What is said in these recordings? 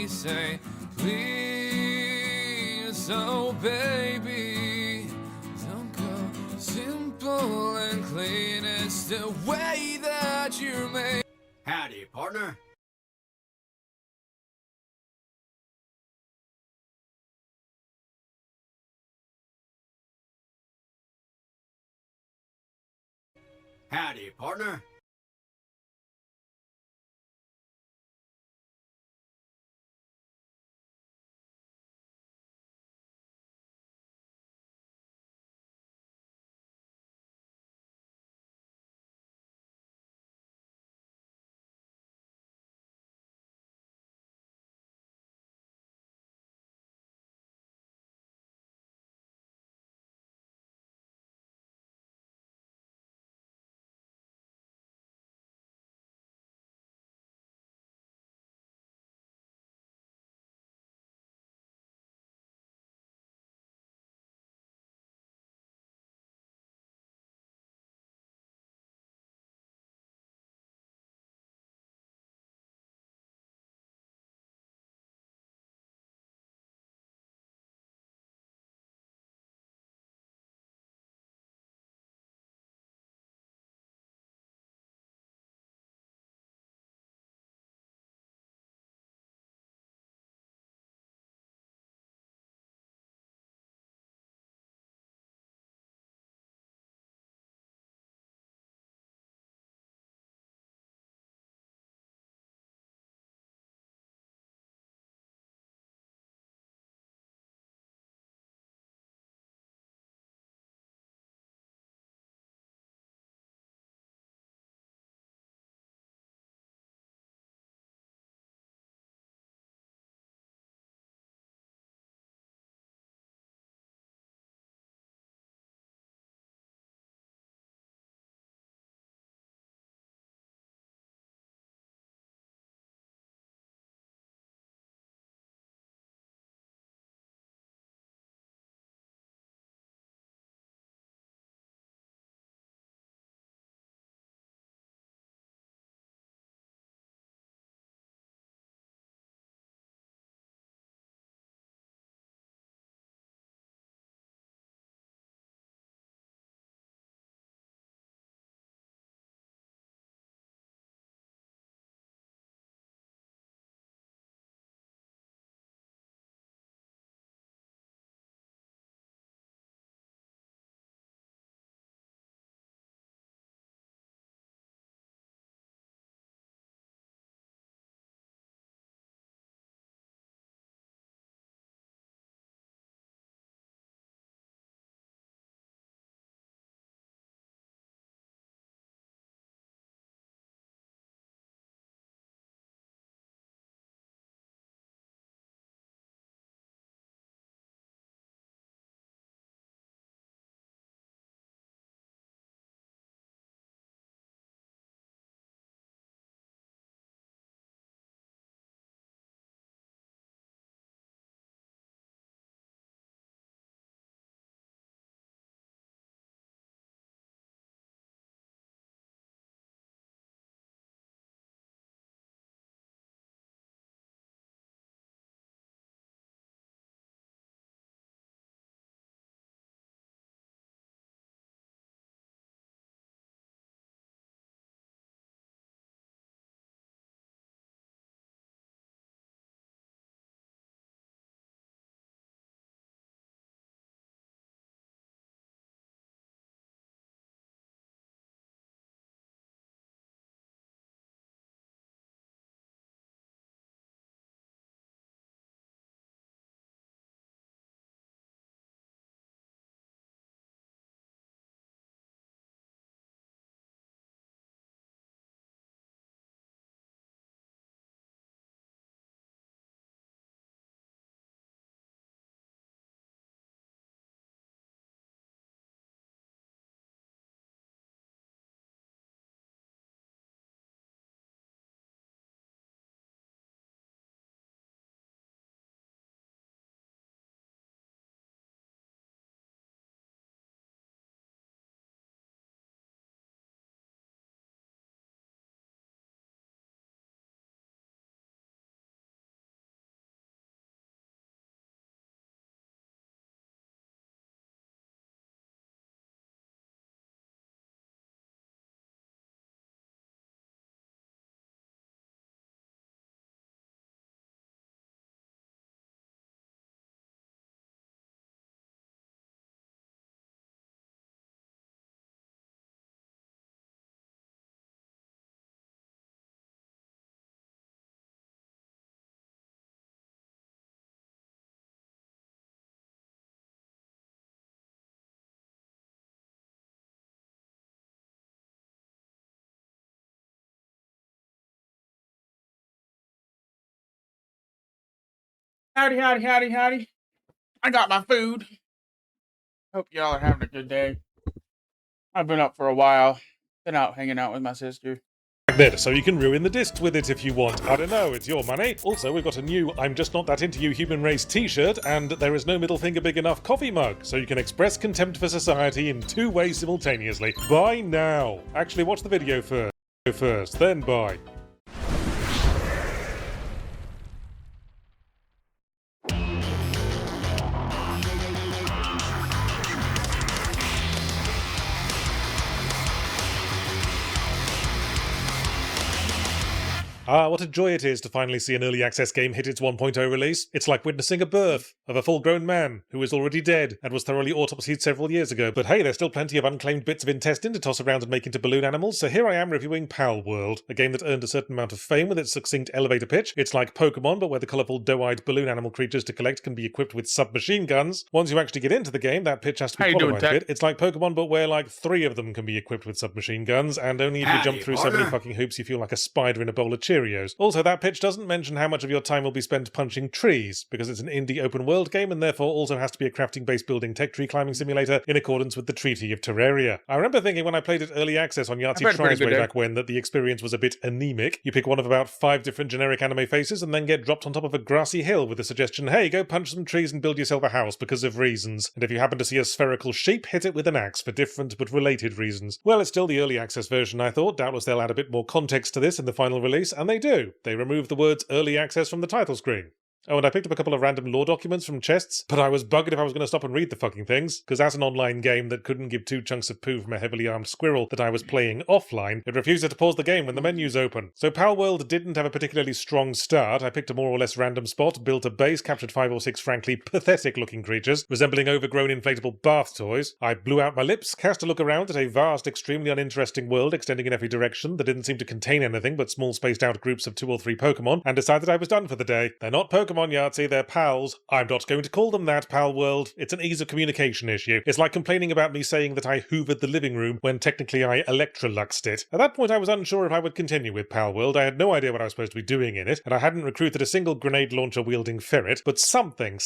me say, please, oh baby, don't go. Simple and clean is the way that you're made. Howdy, partner. Howdy, partner. Howdy, howdy, howdy, howdy. I got my food. Hope y'all are having a good day. I've been up for a while. Been out hanging out with my sister. There, so you can ruin the discs with it if you want. I don't know, it's your money. Also, we've got a new I'm Just Not That Into You Human Race t-shirt, and there is no middle finger big enough coffee mug, so you can express contempt for society in 2 ways simultaneously. Buy now. Actually, watch the video first, then buy. Ah, what a joy it is to finally see an early access game hit its 1.0 release. It's like witnessing a birth of a full-grown man who is already dead and was thoroughly autopsied several years ago. But hey, there's still plenty of unclaimed bits of intestine to toss around and make into balloon animals, so here I am reviewing Palworld, a game that earned a certain amount of fame with its succinct elevator pitch. It's like Pokemon, but where the colourful doe-eyed balloon animal creatures to collect can be equipped with submachine guns. Once you actually get into the game, that pitch has to be qualified a bit. It's like Pokemon, but where like 3 of them can be equipped with submachine guns, and only if you jump through so many fucking hoops you feel like a spider in a bowl of Cheerios. Also, that pitch doesn't mention how much of your time will be spent punching trees, because it's an indie open world game and therefore also has to be a crafting based building tech tree climbing simulator in accordance with the Treaty of Terraria. I remember thinking when I played it early access on Yahtzee Tries way back when that the experience was a bit anemic. You pick one of about 5 different generic anime faces and then get dropped on top of a grassy hill with the suggestion, hey, go punch some trees and build yourself a house because of reasons. And if you happen to see a spherical sheep, hit it with an axe for different but related reasons. Well, it's still the early access version, I thought. Doubtless they'll add a bit more context to this in the final release, and they do. They remove the words early access from the title screen. Oh, and I picked up a couple of random lore documents from chests, but I was buggered if I was going to stop and read the fucking things, because as an online game that couldn't give 2 chunks of poo from a heavily armed squirrel that I was playing offline, it refused to pause the game when the menu's open. So Palworld didn't have a particularly strong start. I picked a more or less random spot, built a base, captured 5 or 6 frankly pathetic-looking creatures, resembling overgrown inflatable bath toys. I blew out my lips, cast a look around at a vast, extremely uninteresting world extending in every direction that didn't seem to contain anything but small spaced-out groups of 2 or 3 Pokemon, and decided I was done for the day. They're not Pokemon, Yahtzee, they're pals. I'm not going to call them that, Palworld. It's an ease of communication issue. It's like complaining about me saying that I hoovered the living room when technically I Electroluxed it. At that point I was unsure if I would continue with Palworld. I had no idea what I was supposed to be doing in it, and I hadn't recruited a single grenade launcher wielding ferret, but something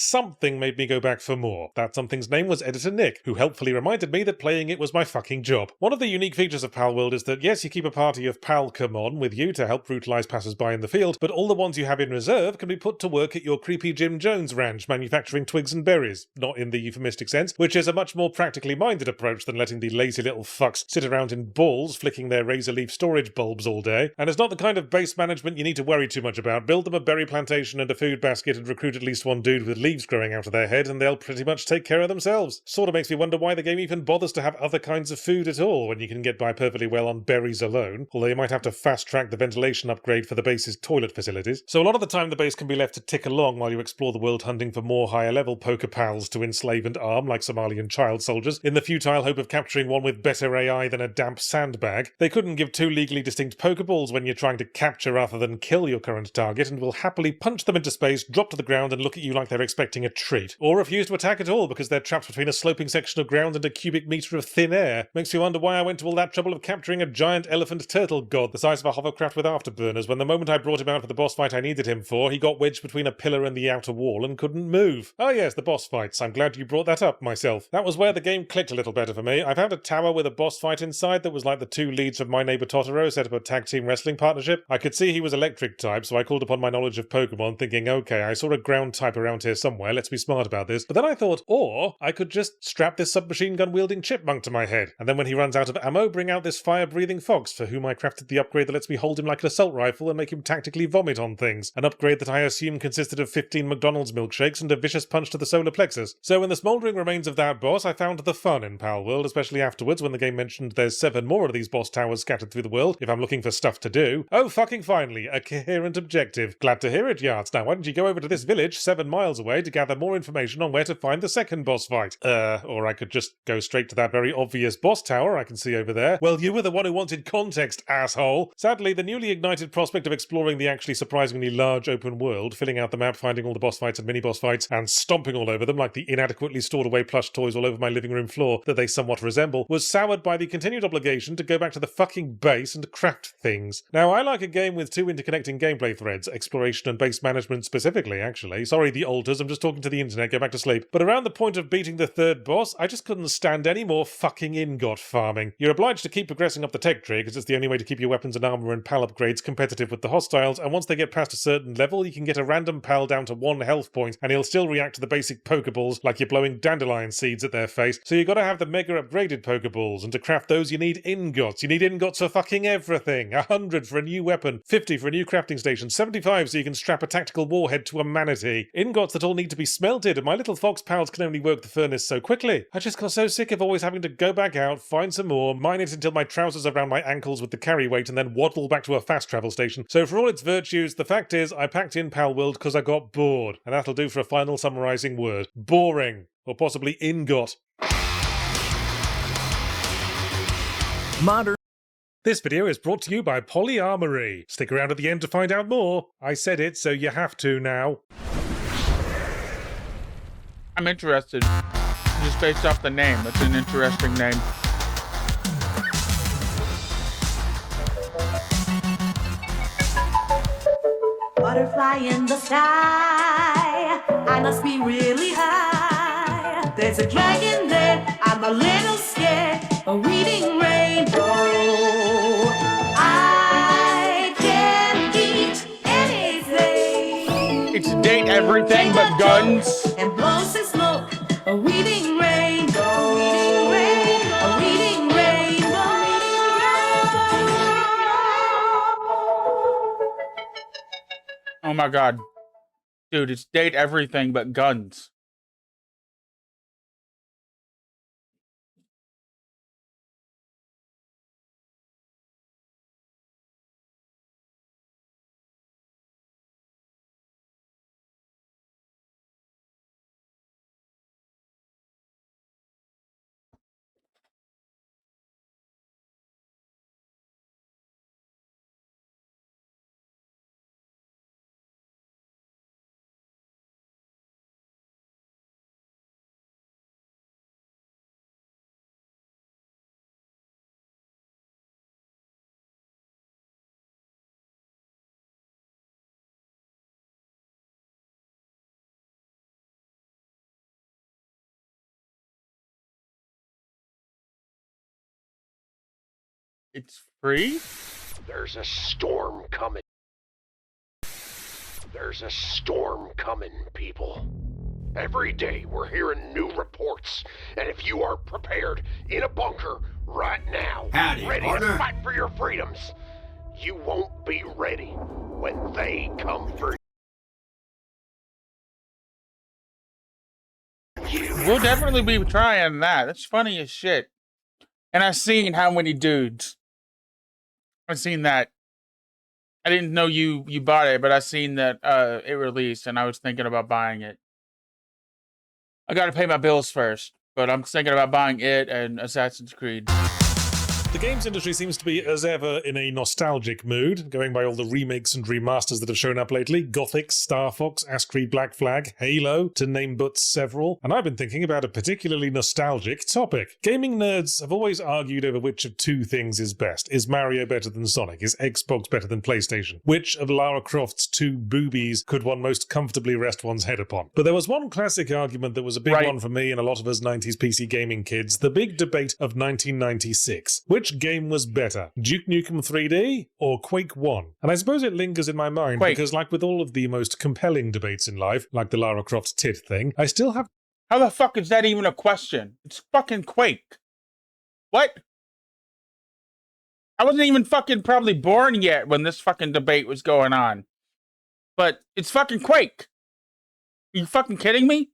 made me go back for more. That something's name was Editor Nick, who helpfully reminded me that playing it was my fucking job. One of the unique features of Palworld is that yes, you keep a party of Palcomon with you to help brutalize passers-by in the field, but all the ones you have in reserve can be put to work at your creepy Jim Jones ranch manufacturing twigs and berries, not in the euphemistic sense, which is a much more practically minded approach than letting the lazy little fucks sit around in balls flicking their razor leaf storage bulbs all day. And it's not the kind of base management you need to worry too much about. Build them a berry plantation and a food basket and recruit at least one dude with leaves growing out of their head and they'll pretty much take care of themselves. Sort of makes me wonder why the game even bothers to have other kinds of food at all when you can get by perfectly well on berries alone, although you might have to fast track the ventilation upgrade for the base's toilet facilities. So a lot of the time the base can be left to tick along while you explore the world hunting for more higher level poker pals to enslave and arm like Somalian child soldiers in the futile hope of capturing one with better AI than a damp sandbag. They couldn't give 2 legally distinct pokeballs when you're trying to capture rather than kill your current target and will happily punch them into space, drop to the ground and look at you like they're expecting a treat. Or refuse to attack at all because they're trapped between a sloping section of ground and a cubic metre of thin air. Makes me wonder why I went to all that trouble of capturing a giant elephant turtle god the size of a hovercraft with afterburners when the moment I brought him out for the boss fight I needed him for, he got wedged between a pillar and the outer wall and couldn't move. Oh yes, the boss fights. I'm glad you brought that up, myself. That was where the game clicked a little better for me. I found a tower with a boss fight inside that was like the 2 leads from My Neighbor Totoro set up a tag team wrestling partnership. I could see he was electric type, so I called upon my knowledge of Pokemon thinking, okay, I saw a ground type around here somewhere, let's be smart about this. But then I thought, or I could just strap this submachine gun wielding chipmunk to my head, and then when he runs out of ammo, bring out this fire-breathing fox for whom I crafted the upgrade that lets me hold him like an assault rifle and make him tactically vomit on things. An upgrade that I assume consisted of 15 McDonald's milkshakes and a vicious punch to the solar plexus. So in the smouldering remains of that boss, I found the fun in Palworld, especially afterwards when the game mentioned there's 7 more of these boss towers scattered through the world if I'm looking for stuff to do. Oh, fucking finally, a coherent objective. Glad to hear it, Yards. Now, why don't you go over to this village 7 miles away to gather more information on where to find the second boss fight? Or I could just go straight to that very obvious boss tower I can see over there. Well, you were the one who wanted context, asshole. Sadly, the newly ignited prospect of exploring the actually surprisingly large open world, filling out the map, finding all the boss fights and mini-boss fights, and stomping all over them like the inadequately stored away plush toys all over my living room floor that they somewhat resemble, was soured by the continued obligation to go back to the fucking base and craft things. Now, I like a game with two interconnecting gameplay threads, exploration and base management specifically, actually. Sorry, the alters, I'm just talking to the internet, go back to sleep. But around the point of beating the third boss, I just couldn't stand any more fucking ingot farming. You're obliged to keep progressing up the tech tree, because it's the only way to keep your weapons and armor and pal upgrades competitive with the hostiles, and once they get past a certain level, you can get a random pal down to 1 health point, and he'll still react to the basic Pokeballs like you're blowing dandelion seeds at their face. So you gotta have the mega upgraded Pokeballs, and to craft those you need ingots. You need ingots for fucking everything. 100 for a new weapon, 50 for a new crafting station, 75 so you can strap a tactical warhead to a manatee. Ingots that all need to be smelted, and my little fox pals can only work the furnace so quickly. I just got so sick of always having to go back out, find some more, mine it until my trousers are around my ankles with the carry weight, and then waddle back to a fast travel station. So for all its virtues, the fact is I packed in Palworld because I got bored, and that'll do for a final summarising word. Boring. Or possibly ingot. Modern. This video is brought to you by Polyarmory. Stick around at the end to find out more. I said it, so you have to now. I'm interested. Just based off the name. It's an interesting name. Butterfly in the sky, I must be really high. There's a dragon there, I'm a little scared. A reading rainbow. I can eat anything. It's date everything but guns. And blow some smoke. A reading rainbow. A reading rainbow. Oh my god. Dude, it's date everything but guns. It's free? There's a storm coming. There's a storm coming, people. Every day we're hearing new reports, and if you are prepared in a bunker right now, Howdy, ready partner. to fight for your freedoms, you won't be ready when they come for you. We'll definitely be trying that. That's funny as shit. And I've seen how many dudes. I've seen that. I didn't know you bought it, but I seen that it released, and I was thinking about buying it. I gotta pay my bills first, but I'm thinking about buying it and Assassin's Creed. The games industry seems to be, as ever, in a nostalgic mood, going by all the remakes and remasters that have shown up lately. Gothic, Star Fox, Ascreed Black Flag, Halo, to name but several. And I've been thinking about a particularly nostalgic topic. Gaming nerds have always argued over which of two things is best. Is Mario better than Sonic? Is Xbox better than PlayStation? Which of Lara Croft's two boobies could one most comfortably rest one's head upon? But there was one classic argument that was a big one for me and a lot of us 90s PC gaming kids, the big debate of 1996. Which game was better, Duke Nukem 3D or Quake 1? And I suppose it lingers in my mind Quake. because, like with all of the most compelling debates in life, like the Lara Croft tit thing, I still have... How the fuck is that even a question? It's fucking Quake. What? I wasn't even fucking probably born yet when this fucking debate was going on. But it's fucking Quake. Are you fucking kidding me?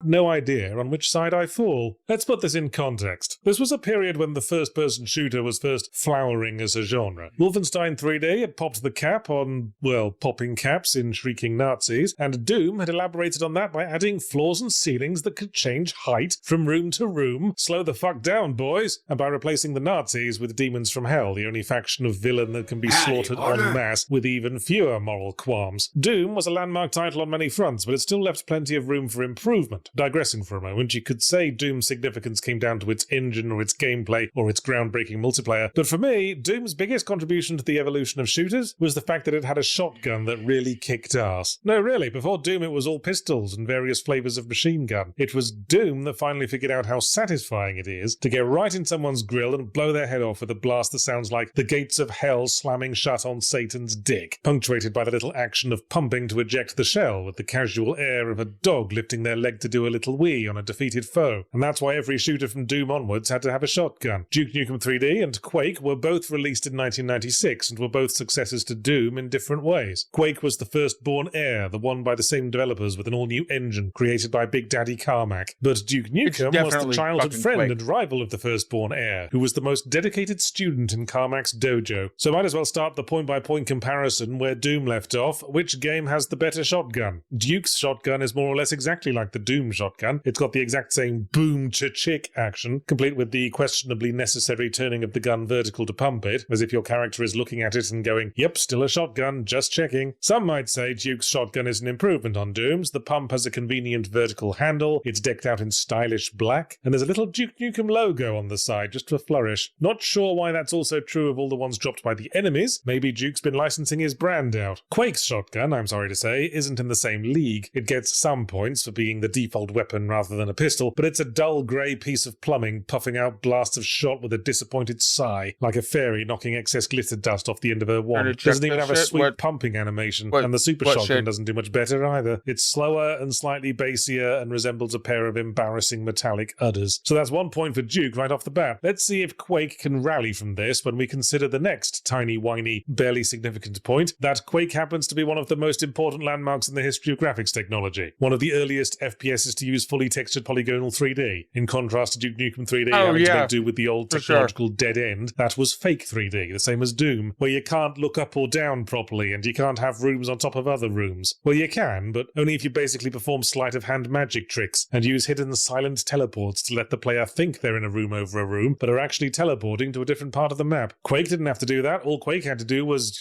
no idea on which side I fall. Let's put this in context. This was a period when the first-person shooter was first flowering as a genre. Wolfenstein 3D had popped the cap on, well, popping caps in shrieking Nazis, and Doom had elaborated on that by adding floors and ceilings that could change height from room to room. Slow the fuck down, boys! And by replacing the Nazis with demons from hell, the only faction of villain that can be slaughtered en masse with even fewer moral qualms. Doom was a landmark title on many fronts, but it still left plenty of room for improvement. Digressing for a moment, you could say Doom's significance came down to its engine or its gameplay or its groundbreaking multiplayer, but for me, Doom's biggest contribution to the evolution of shooters was the fact that it had a shotgun that really kicked ass. No, really, before Doom it was all pistols and various flavors of machine gun. It was Doom that finally figured out how satisfying it is to get right in someone's grill and blow their head off with a blast that sounds like the gates of hell slamming shut on Satan's dick, punctuated by the little action of pumping to eject the shell with the casual air of a dog lifting their leg to do a little wee on a defeated foe. And that's why every shooter from Doom onwards had to have a shotgun. Duke Nukem 3D and Quake were both released in 1996 and were both successors to Doom in different ways. Quake was the firstborn heir, the one by the same developers with an all-new engine created by Big Daddy Carmack. But Duke Nukem was the childhood friend and rival of the firstborn heir, who was the most dedicated student in Carmack's dojo. So might as well start the point-by-point comparison where Doom left off. Which game has the better shotgun? Duke's shotgun is more or less exactly like the Doom shotgun. It's got the exact same boom-cha-chick action, complete with the questionably necessary turning of the gun vertical to pump it, as if your character is looking at it and going, yep, still a shotgun, just checking. Some might say Duke's shotgun is an improvement on Doom's. The pump has a convenient vertical handle, it's decked out in stylish black, and there's a little Duke Nukem logo on the side just for flourish. Not sure why that's also true of all the ones dropped by the enemies. Maybe Duke's been licensing his brand out. Quake's shotgun, I'm sorry to say, isn't in the same league. It gets some points for being the default weapon rather than a pistol, but it's a dull grey piece of plumbing puffing out blasts of shot with a disappointed sigh, like a fairy knocking excess glitter dust off the end of her wand. Doesn't even have a sweet pumping animation, and the super shotgun doesn't do much better either. It's slower and slightly bassier and resembles a pair of embarrassing metallic udders. So that's 1 point for Duke right off the bat. Let's see if Quake can rally from this when we consider the next tiny, whiny, barely significant point, that Quake happens to be one of the most important landmarks in the history of graphics technology. One of the earliest FPSs to use fully textured polygonal 3D. In contrast to Duke Nukem 3D having to make do with the old technological dead end, that was fake 3D, the same as Doom, where you can't look up or down properly and you can't have rooms on top of other rooms. Well, you can, but only if you basically perform sleight of hand magic tricks and use hidden silent teleports to let the player think they're in a room over a room, but are actually teleporting to a different part of the map. Quake didn't have to do that. All Quake had to do was,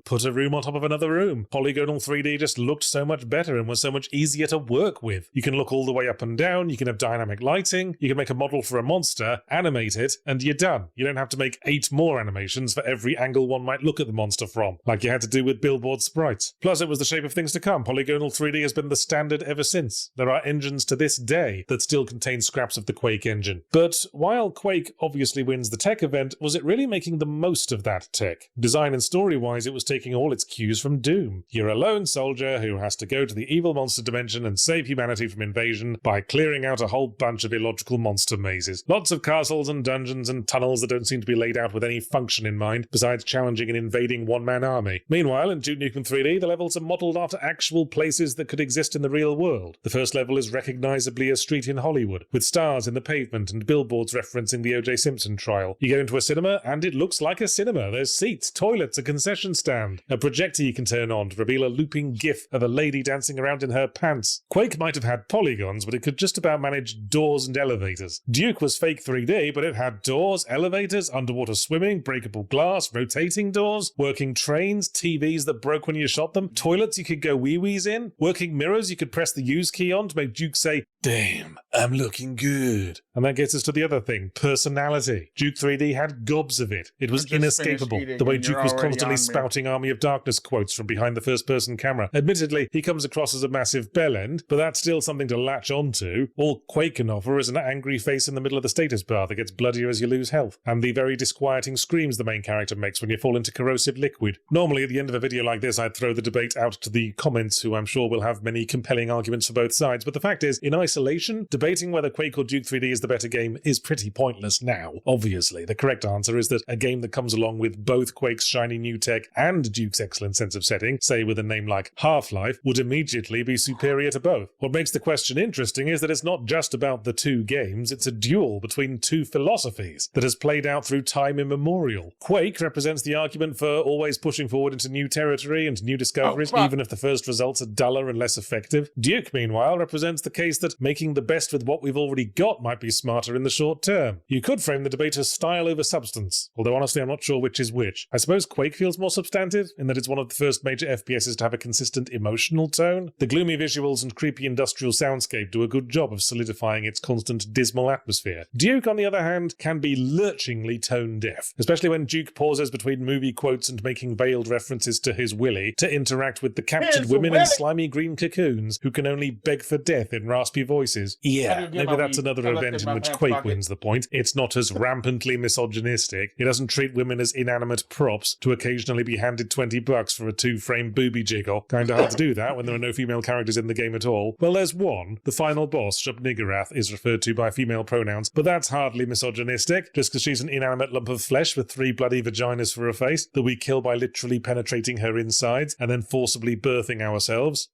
put a room on top of another room. Polygonal 3D just looked so much better and was so much easier to work with. You can look all the way up and down, you can have dynamic lighting, you can make a model for a monster, animate it, and you're done. You don't have to make 8 more animations for every angle one might look at the monster from, like you had to do with billboard sprites. Plus, it was the shape of things to come. Polygonal 3D has been the standard ever since. There are engines to this day that still contain scraps of the Quake engine. But while Quake obviously wins the tech event, was it really making the most of that tech? Design and story-wise, it was taking all its cues from Doom. You're a lone soldier who has to go to the evil monster dimension and save humanity from invasion by clearing out a whole bunch of illogical monster mazes. Lots of castles and dungeons and tunnels that don't seem to be laid out with any function in mind, besides challenging an invading one-man army. Meanwhile, in Duke Nukem 3D, the levels are modelled after actual places that could exist in the real world. The first level is recognisably a street in Hollywood, with stars in the pavement and billboards referencing the O.J. Simpson trial. You go into a cinema, and it looks like a cinema. There's seats, toilets, a concession stand, a projector you can turn on to reveal a looping gif of a lady dancing around in her pants. Quake might have had polygons, but it could just about manage doors and elevators. Duke was fake 3D, but it had doors, elevators, underwater swimming, breakable glass, rotating doors, working trains, TVs that broke when you shot them, toilets you could go wee-wees in, working mirrors you could press the use key on to make Duke say, "Damn, I'm looking good." And that gets us to the other thing, personality. Duke 3D had gobs of it. It was inescapable, the way Duke was constantly spouting Army of Darkness quotes from behind the first-person camera. Admittedly, he comes across as a massive bellend, but that's still something to latch onto. All Quake can offer is an angry face in the middle of the status bar that gets bloodier as you lose health, and the very disquieting screams the main character makes when you fall into corrosive liquid. Normally, at the end of a video like this, I'd throw the debate out to the comments, who I'm sure will have many compelling arguments for both sides, but the fact is, in isolation, debate debating whether Quake or Duke 3D is the better game is pretty pointless now, obviously. The correct answer is that a game that comes along with both Quake's shiny new tech and Duke's excellent sense of setting, say with a name like Half-Life, would immediately be superior to both. What makes the question interesting is that it's not just about the two games, it's a duel between two philosophies that has played out through time immemorial. Quake represents the argument for always pushing forward into new territory and new discoveries, even if the first results are duller and less effective. Duke, meanwhile, represents the case that making the best with what we've already got might be smarter in the short term. You could frame the debate as style over substance, although honestly I'm not sure which is which. I suppose Quake feels more substantive, in that it's one of the first major FPSs to have a consistent emotional tone. The gloomy visuals and creepy industrial soundscape do a good job of solidifying its constant dismal atmosphere. Duke, on the other hand, can be lurchingly tone deaf, especially when Duke pauses between movie quotes and making veiled references to his willy to interact with the captured women in slimy green cocoons who can only beg for death in raspy voices. Yeah, maybe that's another event in which Quake wins the point. It's not as rampantly misogynistic. It doesn't treat women as inanimate props to occasionally be handed $20 for a 2-frame booby jiggle. Kinda hard to do that when there are no female characters in the game at all. Well, there's one. The final boss, Shub-Niggurath, is referred to by female pronouns, but that's hardly misogynistic, just because she's an inanimate lump of flesh with 3 bloody vaginas for a face that we kill by literally penetrating her insides and then forcibly birthing ourselves.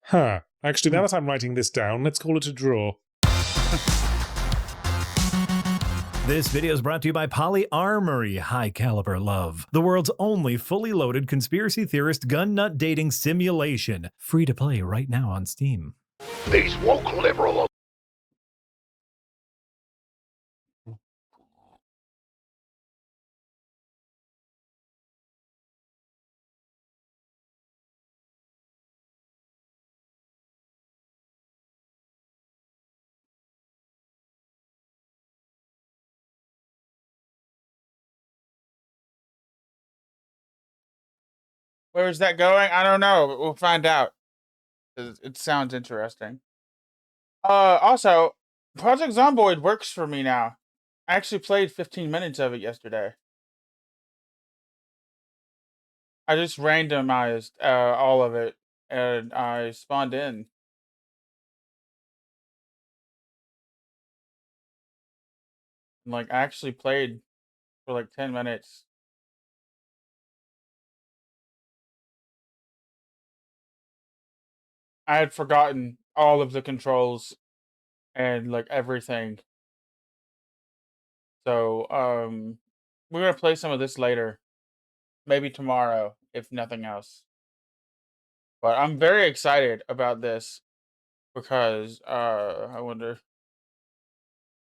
Huh. Actually, now that I'm writing this down, let's call it a draw. This video is brought to you by Poly Armory High Caliber Love, the world's only fully loaded conspiracy theorist gun nut dating simulation. Free to play right now on Steam. These woke liberal Where is that going? I don't know, but we'll find out. It sounds interesting. Also, Project Zomboid works for me now. I actually played 15 minutes of it yesterday. I just randomized all of it, and I spawned in. Like, I actually played for like 10 minutes. I had forgotten all of the controls and like everything. So, we're gonna play some of this later. Maybe tomorrow, if nothing else. But I'm very excited about this because I wonder,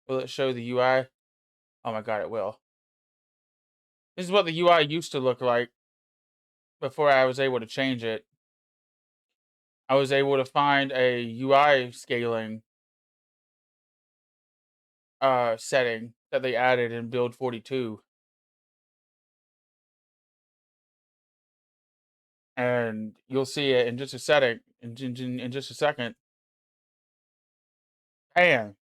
will it show the UI? Oh my god, it will. This is what the UI used to look like before I was able to change it. I was able to find a UI scaling setting that they added in Build 42. And you'll see it in just a setting, in just a second. Damn.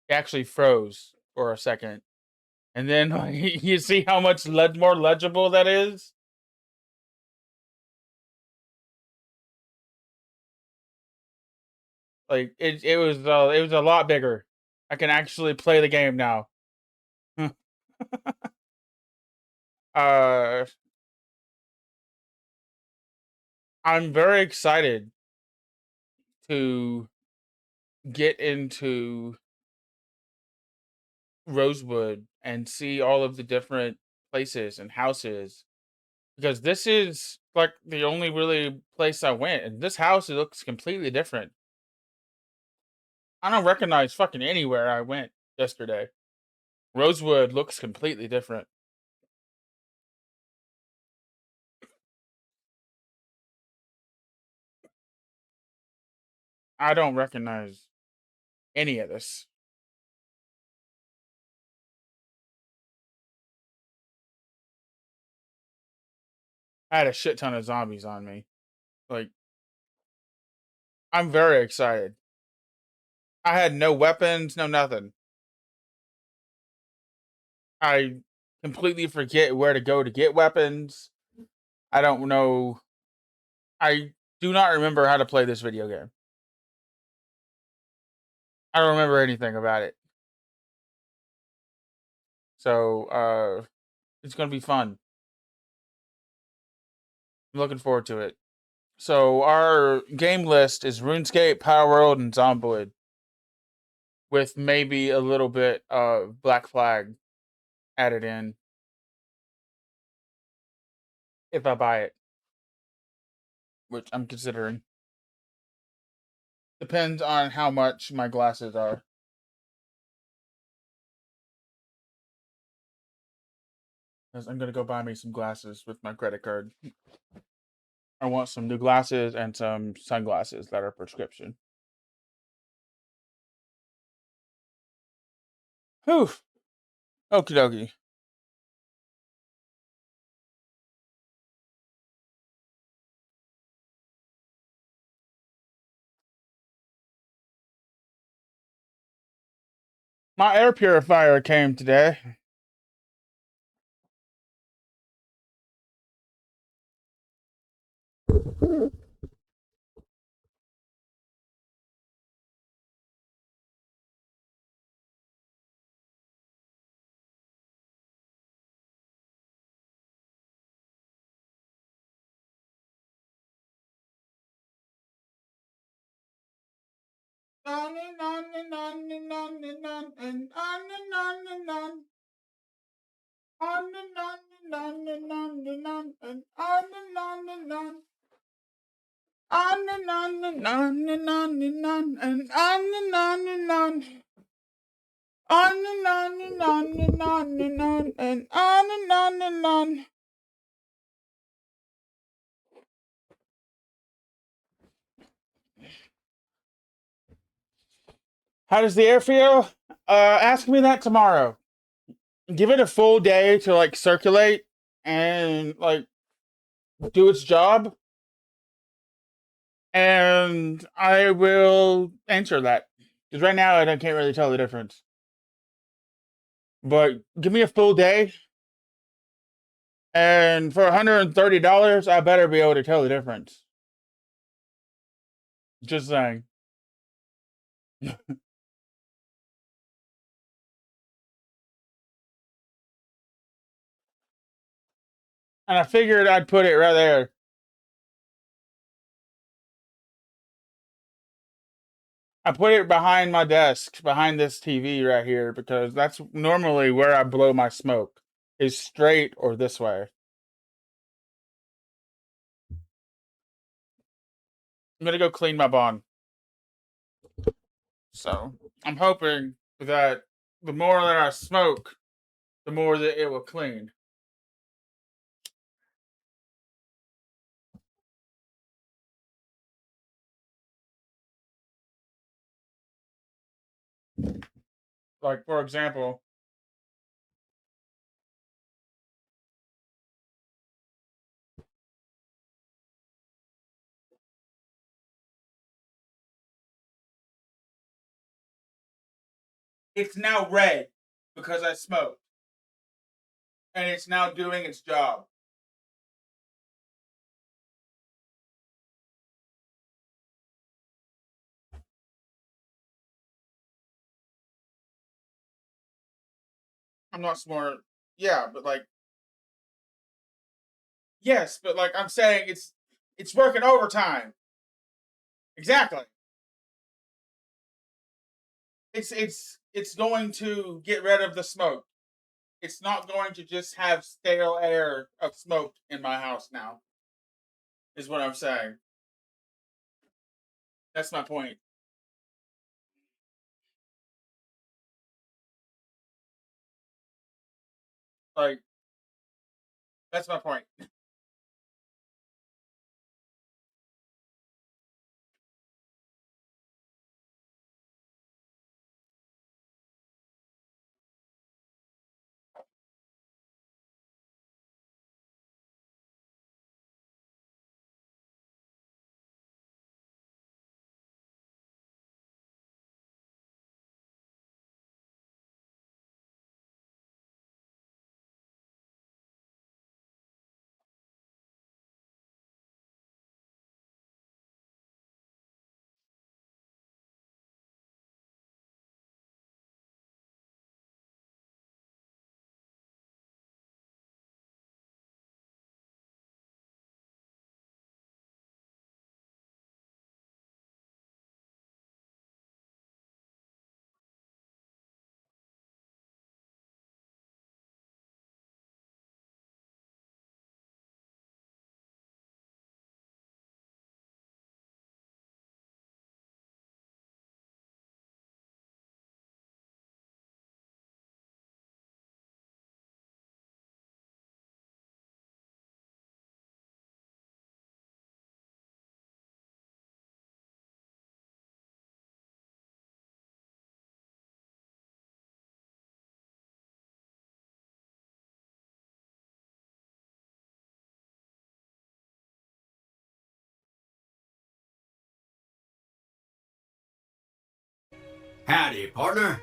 It actually froze for a second. And then you see how much more legible that is? Like it was a lot bigger. I can actually play the game now. I'm very excited to get into Rosewood and see all of the different places and houses, because this is like the only really place I went, and this house, it looks completely different. I don't recognize fucking anywhere I went yesterday. Rosewood looks completely different. I don't recognize any of this. I had a shit ton of zombies on me. Like, I'm very excited. I had no weapons, no nothing. I completely forget where to go to get weapons. I don't know. I do not remember how to play this video game. I don't remember anything about it. So it's gonna be fun. I'm looking forward to it. So our game list is RuneScape, Power World, and Zomboid, with maybe a little bit of Black Flag added in if I buy it, which I'm considering. Depends on how much my glasses are. Because I'm gonna go buy me some glasses with my credit card. I want some new glasses and some sunglasses that are prescription. Whew. Okie dokie. My air purifier came today. On and on and on and on and on and on and on and on. On and on and on and on and on and on and on and on. On and on and on and on and on and on and on and on. On and on and on and on and on and on and on and on. How does the air feel? Ask me that tomorrow. Give it a full day to like circulate and like do its job, and I will answer that. Because right now I can't really tell the difference. But give me a full day, and for $130, I better be able to tell the difference. Just saying. And I figured I'd put it right there. I put it behind my desk, behind this TV right here, because that's normally where I blow my smoke, is straight or this way. I'm gonna go clean my bond. So I'm hoping that the more that I smoke, the more that it will clean. Like, for example, it's now red because I smoked, and it's now doing its job. I'm not smart. Yeah, but like, yes, but like I'm saying, it's working overtime. Exactly. It's going to get rid of the smoke. It's not going to just have stale air of smoke in my house now. Is what I'm saying. That's my point. Like, that's my point. Howdy, partner.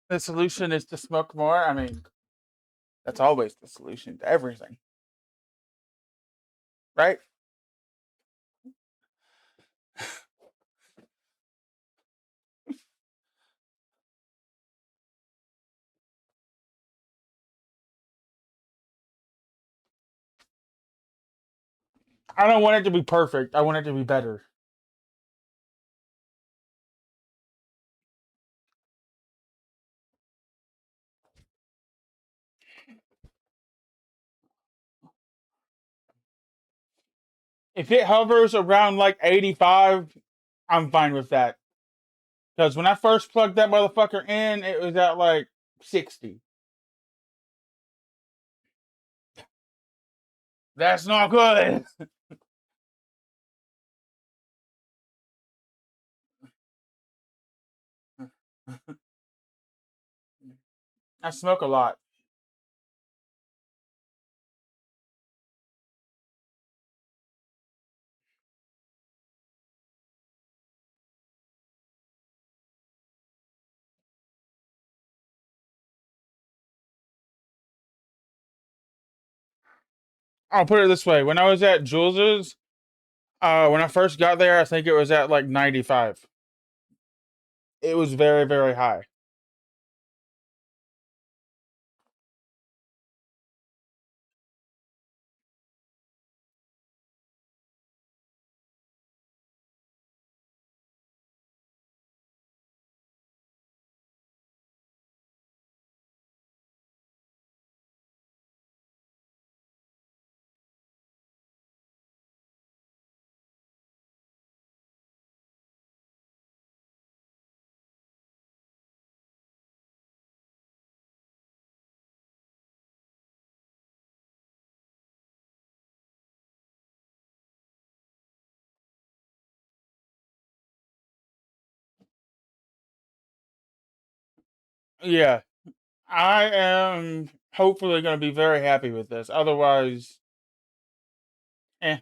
The solution is to smoke more. I mean, that's always the solution to everything, right? I don't want it to be perfect. I want it to be better. If it hovers around like 85, I'm fine with that. Because when I first plugged that motherfucker in, it was at like 60. That's not good. I smoke a lot. I'll put it this way: when I was at Jules's, when I first got there, I think it was at like 95. It was very, very high. Yeah, I am hopefully going to be very happy with this. Otherwise, eh.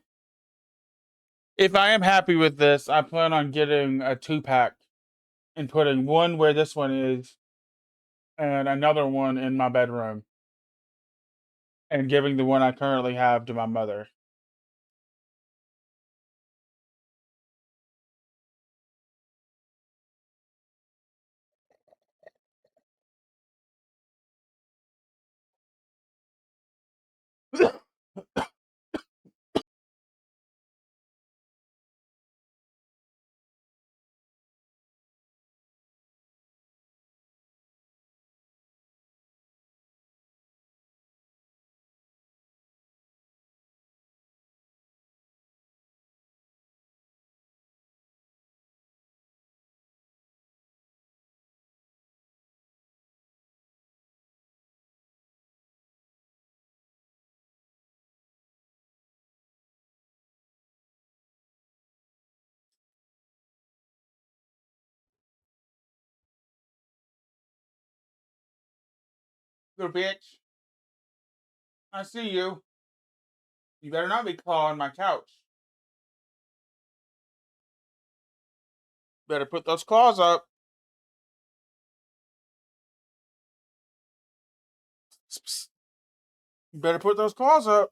If I am happy with this, I plan on getting a 2-pack and putting one where this one is and another one in my bedroom and giving the one I currently have to my mother. Good bitch. I see you. You better not be clawing my couch. Better put those claws up. Psst, psst. You better put those claws up.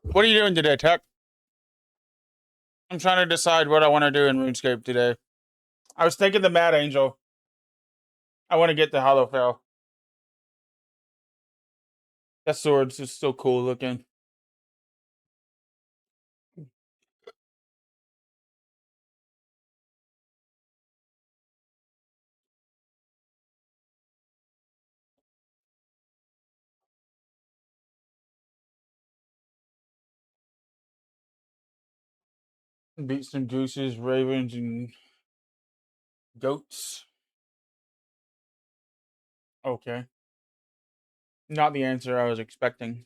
What are you doing today, Tech? I'm trying to decide what I want to do in RuneScape today. I was thinking the Mad Angel. I want to get the Hollowfell. That sword's just so cool looking. Beat some gooses, ravens, and goats. Okay. Not the answer I was expecting.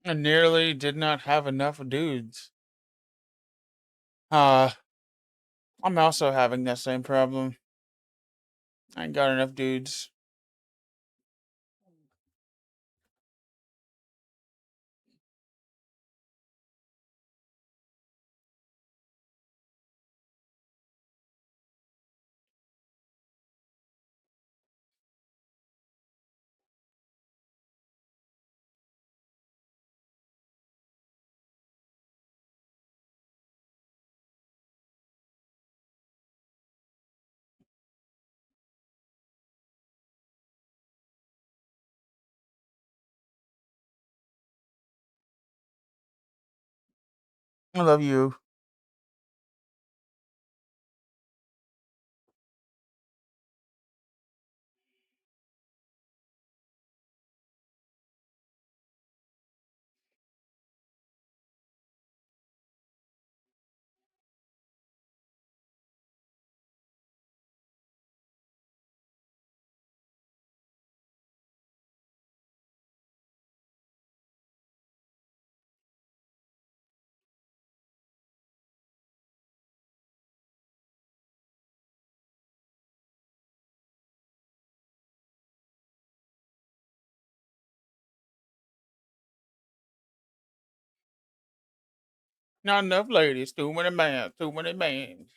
I nearly did not have enough dudes. Uh, I'm also having that same problem. I ain't got enough dudes. I love you. Not enough ladies. Too many men. Too many men.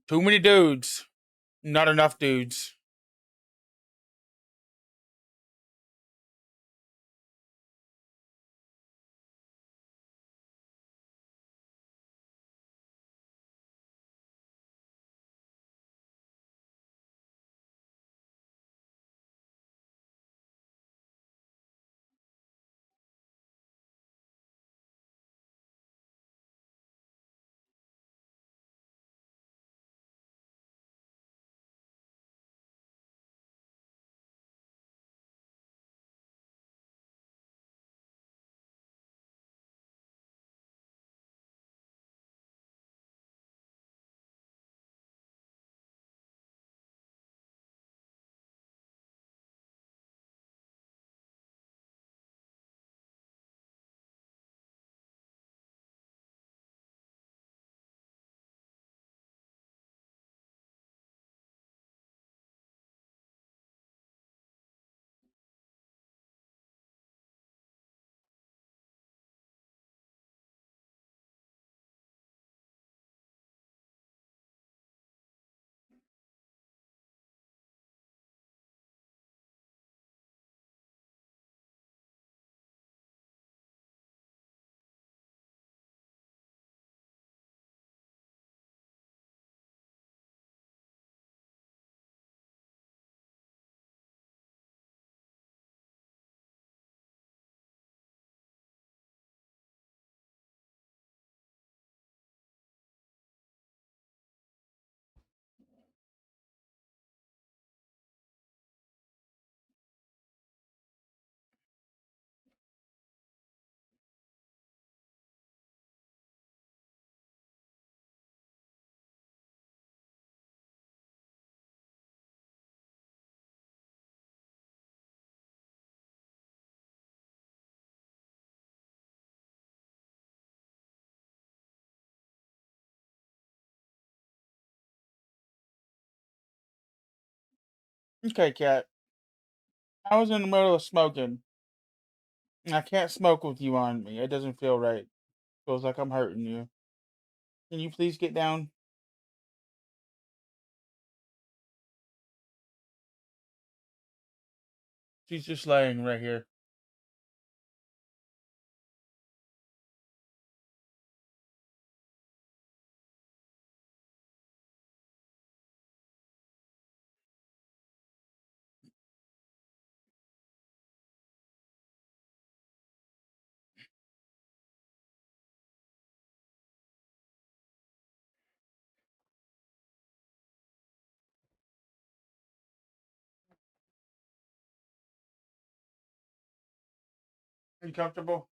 Too many dudes. Not enough dudes. Okay, cat. I was in the middle of smoking. I can't smoke with you on me. It doesn't feel right. Feels like I'm hurting you. Can you please get down? She's just laying right here. Are you comfortable?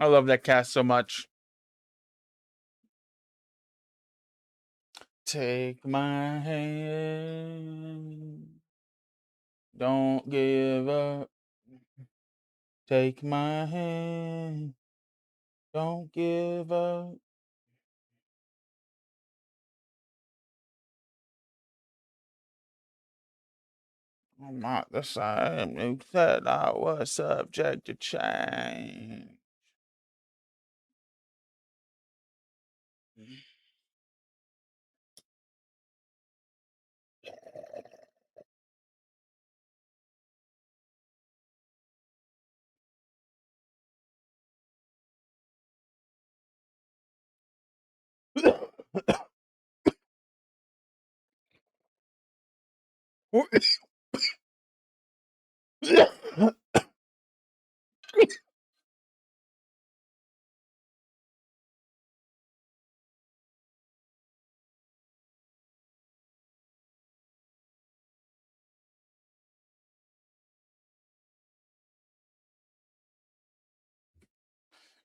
I love that cast so much. Take my hand. Don't give up. Take my hand. Don't give up. I'm not the same. You said I was subject to change.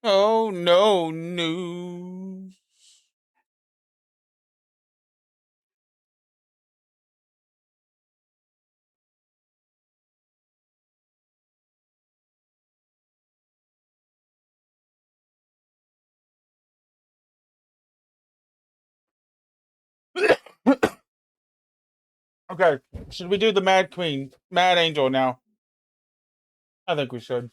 Oh, no news. Okay, should we do the Mad Queen, Mad Angel now? I think we should.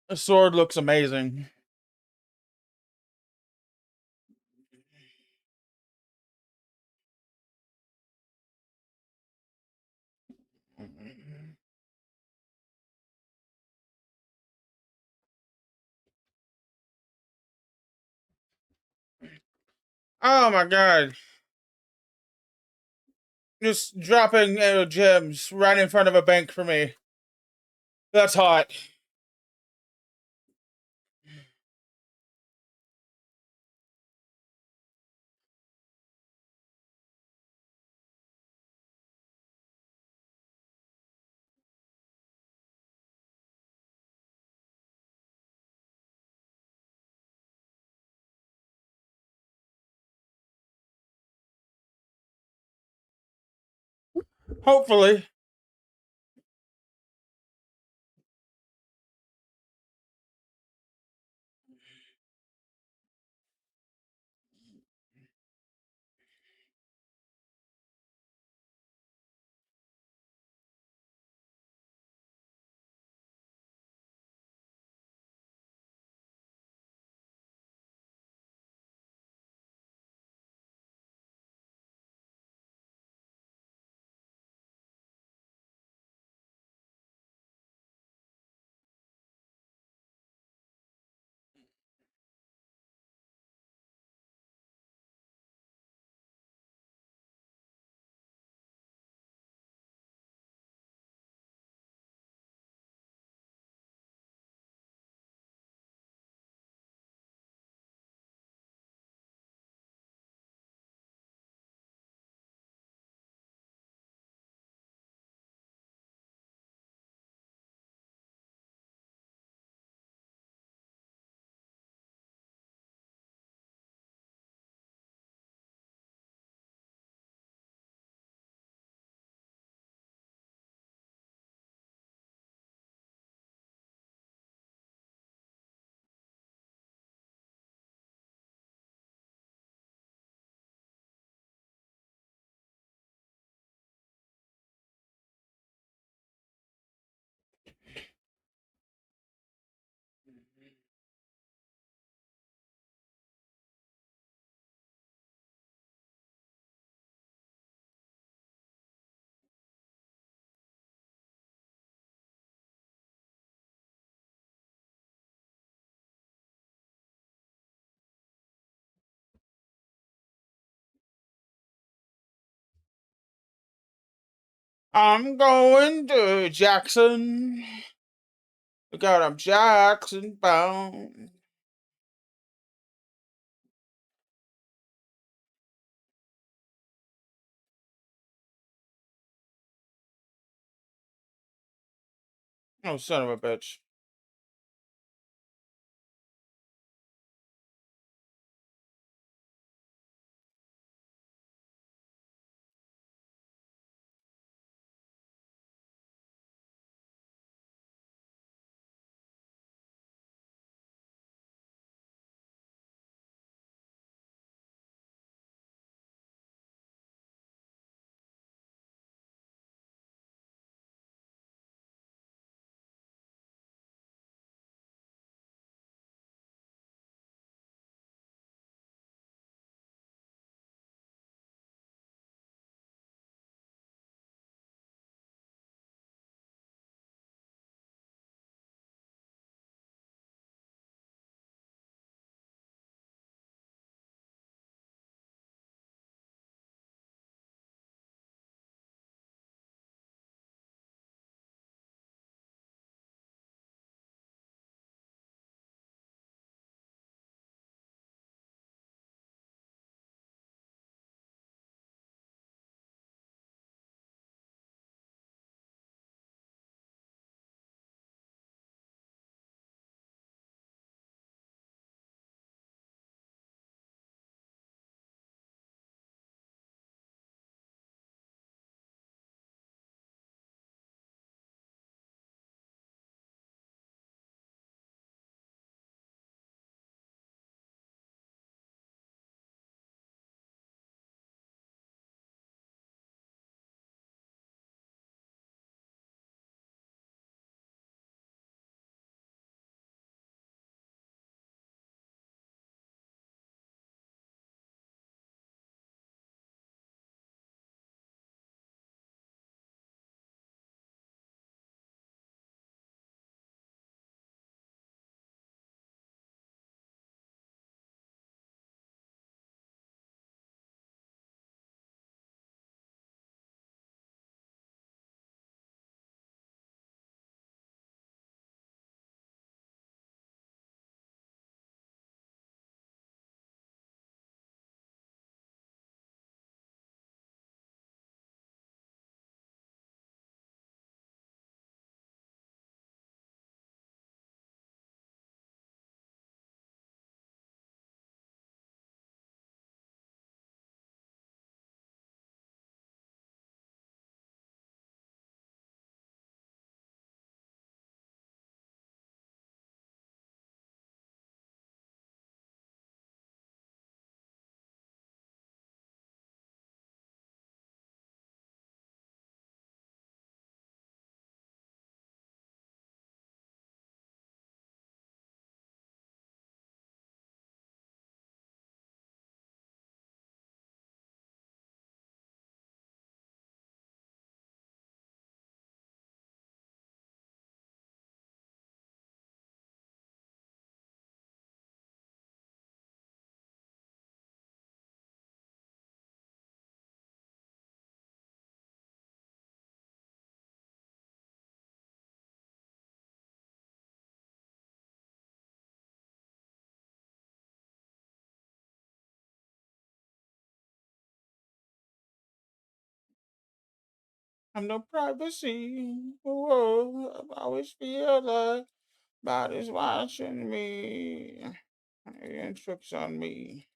The sword looks amazing. Oh my god. Just dropping gems right in front of a bank for me. That's hot. Hopefully. I'm going to Jackson. Because I'm Jackson bound. Oh, son of a bitch. Have no privacy. Whoa, I always feel like body's watching me. And tricks on me.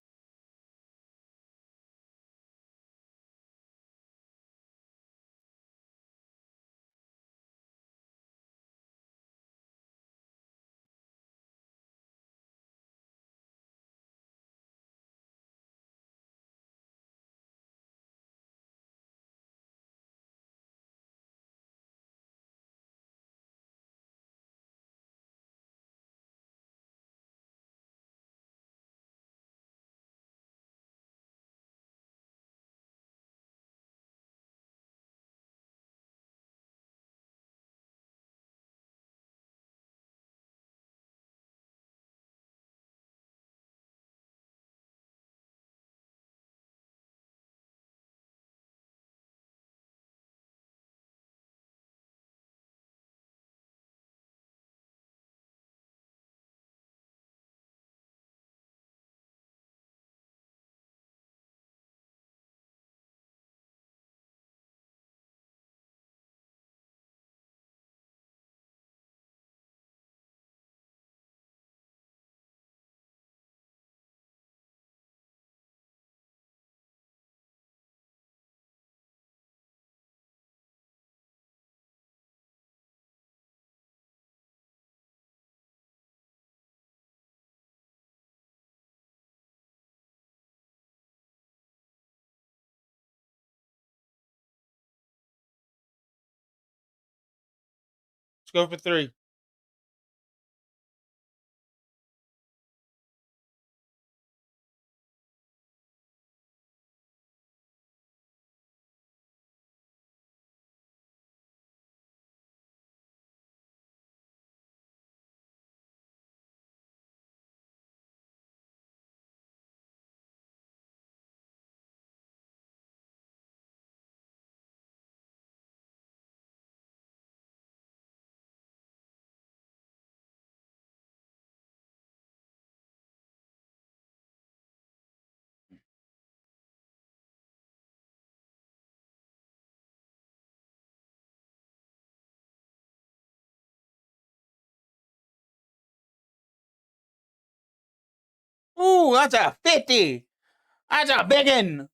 go for 3. Ooh, that's a 50. That's a biggin.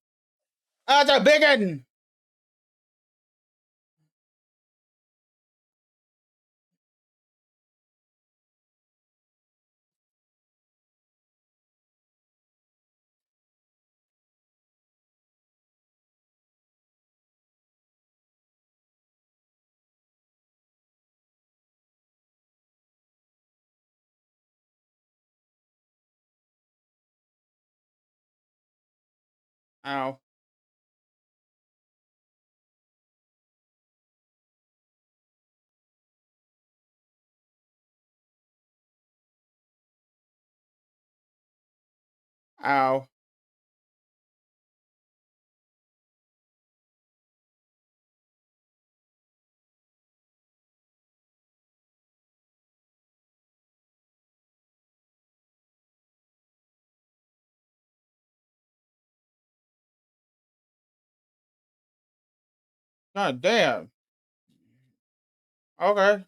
That's a biggin. Ow. Ow. God damn. Okay.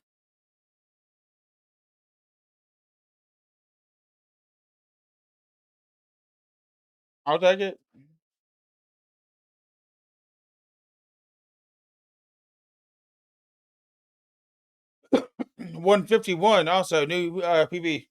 I'll take it. 151 also new PB.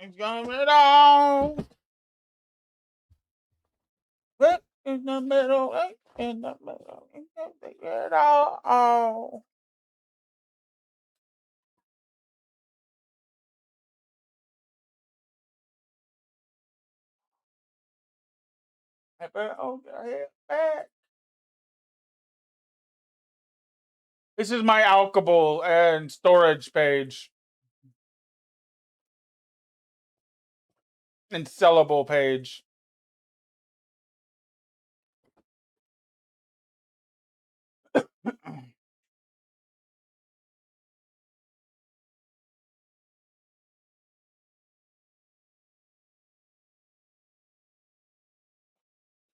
It's coming on. Right in the middle. Right in the middle. It all. I better hold your head back. This is my alchable and storage page and sellable page.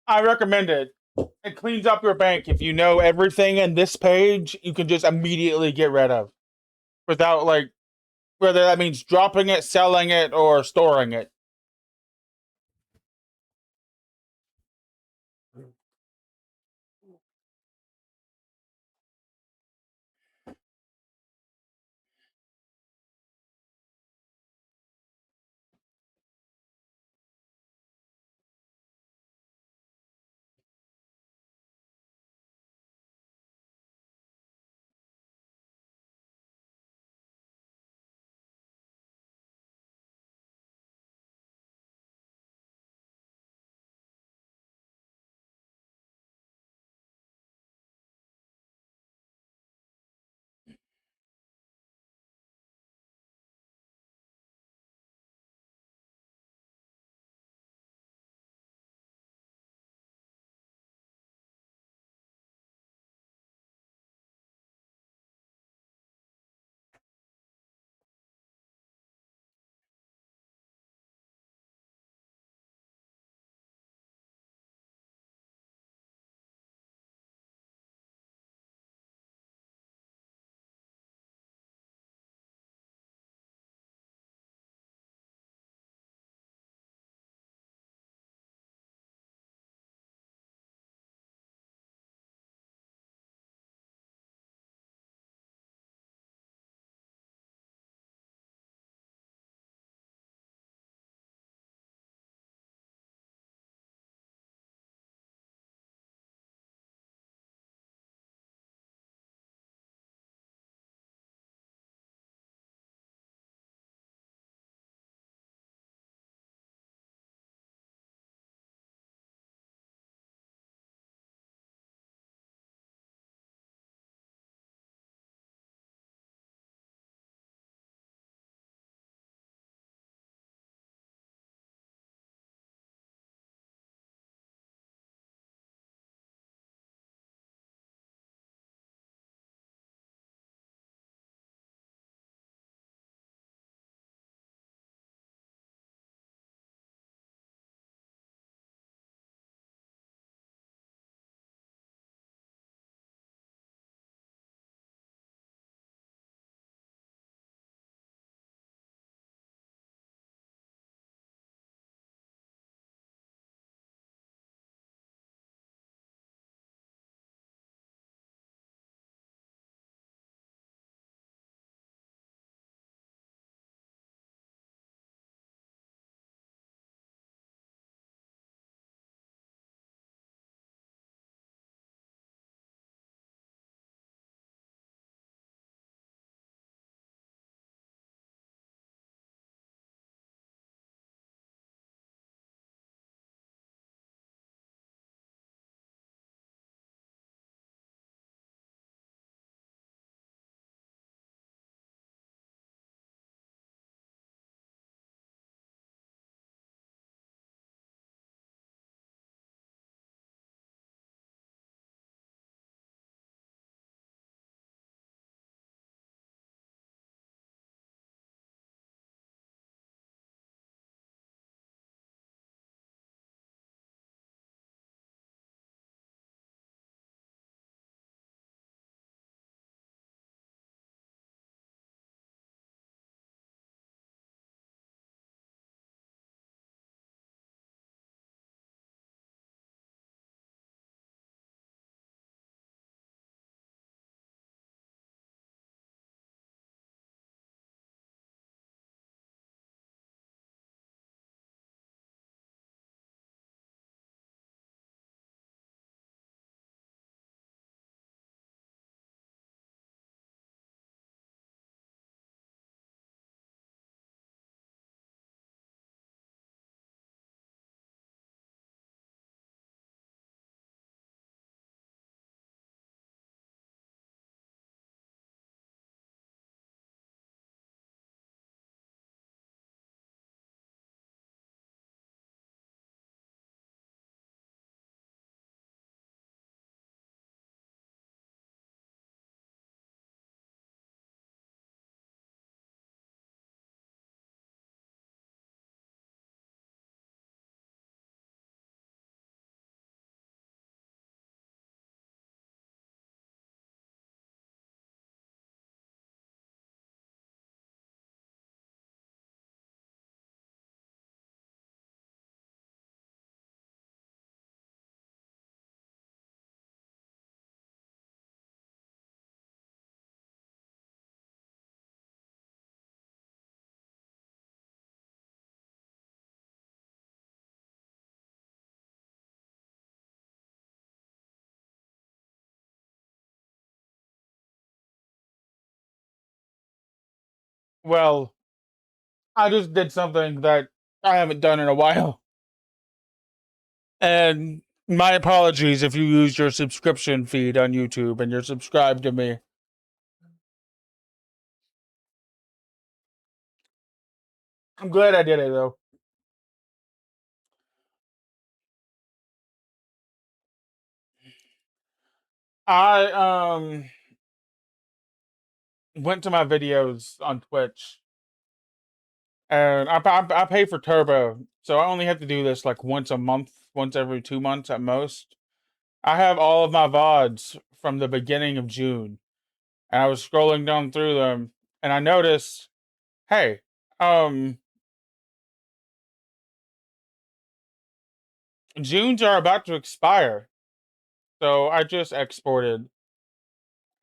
I recommend it. It cleans up your bank. If you know everything in this page, you can just immediately get rid of without like whether that means dropping it, selling it, or storing it. Well, I just did something that I haven't done in a while. And my apologies if you use your subscription feed on YouTube and you're subscribed to me. I'm glad I did it though. I went to my videos on Twitch and I pay for Turbo, so I only have to do this like once a month, once every 2 months at most. I have all of my VODs from the beginning of June, and I was scrolling down through them, and I noticed, hey, Junes are about to expire, so I just exported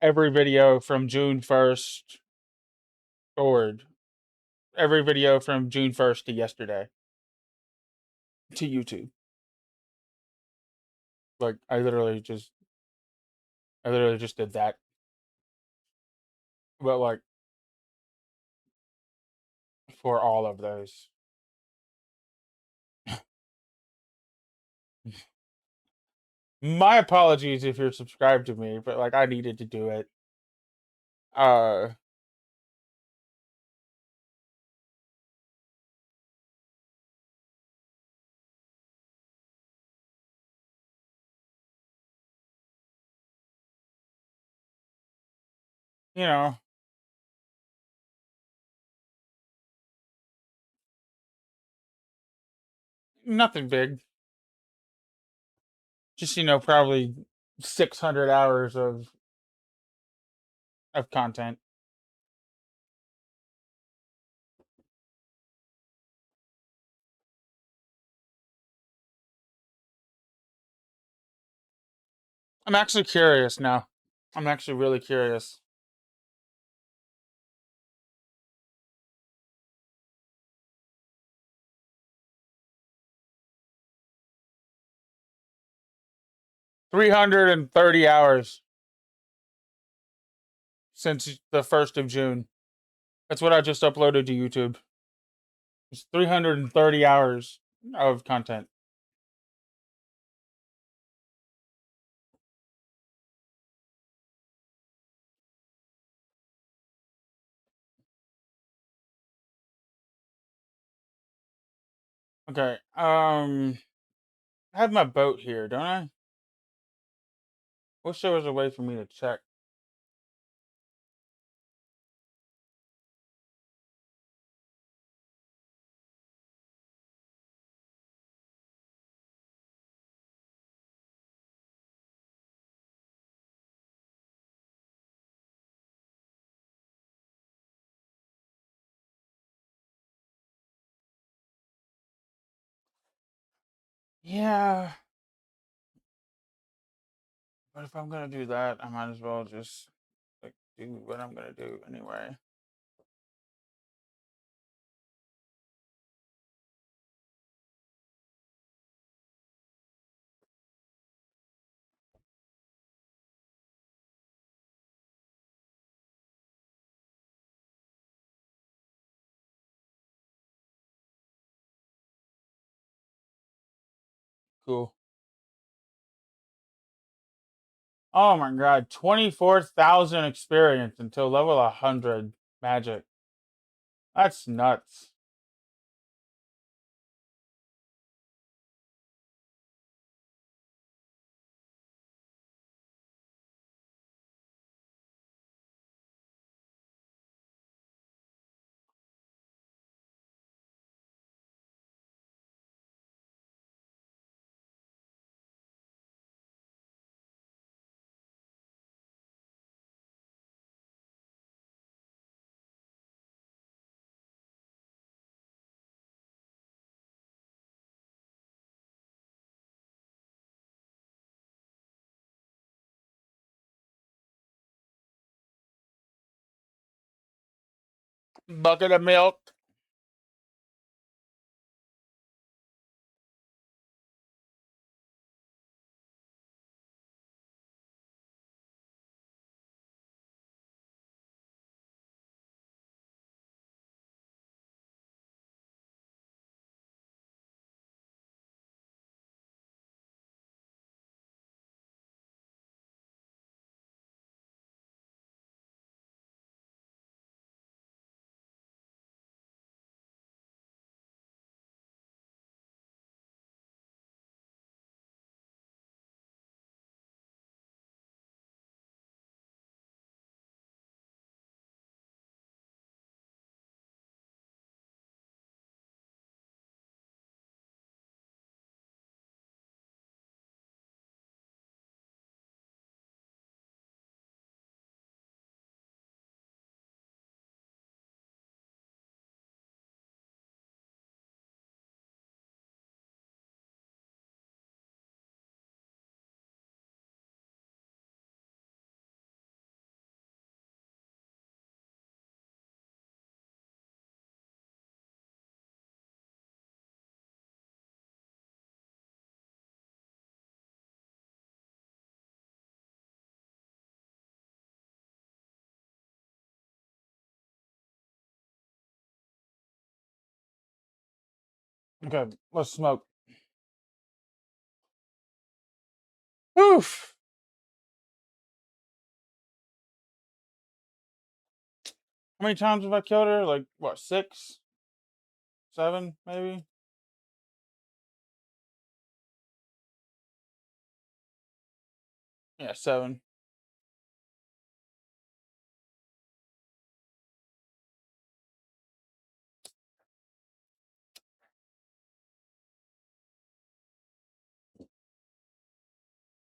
every video from June 1st forward, every video from June 1st to yesterday to YouTube. Like I literally just did that. But like for all of those. My apologies if you're subscribed to me, but like I needed to do it. Uh you know, nothing big. Just probably 600 hours of content. I'm actually curious now. I'm actually really curious. $330 since the 1st of June. That's what I just uploaded to YouTube. It's 330 hours of content. Okay. I have my boat here, don't I? Wish there was a way for me to check. Yeah. But if I'm gonna do that, I might as well just like do what I'm gonna do anyway. Cool. Oh my god, 24,000 experience until level 100 magic. That's nuts. Bucket of milk. Okay, let's smoke. Oof. How many times have I killed her? Like, what, 6? 7, maybe? Yeah, 7.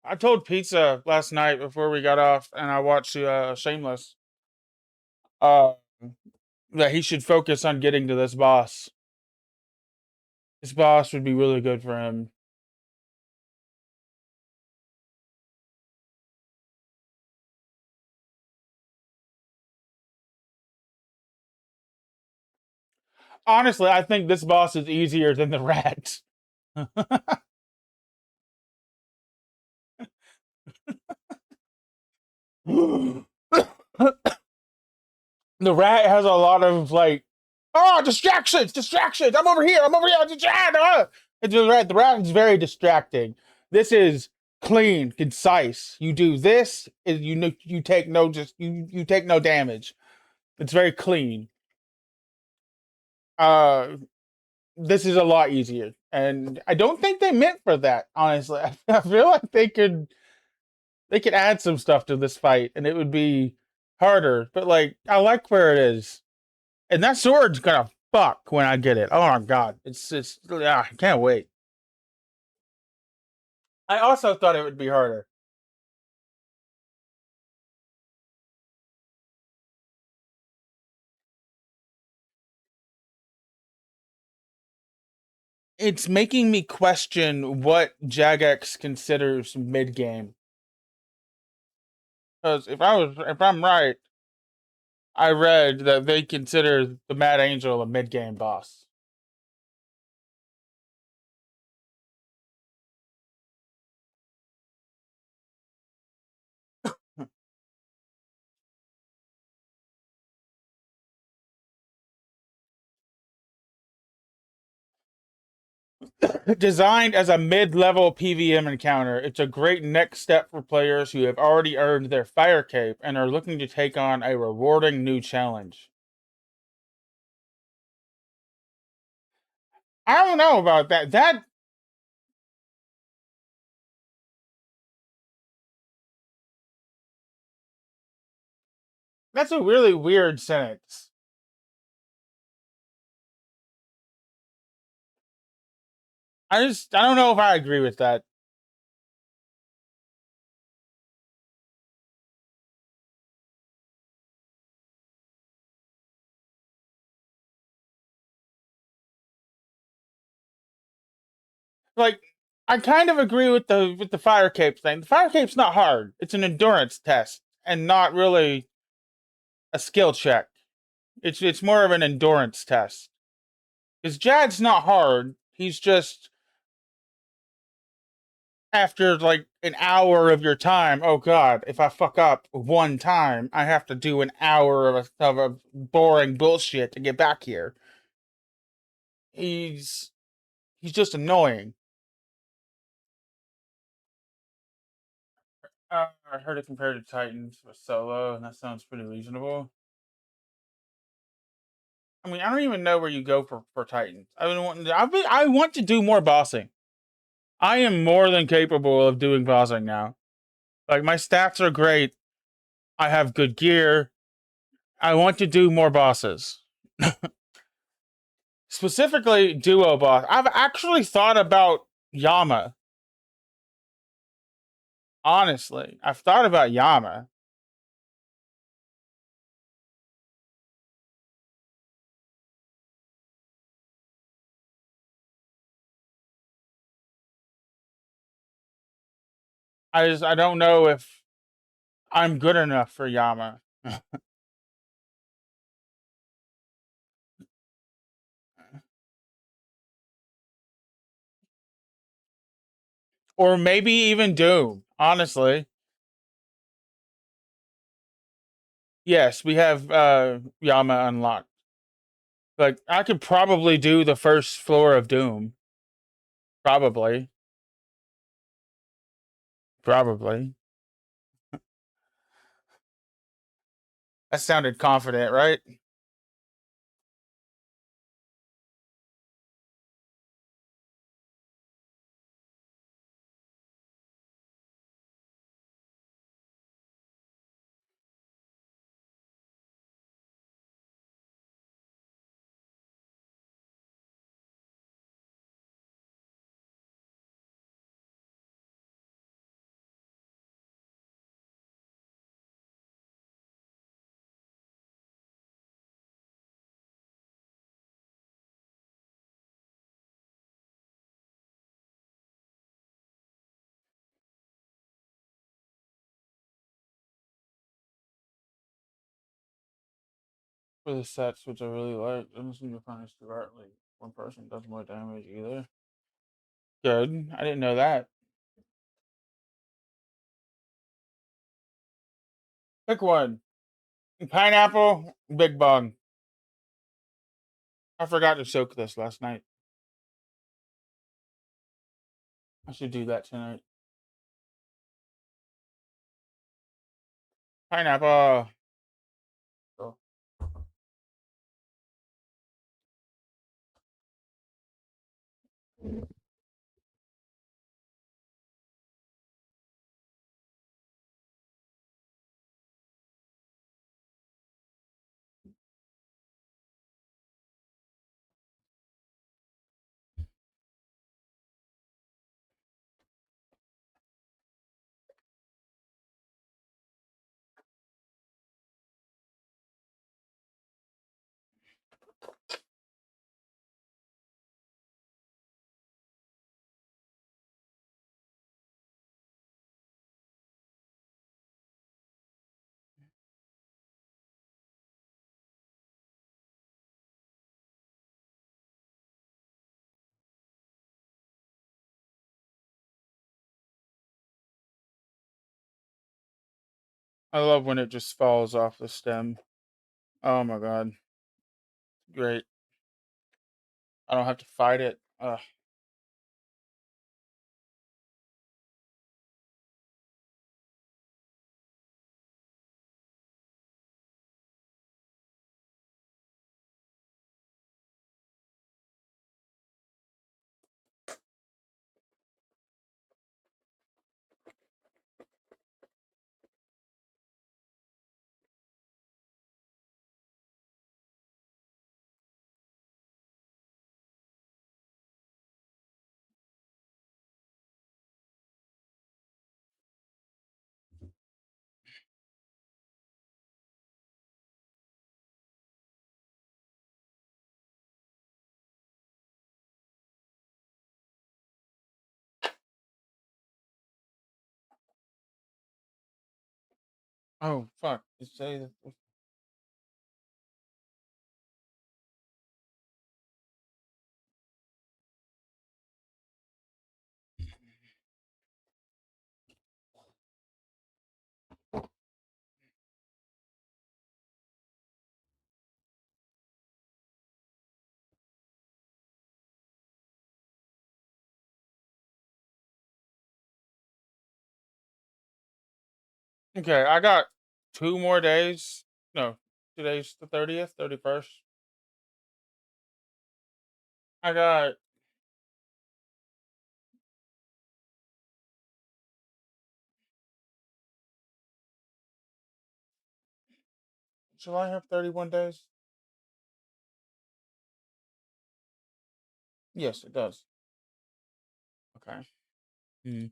I told Pizza last night before we got off and I watched Shameless uh, that he should focus on getting to this boss. This boss would be really good for him. Honestly, I think this boss is easier than the rat. The rat has a lot of like, oh, distractions, distractions. I'm over here. I'm over here. I'm distracted. It's the rat. The rat is very distracting. This is clean, concise. You do this, you take no you take no damage. It's very clean. Uh, this is a lot easier, and I don't think they meant for that. Honestly, I feel like they could add some stuff to this fight, and it would be harder. But like, I like where it is. And that sword's gonna fuck when I get it. Oh my god. I can't wait. I also thought it would be harder. It's making me question what Jagex considers mid game. Because if I'm right, I read that they consider the Mad Angel a mid game boss. Designed as a mid-level PVM encounter, it's a great next step for players who have already earned their fire cape and are looking to take on a rewarding new challenge. I don't know about that. That's a really weird sentence. I don't know if I agree with that. Like, I kind of agree with the fire cape thing. The fire cape's not hard. It's an endurance test and not really a skill check. It's more of an endurance test. Because Jad's not hard. He's just after like an hour of your time. Oh God! If I fuck up one time, I have to do an hour of a boring bullshit to get back here. He's just annoying. I heard it compared to Titans with Solo, and that sounds pretty reasonable. I mean, I don't even know where you go for Titans. I want to do more bossing. I am more than capable of doing bossing now. Like, my stats are great. I have good gear. I want to do more bosses. Specifically, duo boss. I've actually thought about Yama. Honestly, I've thought about Yama. I don't know if I'm good enough for Yama. Or maybe even Doom, honestly. Yes, we have Yama unlocked. Like, I could probably do the first floor of Doom. Probably. Probably. That sounded confident, right? For the sets, which I really like, doesn't seem to punish directly. One person does more damage either. Good. I didn't know that. Pick one. Pineapple, Big Bug. I forgot to soak this last night. I should do that tonight. Pineapple. Oh. I love when it just falls off the stem. Oh my god. Great. I don't have to fight it. Ugh. Oh fuck. It say that. Okay, I got 2 more days. No, today's the 30th, 31st. I got July have 31 days? Yes, it does. Okay. Hmm.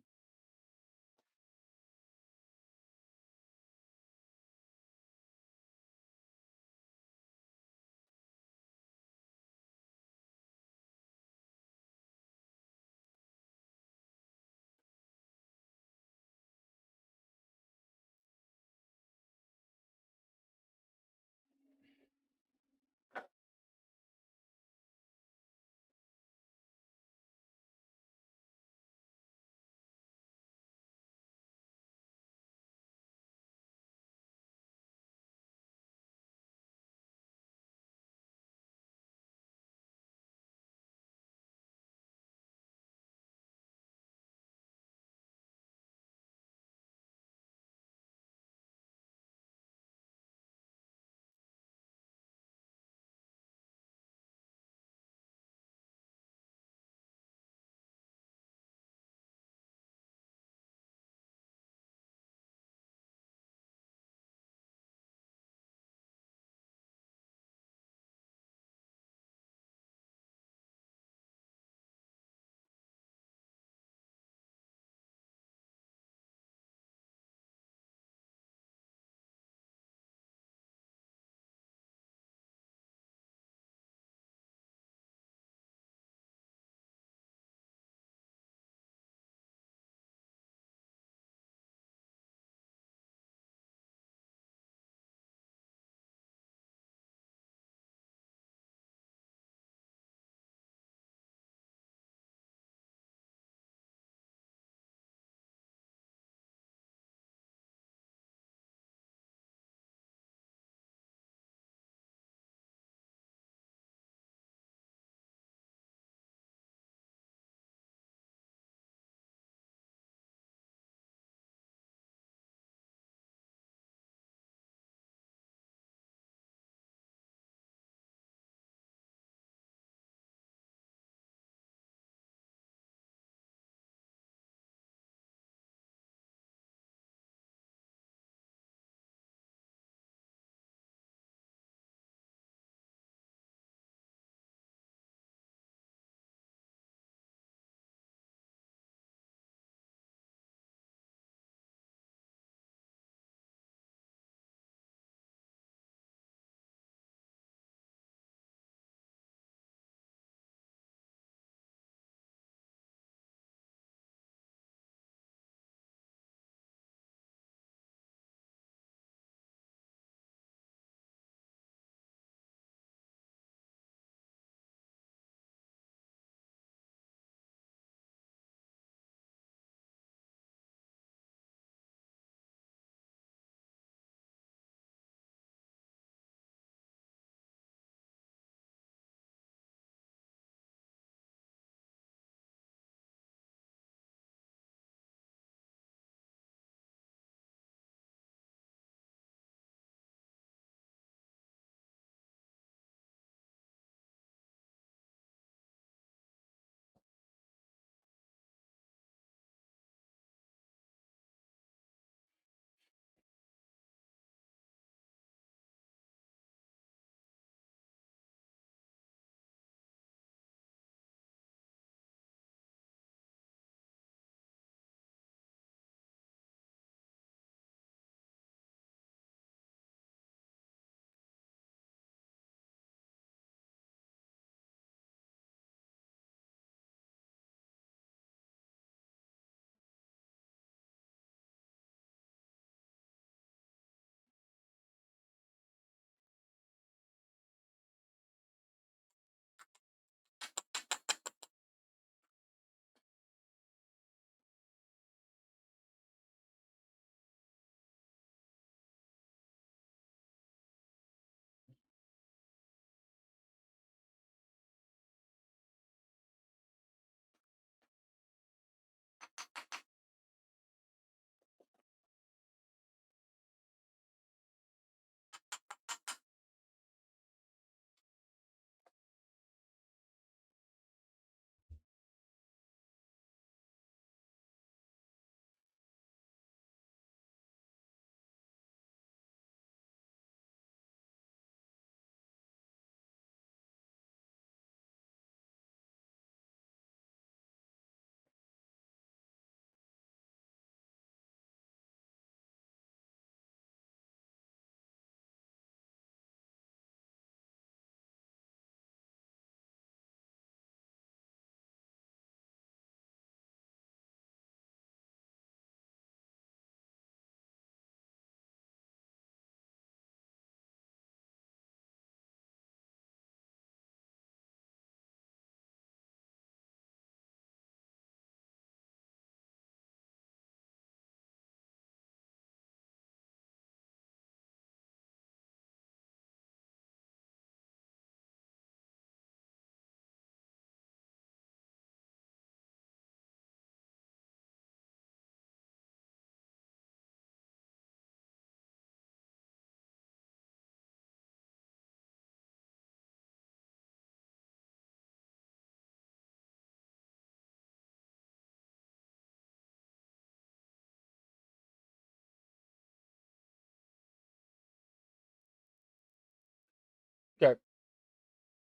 Okay.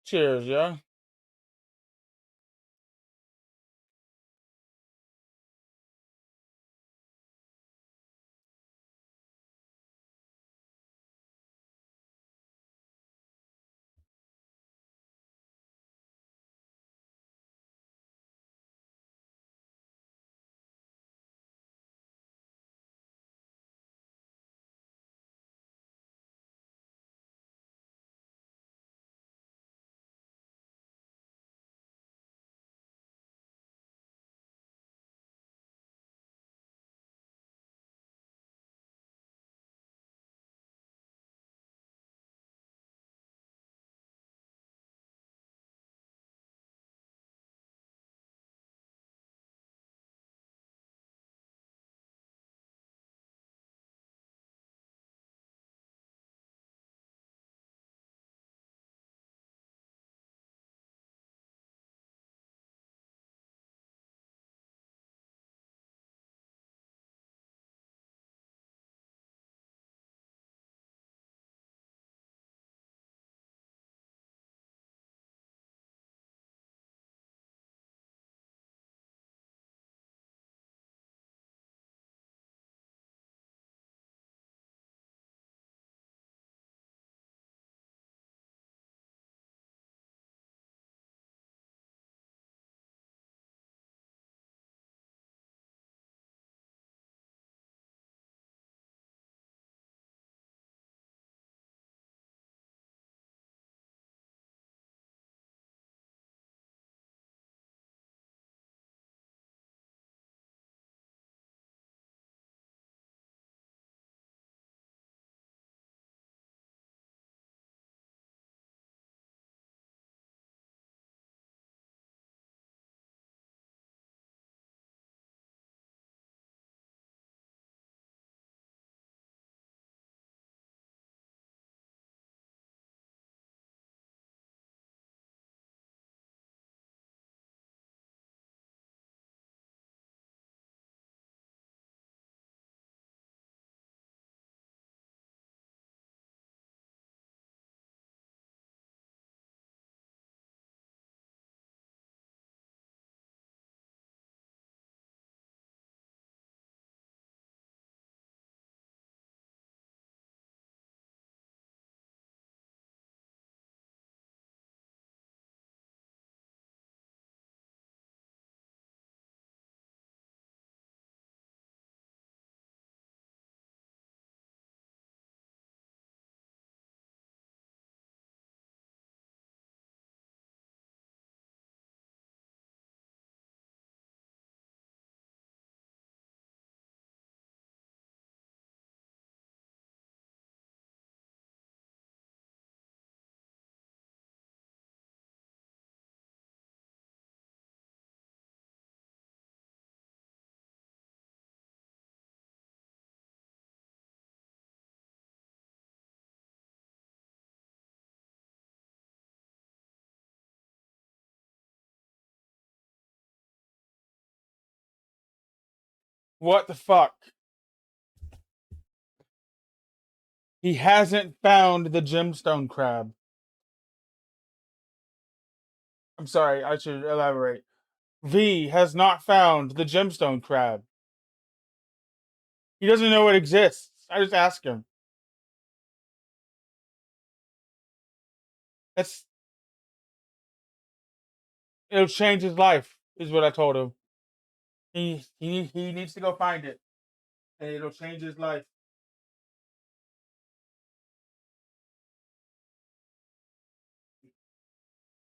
Cheers, yeah. What the fuck? He hasn't found the gemstone crab. I'm sorry, I should elaborate. V has not found the gemstone crab. He doesn't know it exists. I just asked him. That's It'll change his life, is what I told him. He needs to go find it. And it'll change his life.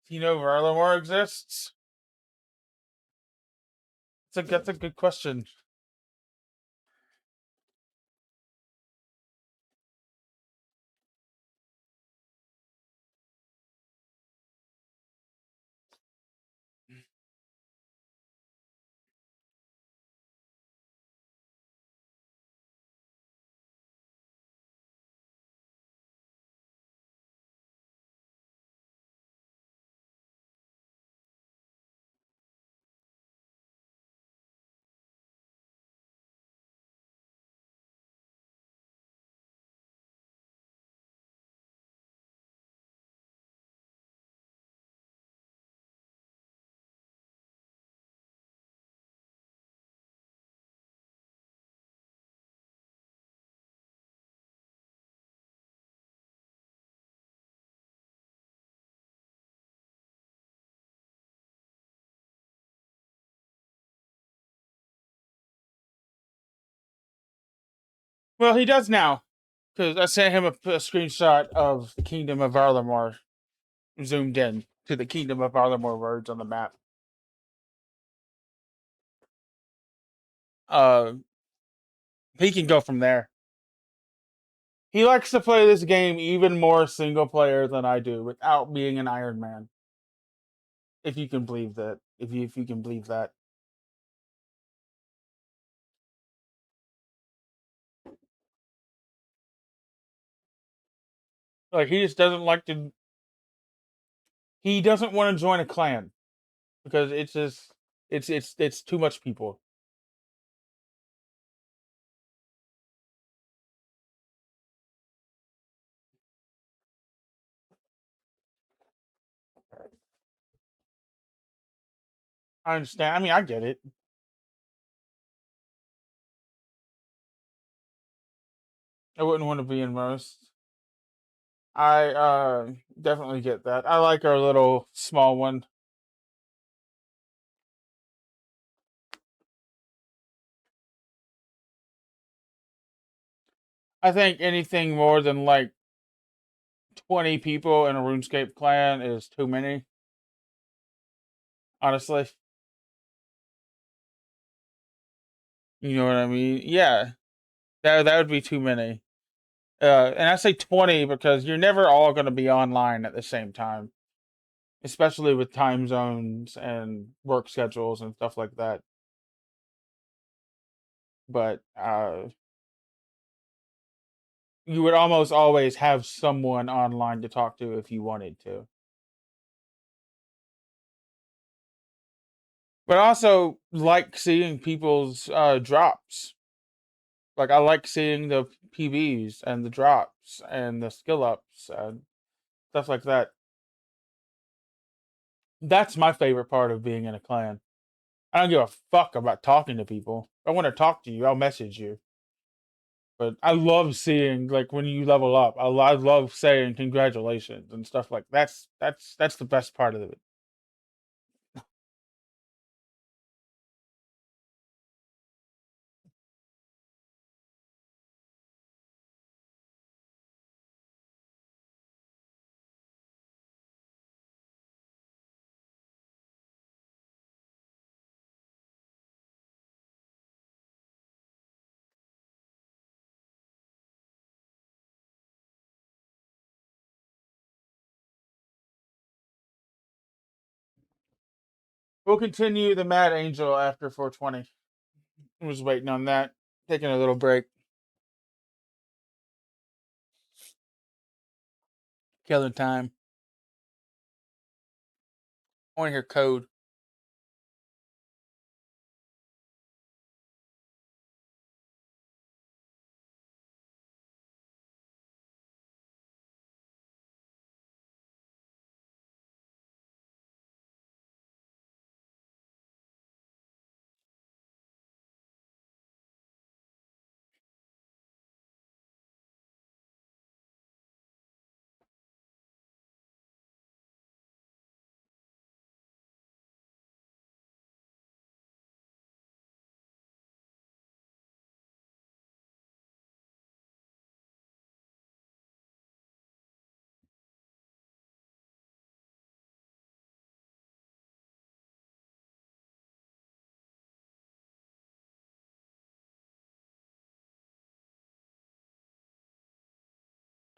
Do you know Varlamore exists? That's a good question. Well, he does now, because I sent him a screenshot of Kingdom of Arlamore, zoomed in to the Kingdom of Arlamore words on the map. He can go from there. He likes to play this game even more single player than I do, without being an Iron Man. If you can believe that, if you can believe that. Like he just doesn't like to. He doesn't want to join a clan because it's just it's too much people. I understand. I mean, I get it. I wouldn't want to be in most. I definitely get that. I like our little small one. I think anything more than like 20 people in a RuneScape clan is too many. Honestly. You know what I mean? Yeah. That would be too many. And I say 20 because you're never all going to be online at the same time, especially with time zones and work schedules and stuff like that. But you would almost always have someone online to talk to if you wanted to. But I also like seeing people's drops. Like I like seeing the PBs and the drops and the skill ups and stuff like that. That's my favorite part of being in a clan. I don't give a fuck about talking to people. If I want to talk to you, I'll message you. But I love seeing like when you level up. I love saying congratulations and stuff like that's the best part of it. We'll continue the Mad Angel after 420. I was waiting on that. Taking a little break. Killing time. I want to hear code.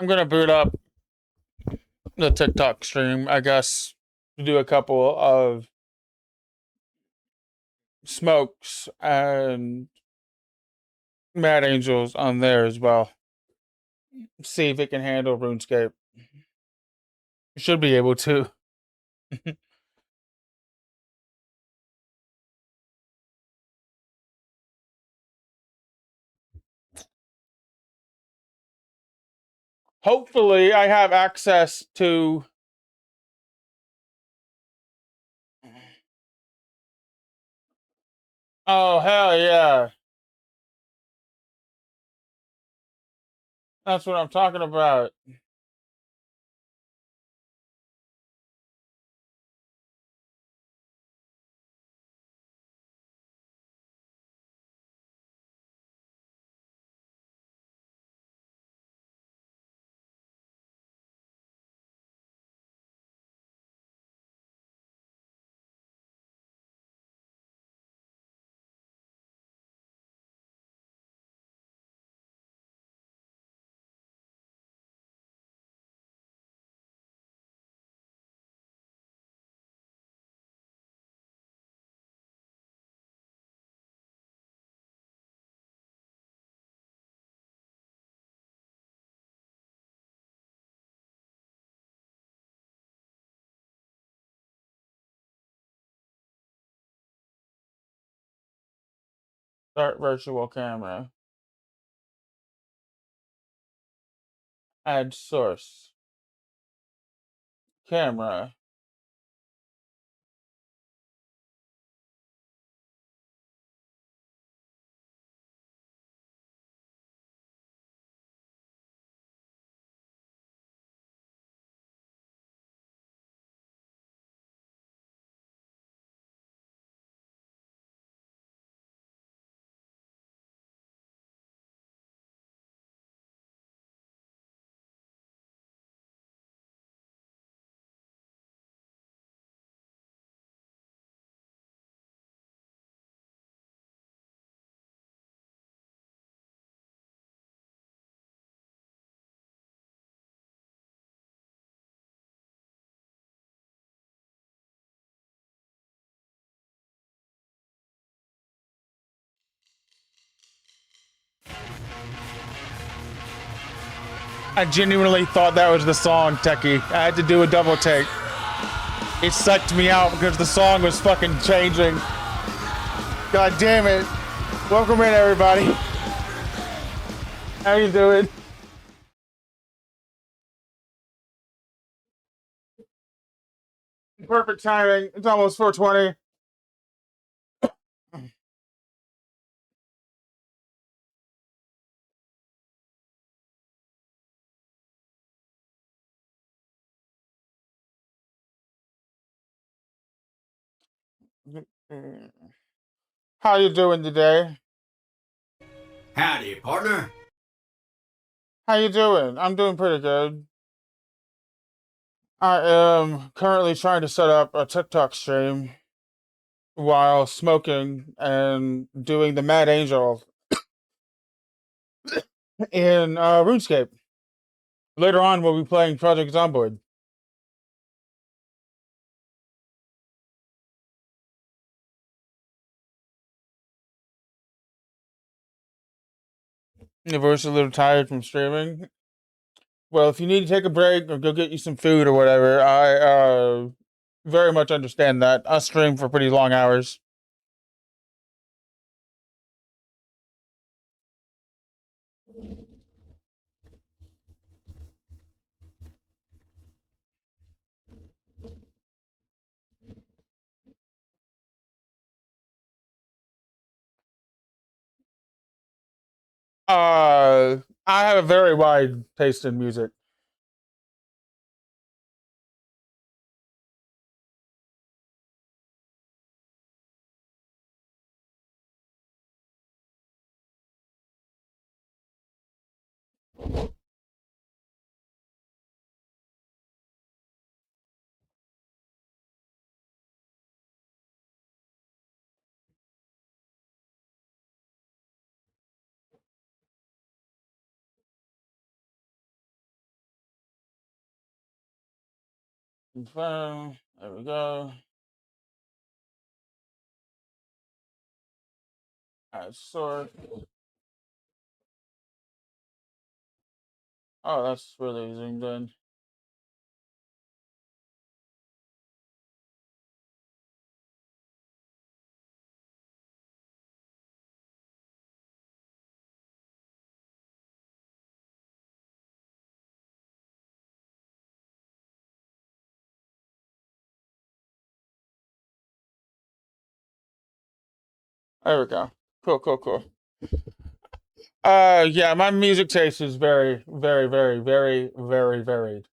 I'm gonna boot up the TikTok stream, I guess, to do a couple of smokes and Mad Angels on there as well. See if it can handle RuneScape. You should be able to. Hopefully, I have access to. Oh, hell yeah. That's what I'm talking about. Start virtual camera. Add source. Camera. I genuinely thought that was the song, Techie. I had to do a double take. It sucked me out because the song was fucking changing. God damn it. Welcome in, everybody. How you doing? Perfect timing. It's almost 4:20. How you doing today? Howdy, partner. How you doing? I'm doing pretty good. I am currently trying to set up a TikTok stream while smoking and doing the Mad Angel in RuneScape. Later on, we'll be playing Project Zomboid. Universe a little tired from streaming. Well, if you need to take a break or go get you some food or whatever, I very much understand that. I stream for pretty long hours. I have a very wide taste in music. Confirm. There we go. Add source. Oh, that's really zoomed in. There we go. Cool, cool, cool. Yeah, my music taste is very, very, very, very, very varied.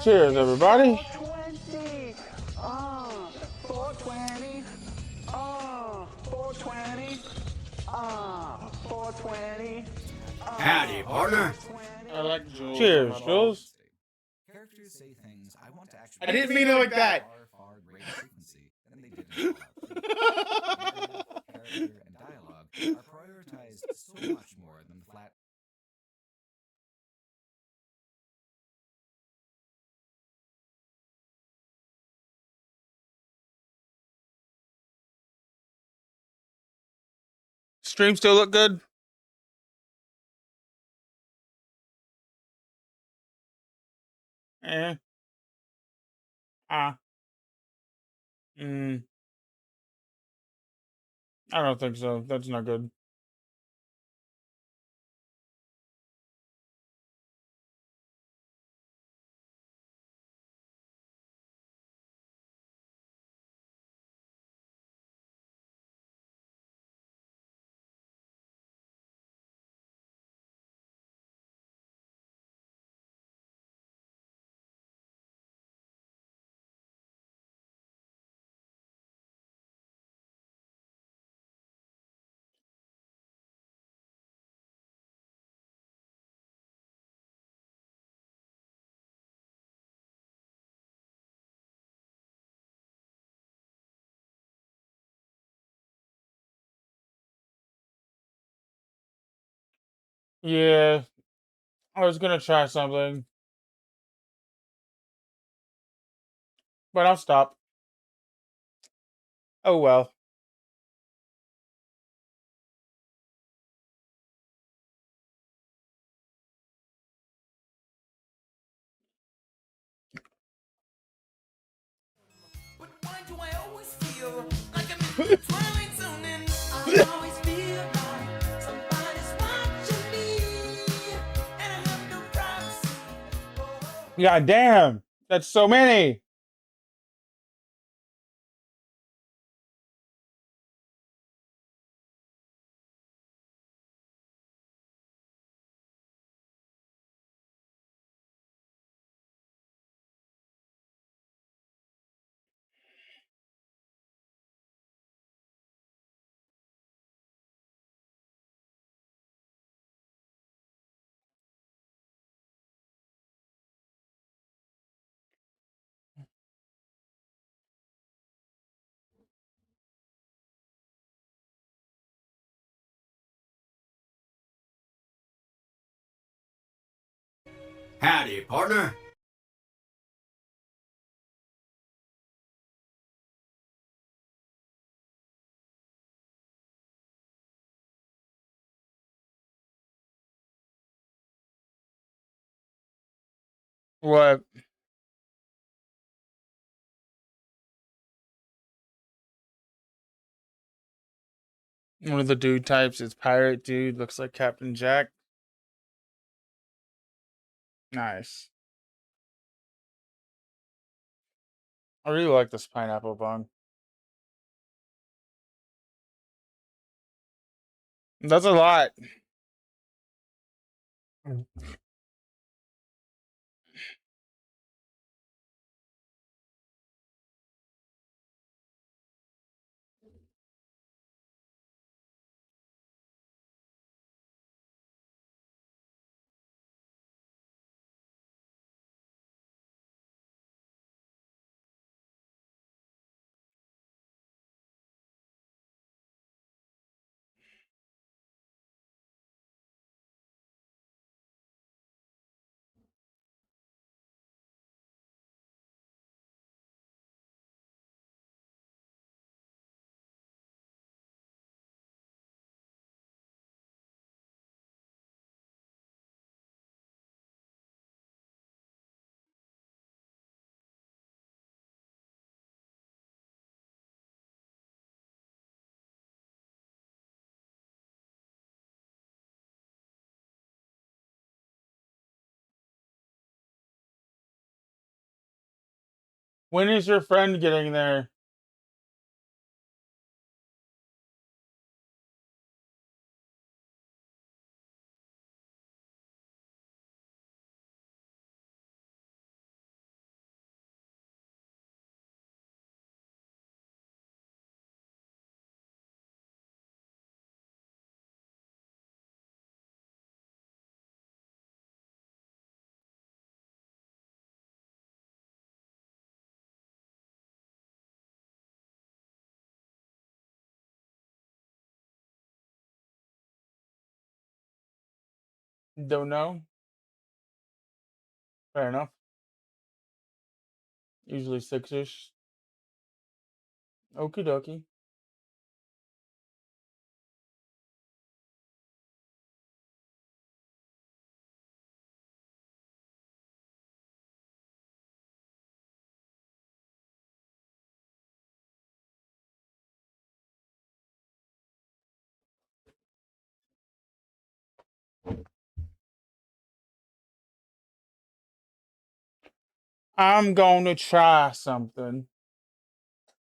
Cheers, everybody. 420. 420. 420. 420. Howdy, partner. I like Jules. Cheers, Jules. Characters say things I want to actually. I didn't mean it like that. Far greater frequency than they did in Fallout 3. Narrative, character, and dialogue are prioritized so much more than the flat. Stream still look good? Eh. Ah. I don't think so. That's not good. Yeah, I was gonna try something, but I'll stop. Oh well. But why do I always feel like I'm in the twilight zone and I always feel like somebody's watching me and I have no privacy. God damn, that's so many. Howdy, partner. What? One of the dude types is pirate dude. Looks like Captain Jack. Nice. I really like this pineapple bun. That's a lot. When is your friend getting there? Don't know. Fair enough. Usually 6-ish. Okie dokie. I'm going to try something,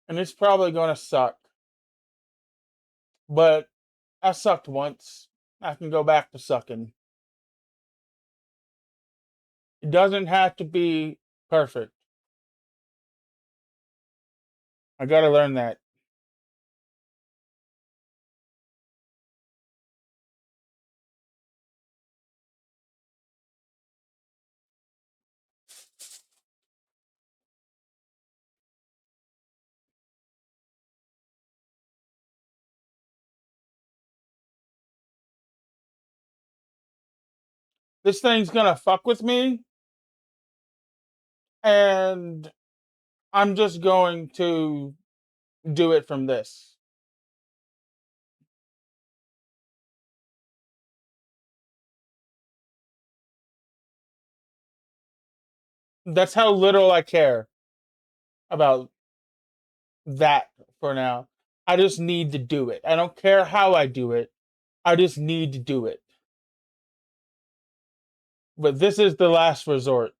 and it's probably going to suck. But I sucked once. I can go back to sucking. It doesn't have to be perfect. I got to learn that. This thing's going to fuck with me, and I'm just going to do it from this. That's how little I care about that for now. I just need to do it. I don't care how I do it. I just need to do it. But this is the last resort.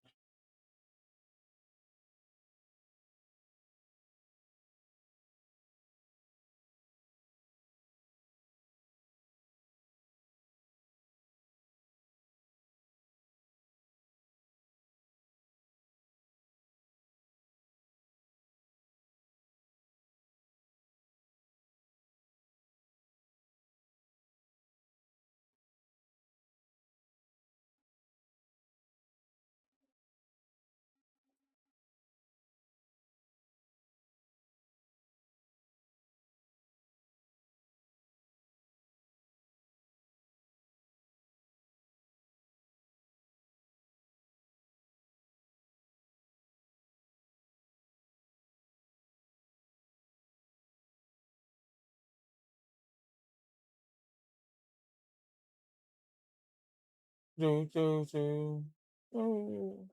Do, do, do. Do.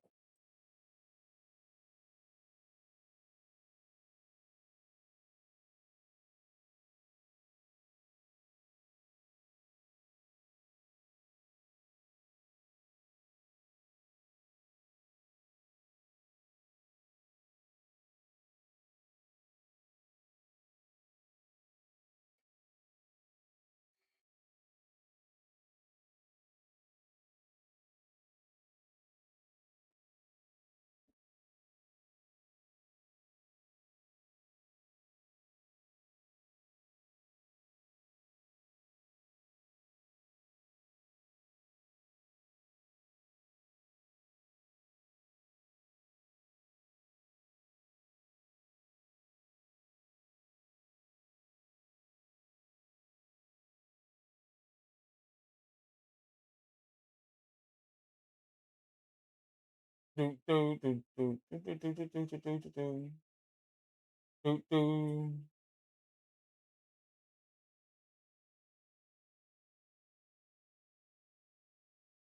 Do, do, do, do, do, do, do, do, do, do, do, do, do. Do, do.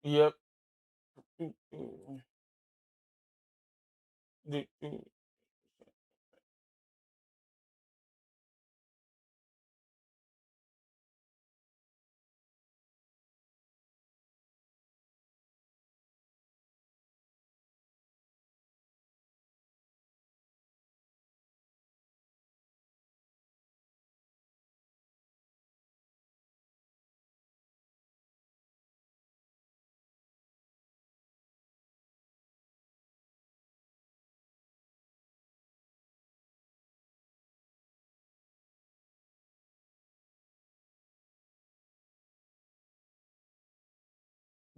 Yep. Do, do. Do, do.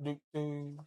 Do, do.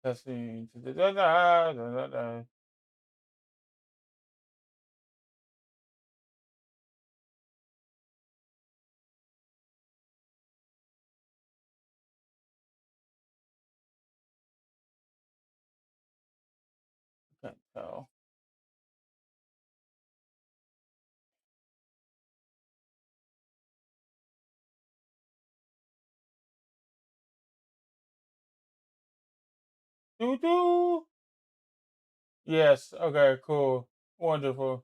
Testing. Da-da-da-da-da-da. Can't tell. Doo doo. Yes. Okay. Cool. Wonderful.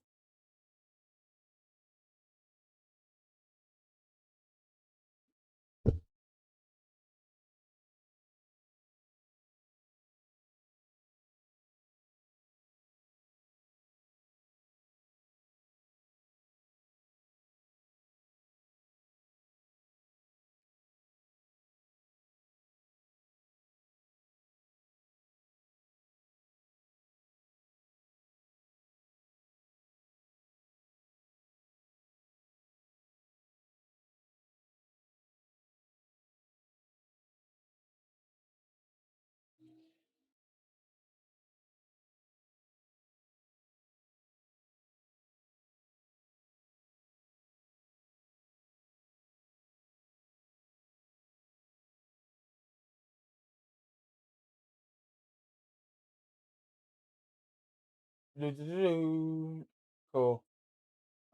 Doo doo doo doo. Cool.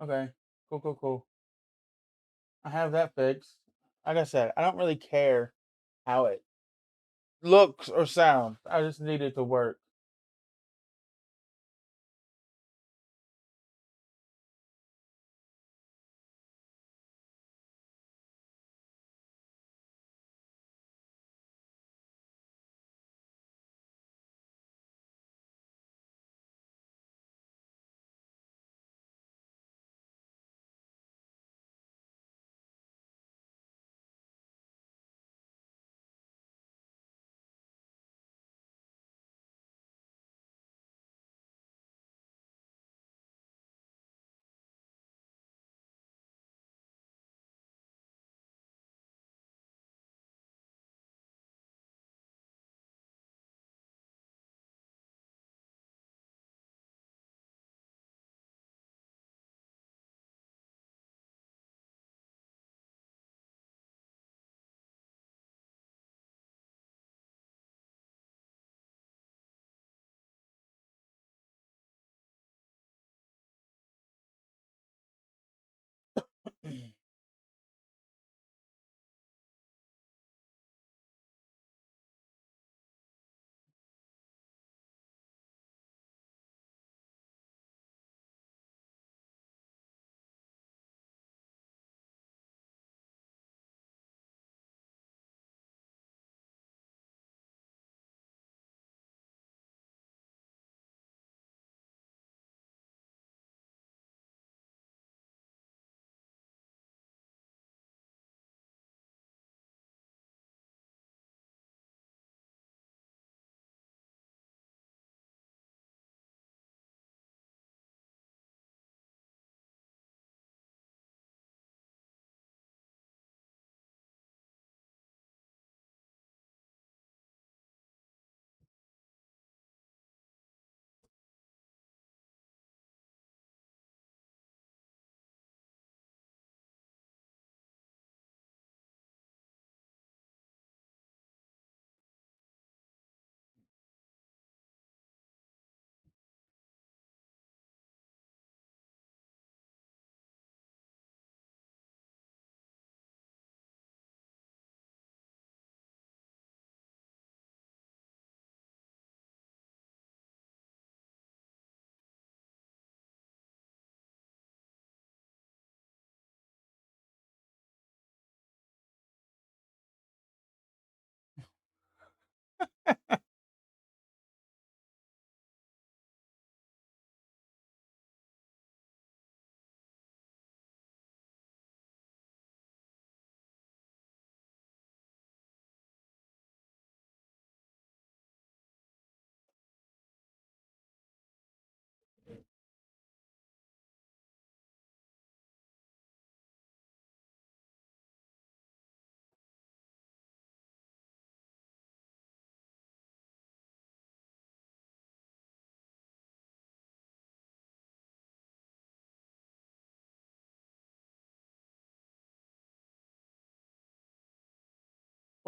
Okay. Cool. Cool. Cool. I have that fixed. Like I said, I don't really care how it looks or sounds. I just need it to work.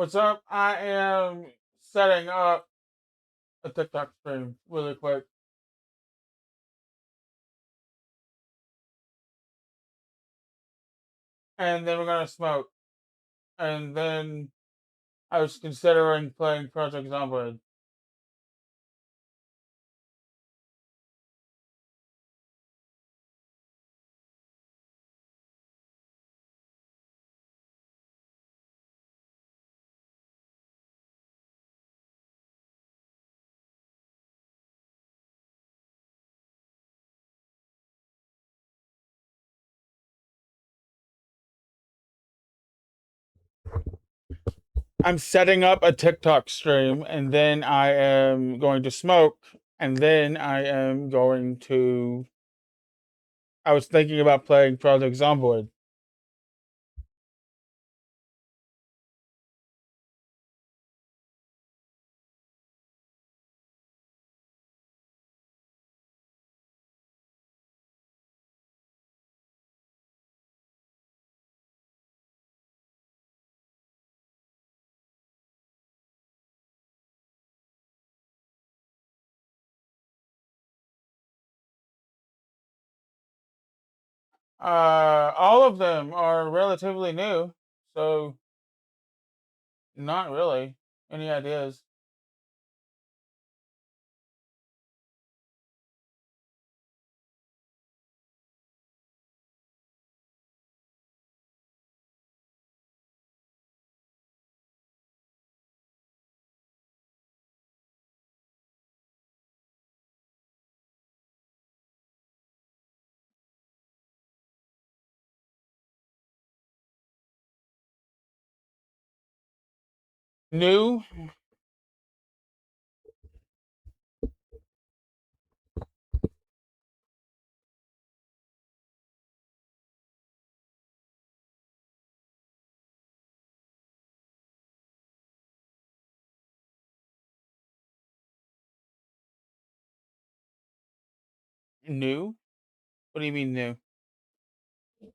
What's up? I am setting up a TikTok stream really quick. And then we're gonna smoke. And then I was considering playing Project Zomboid. I'm setting up a TikTok stream, and then I am going to smoke, and then I am going to. I was thinking about playing Project Zomboid. All of them are relatively new, so not really any ideas. New, new. What do you mean new?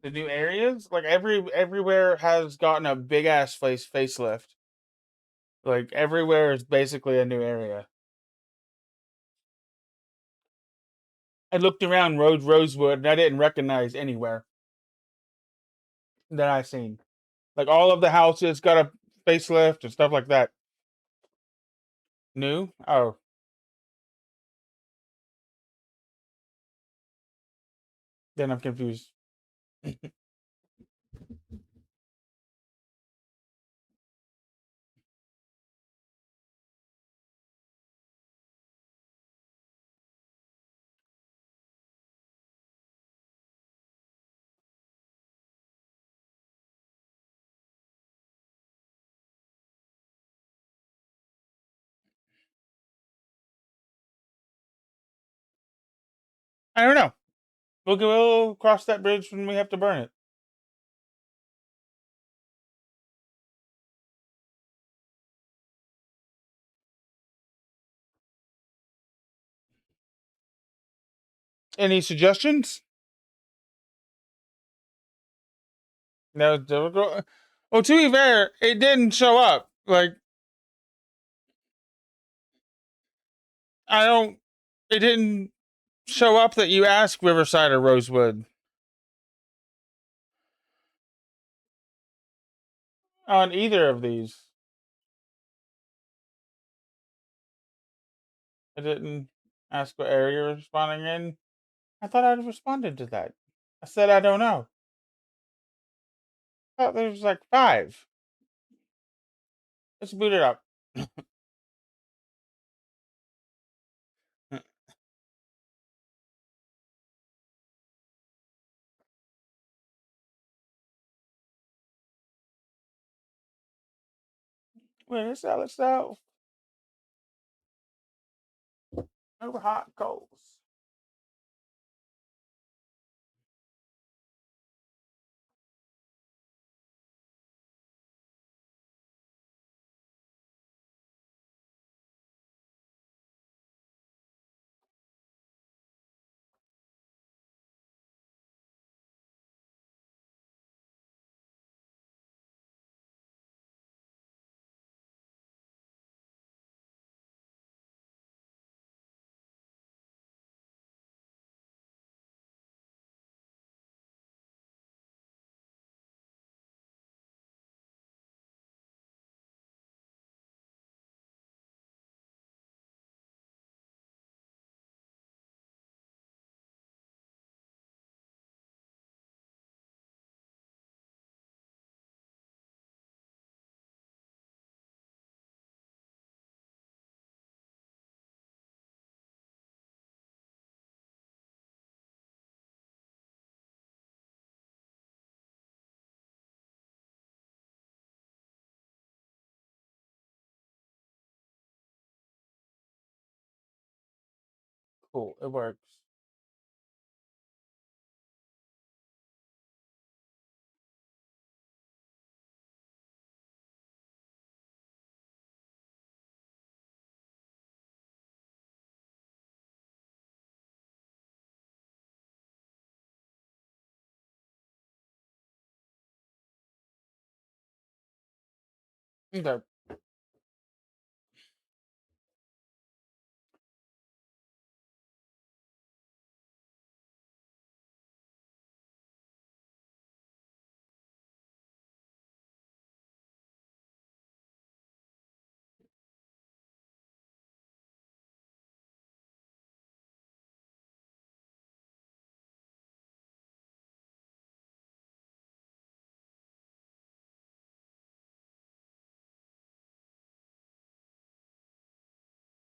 The new areas, like everywhere has gotten a big ass facelift. Like everywhere is basically a new area. I looked around Rosewood and I didn't recognize anywhere that I seen. Like all of the houses got a facelift and stuff like that. New? Oh, then I'm confused. I don't know. We'll cross that bridge when we have to burn it. Any suggestions? No, difficult. Well, to be fair, it didn't show up. Like I don't. It didn't show up that you asked Riverside or Rosewood on either of these. I didn't ask what area you're responding in. I thought I'd responded to that. I said I don't know. Oh, there's like 5. Let's boot it up. Wait, sell itself over hot coals. cool. It works. Okay.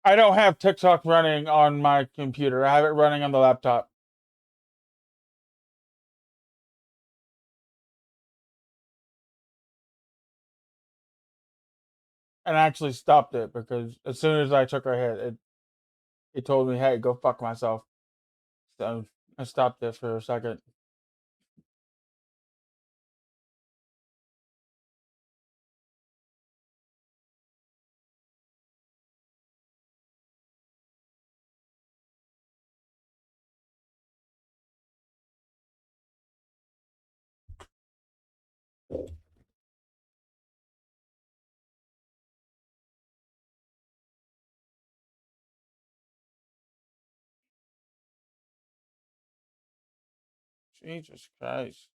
I don't have TikTok running on my computer. I have it running on the laptop. And I actually stopped it because as soon as I took her hit, it told me, "Hey, go fuck myself." So I stopped it for a second. Jesus Christ.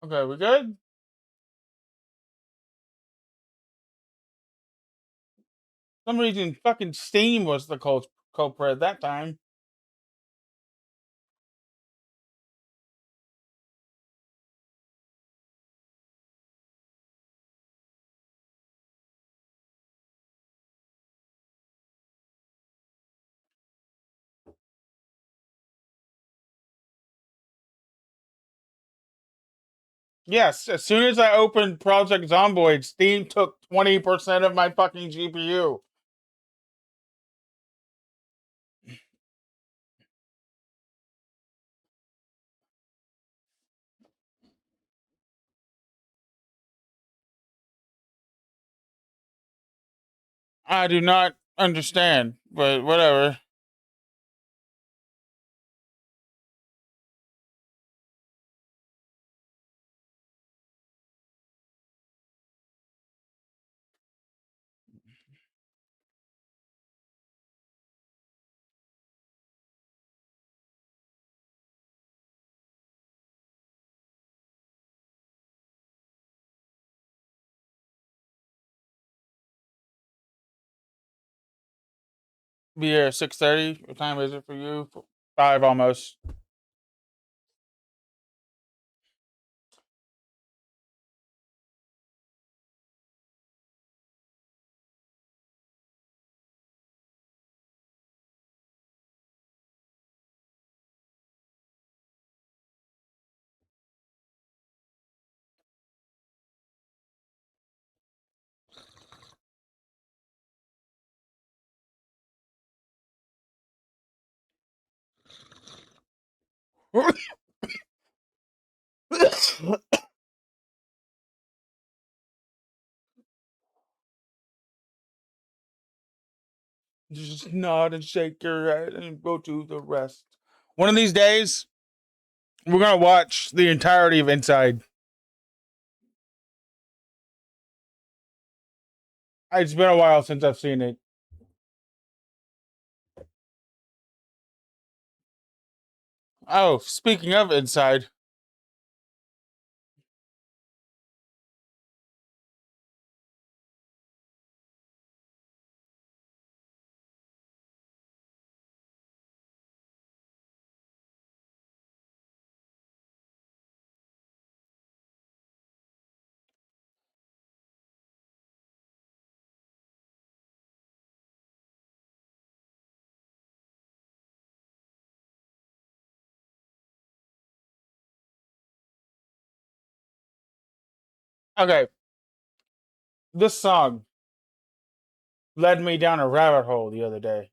Okay, we good? For some reason, fucking Steam was the culprit that time. Yes, as soon as I opened Project Zomboid, Steam took 20% of my fucking GPU. I do not understand, but whatever. Be here at 6:30. What time is it for you? 5 almost. Just nod and shake your head and go do the rest. One of these days, we're gonna watch the entirety of Inside. It's been a while since I've seen it. Oh, speaking of Inside, okay, this song led me down a rabbit hole the other day.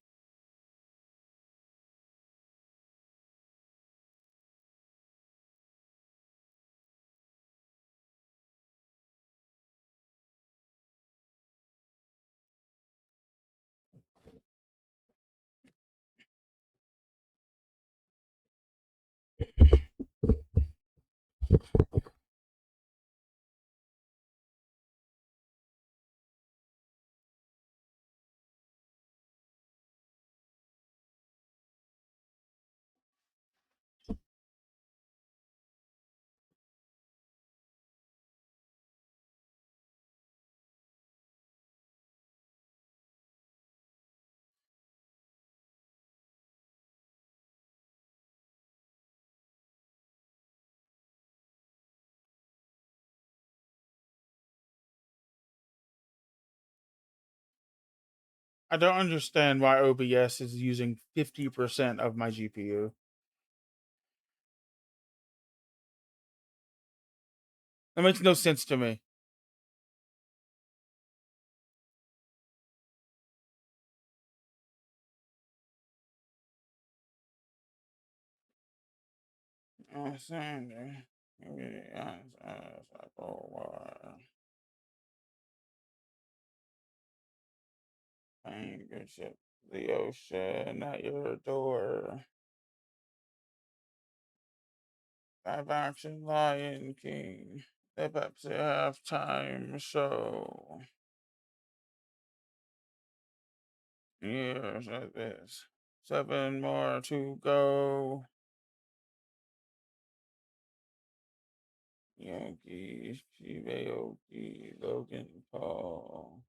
I don't understand why OBS is using 50% of my GPU. That makes no sense to me. Ship the ocean at your door. Live action Lion King. The Pepsi halftime show. Years like this. 7 more to go. Yankees, Chibayoki, Logan Paul.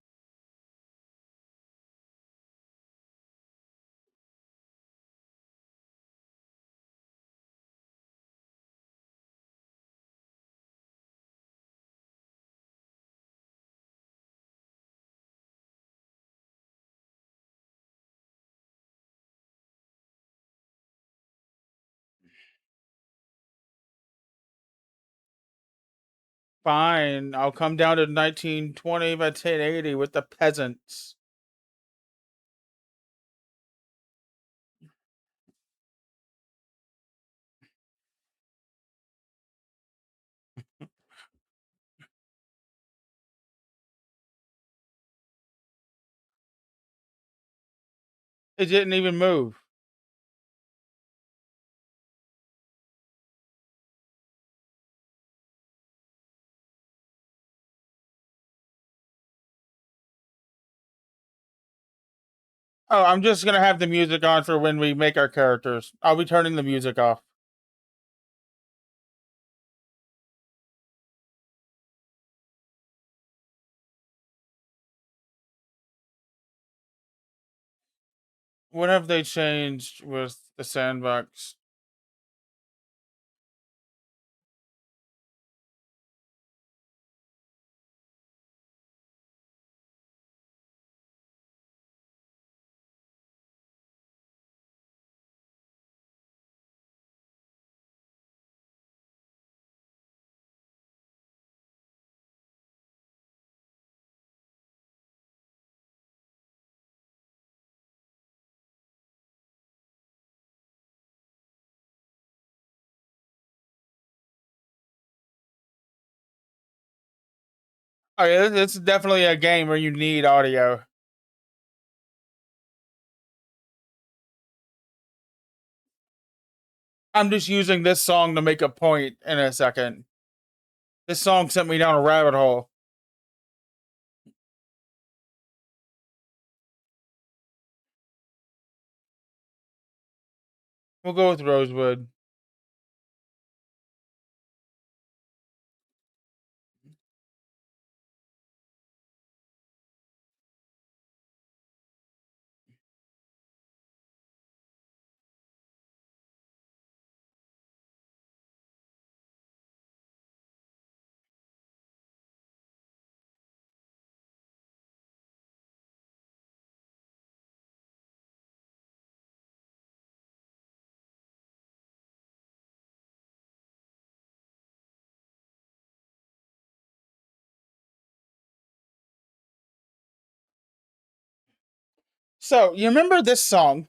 Fine, I'll come down to 1920 by 1080 with the peasants. It didn't even move. Oh, I'm just gonna have the music on for when we make our characters. I'll be turning the music off. What have they changed with the sandbox? Oh yeah, it's definitely a game where you need audio. I'm just using this song to make a point in a second. This song sent me down a rabbit hole. We'll go with Rosewood. So, you remember this song?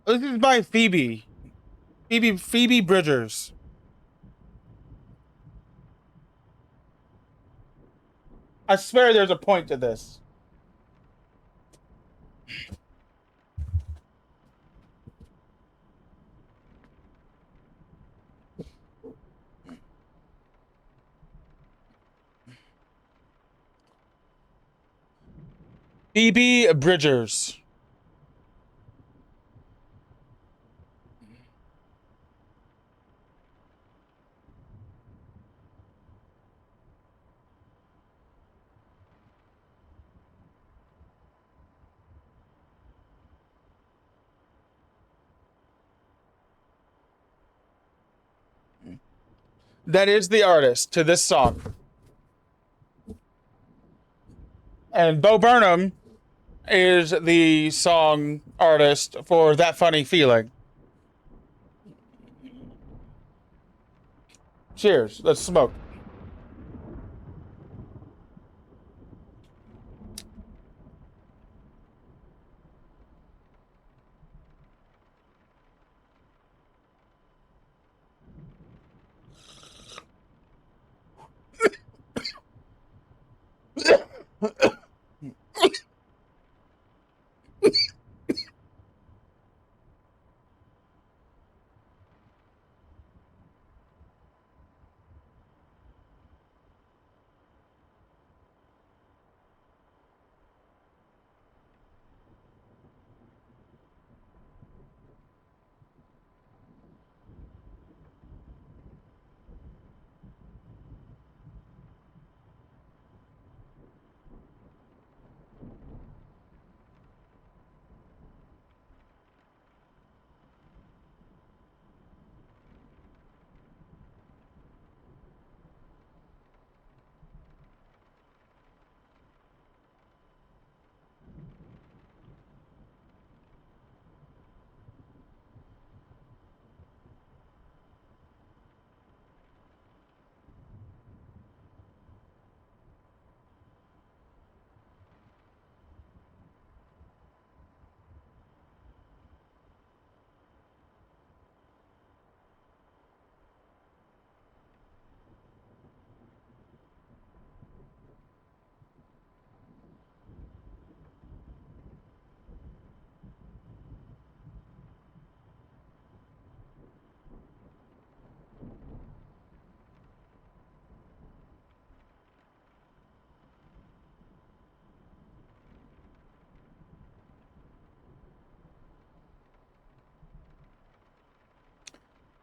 This is by Phoebe. Phoebe Bridgers. I swear there's a point to this. Phoebe Bridgers. That is the artist to this song. And Bo Burnham is the song artist for That Funny Feeling. Cheers. Let's smoke.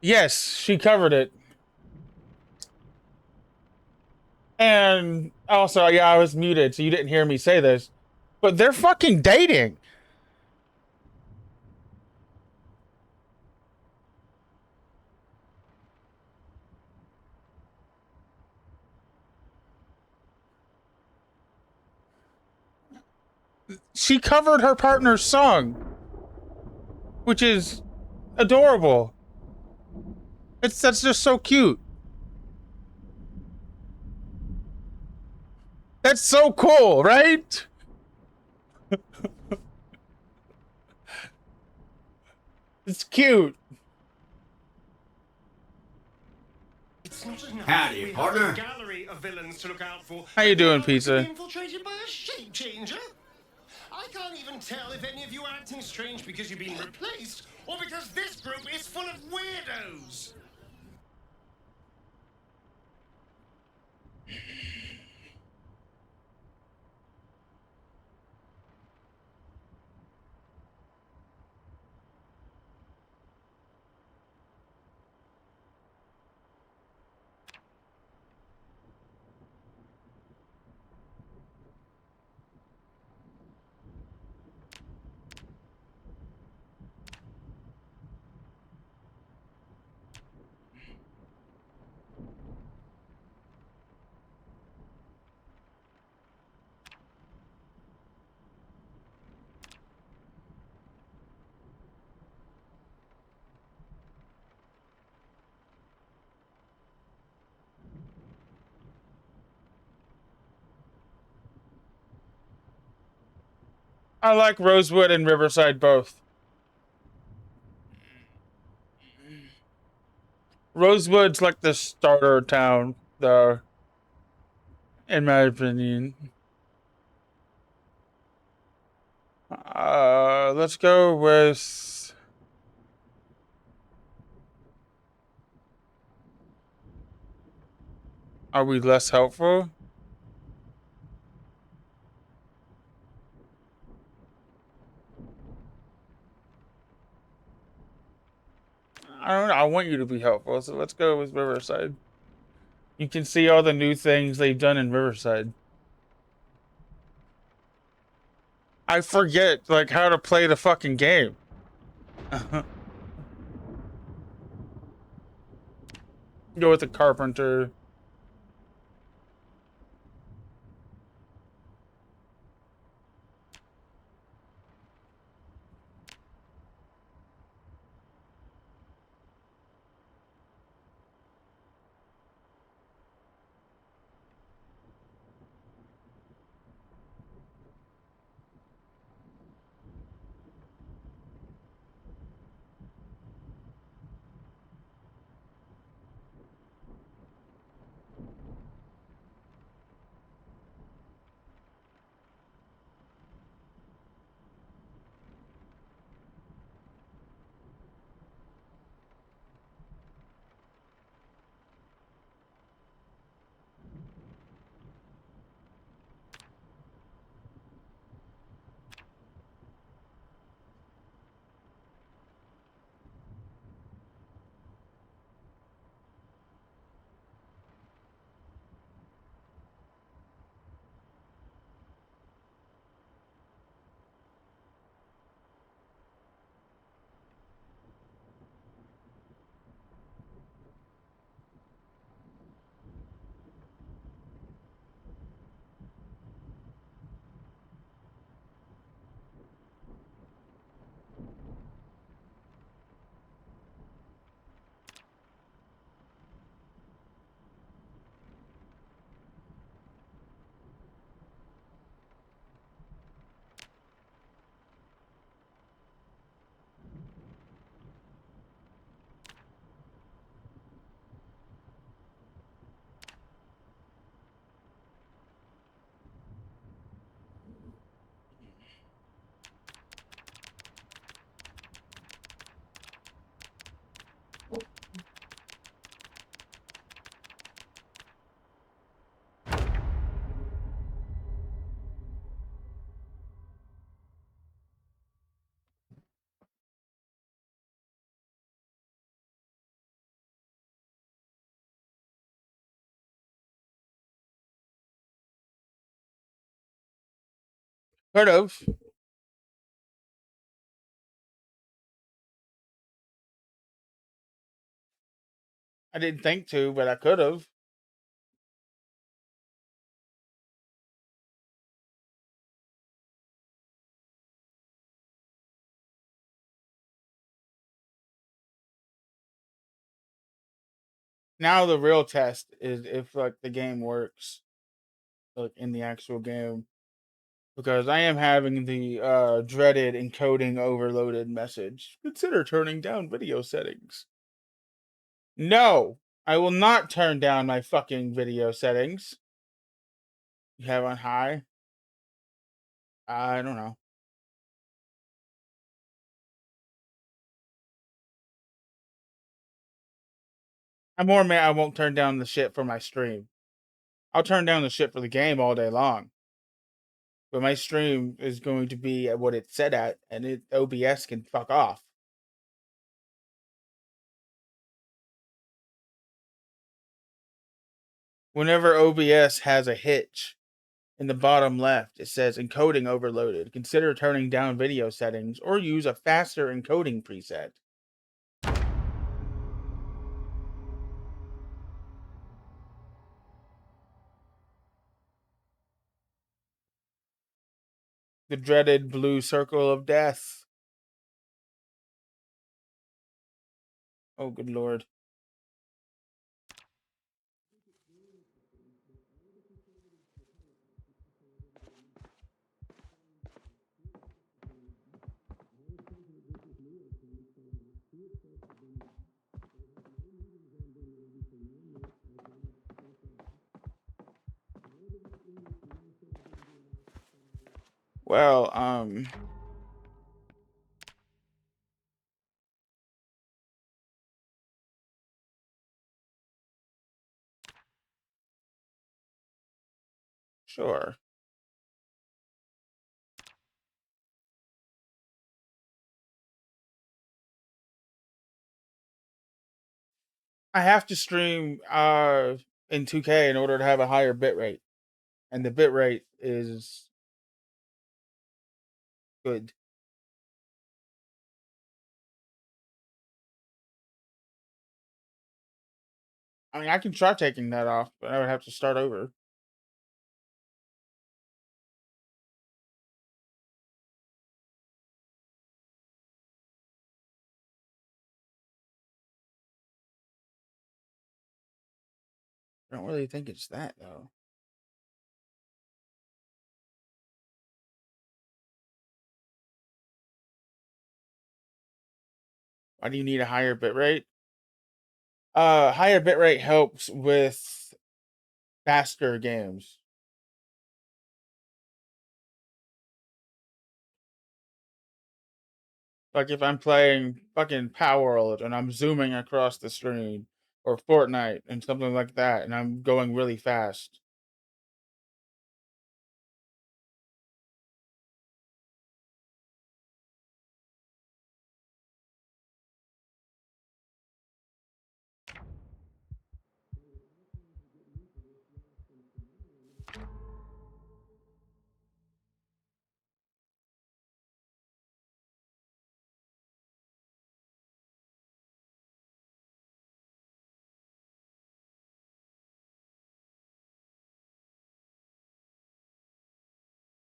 Yes, she covered it. And also, yeah, I was muted, so you didn't hear me say this. But they're fucking dating. She covered her partner's song, which is adorable. That's just so cute. That's so cool, right? It's cute. It's not enough. Howdy, We partner. have a gallery of villains to look out for. How you doing, Now it's been Pizza? infiltrated by a shape changer. I can't even tell if any of you are acting strange because you've been replaced or because this group is full of weirdos. I like Rosewood and Riverside both. Rosewood's like the starter town, though, in my opinion. Let's go with... Are we less helpful? I don't know. I want you to be helpful, so let's go with Riverside. You can see all the new things they've done in Riverside. I forget, like, how to play the fucking game. Go with the Carpenter. Could have. I didn't think to, but I could have. Now the real test is if like the game works, like in the actual game, because I am having the dreaded encoding overloaded message. Consider turning down video settings. No, I will not turn down my fucking video settings. You have on high? I don't know. I'm more mad I won't turn down the shit for my stream. I'll turn down the shit for the game all day long. But my stream is going to be at what it's set at, and OBS can fuck off. Whenever OBS has a hitch, in the bottom left, it says encoding overloaded. Consider turning down video settings or use a faster encoding preset. The dreaded blue circle of death. Oh, good lord. Well, sure. I have to stream in 2K in order to have a higher bitrate. And the bitrate is good. I mean, I can try taking that off, but I would have to start over. I don't really think it's that, though. Why do you need a higher bitrate? Higher bitrate helps with faster games. Like if I'm playing fucking Power World and I'm zooming across the screen, or Fortnite and something like that, and I'm going really fast.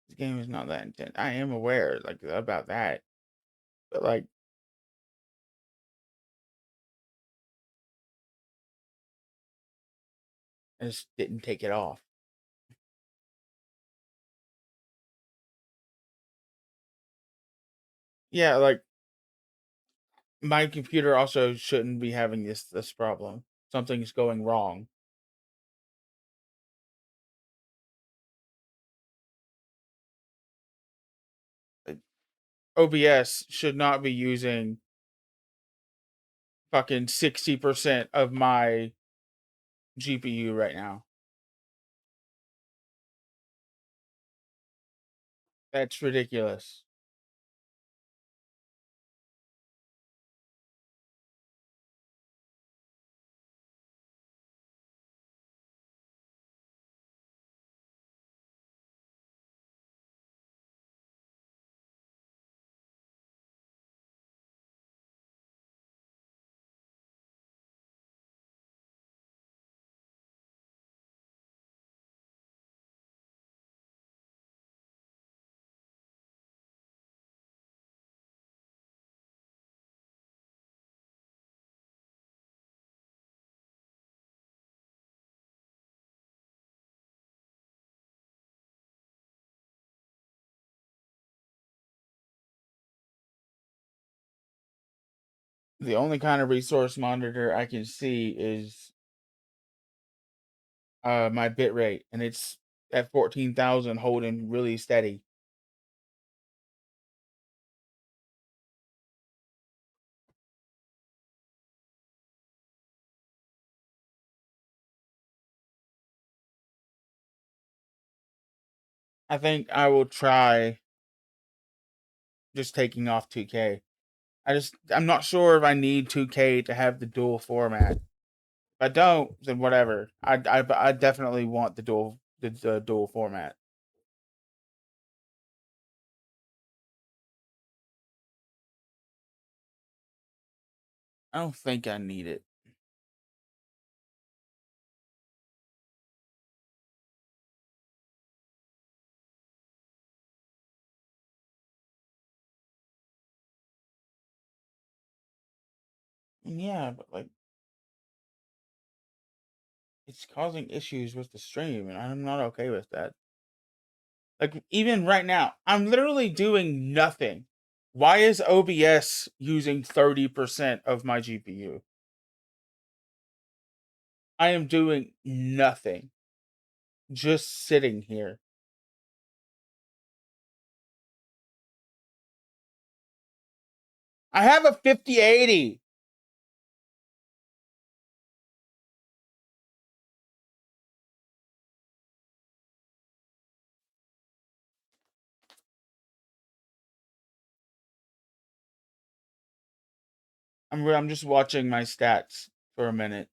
This game is not that intense. I am aware, like, about that, but like, I just didn't take it off. Yeah, like my computer also shouldn't be having this problem. Something's going wrong. OBS should not be using fucking 60% of my GPU right now. That's ridiculous. The only kind of resource monitor I can see is my bit rate, and it's at 14,000, holding really steady. I think I will try just taking off 2K. I'm not sure if I need 2K to have the dual format. If I don't, then whatever. I definitely want the dual format. I don't think I need it. Yeah, but like it's causing issues with the stream, and I'm not okay with that. Like even right now, I'm literally doing nothing. Why is OBS using 30% of my GPU? I am doing nothing. Just sitting here. I have a 5080. I'm just watching my stats for a minute.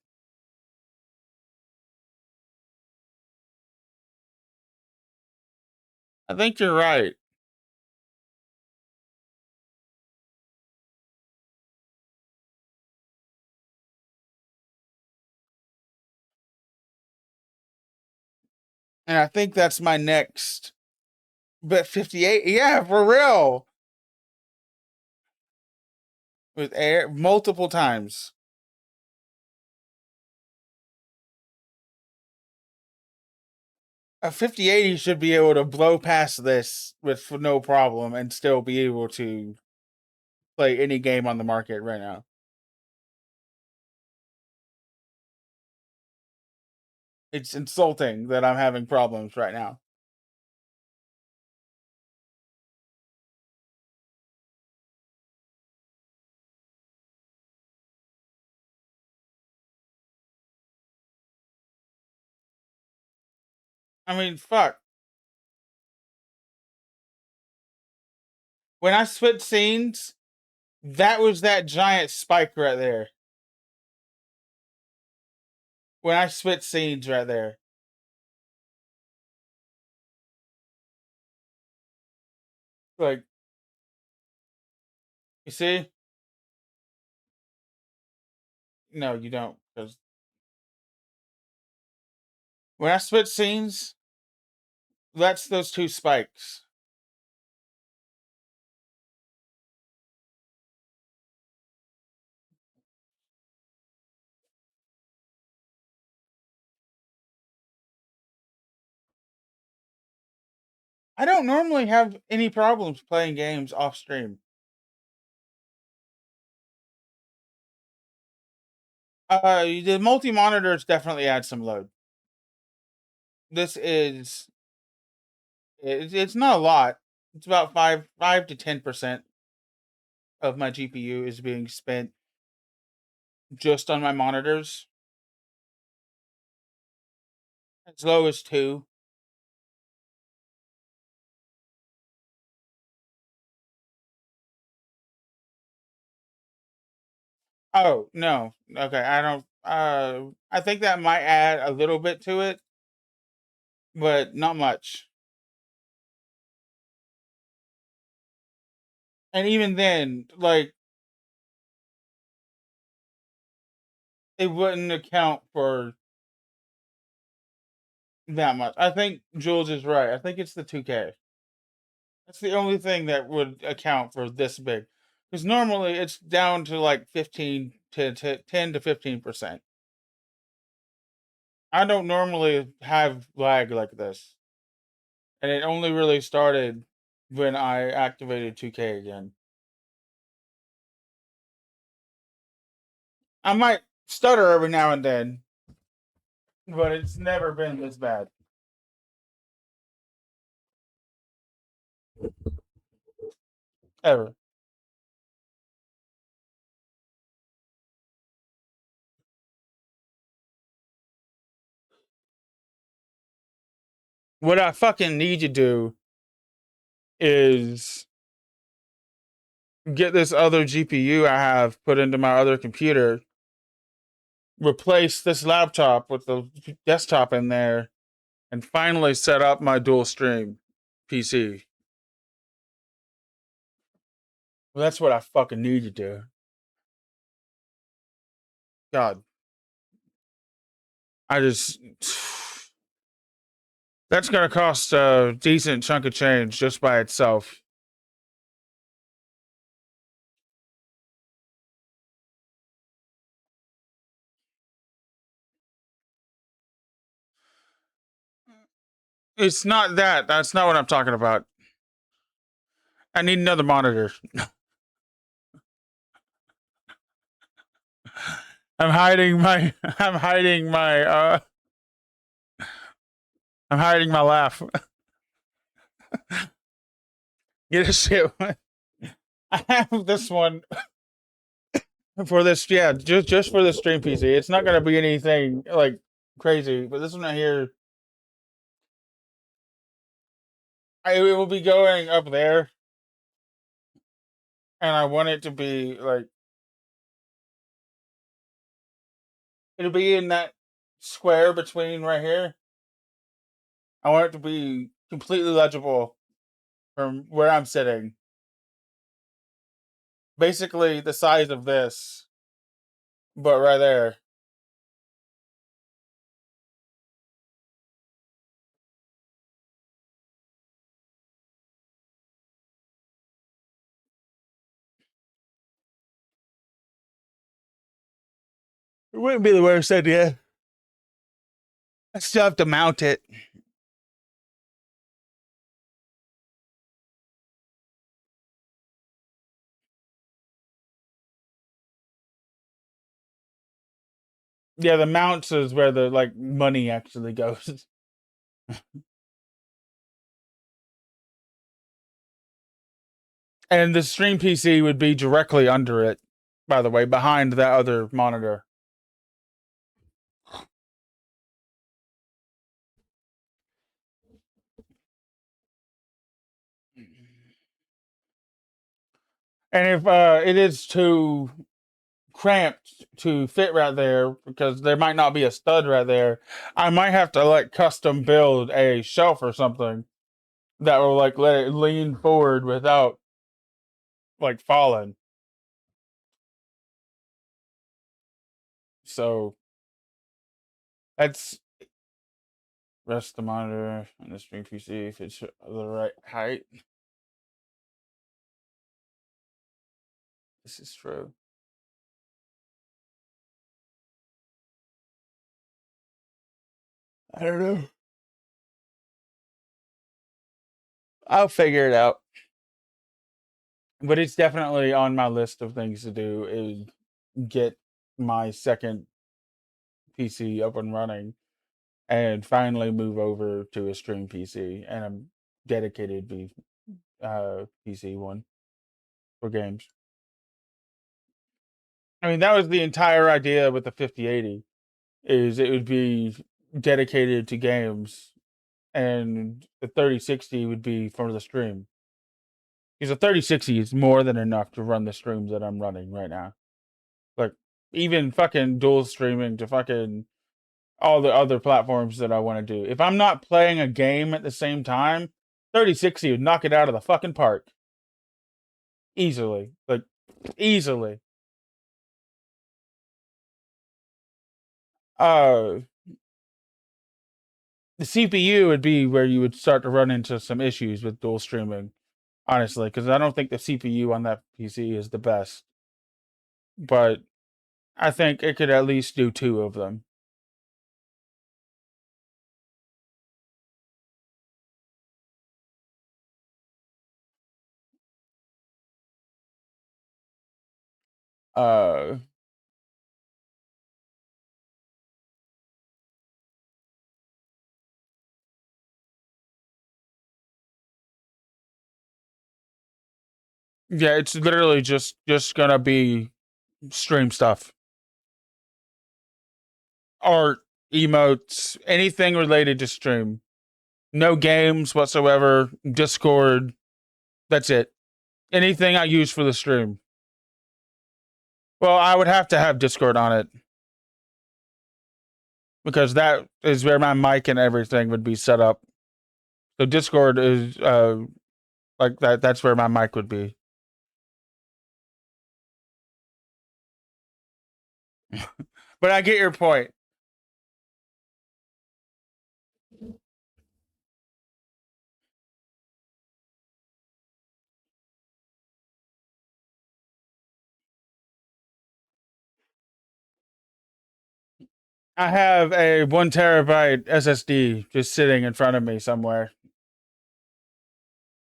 I think you're right. And I think that's my next. But 58, yeah, for real. With air multiple times. A 5080 should be able to blow past this with no problem and still be able to play any game on the market right now. It's insulting that I'm having problems right now. I mean, fuck. When I switched scenes, that was that giant spike right there. When I switched scenes right there. Like, you see? No, you don't. Because when I switch scenes, that's those two spikes. I don't normally have any problems playing games off stream. The multi monitors definitely add some load. This is it's not a lot. It's about 5 to 10% of my GPU is being spent just on my monitors. As low as 2. Oh, no. Okay, I don't I think that might add a little bit to it, but not much. And even then, like it wouldn't account for that much. I think Jules is right. I think it's the 2K. That's the only thing that would account for this big. Because normally it's down to like 15 to 10 to 15%. I don't normally have lag like this. And it only really started when I activated 2K again. I might stutter every now and then, but it's never been this bad. Ever. What I fucking need to do is get this other GPU I have put into my other computer, replace this laptop with the desktop in there, and finally set up my dual stream PC. Well, that's what I fucking need to do. God. I just. That's gonna cost a decent chunk of change just by itself. It's not that. That's not what I'm talking about. I need another monitor. I'm hiding my I'm hiding my laugh. Get a shit. I have this one for this, yeah, just for the stream PC. It's not gonna be anything like crazy, but this one right here, it will be going up there, and I want it to be like it'll be in that square between right here. I want it to be completely legible from where I'm sitting. Basically the size of this, but right there. It wouldn't be the worst idea. I still have to mount it. Yeah, the mounts is where the like money actually goes. And the stream PC would be directly under it, by the way, behind that other monitor. And if it is too cramped to fit right there, because there might not be a stud right there, I might have to like custom build a shelf or something that will like let it lean forward without like falling. So that's rest the monitor and the stream PC if it's the right height. This is true. I don't know. I'll figure it out. But it's definitely on my list of things to do is get my second PC up and running and finally move over to a stream PC and a dedicated PC one for games. I mean, that was the entire idea with the 5080 is it would be dedicated to games and the 3060 would be for the stream. Because the 3060 is more than enough to run the streams that I'm running right now. Like, even fucking dual streaming to fucking all the other platforms that I want to do. If I'm not playing a game at the same time, 3060 would knock it out of the fucking park. Easily. Like, easily. The CPU would be where you would start to run into some issues with dual streaming, honestly, because I don't think the CPU on that PC is the best. But I think it could at least do 2 of them. Yeah, it's literally just gonna be stream stuff, art, emotes, anything related to stream. No games whatsoever. Discord. That's it. Anything I use for the stream. Well, I would have to have Discord on it because that is where my mic and everything would be set up. So Discord is like that. That's where my mic would be. But I get your point. I have a 1 terabyte SSD just sitting in front of me somewhere.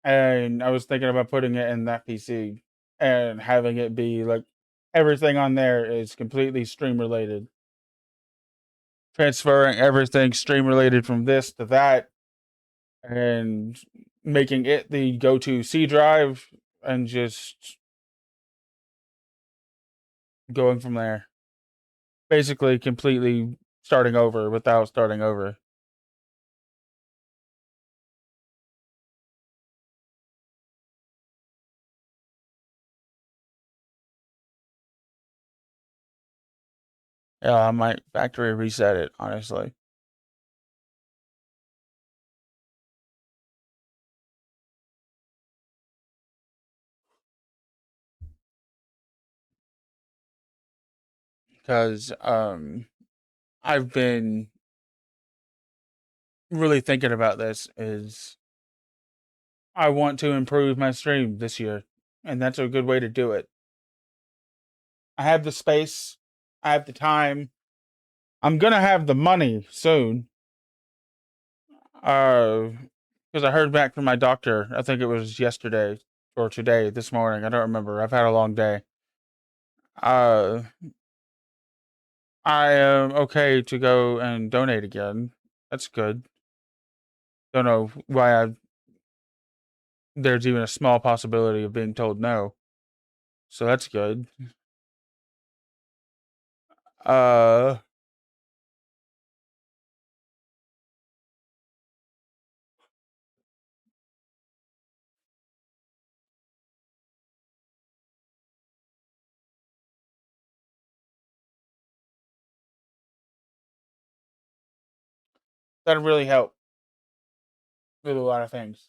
And I was thinking about putting it in that PC and having it be like everything on there is completely stream related. Transferring everything stream related from this to that and making it the go to C drive and just going from there. Basically, completely starting over without starting over. Yeah, I might factory reset it, honestly. Because I've been really thinking about this is I want to improve my stream this year, and that's a good way to do it. I have the space, I have the time. I'm gonna have the money soon. Because I heard back from my doctor. I think it was yesterday or today, this morning. I don't remember. I've had a long day. Uh, I am okay to go and donate again. That's good. Don't know why there's even a small possibility of being told no. So that's good. Uh, that'll really help with a lot of things.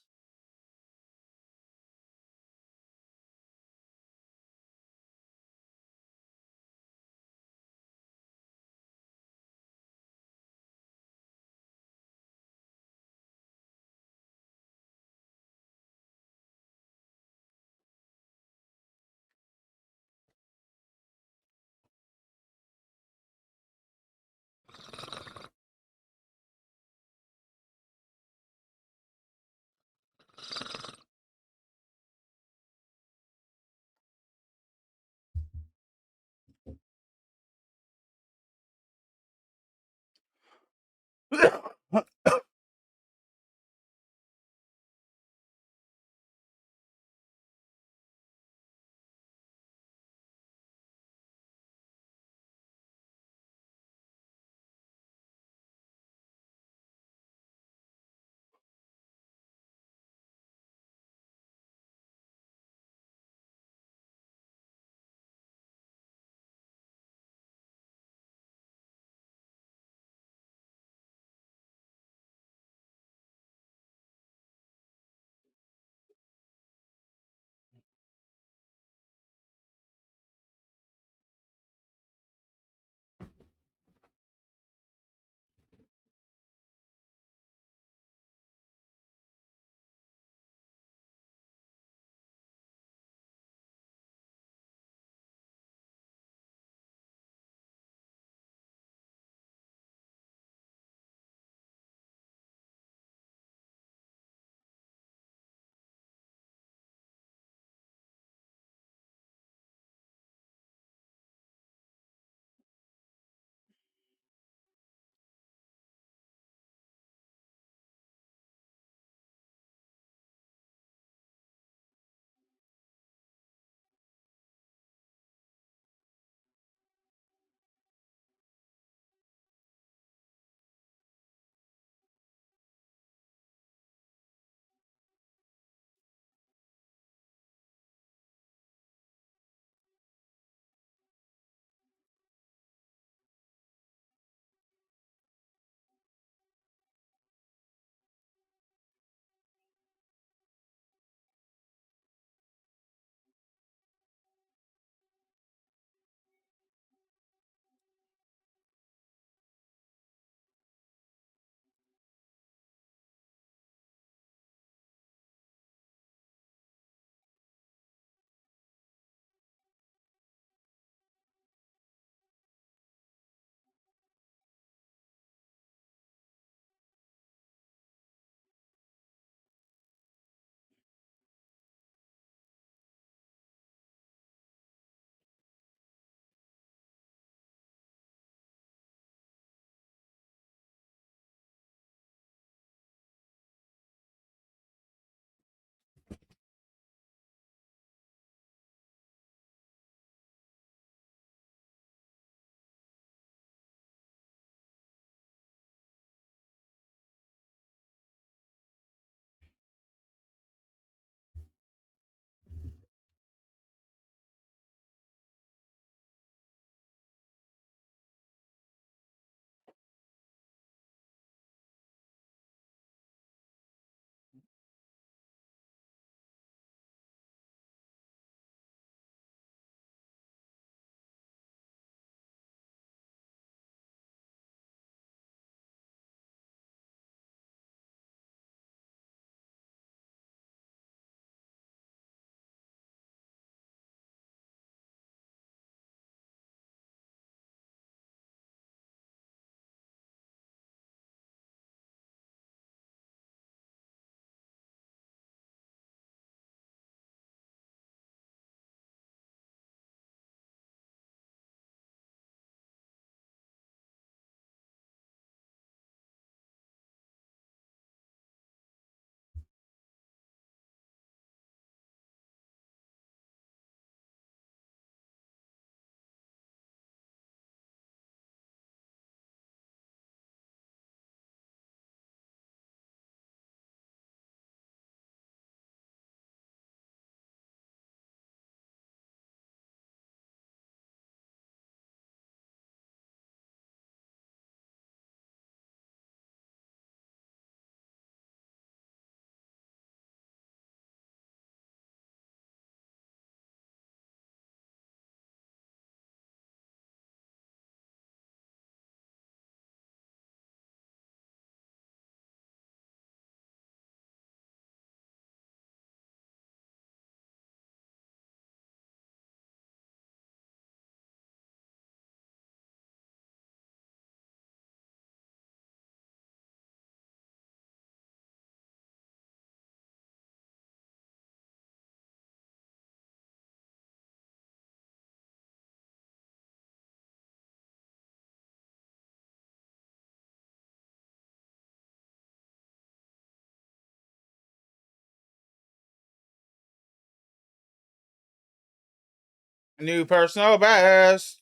New personal best.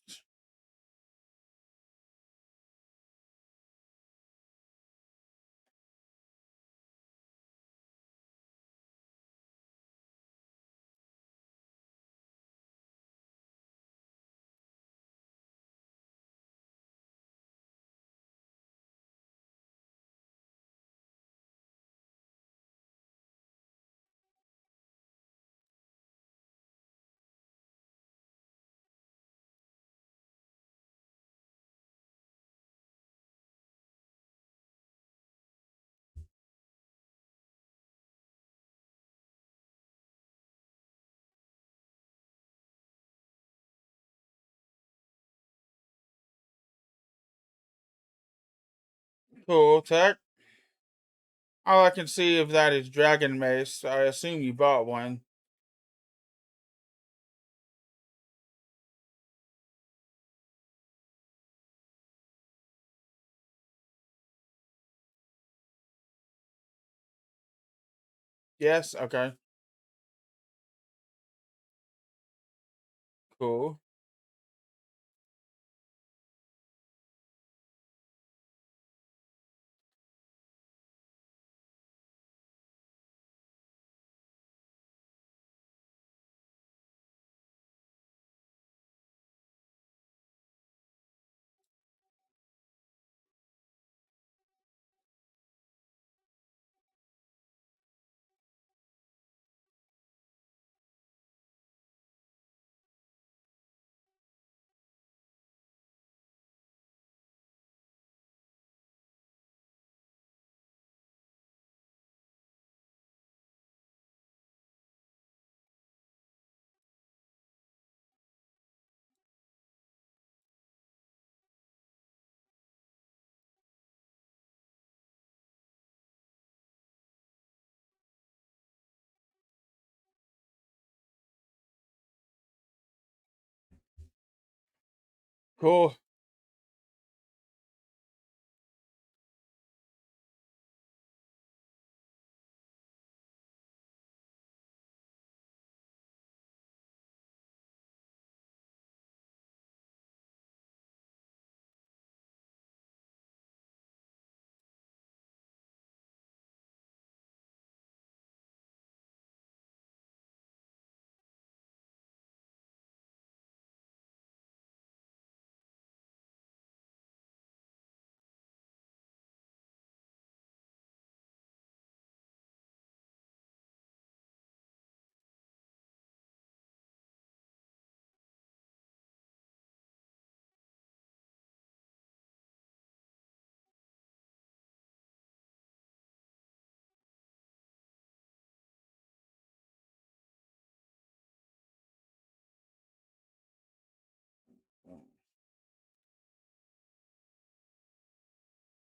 Cool tech. All I can see of that is Dragon Mace. I assume you bought one. Yes? Okay. Cool. Cool.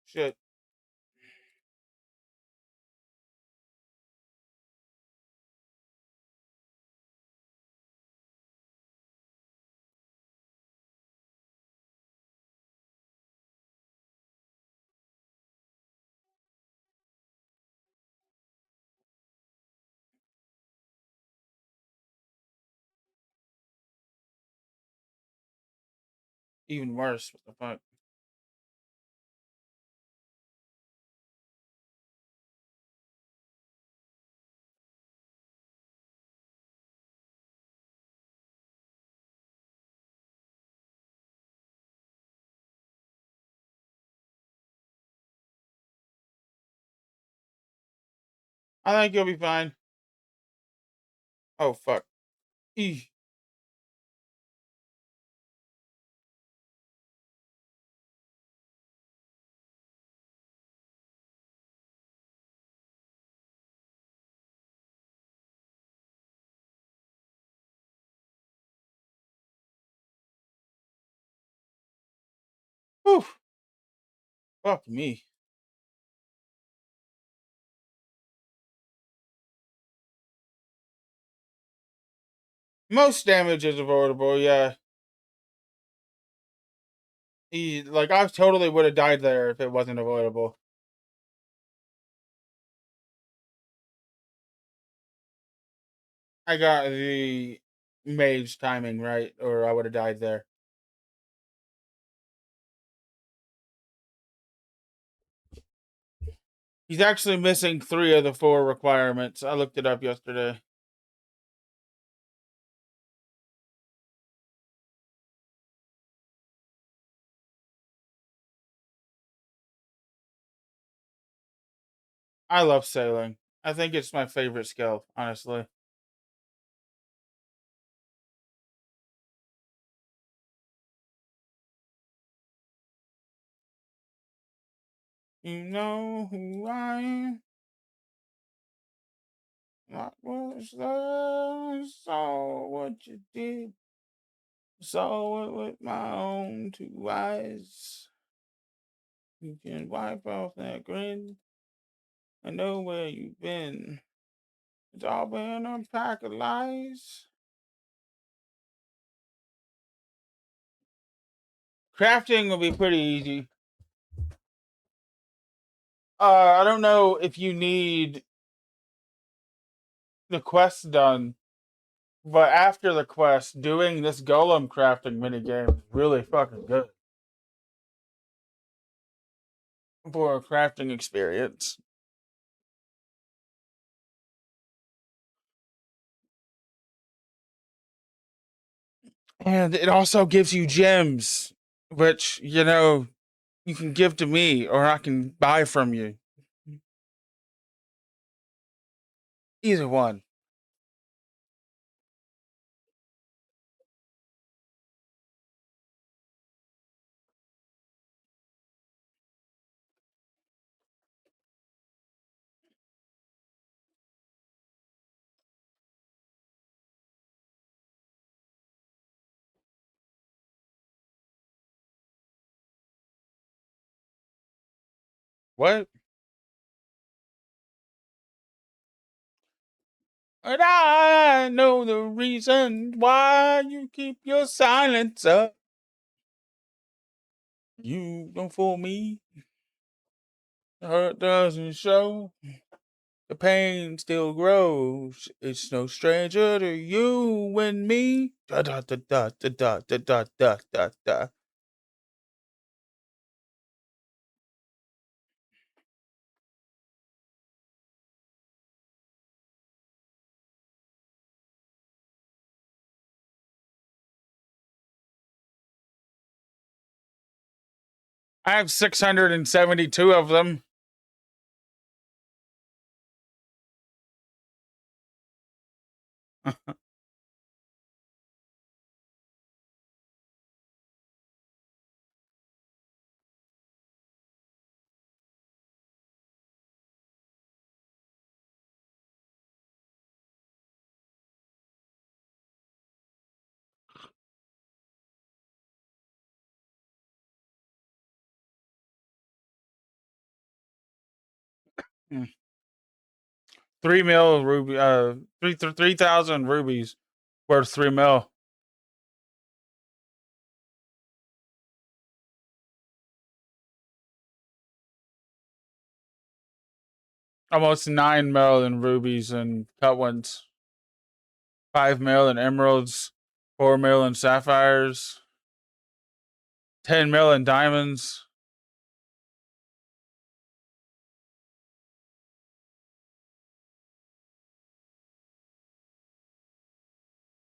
Shit. Even worse. What the fuck? I think you'll be fine. Oh, fuck. Eesh. Whew. Fuck me. Most damage is avoidable, yeah. Like, I totally would have died there if it wasn't avoidable. I got the Maeve's timing right, or I would have died there. He's actually missing 3 of the 4 requirements. I looked it up yesterday. I love sailing. I think it's my favorite skill, honestly. You know who I am. What was love? Saw what you did. Saw it with my own 2 eyes. You can wipe off that grin. I know where you've been. It's all been a pack of lies. Crafting will be pretty easy. I don't know if you need the quest done, but after the quest, doing this golem crafting minigame is really fucking good for a crafting experience. And it also gives you gems, which, you know, you can give to me or I can buy from you. Either one. What? And I know the reason why you keep your silence up. You don't fool me. The hurt doesn't show. The pain still grows. It's no stranger to you and me. Da da da da da da da da da da da. I have 672 of them. Mm. 3 mil ruby, 3,000 rubies worth 3 mil. Almost 9 mil in rubies and cut ones. 5 mil in emeralds. 4 mil in sapphires. 10 mil in diamonds.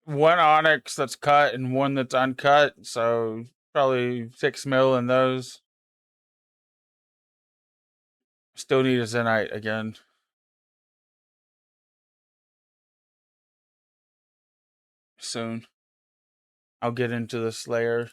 One onyx that's cut and one that's uncut, so probably 6 mil in those. Still need a Zenite again. Soon. I'll get into the Slayer.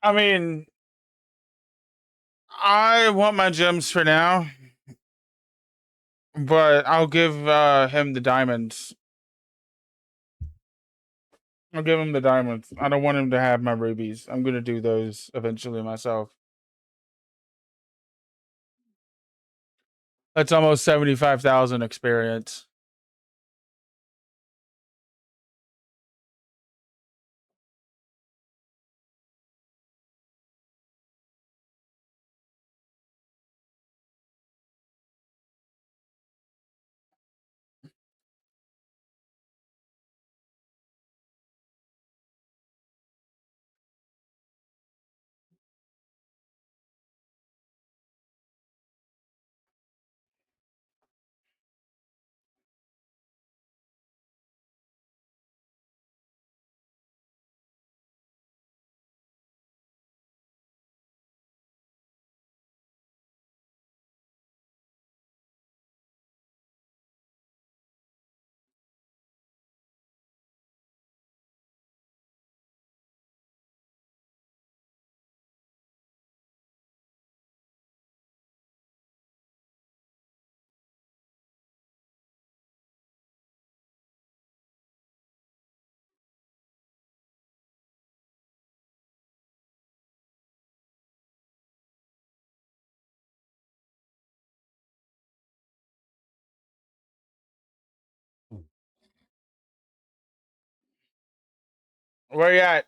I mean, I want my gems for now, but I'll give him the diamonds. I'll give him the diamonds. I don't want him to have my rubies. I'm gonna do those eventually myself. That's almost 75,000 experience. Where you at?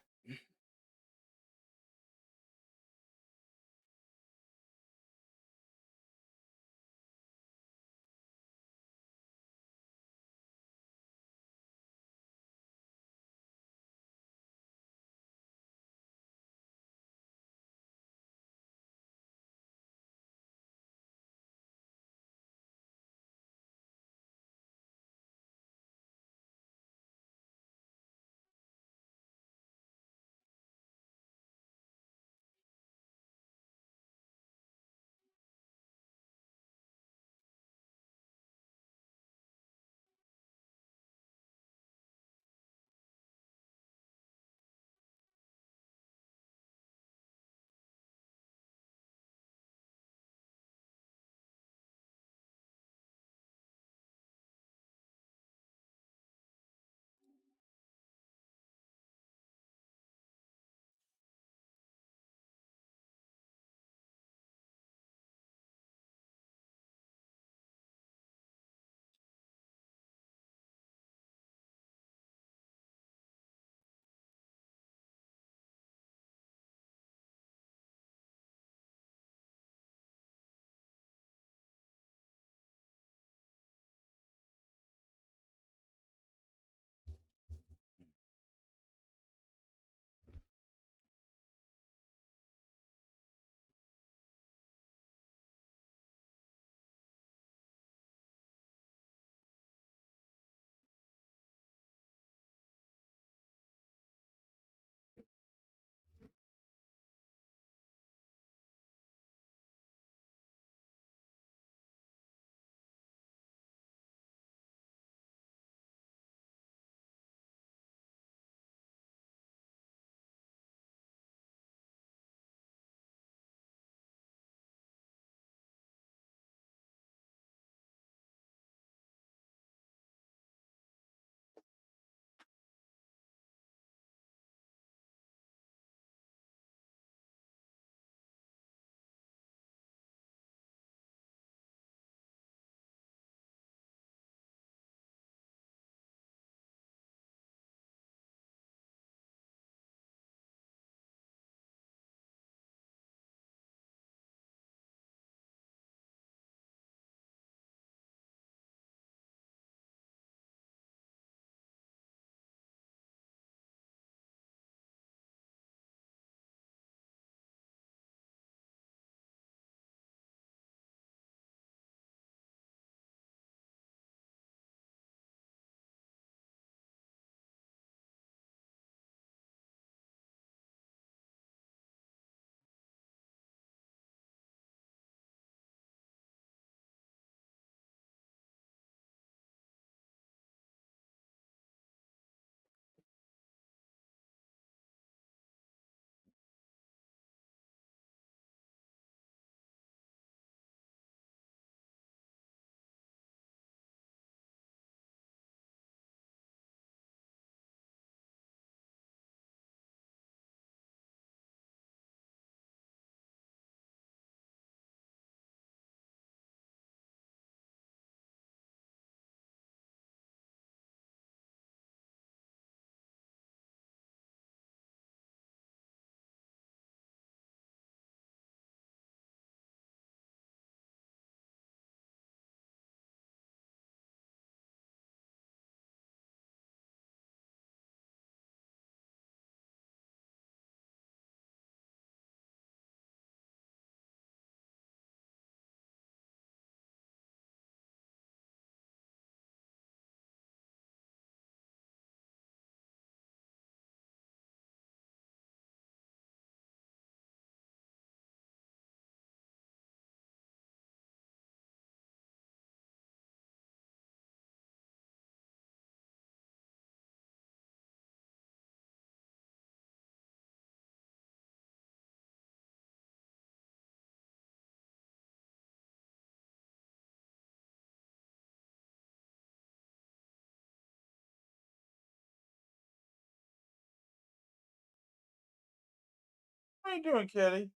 How you doing, Kitty?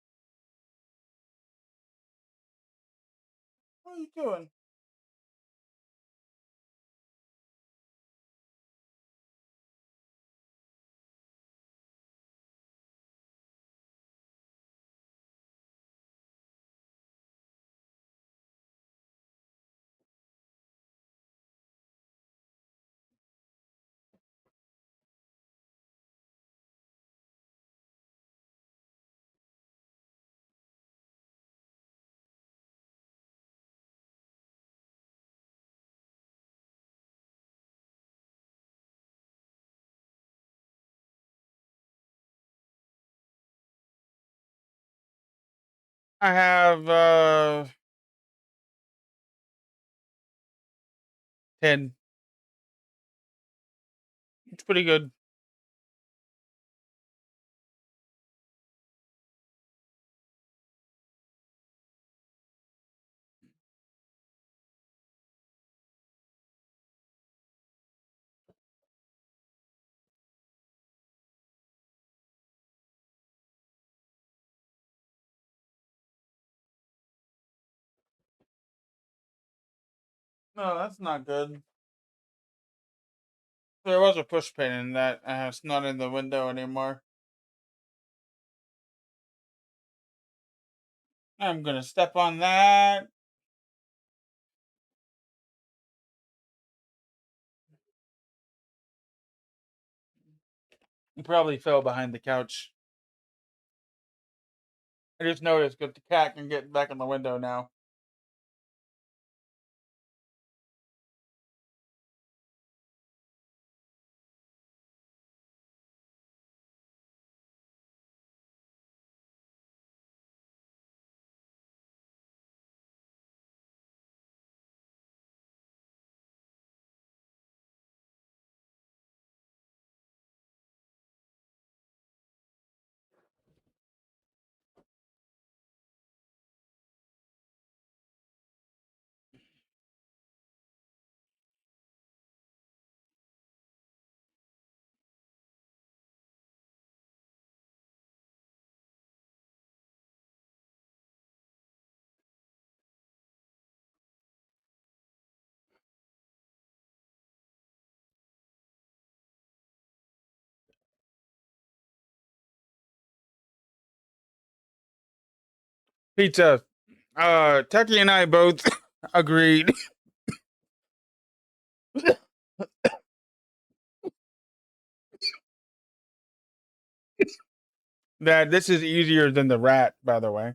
How you doing? I have 10. It's pretty good. No, that's not good. There was a push pin in that. It's not in the window anymore. I'm gonna step on that. You probably fell behind the couch. I just noticed that the cat can get back in the window now. Pizza. Techie and I both agreed that this is easier than the rat, by the way.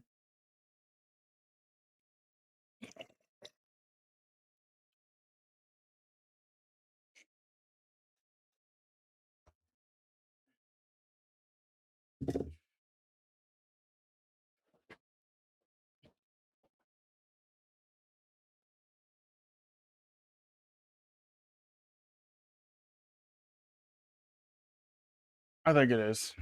I think it is.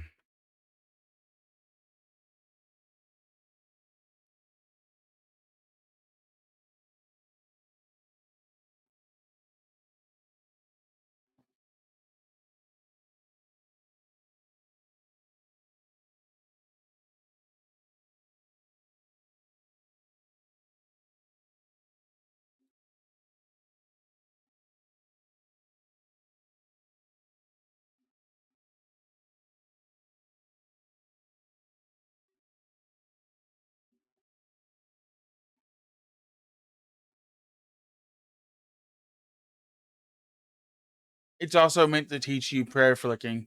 It's also meant to teach you prayer flicking.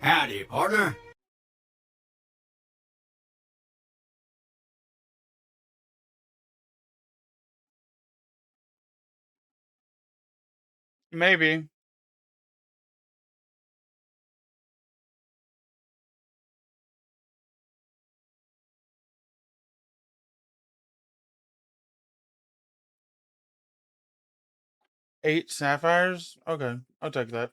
Howdy, partner. Maybe. Eight sapphires? Okay, I'll take that.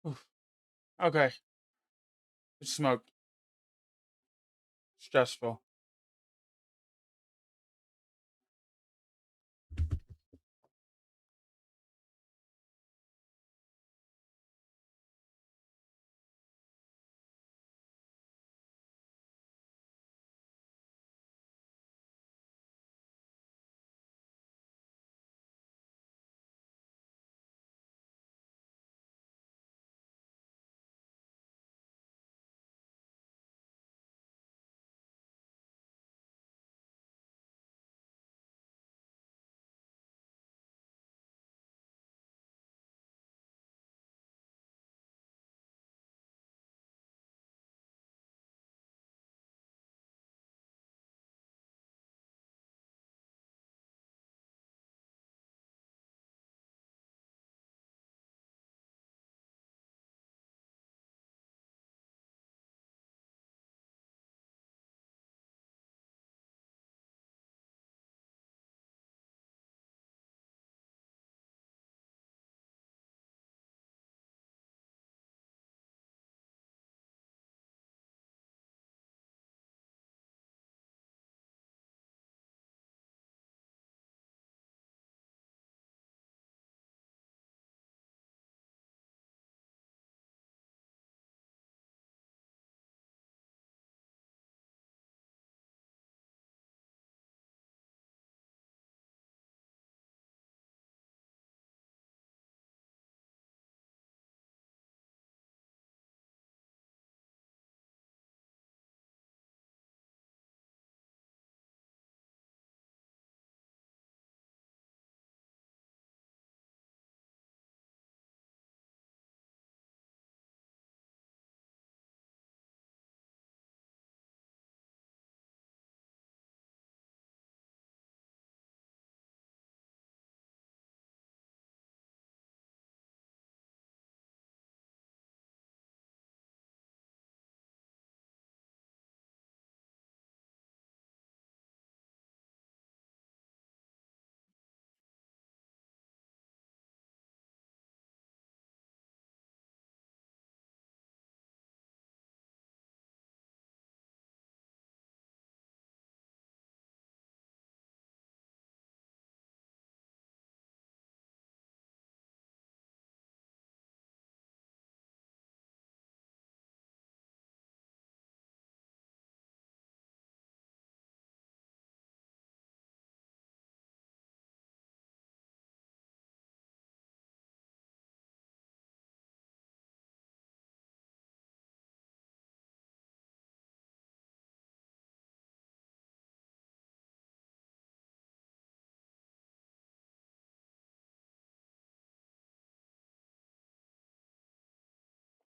Oof. Okay. Smoke. Stressful.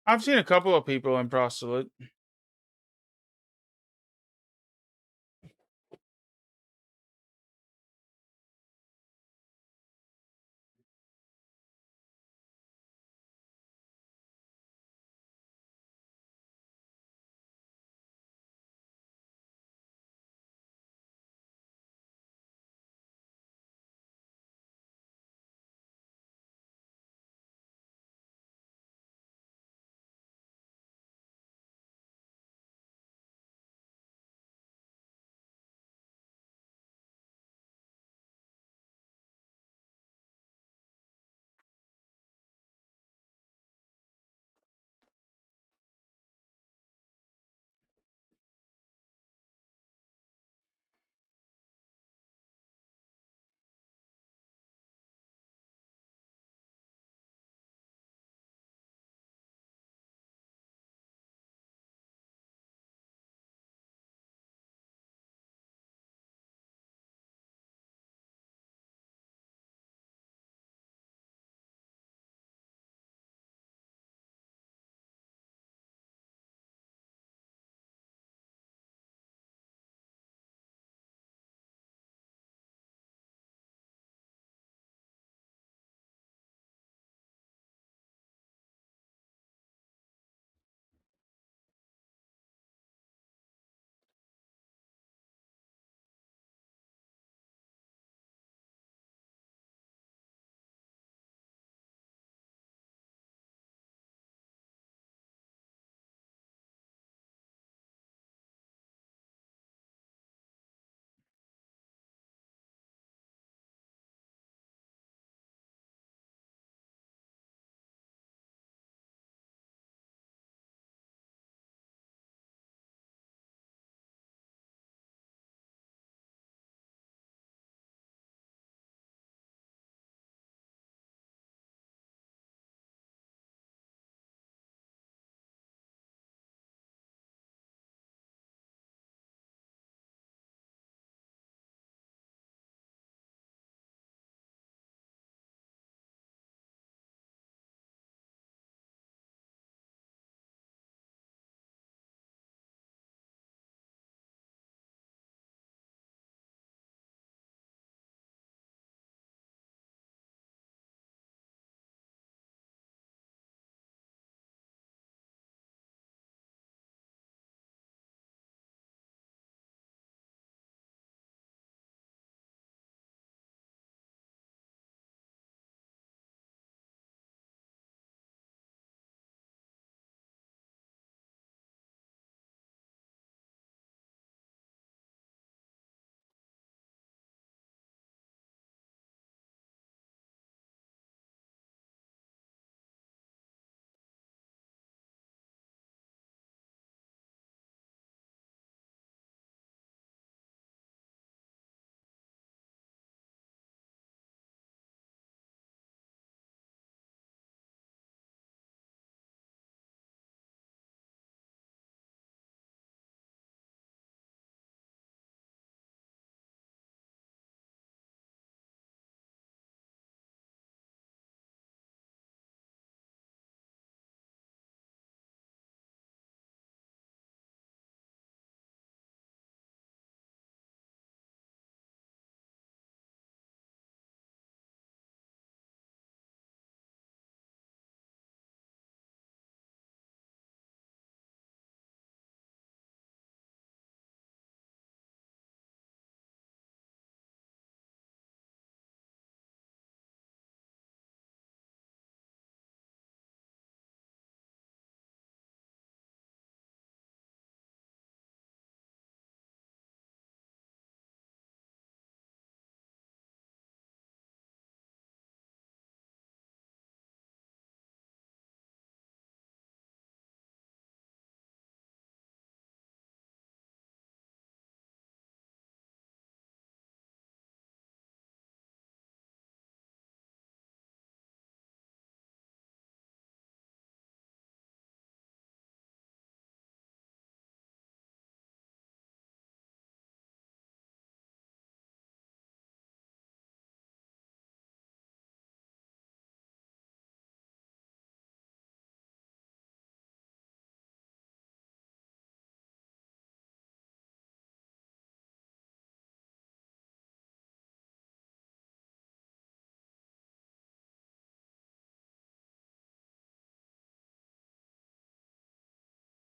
I've seen a couple of people in Prostolate.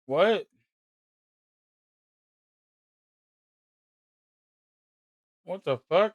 What? What the fuck?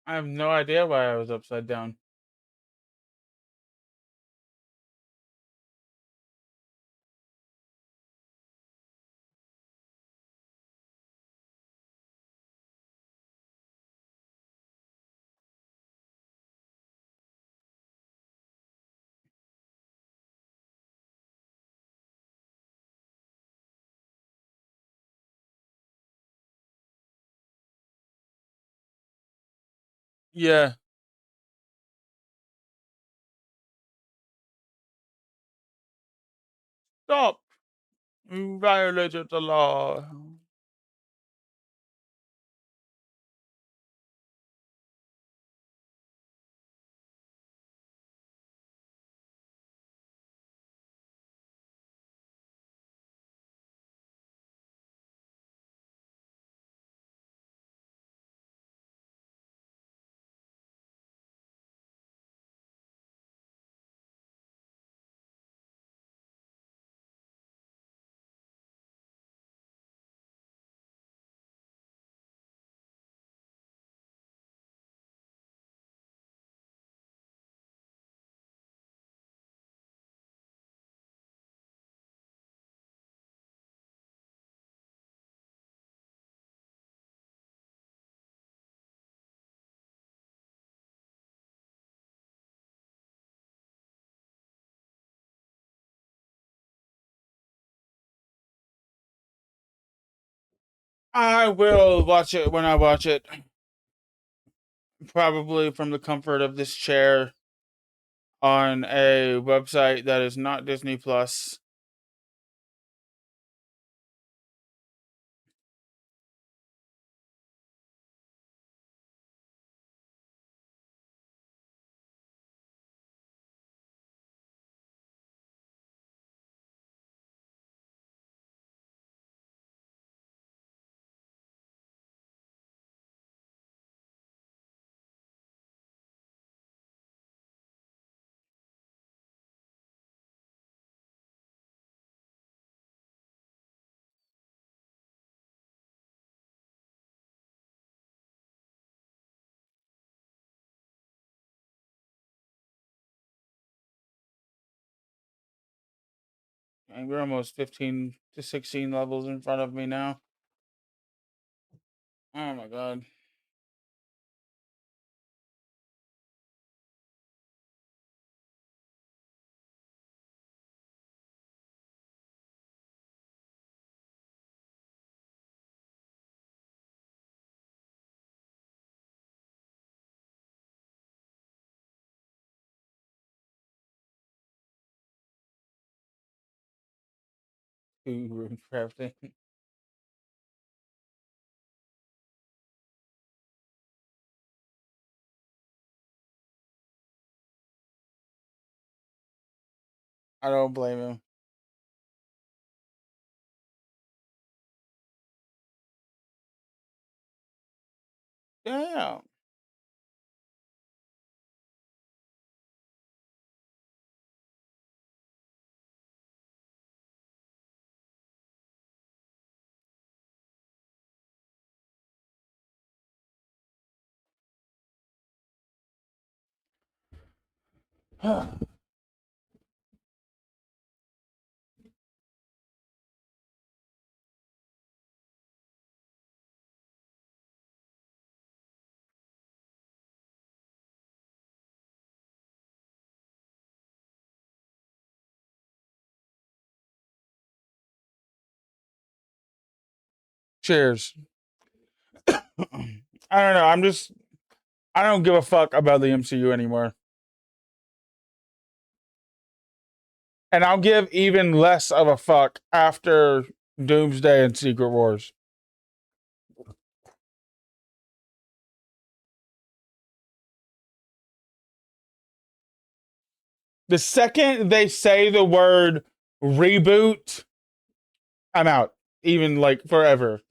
I have no idea why I was upside down. Yeah. Stop! You violated the law. I will watch it when I watch it. Probably from the comfort of this chair on a website that is not Disney Plus. And we're almost 15 to 16 levels in front of me now. Oh my god. Rune crafting. I don't blame him. Damn. Cheers. I don't know. I don't give a fuck about the MCU anymore. And I'll give even less of a fuck after Doomsday and Secret Wars. The second they say the word reboot, I'm out. Even like forever.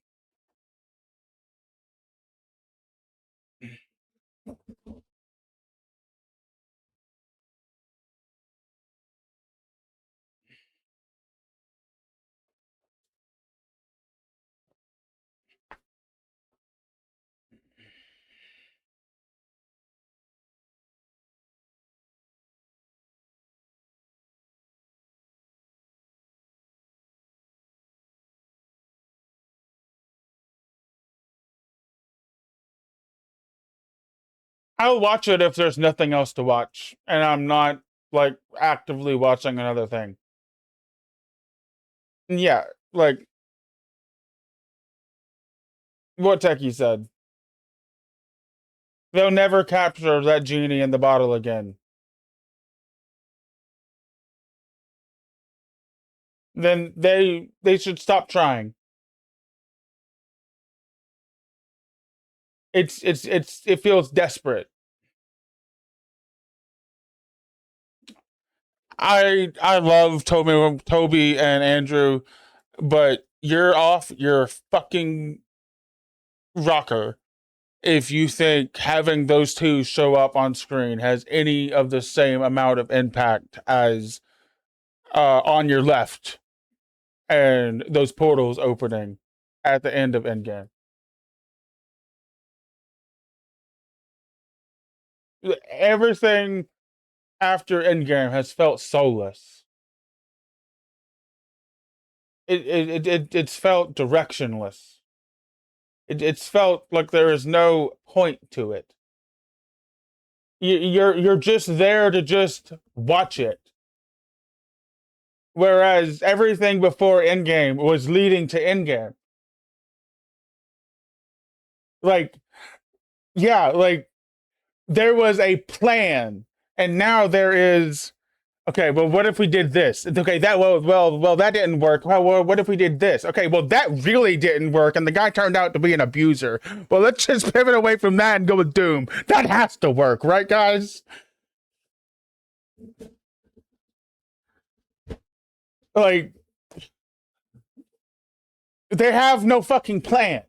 I'll watch it if there's nothing else to watch and I'm not like actively watching another thing. Yeah, like what Techie said. They'll never capture that genie in the bottle again. Then they should stop trying. It feels desperate. I love Toby and Andrew, but you're off your fucking rocker if you think having those two show up on screen has any of the same amount of impact as on your left and those portals opening at the end of Endgame. Everything after Endgame has felt soulless. It's felt directionless. It's felt like there is no point to it. You're just there to just watch it. Whereas everything before Endgame was leading to Endgame. Like, yeah, like there was a plan, and now there is. Okay, well, what if we did this? Okay, that didn't work. Well, what if we did this? Okay, well, that really didn't work, and the guy turned out to be an abuser. Well, let's just pivot away from that and go with Doom. That has to work, right, guys? Like, they have no fucking plan.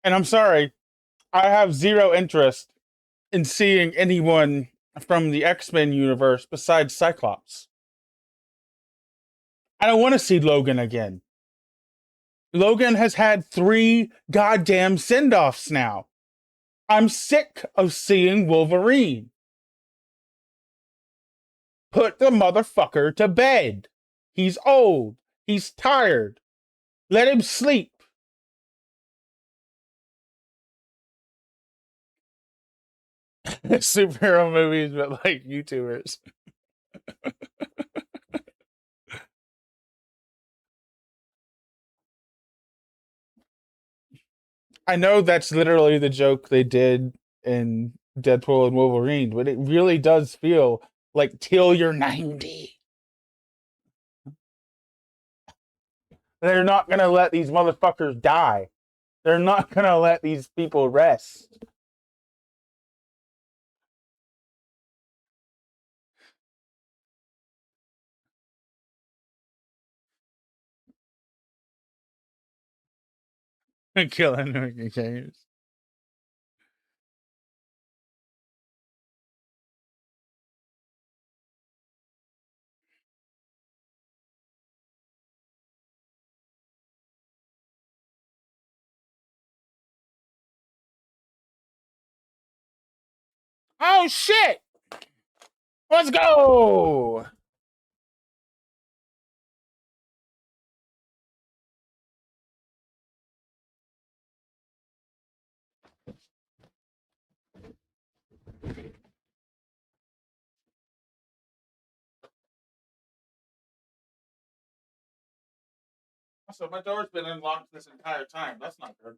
And I'm sorry, I have zero interest in seeing anyone from the X-Men universe besides Cyclops. I don't want to see Logan again. Logan has had 3 goddamn send-offs now. I'm sick of seeing Wolverine. Put the motherfucker to bed. He's old. He's tired. Let him sleep. Superhero movies, but like YouTubers. I know that's literally the joke they did in Deadpool and Wolverine, but it really does feel like till you're 90. They're not gonna let these motherfuckers die. They're not gonna let these people rest. Killing Ricky James. Oh shit! Let's go! So my door's been unlocked this entire time. That's not good.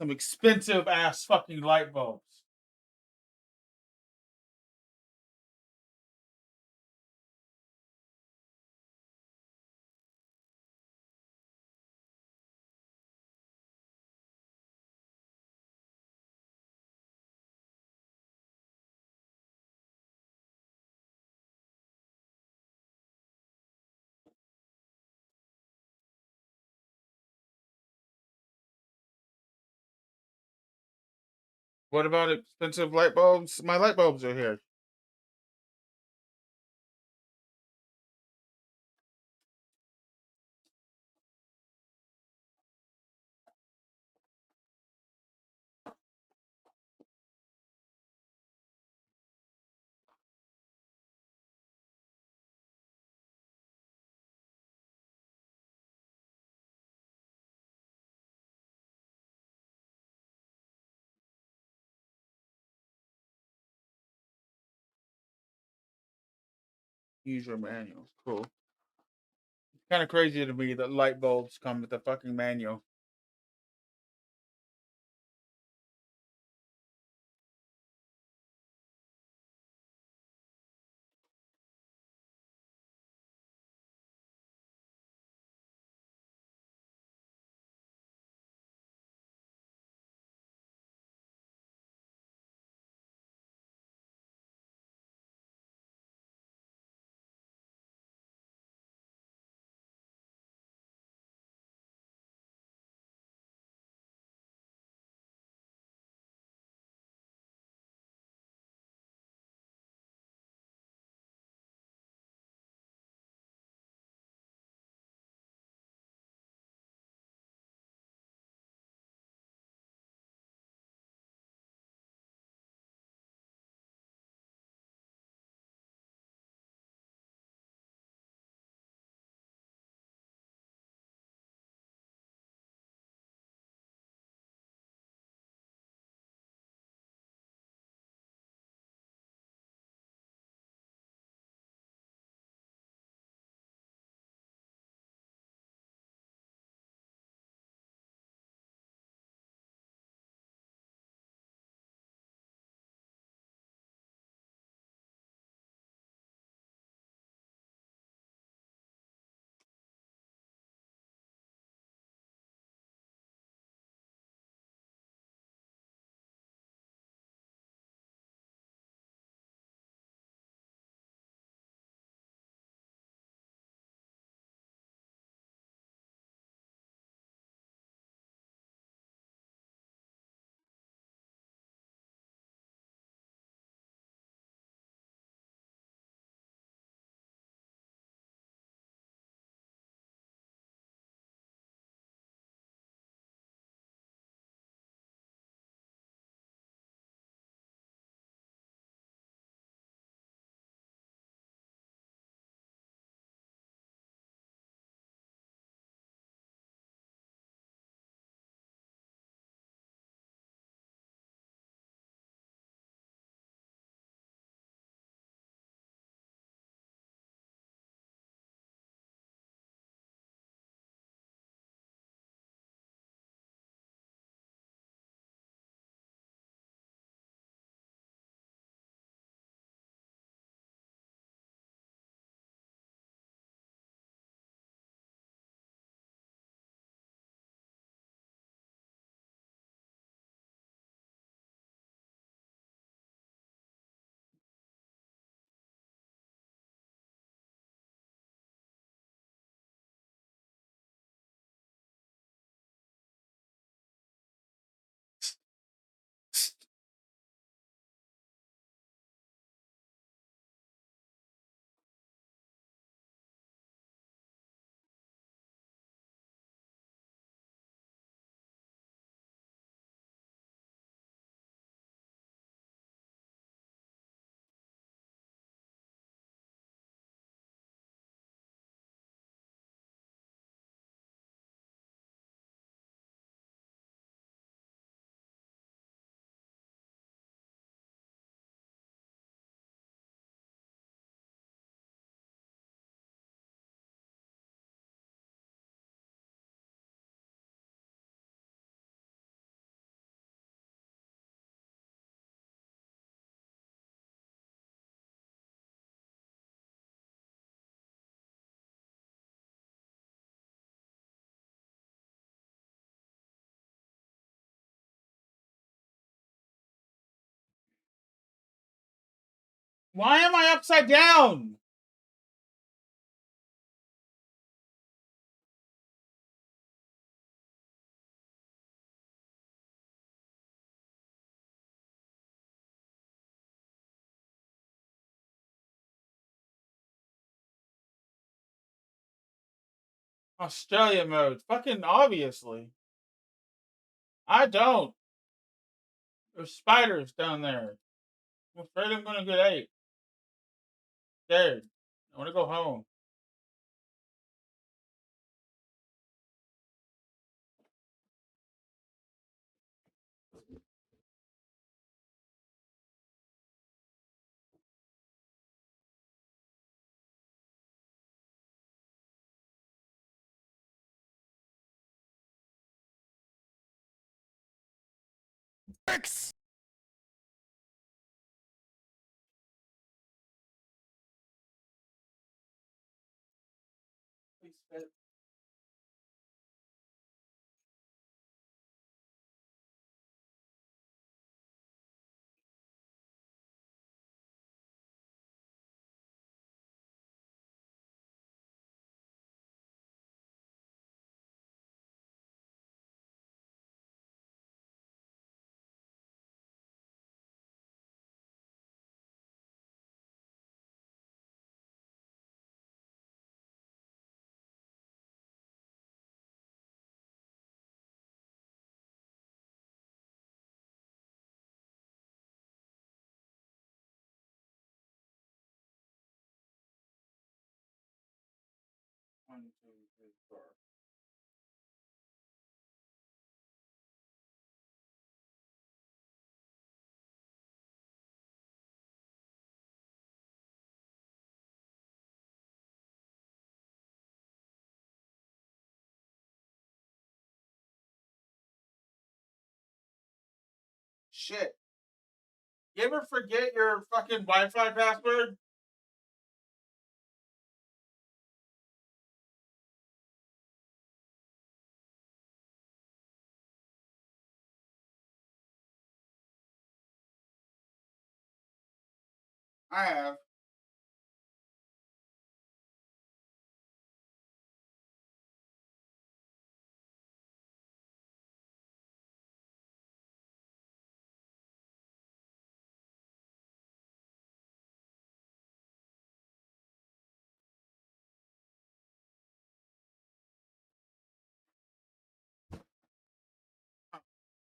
Some expensive ass fucking light bulbs. What about expensive light bulbs? My light bulbs are here. User manuals. Cool. Kind of crazy to me that light bulbs come with a fucking manual. Why am I upside down? Australia mode. Fucking obviously. I don't. There's spiders down there. I'm afraid I'm gonna get ate. Scared. I wanna go home. Please spit. One, two, three, four. Shit. You ever forget your fucking Wi-Fi password? I have.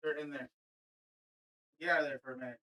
They're in there. Get out of there for a minute.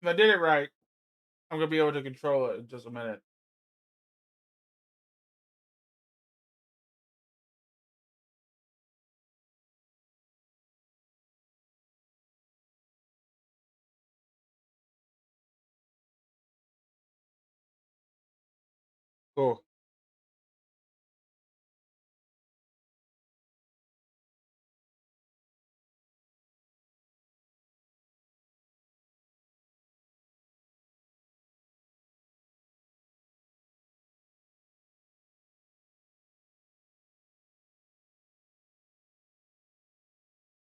If I did it right, I'm gonna be able to control it in just a minute. Cool.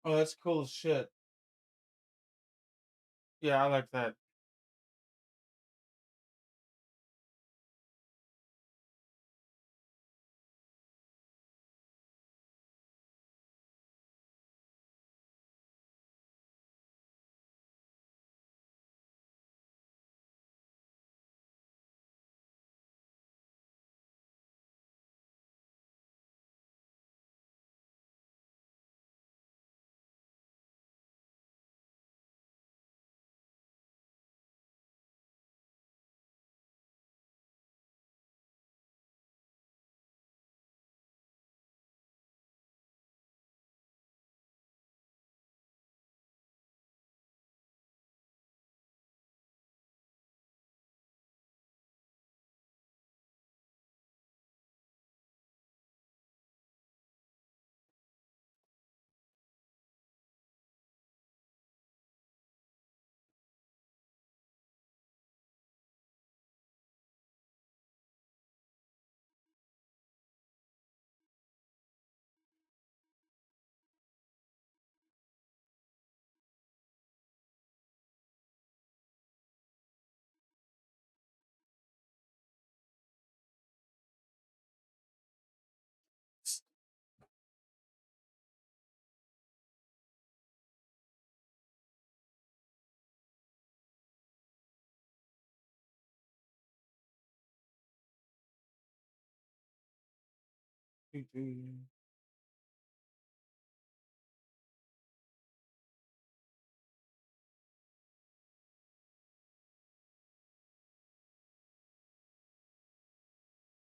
Oh, that's cool as shit. Yeah, I like that.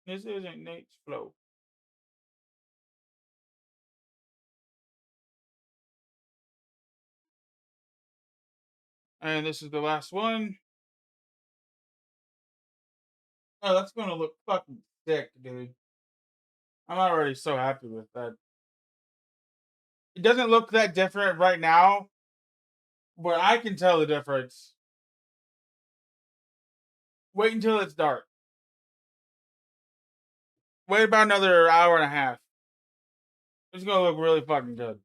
This isn't Nate's flow. And this is the last one. Oh, that's gonna look fucking sick, dude. I'm already so happy with that. It doesn't look that different right now, but I can tell the difference. Wait until it's dark. Wait about another hour and a half. It's gonna look really fucking good.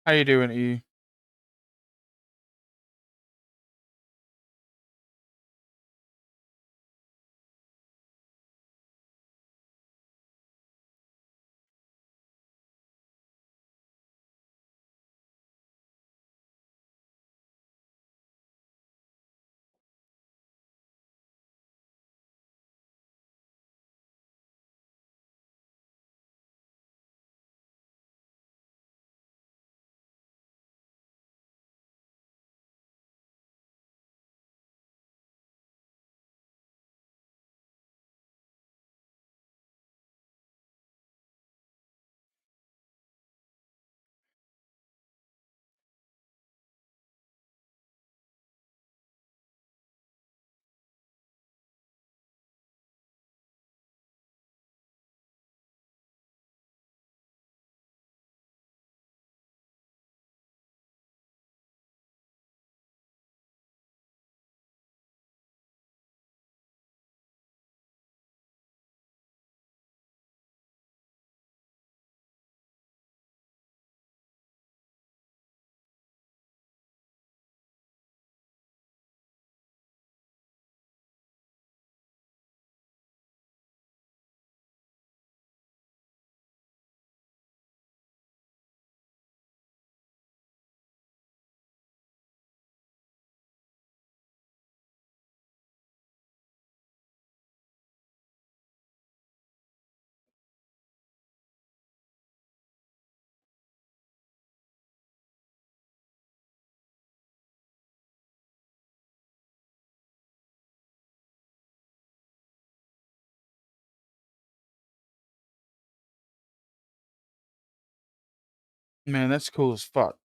How you doing, E? Man, that's cool as fuck.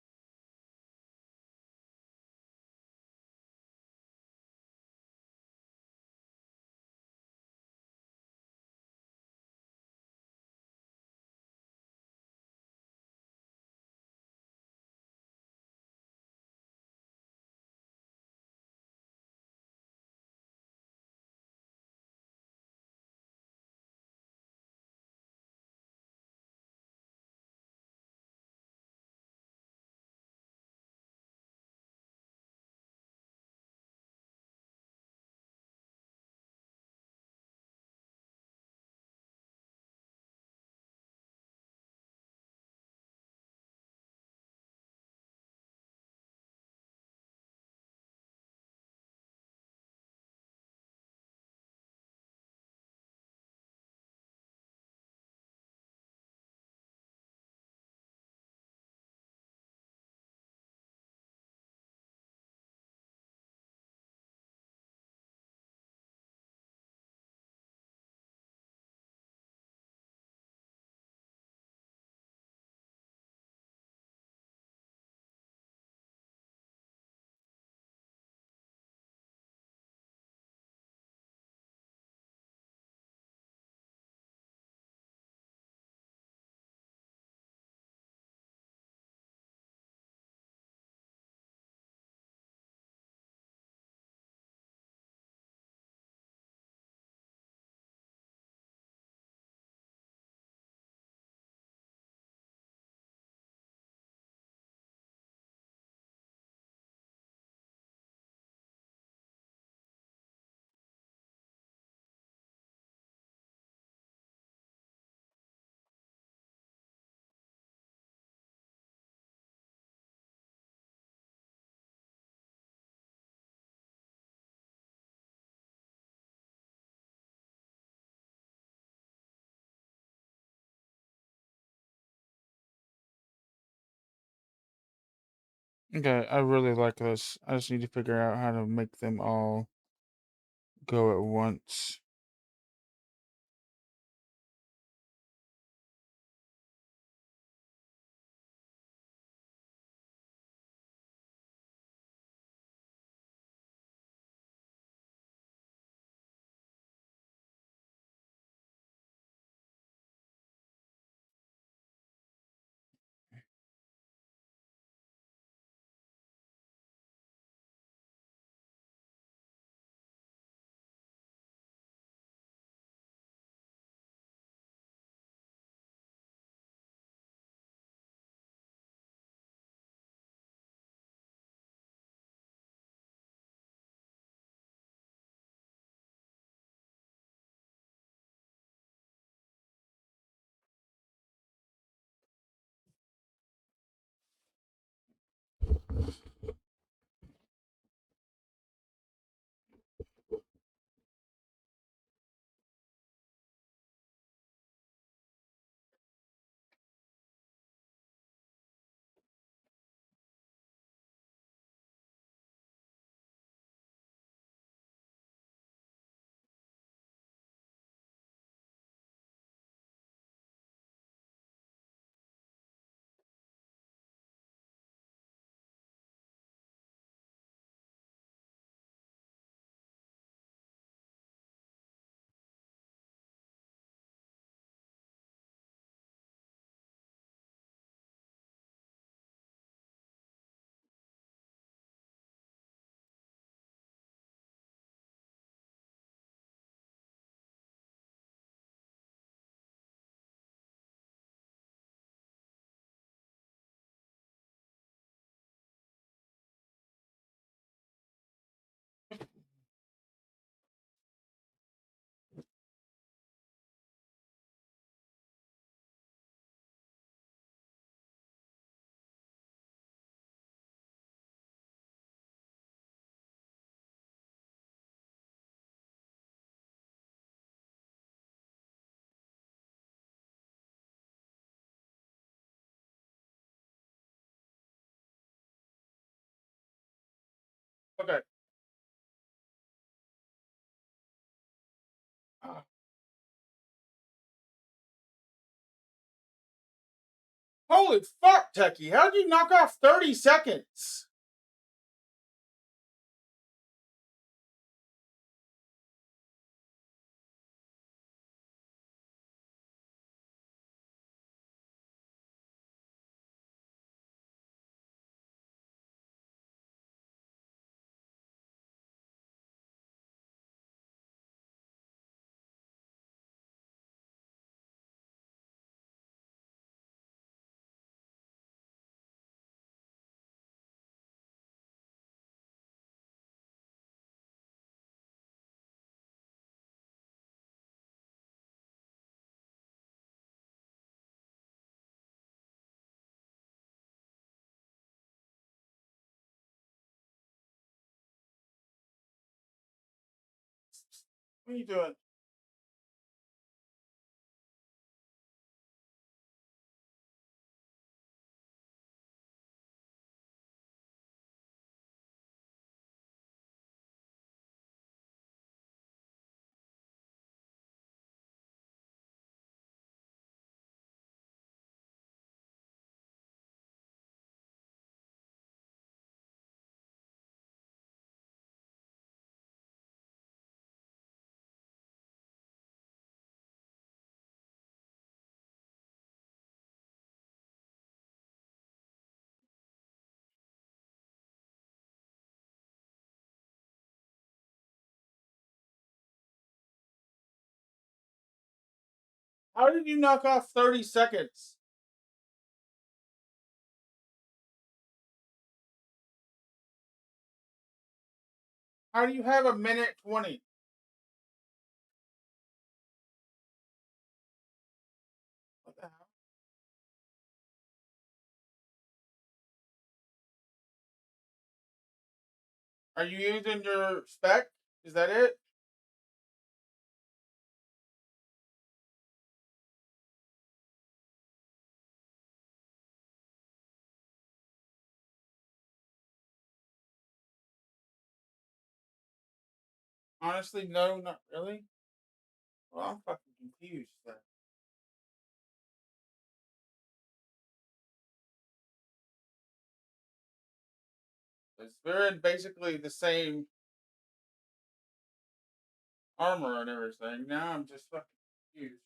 Okay, I really like this. I just need to figure out how to make them all go at once. Okay. Holy fuck, Techie. How'd you knock off 30 seconds? What are you doing? How did you knock off 30 seconds? How do you have a minute 20? What the hell? Are you using your spec? Is that it? Honestly, no, not really. Well, I'm fucking confused then. We're in basically the same armor and everything. Now I'm just fucking confused.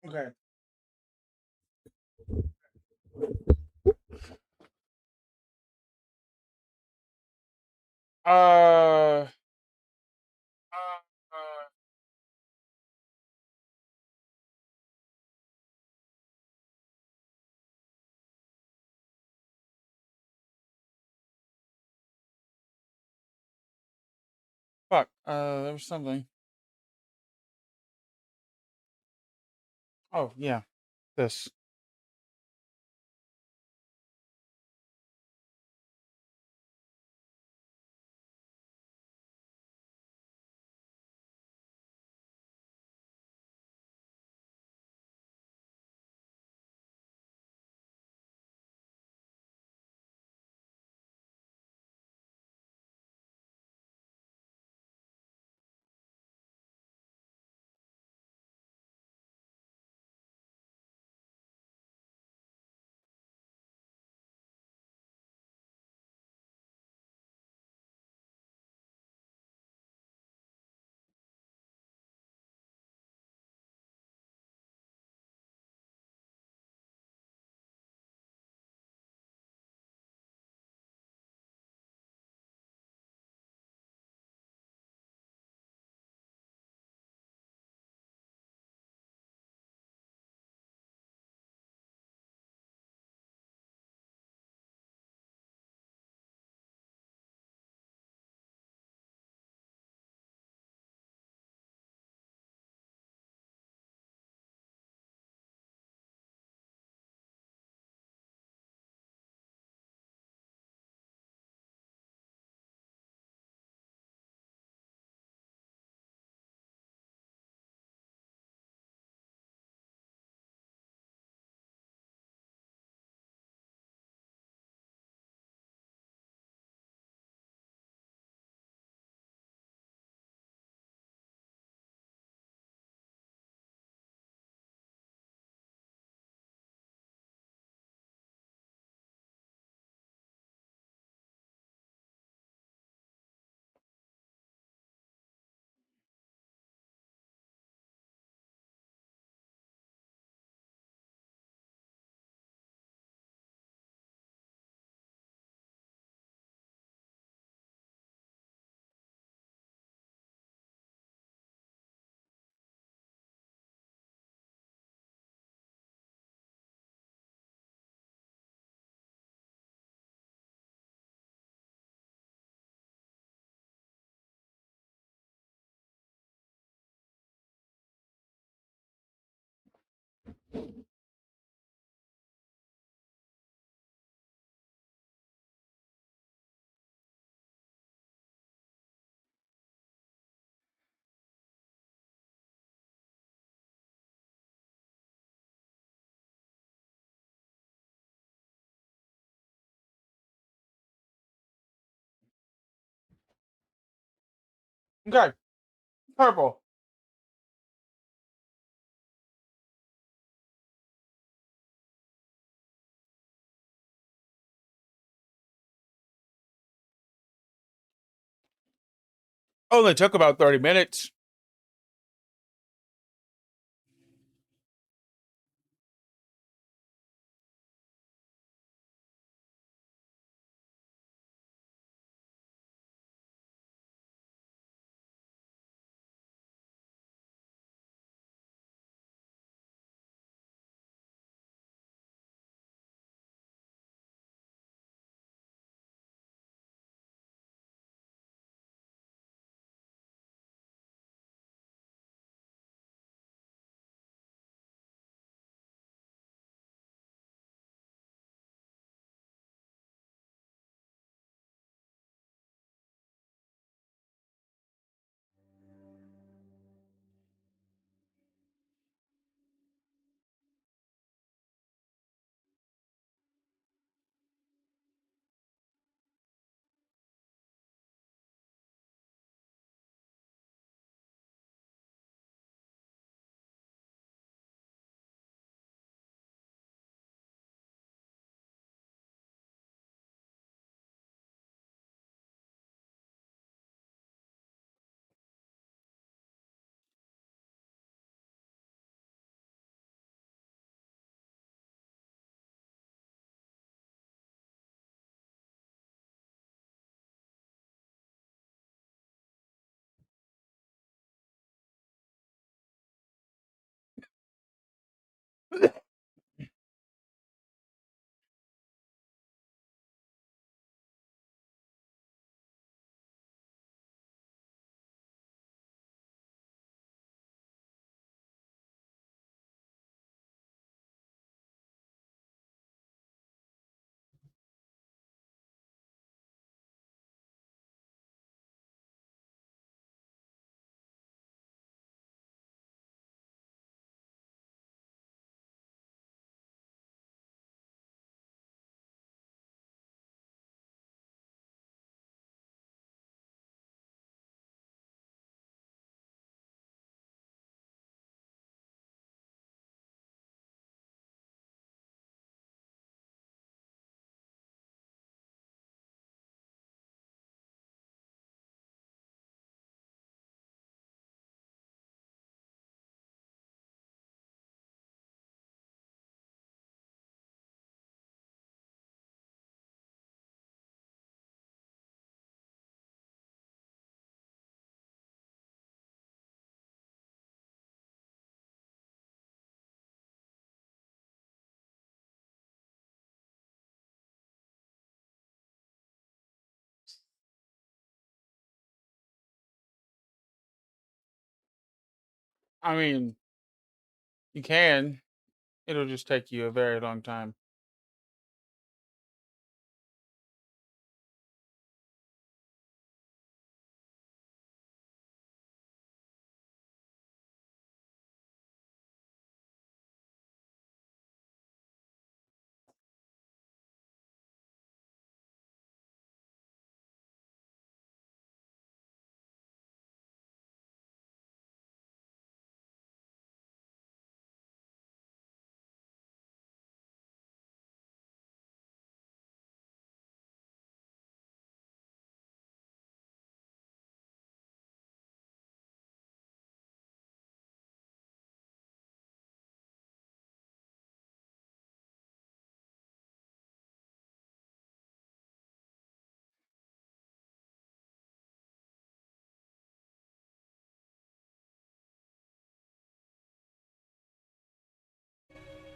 Okay. Uh, fuck. There was something. Oh yeah, this. Okay. Purple. Only took about 30 minutes. I mean, you can. It'll just take you a very long time.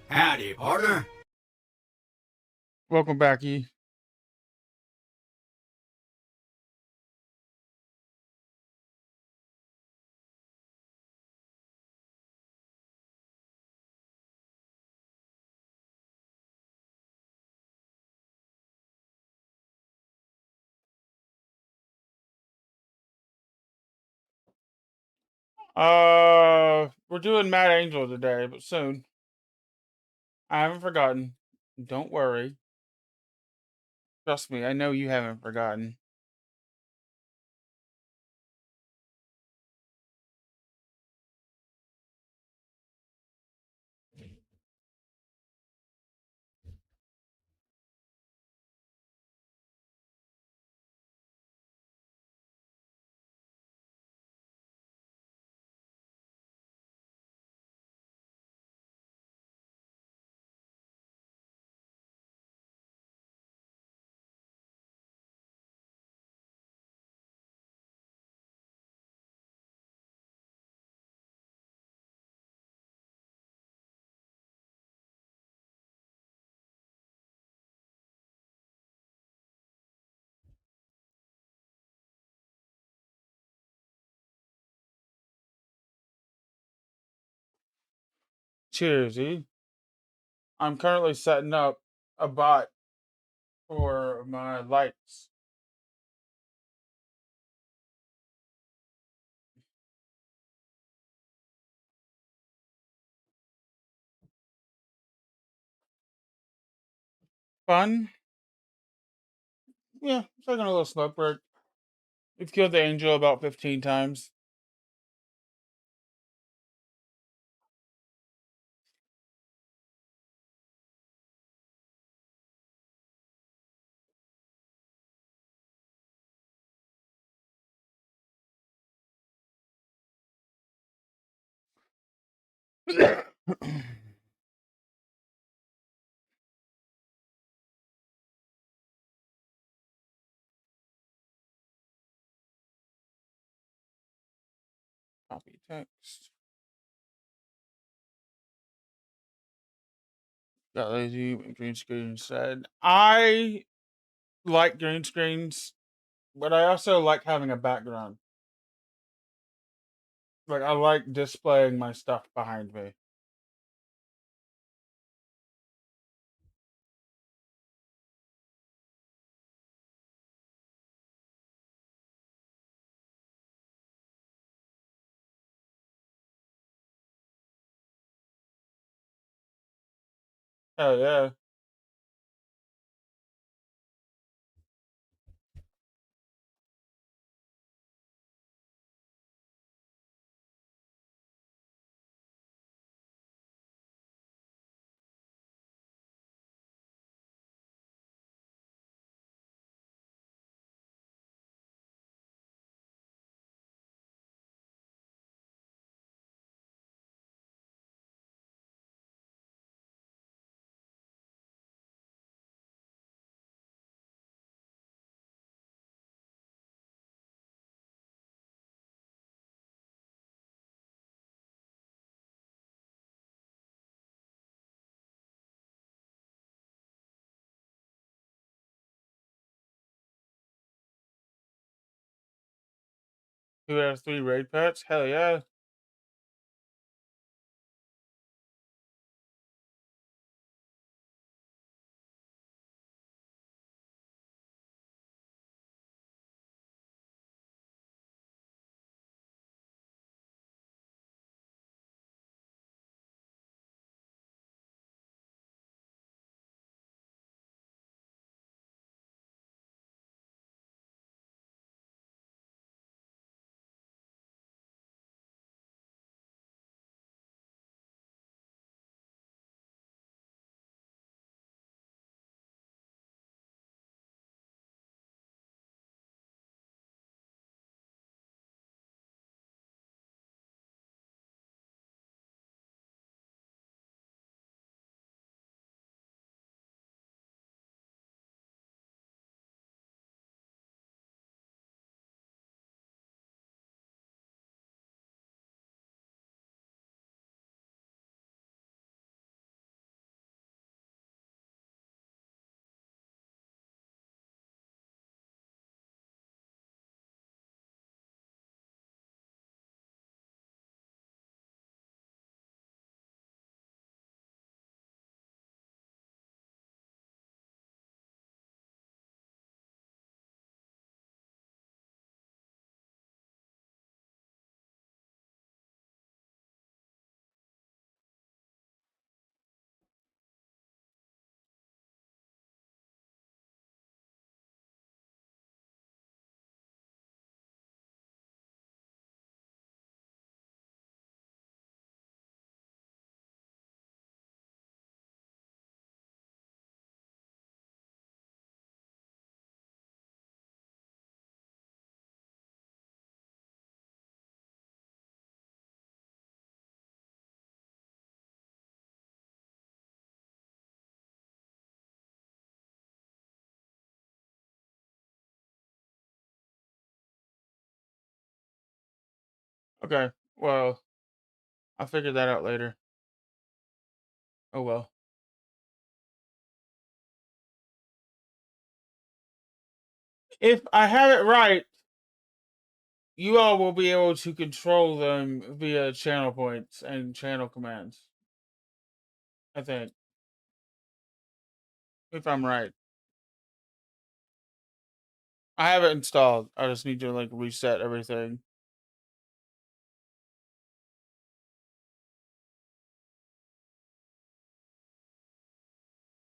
Howdy, partner. Welcome back, E. We're doing Mad Angel today, but soon. I haven't forgotten. Don't worry. Trust me, I know you haven't forgotten. Cheers, E. I'm currently setting up a bot for my lights. Fun? Yeah, taking a little smoke break. We've killed the angel about 15 times. Copy text. Got lazy, green screen said. I like green screens, but I also like having a background. Like, I like displaying my stuff behind me. Oh, yeah. Who has 3 raid pets? Hell yeah. Okay, well, I'll figure that out later. Oh well. If I have it right, you all will be able to control them via channel points and channel commands. I think, if I'm right. I have it installed. I just need to like reset everything.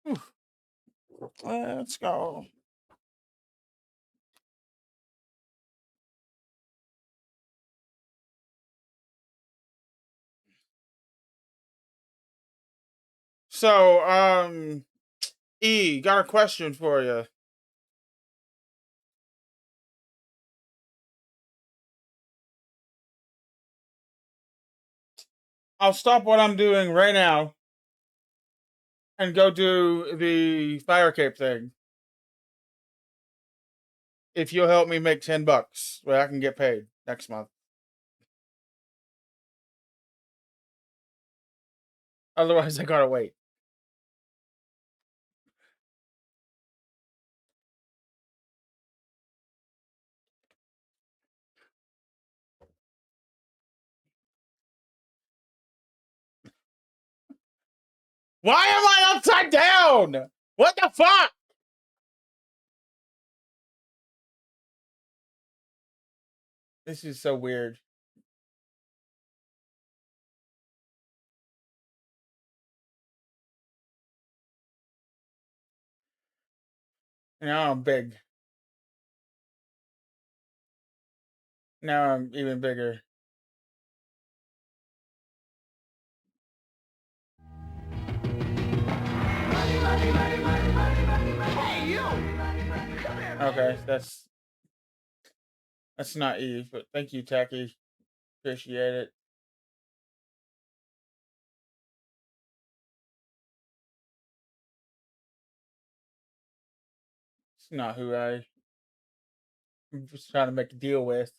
Whew. Let's go. So, E, got a question for you. I'll stop what I'm doing right now and go do the fire cape thing. If you'll help me make $10, where I can get paid next month. Otherwise, I gotta wait. Why am I upside down? What the fuck? This is so weird. Now I'm big. Now I'm even bigger. Hey, you! Come here, Okay, that's not Eve, but thank you, Tacky. Appreciate it. It's not who I'm just trying to make a deal with.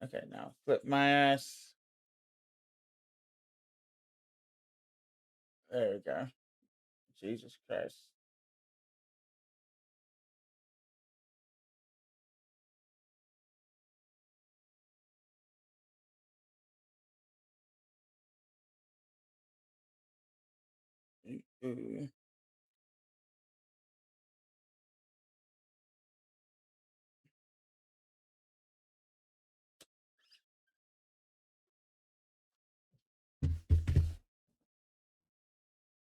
Okay, now flip my ass. There we go. Jesus Christ. Ooh.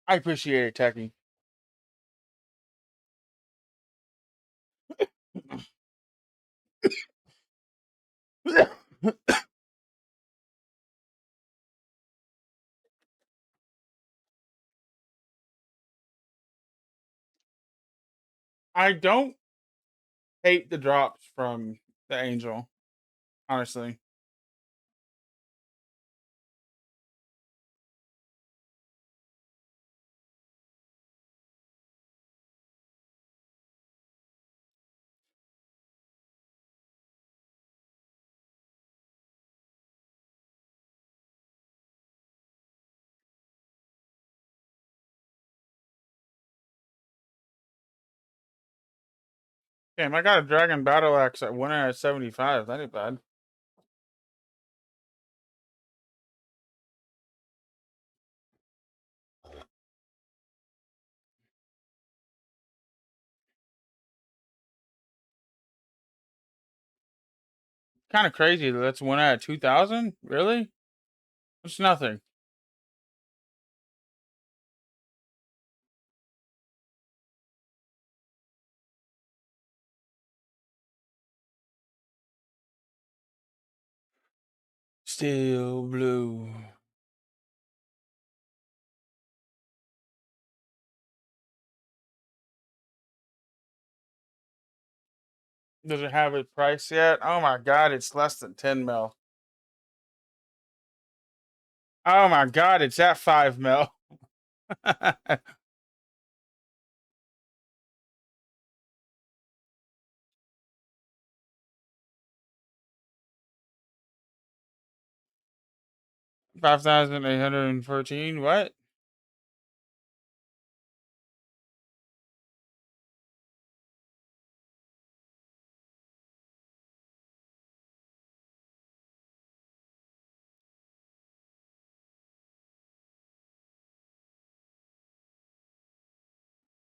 I appreciate it, Tacky. I don't hate the drops from the Angel, honestly. Damn, I got a Dragon Battle Axe at 1 out of 75. That ain't bad. Kind of crazy that that's 1 out of 2,000? Really? It's nothing. Still blue. Does it have a price yet? Oh my god, it's less than 10 mil. Oh my god, it's at 5 mil. 5,814. What?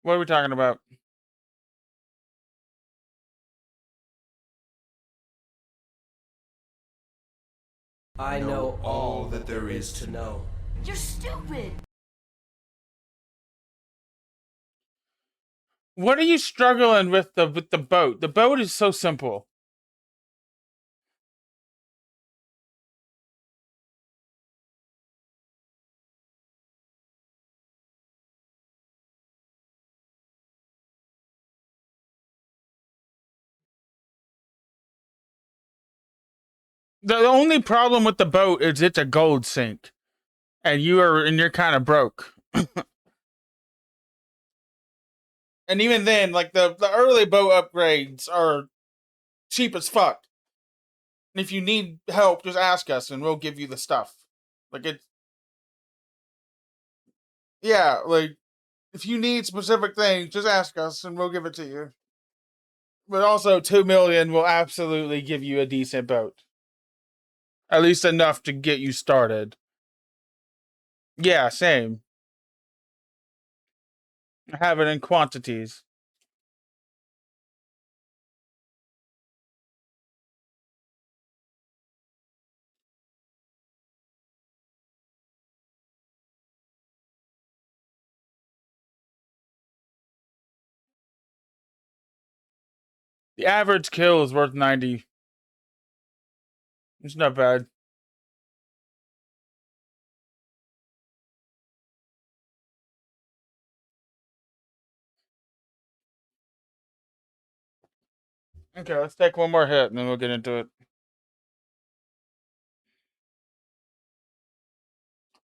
What are we talking about? I know all that there is to know. You're stupid. What are you struggling with the boat? The boat is so simple. The only problem with the boat is it's a gold sink, and you're kind of broke. And even then, like the early boat upgrades are cheap as fuck. And if you need help, just ask us, and we'll give you the stuff. Like yeah, like if you need specific things, just ask us, and we'll give it to you. But also, 2 million will absolutely give you a decent boat. At least enough to get you started. Yeah, same. I have it in quantities. The average kill is worth 90. It's not bad. Okay, let's take one more hit and then we'll get into it.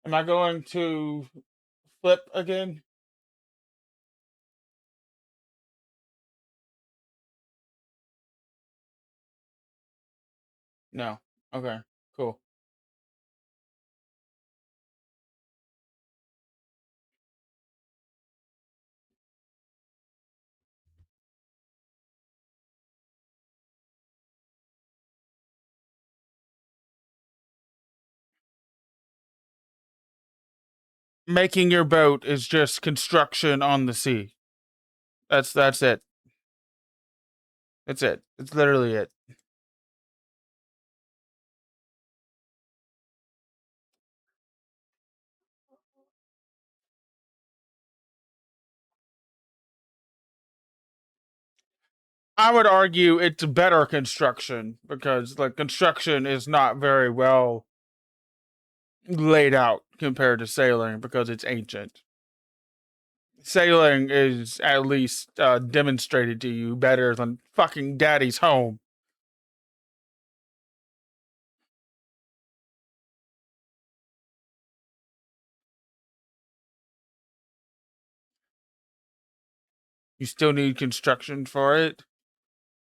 Am I going to flip again? No. Okay, cool. Making your boat is just construction on the sea. That's it. That's it. It's literally it. I would argue it's better construction because like construction is not very well laid out compared to sailing because it's ancient. Sailing is at least demonstrated to you better than fucking daddy's home. You still need construction for it.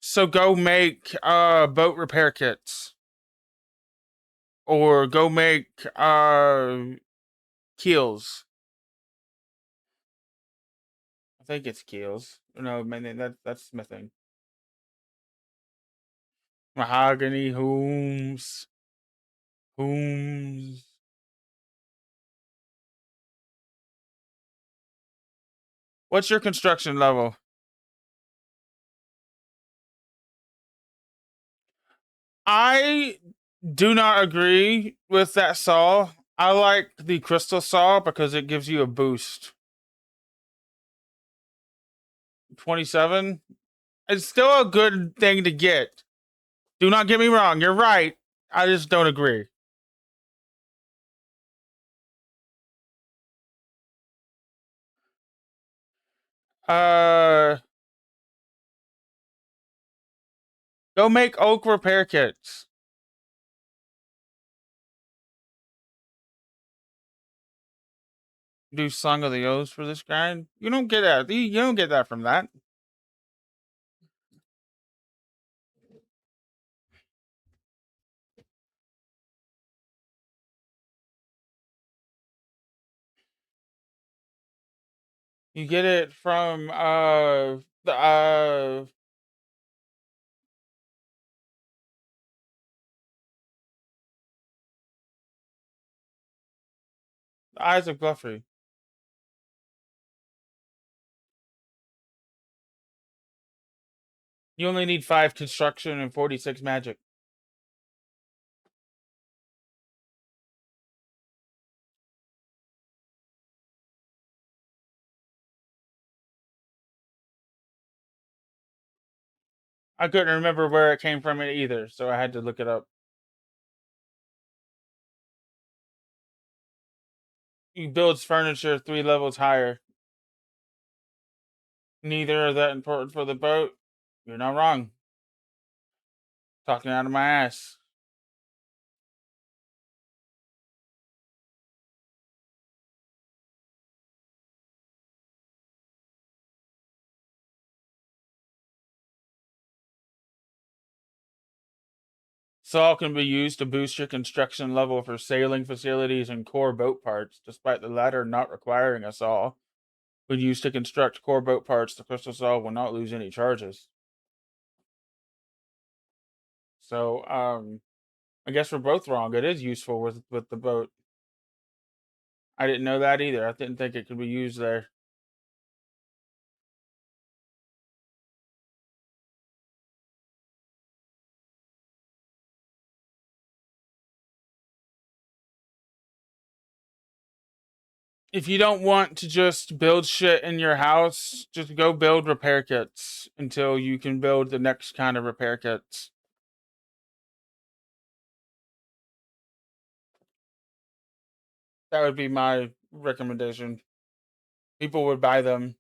So go make boat repair kits. Or go make keels. I think it's keels. No, man, that's smithing. Mahogany, hooms. What's your construction level? I do not agree with that saw. I like the crystal saw because it gives you a boost. 27? It's still a good thing to get. Do not get me wrong, you're right. I just don't agree. Go make oak repair kits. Do Song of the Oaths for this guy. You don't get that. You don't get that from that. You get it from the Eyes of Guthrie. You only need 5 construction and 46 magic. I couldn't remember where it came from either, so I had to look it up. He builds furniture 3 levels higher. Neither are that important for the boat. You're not wrong. Talking out of my ass. Saw can be used to boost your construction level for sailing facilities and core boat parts, despite the latter not requiring a saw. When used to construct core boat parts, the crystal saw will not lose any charges. So, I guess we're both wrong. It is useful with the boat. I didn't know that either. I didn't think it could be used there. If you don't want to just build shit in your house, just go build repair kits until you can build the next kind of repair kits. That would be my recommendation. People would buy them.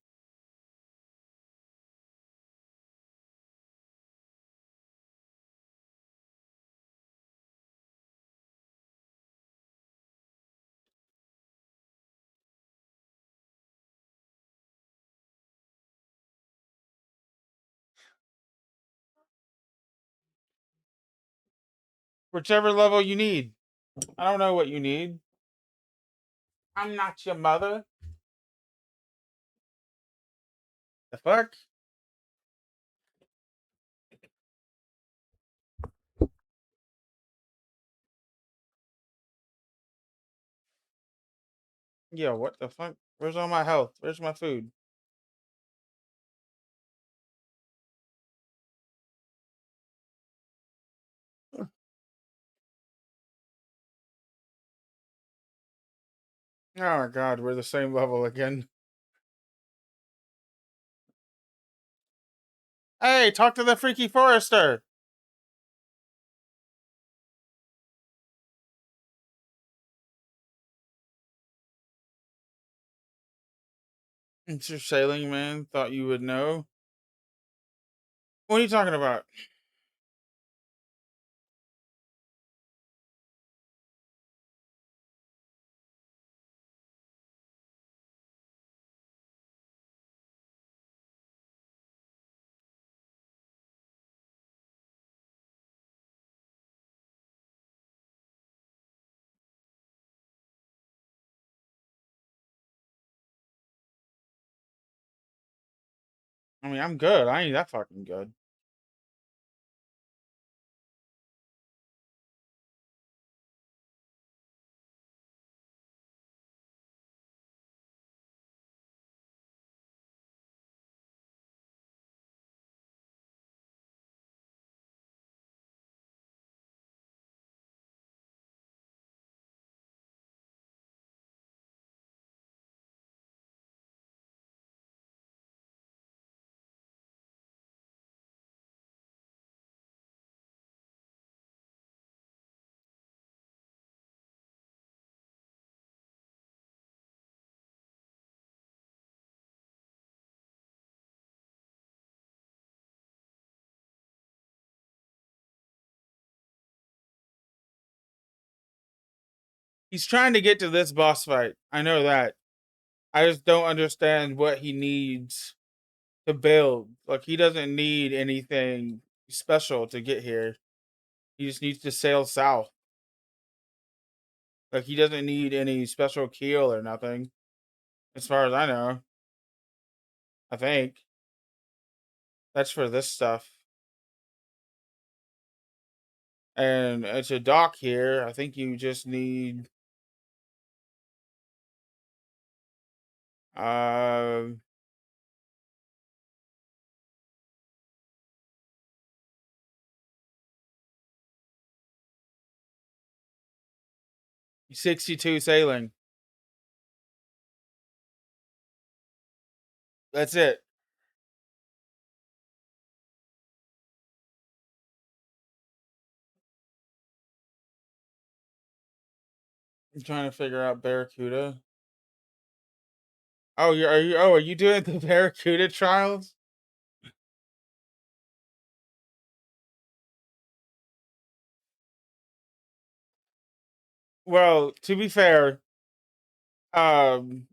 Whichever level you need. I don't know what you need. I'm not your mother. The fuck? Yo, what the fuck? Where's all my health? Where's my food? Oh my god, we're the same level again. Hey, talk to the freaky forester. It's your sailing man. Thought you would know. What are you talking about? I mean, I'm good. I ain't that fucking good. He's trying to get to this boss fight. I know that. I just don't understand what he needs to build. Like, he doesn't need anything special to get here. He just needs to sail south. Like, he doesn't need any special keel or nothing, as far as I know. I think. That's for this stuff. And it's a dock here. I think you just need uh 62 sailing. That's it. I'm trying to figure out Barracuda. Oh, are you doing the Barracuda trials? Well, to be fair, um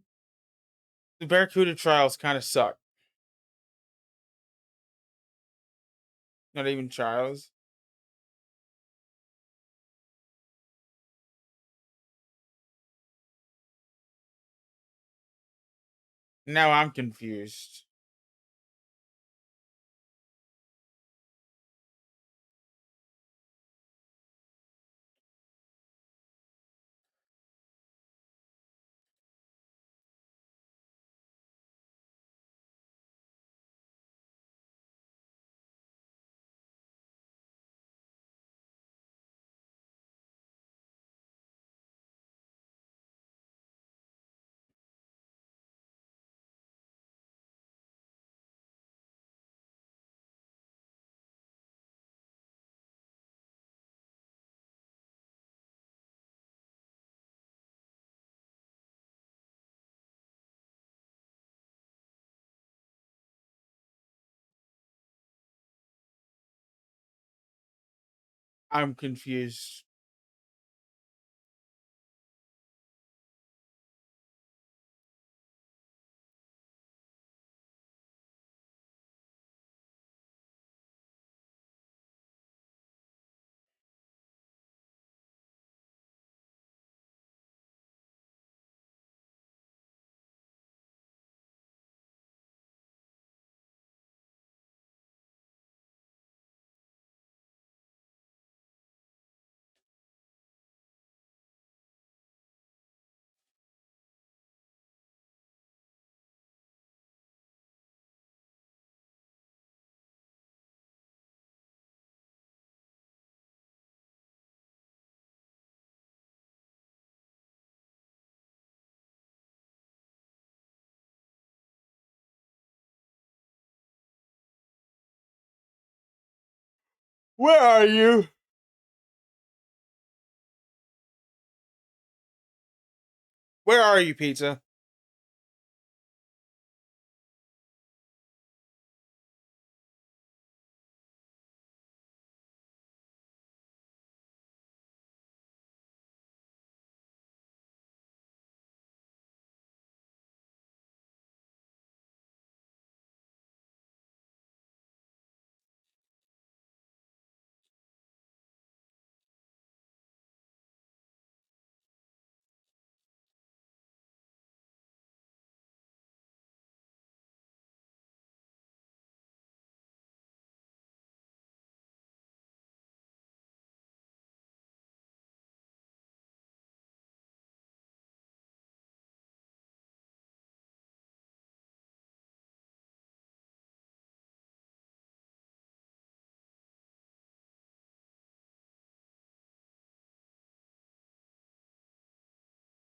the Barracuda trials kind of suck. Not even trials. Now I'm confused. I'm confused. Where are you? Where are you, pizza?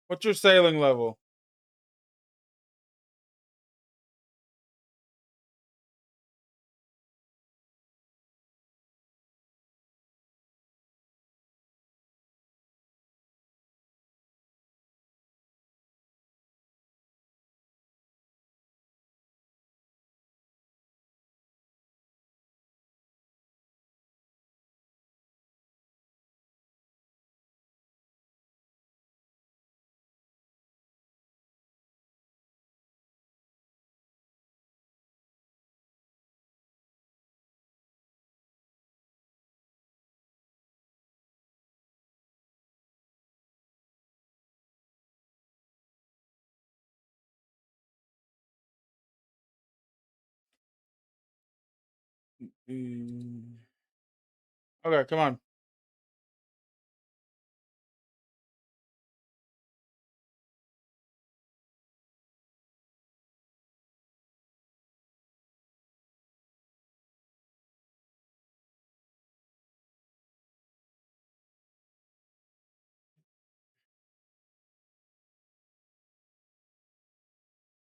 What's your sailing level? Okay, come on.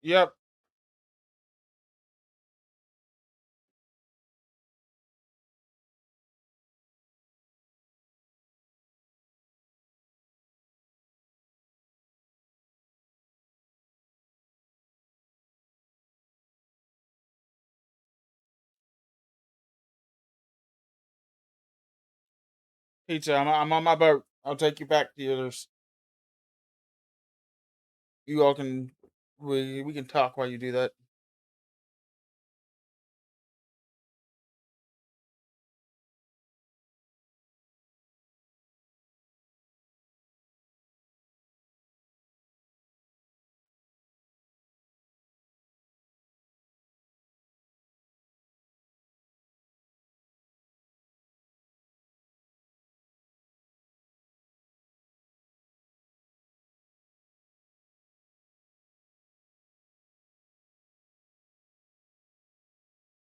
Yep. Pizza, I'm on my boat. I'll take you back to yours. You all can we can talk while you do that.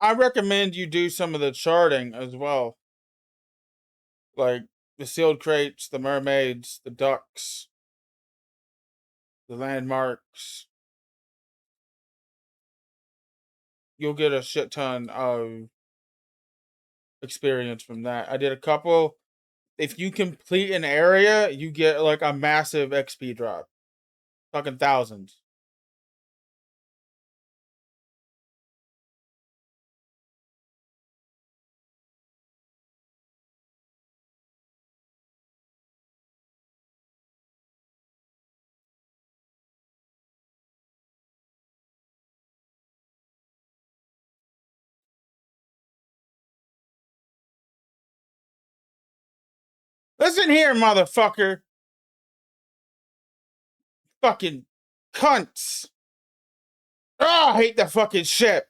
I recommend you do some of the charting as well. Like the sealed crates, the mermaids, the ducks, the landmarks. You'll get a shit ton of experience from that. I did a couple. If you complete an area, you get like a massive XP drop. Fucking thousands. Listen here, motherfucker. Fucking cunts. Oh, I hate the fucking ship.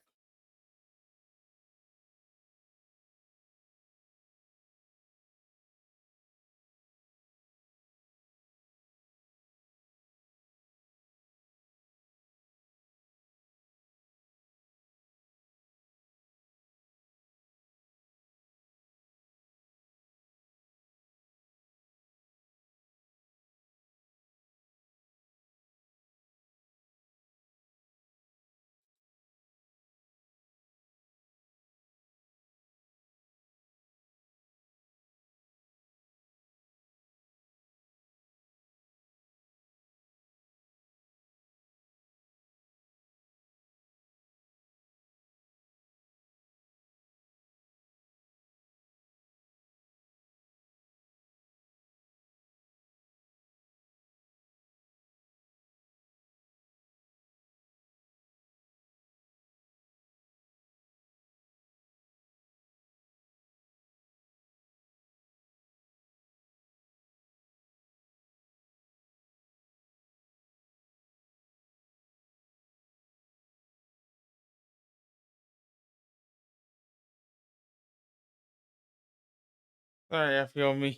Sorry, I feel mean.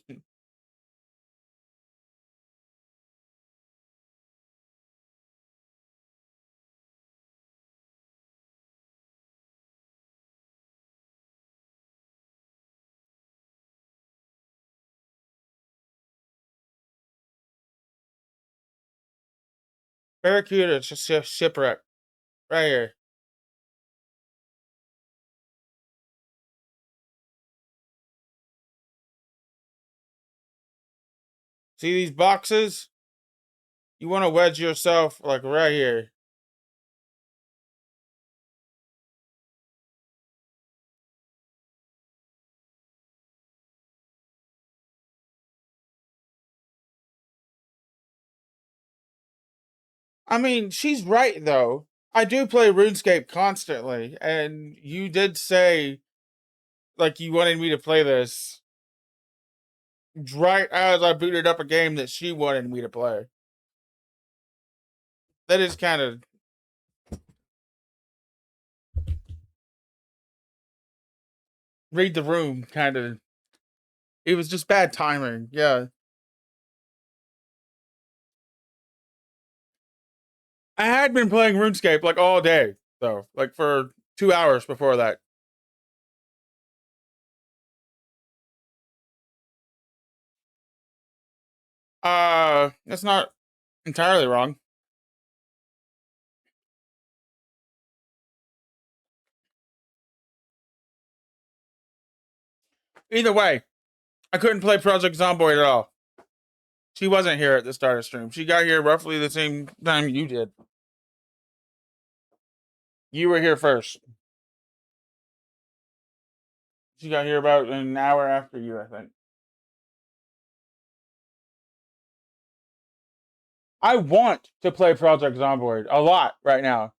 Barracuda, it's just shipwreck. Right here. See these boxes? You want to wedge yourself like right here. I mean, she's right though. I do play RuneScape constantly, and you did say like you wanted me to play this right as I booted up a game that she wanted me to play. That is kind of read the room, kind of. It was just bad timing. Yeah. I had been playing RuneScape like all day, though, like for 2 hours before that. That's not entirely wrong. Either way, I couldn't play Project Zomboid at all. She wasn't here at the start of stream. She got here roughly the same time you did. You were here first. She got here about an hour after you, I think. I want to play Project Zomboid a lot right now.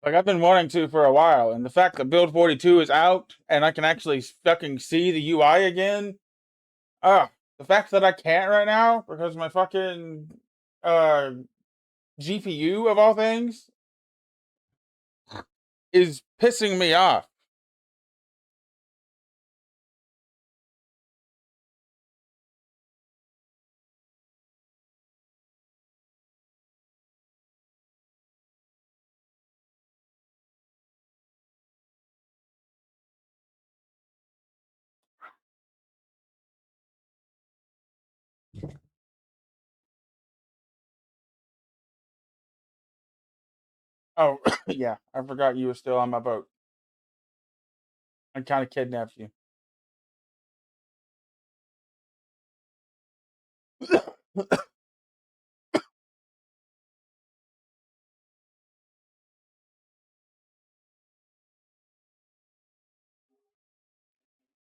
Like, I've been wanting to for a while, and the fact that Build 42 is out and I can actually fucking see the UI again. The fact that I can't right now because my fucking GPU of all things is pissing me off. Oh, yeah, I forgot you were still on my boat. I kind of kidnapped you.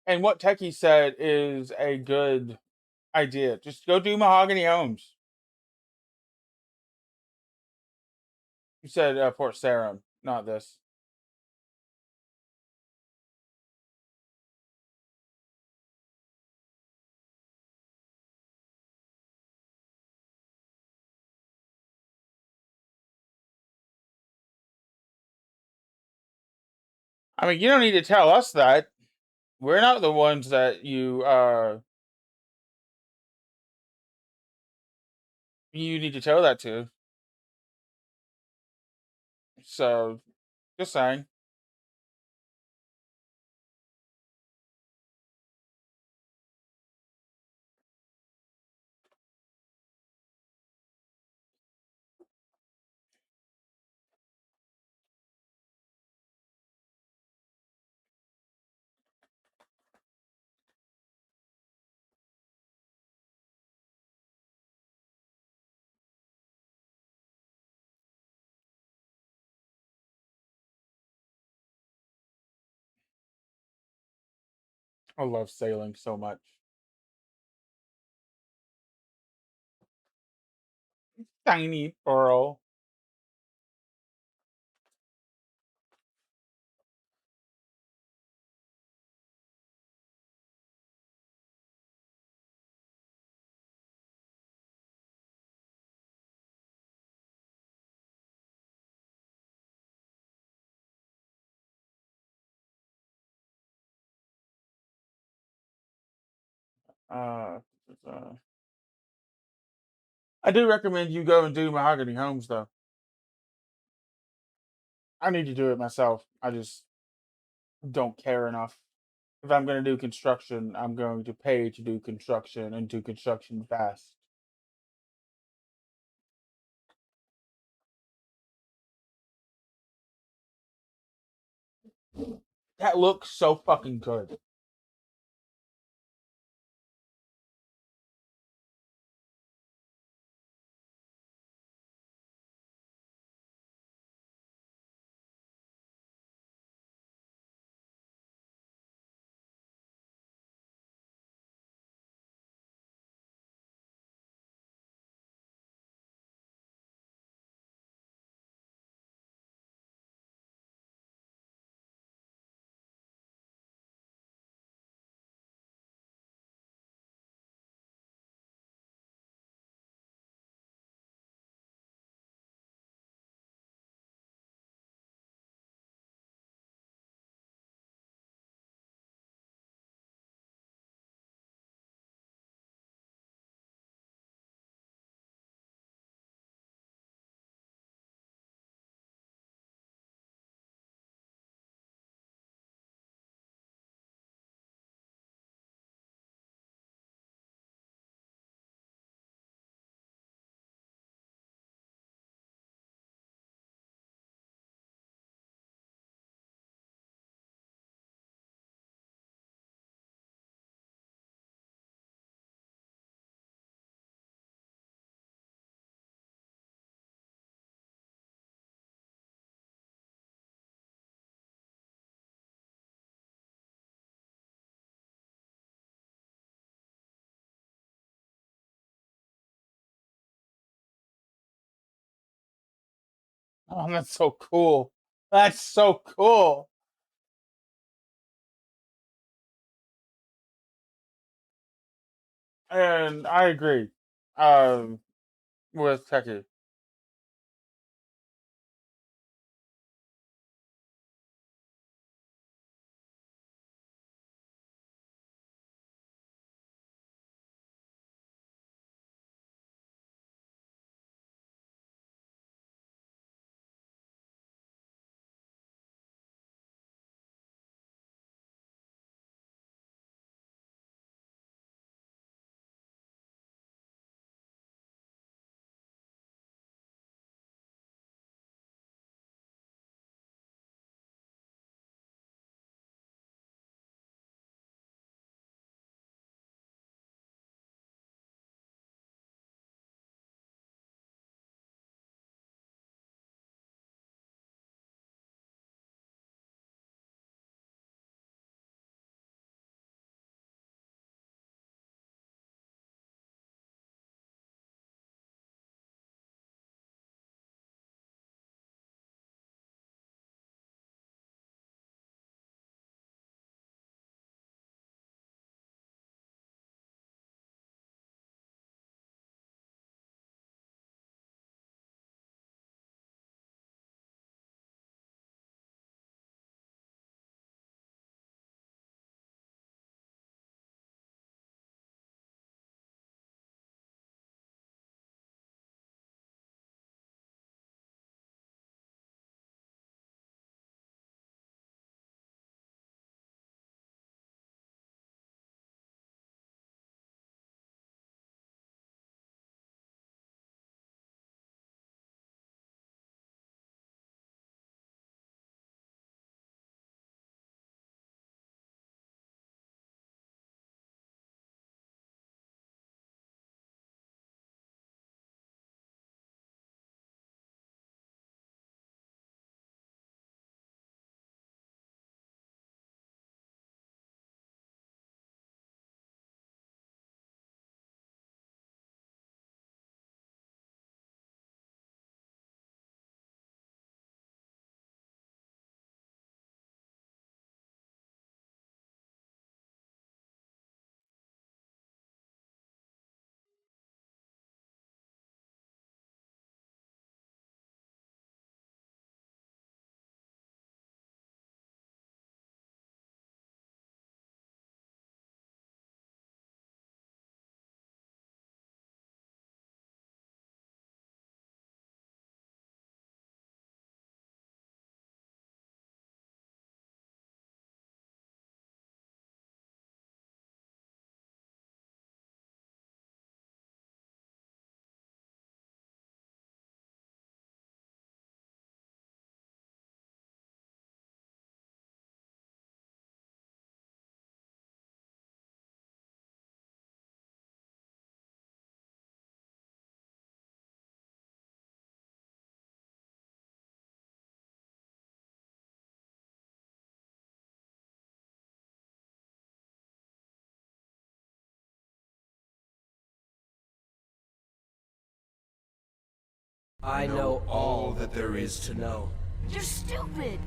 And what Techie said is a good idea. Just go do Mahogany Homes. You said Port Sarum, not this. I mean, you don't need to tell us that. We're not the ones that you need to tell that to. So, just saying. I love sailing so much. Tiny Pearl. Uh, I do recommend you go and do Mahogany Homes, though. I need to do it myself. I just don't care enough. If I'm going to do construction, I'm going to pay to do construction and do construction fast. That looks so fucking good. Oh, that's so cool. That's so cool. And I agree. Um, with Techie. I know all that there is to know. You're stupid.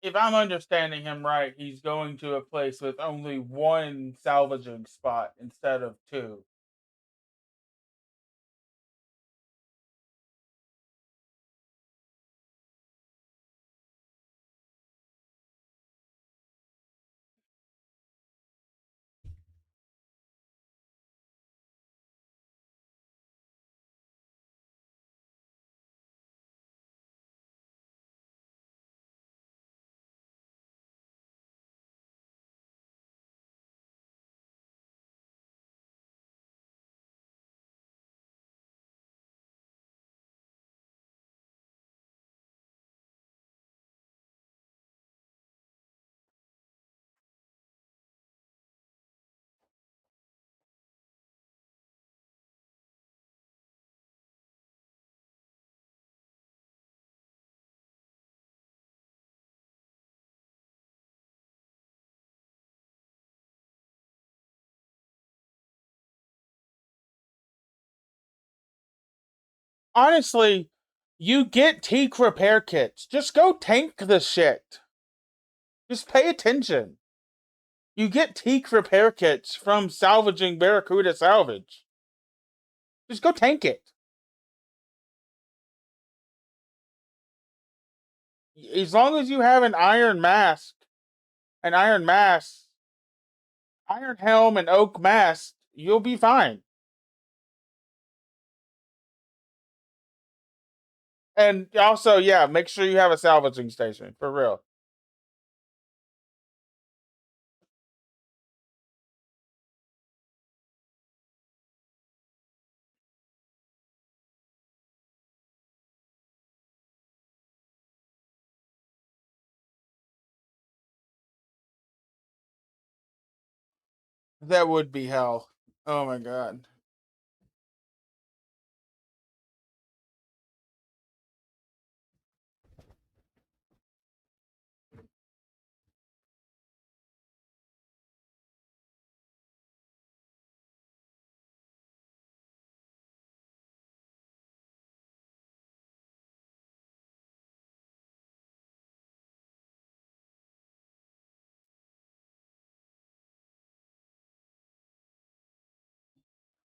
if I'm understanding him right, he's going to a place with only one salvaging spot instead of two. Honestly, you get teak repair kits. Just go tank the shit. Just pay attention. You get teak repair kits from salvaging Barracuda Salvage. Just go tank it. As long as you have an iron mask, an iron mask, iron helm, and oak mask, you'll be fine. And also, yeah, make sure you have a salvaging station, for real. That would be hell. Oh my god.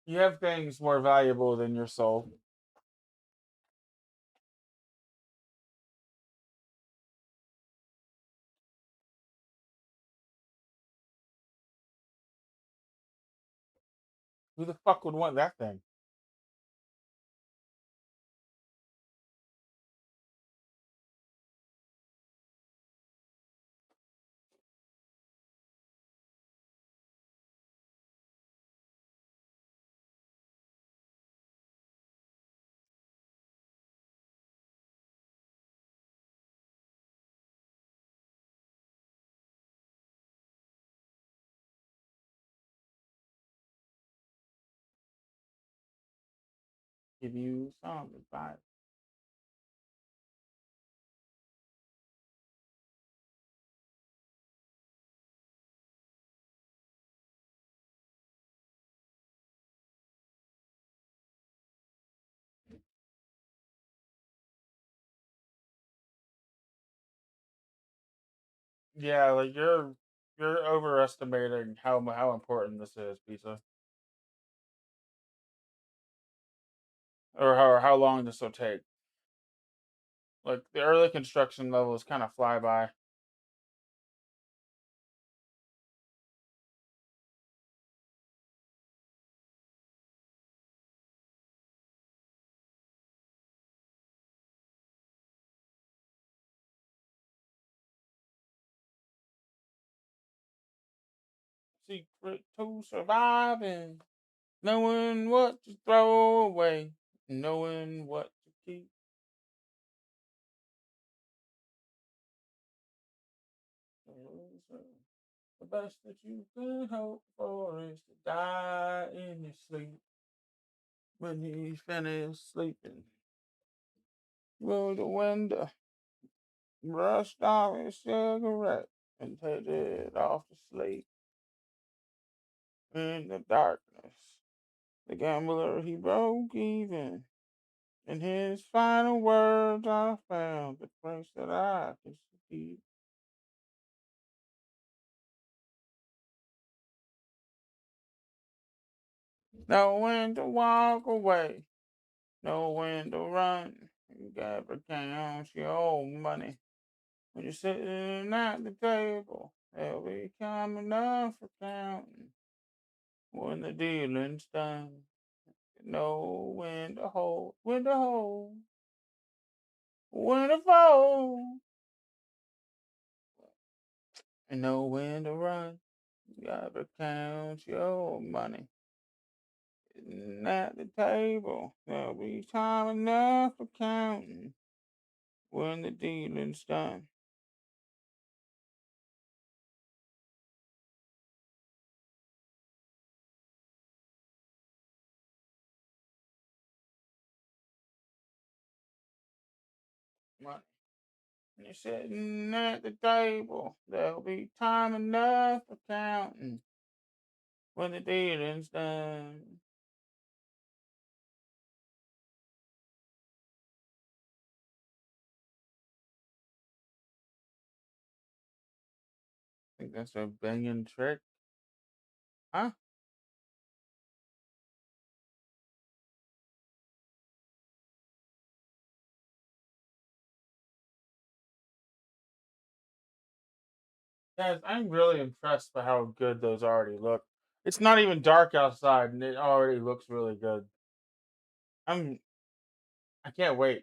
You have things more valuable than your soul. Who the fuck would want that thing? Give you some advice. Yeah, like you're overestimating how important this is, pizza, or how long this will take. Like the early construction levels kind of fly by. Secret to surviving, knowing what to throw away, knowing what to keep. The best that you can hope for is to die in your sleep. When he's finished sleeping, roll the window, brushed off his cigarette, and headed off to sleep. In the darkness, the gambler he broke even. In his final words, I found the price that I could keep. Know when to walk away. Know when to run. You gotta count your own money. When you're sitting at the table, they'll be coming up for counting. When the dealing's done, you know when to hold, when to hold, when to fold, and know when to run. You gotta count your money. Sitting at the table, there'll be time enough for counting. When the dealing's done. Money. When you're sitting at the table, there'll be time enough for counting. When the dealing's done. I think that's a banging trick. Huh? Guys, I'm really impressed by how good those already look. It's not even dark outside and it already looks really good. I can't wait.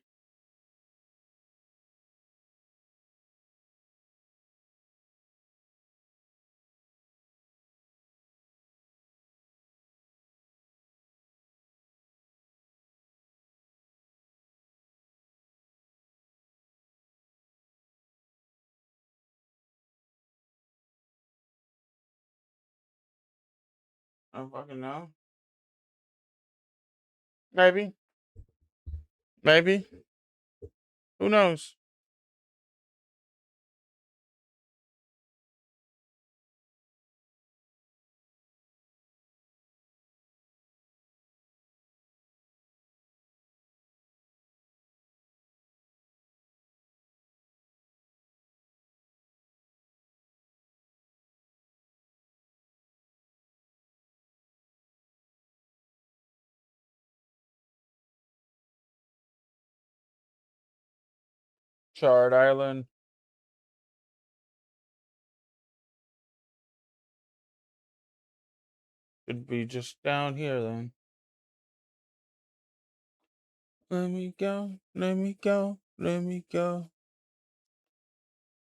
I don't fucking know. Maybe. Maybe. Who knows? Chard Island. Could be just down here then. Let me go, let me go, let me go.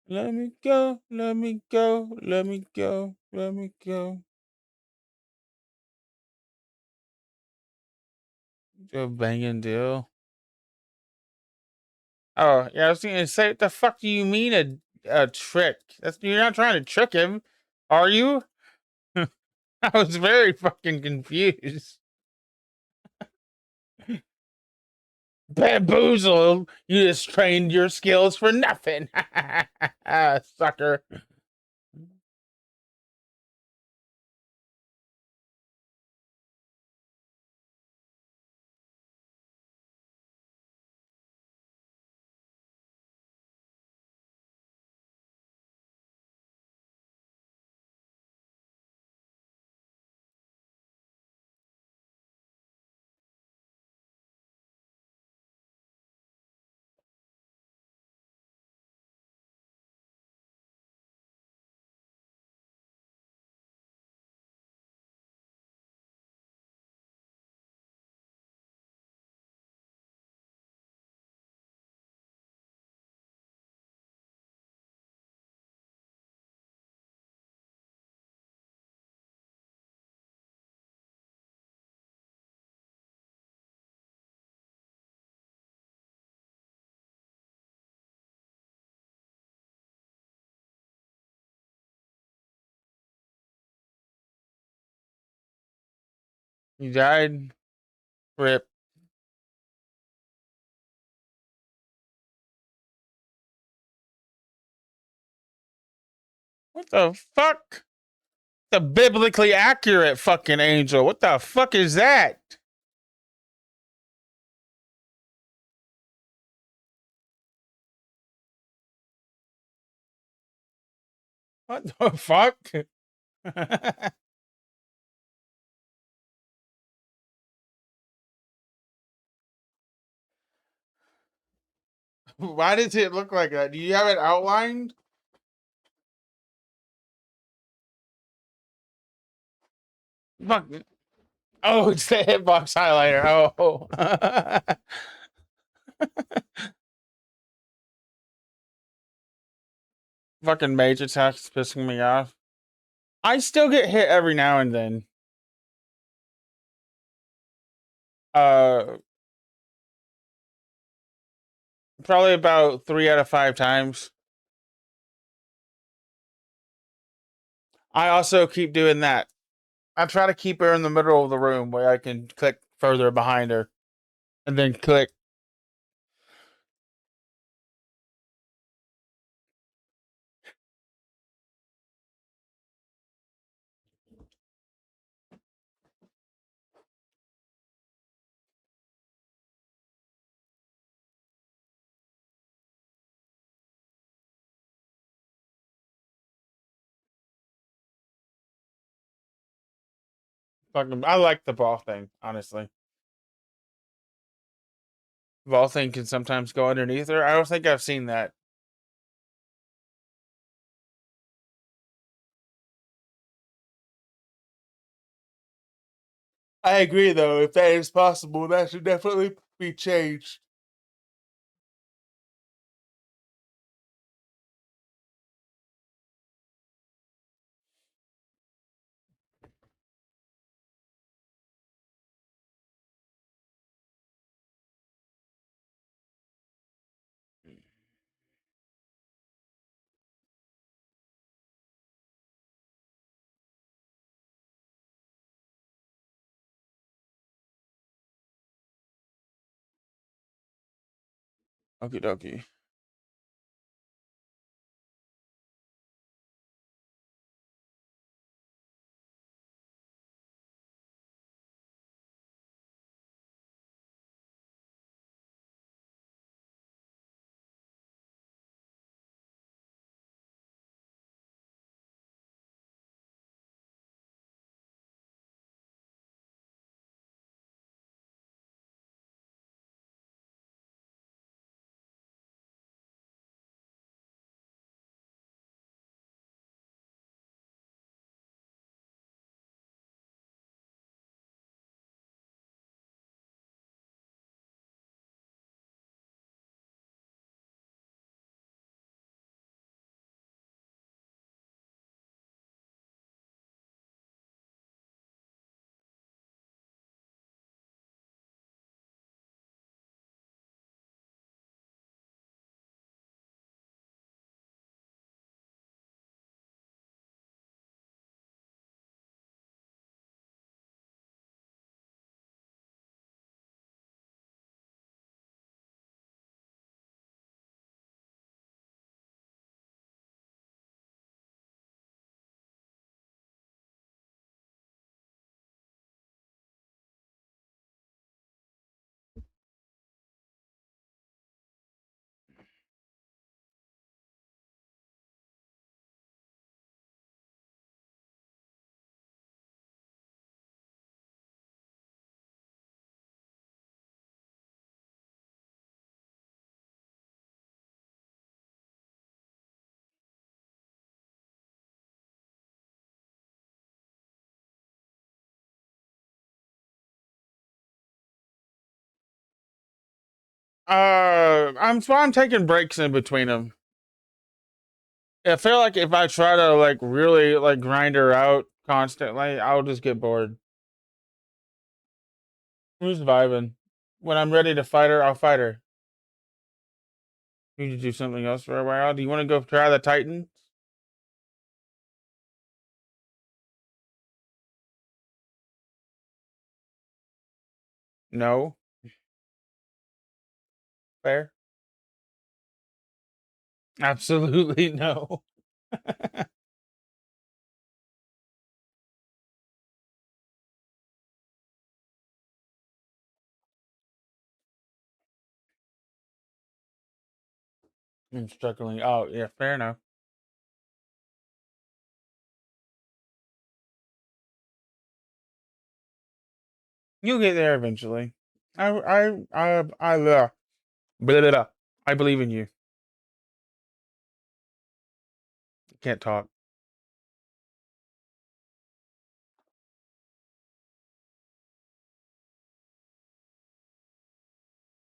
Let me go, let me go, let me go, let me go. A banging deal. Oh, yeah, I was gonna say, what the fuck do you mean a trick? You're not trying to trick him, are you? I was very fucking confused. Bamboozled! You just trained your skills for nothing, sucker. You died. Rip. What the fuck? The biblically accurate fucking angel. What the fuck is that? What the fuck? Why does it look like that? Do you have it outlined? Fuck. Oh, it's the hitbox highlighter. Oh. Fucking mage attacks pissing me off. I still get hit every now and then. Probably about 3 out of 5 times. I also keep doing that. I try to keep her in the middle of the room where I can click further behind her. And then click. Fucking, I like the ball thing, honestly. Ball thing can sometimes go underneath her. I don't think I've seen that. I agree, though. If that is possible, that should definitely be changed. Okie dokie. I'm taking breaks in between them. I feel like if I try to like really like grind her out constantly, I'll just get bored. I'm just vibing. When I'm ready to fight her, I'll fight her. You need to do something else for a while. Do you want to go try the Titans? No. Fair. Absolutely no. I'm struggling. Oh, yeah, fair enough. You'll get there eventually. Blah, blah, blah. I believe in you. Can't talk.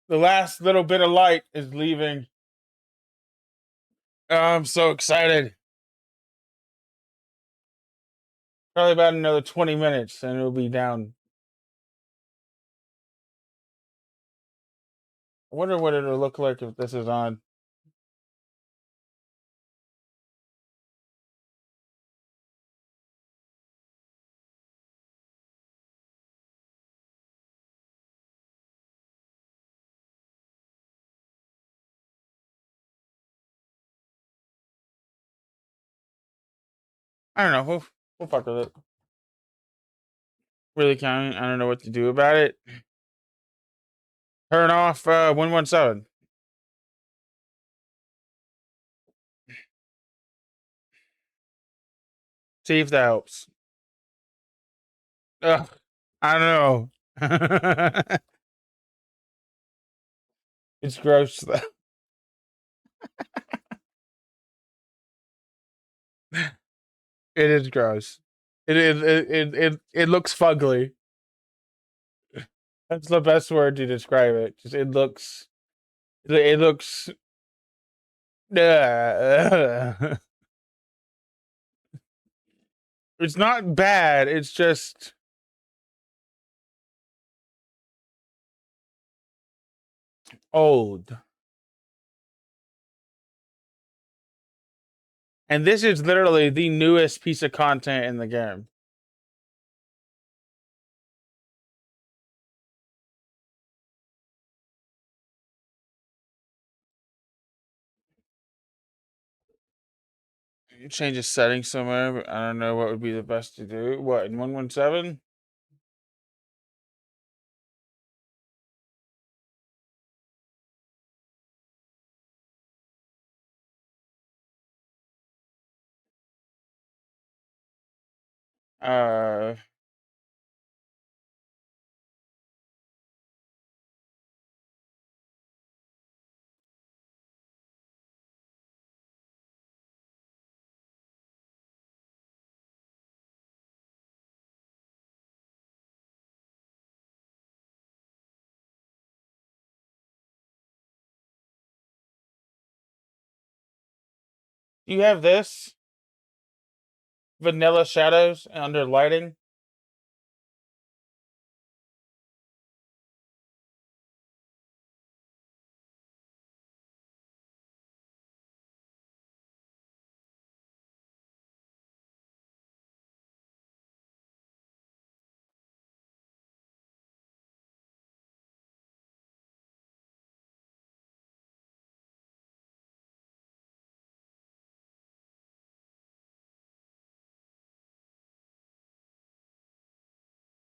The last little bit of light is leaving. Oh, I'm so excited. Probably about another 20 minutes and it'll be down. I wonder what it'll look like if this is on. I don't know. We'll fuck with it. Really can't. I don't know what to do about it. Turn off 117. See if that helps. Ugh, I don't know. It's gross though. It is gross. It looks fugly. That's the best word to describe it. Just it looks. It's not bad. It's just old. And this is literally the newest piece of content in the game. You change the settings somewhere, but I don't know what would be the best to do. What, in 117? Uh, you have this vanilla shadows under lighting.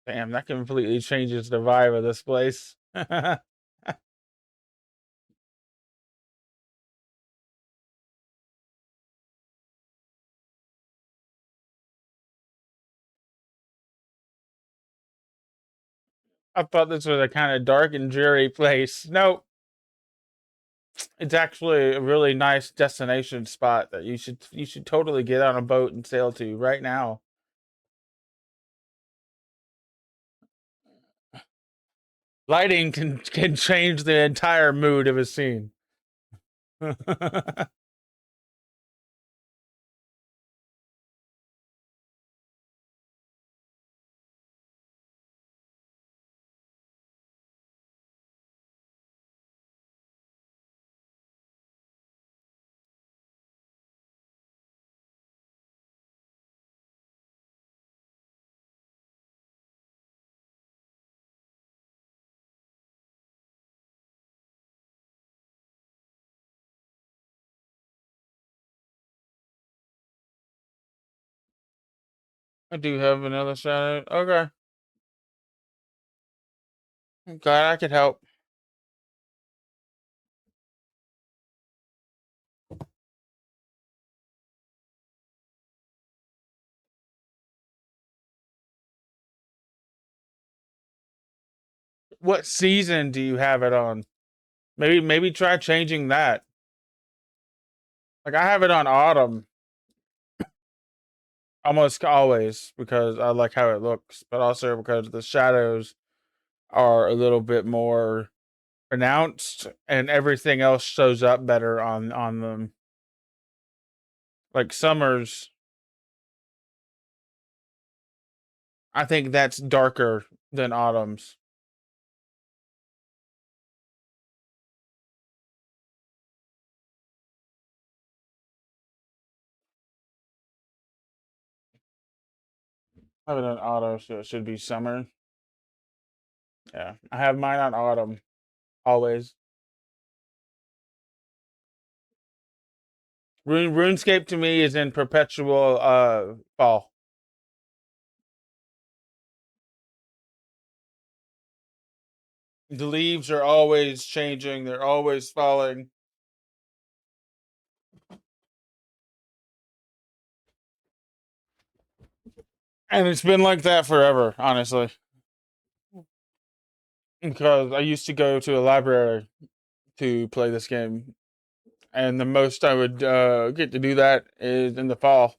Damn, that completely changes the vibe of this place. I thought this was a kind of dark and dreary place. Nope. It's actually a really nice destination spot that you should totally get on a boat and sail to right now. Lighting can change the entire mood of a scene. I do have vanilla shadow. Okay. I'm glad I could help. What season do you have it on? Maybe try changing that. Like I have it on autumn almost always because I like how it looks, but also because the shadows are a little bit more pronounced and everything else shows up better on them. Like summers, I think that's darker than autumn's. I have it on auto, so it should be summer. Yeah, I have mine on autumn always. RuneScape to me is in perpetual fall. The leaves are always changing, they're always falling. And it's been like that forever, honestly. Because I used to go to a library to play this game. And the most I would get to do that is in the fall.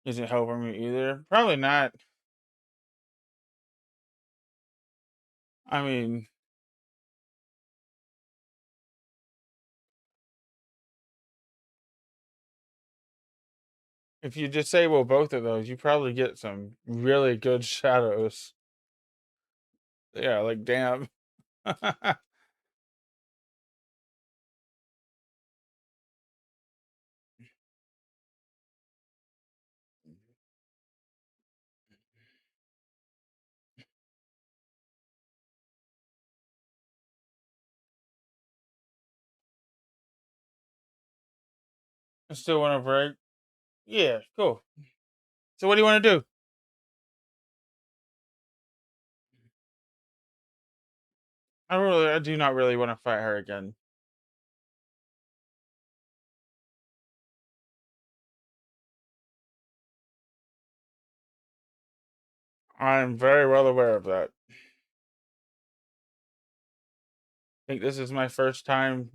Isn't helping me either. Probably not. I mean, if you disable both of those, you probably get some really good shadows. Yeah, like damn. I still want to break. Yeah, cool. So what do you want to do? I do not really want to fight her again. I'm very well aware of that. I think this is my first time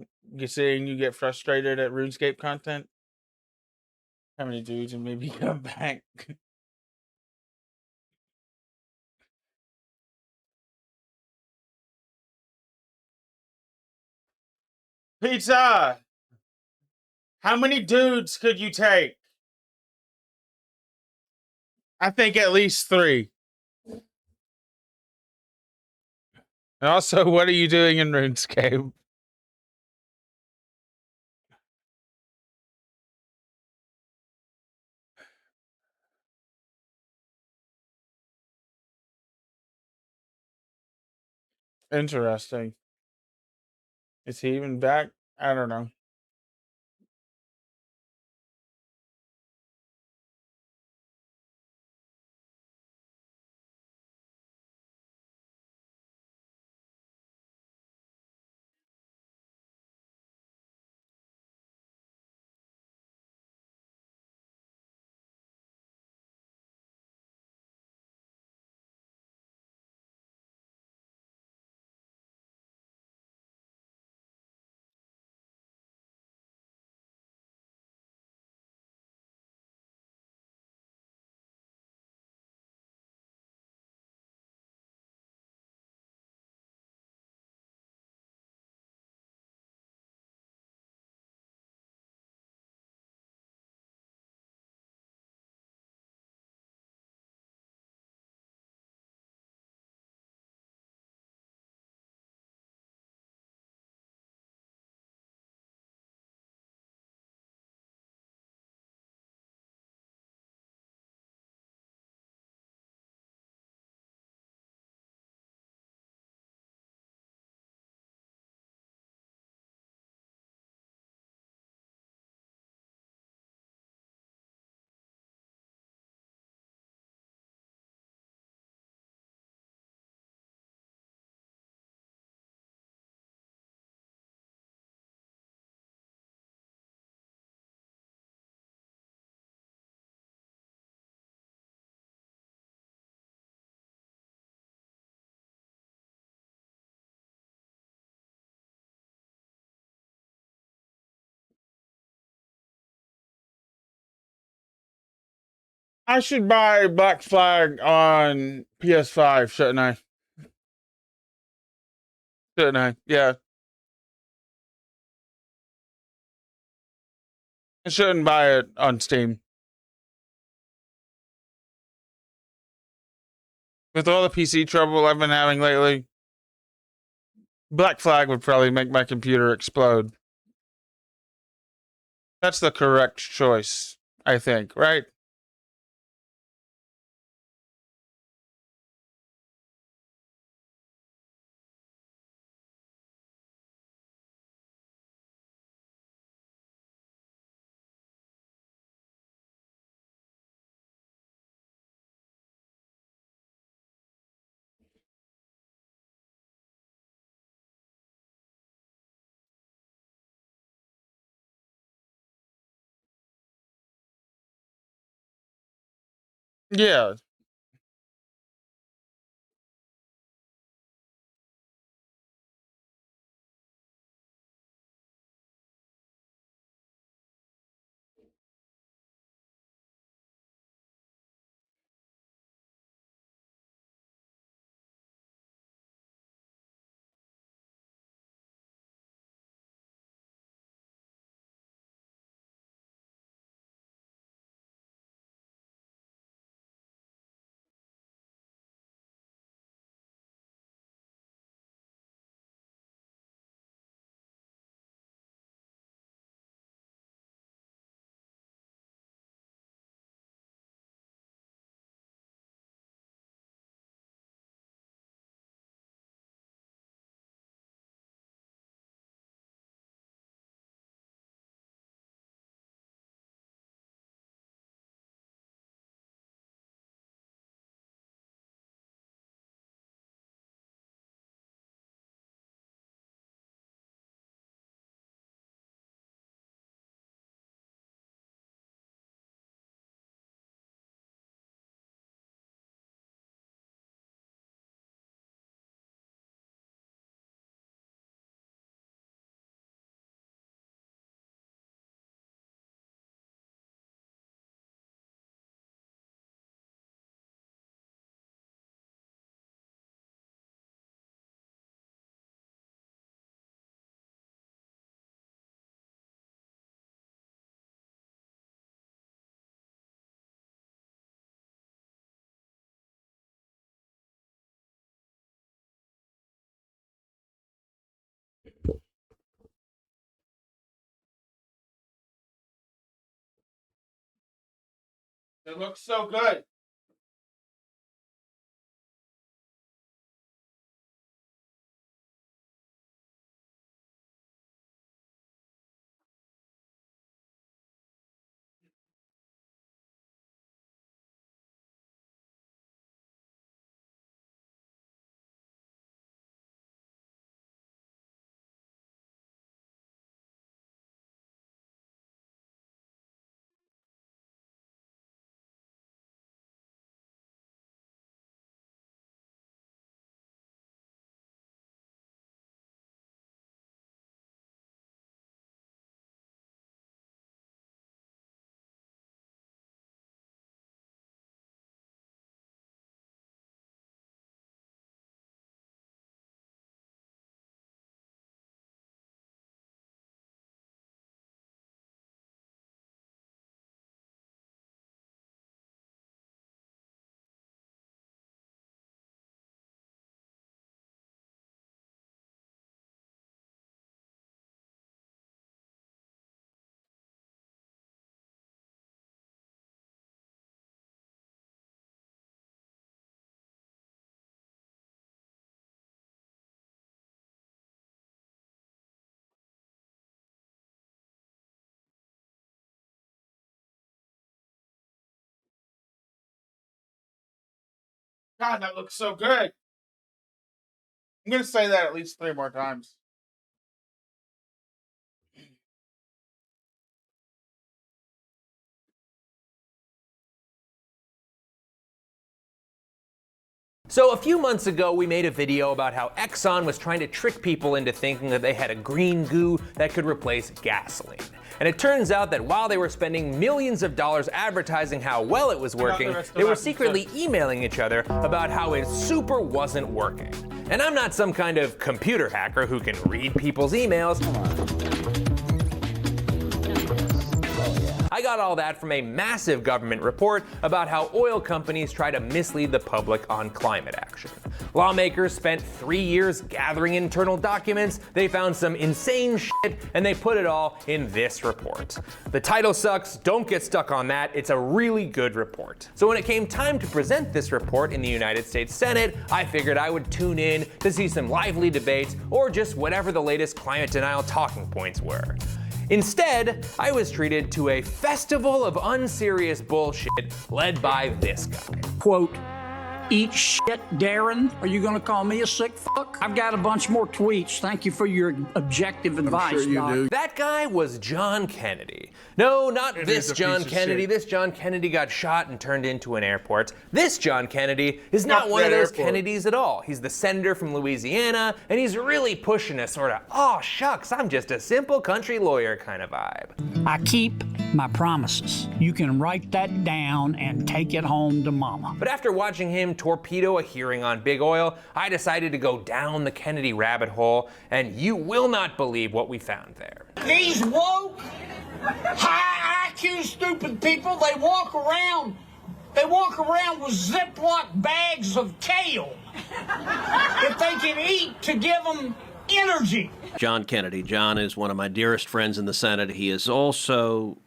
seeing you get frustrated at RuneScape content. How many dudes and maybe come back? Pizza! How many dudes could you take? I think at least 3. And also, what are you doing in RuneScape? Interesting. Is he even back? I don't know. I should buy Black Flag on PS5, shouldn't I? Shouldn't I? Yeah. I shouldn't buy it on Steam. With all the PC trouble I've been having lately, Black Flag would probably make my computer explode. That's the correct choice, I think, right? Yeah. It looks so good. God, that looks so good. I'm gonna say that at least 3 more times. So a few months ago, we made a video about how Exxon was trying to trick people into thinking that they had a green goo that could replace gasoline. And it turns out that while they were spending millions of dollars advertising how well it was working, they were secretly emailing each other about how it super wasn't working. And I'm not some kind of computer hacker who can read people's emails. I got all that from a massive government report about how oil companies try to mislead the public on climate action. Lawmakers spent 3 years gathering internal documents, they found some insane shit, and they put it all in this report. The title sucks, don't get stuck on that, it's a really good report. So when it came time to present this report in the United States Senate, I figured I would tune in to see some lively debates or just whatever the latest climate denial talking points were. Instead, I was treated to a festival of unserious bullshit led by this guy. Quote, eat shit, Darren. Are you going to call me a sick fuck? I've got a bunch more tweets. Thank you for your objective advice, sure you Doc. do. That guy was John Kennedy. No, not this John Kennedy. This John Kennedy got shot and turned into an airport. This John Kennedy is not one of those Kennedys at all. He's the senator from Louisiana, and he's really pushing a sort of, oh shucks, I'm just a simple country lawyer kind of vibe. I keep my promises. You can write that down and take it home to mama. But after watching him torpedo a hearing on big oil, I decided to go down the Kennedy rabbit hole, and you will not believe what we found there. These woke, high IQ stupid people, they walk around with Ziploc bags of kale if they can eat to give them energy. John Kennedy. John is one of my dearest friends in the Senate. He is also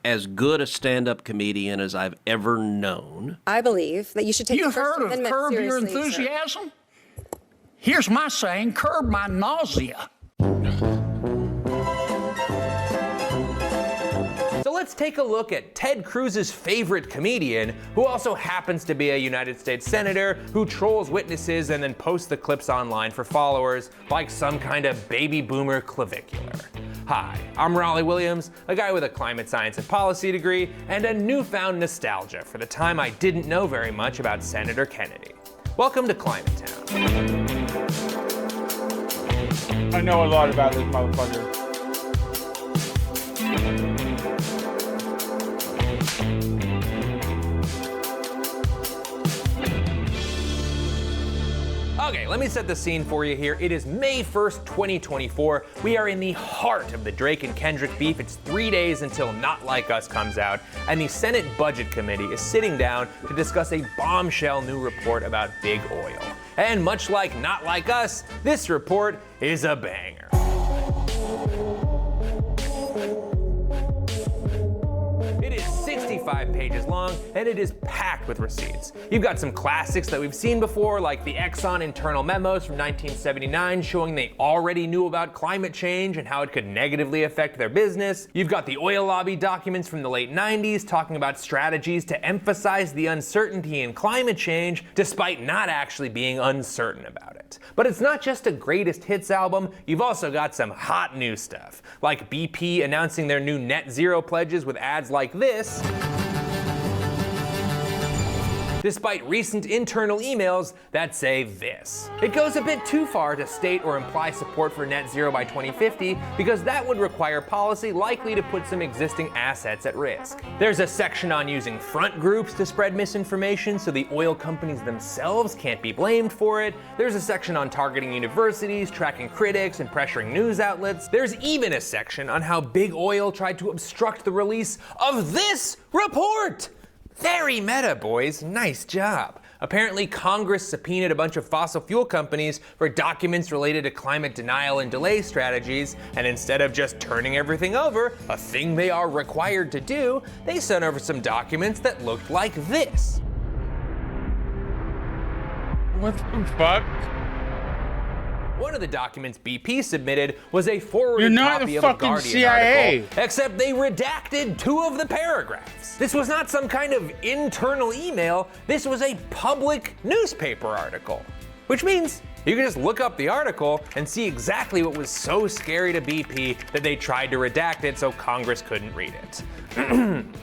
as good a stand-up comedian as I've ever known. I believe that you should take the You've First heard of Amendment curb your seriously, sir. enthusiasm? Here's my saying, curb my nausea. So let's take a look at Ted Cruz's favorite comedian, who also happens to be a United States senator who trolls witnesses and then posts the clips online for followers like some kind of baby boomer clavicular. Hi, I'm Raleigh Williams, a guy with a climate science and policy degree and a newfound nostalgia for the time I didn't know very much about Senator Kennedy. Welcome to Climate Town. I know a lot about this motherfucker. Okay, let me set the scene for you here. It is May 1st, 2024. We are in the heart of the Drake and Kendrick beef. It's 3 days until Not Like Us comes out, and the Senate Budget Committee is sitting down to discuss a bombshell new report about big oil. And much like Not Like Us, this report is a banger. It is 65 pages long, and it is packed with receipts. You've got some classics that we've seen before, like the Exxon internal memos from 1979 showing they already knew about climate change and how it could negatively affect their business. You've got the oil lobby documents from the late 90s talking about strategies to emphasize the uncertainty in climate change despite not actually being uncertain about it. But it's not just a greatest hits album, you've also got some hot new stuff, like BP announcing their new net zero pledges with ads like this, despite recent internal emails that say this. It goes a bit too far to state or imply support for net zero by 2050 because that would require policy likely to put some existing assets at risk. There's a section on using front groups to spread misinformation so the oil companies themselves can't be blamed for it. There's a section on targeting universities, tracking critics, and pressuring news outlets. There's even a section on how big oil tried to obstruct the release of this report. Very meta, boys. Nice job. Apparently, Congress subpoenaed a bunch of fossil fuel companies for documents related to climate denial and delay strategies, and instead of just turning everything over, a thing they are required to do, they sent over some documents that looked like this. What the fuck? One of the documents BP submitted was a forwarded You're not copy the of a fucking Guardian CIA. article, except they redacted 2 of the paragraphs. This was not some kind of internal email, this was a public newspaper article. Which means You can just look up the article and see exactly what was so scary to BP that they tried to redact it so Congress couldn't read it.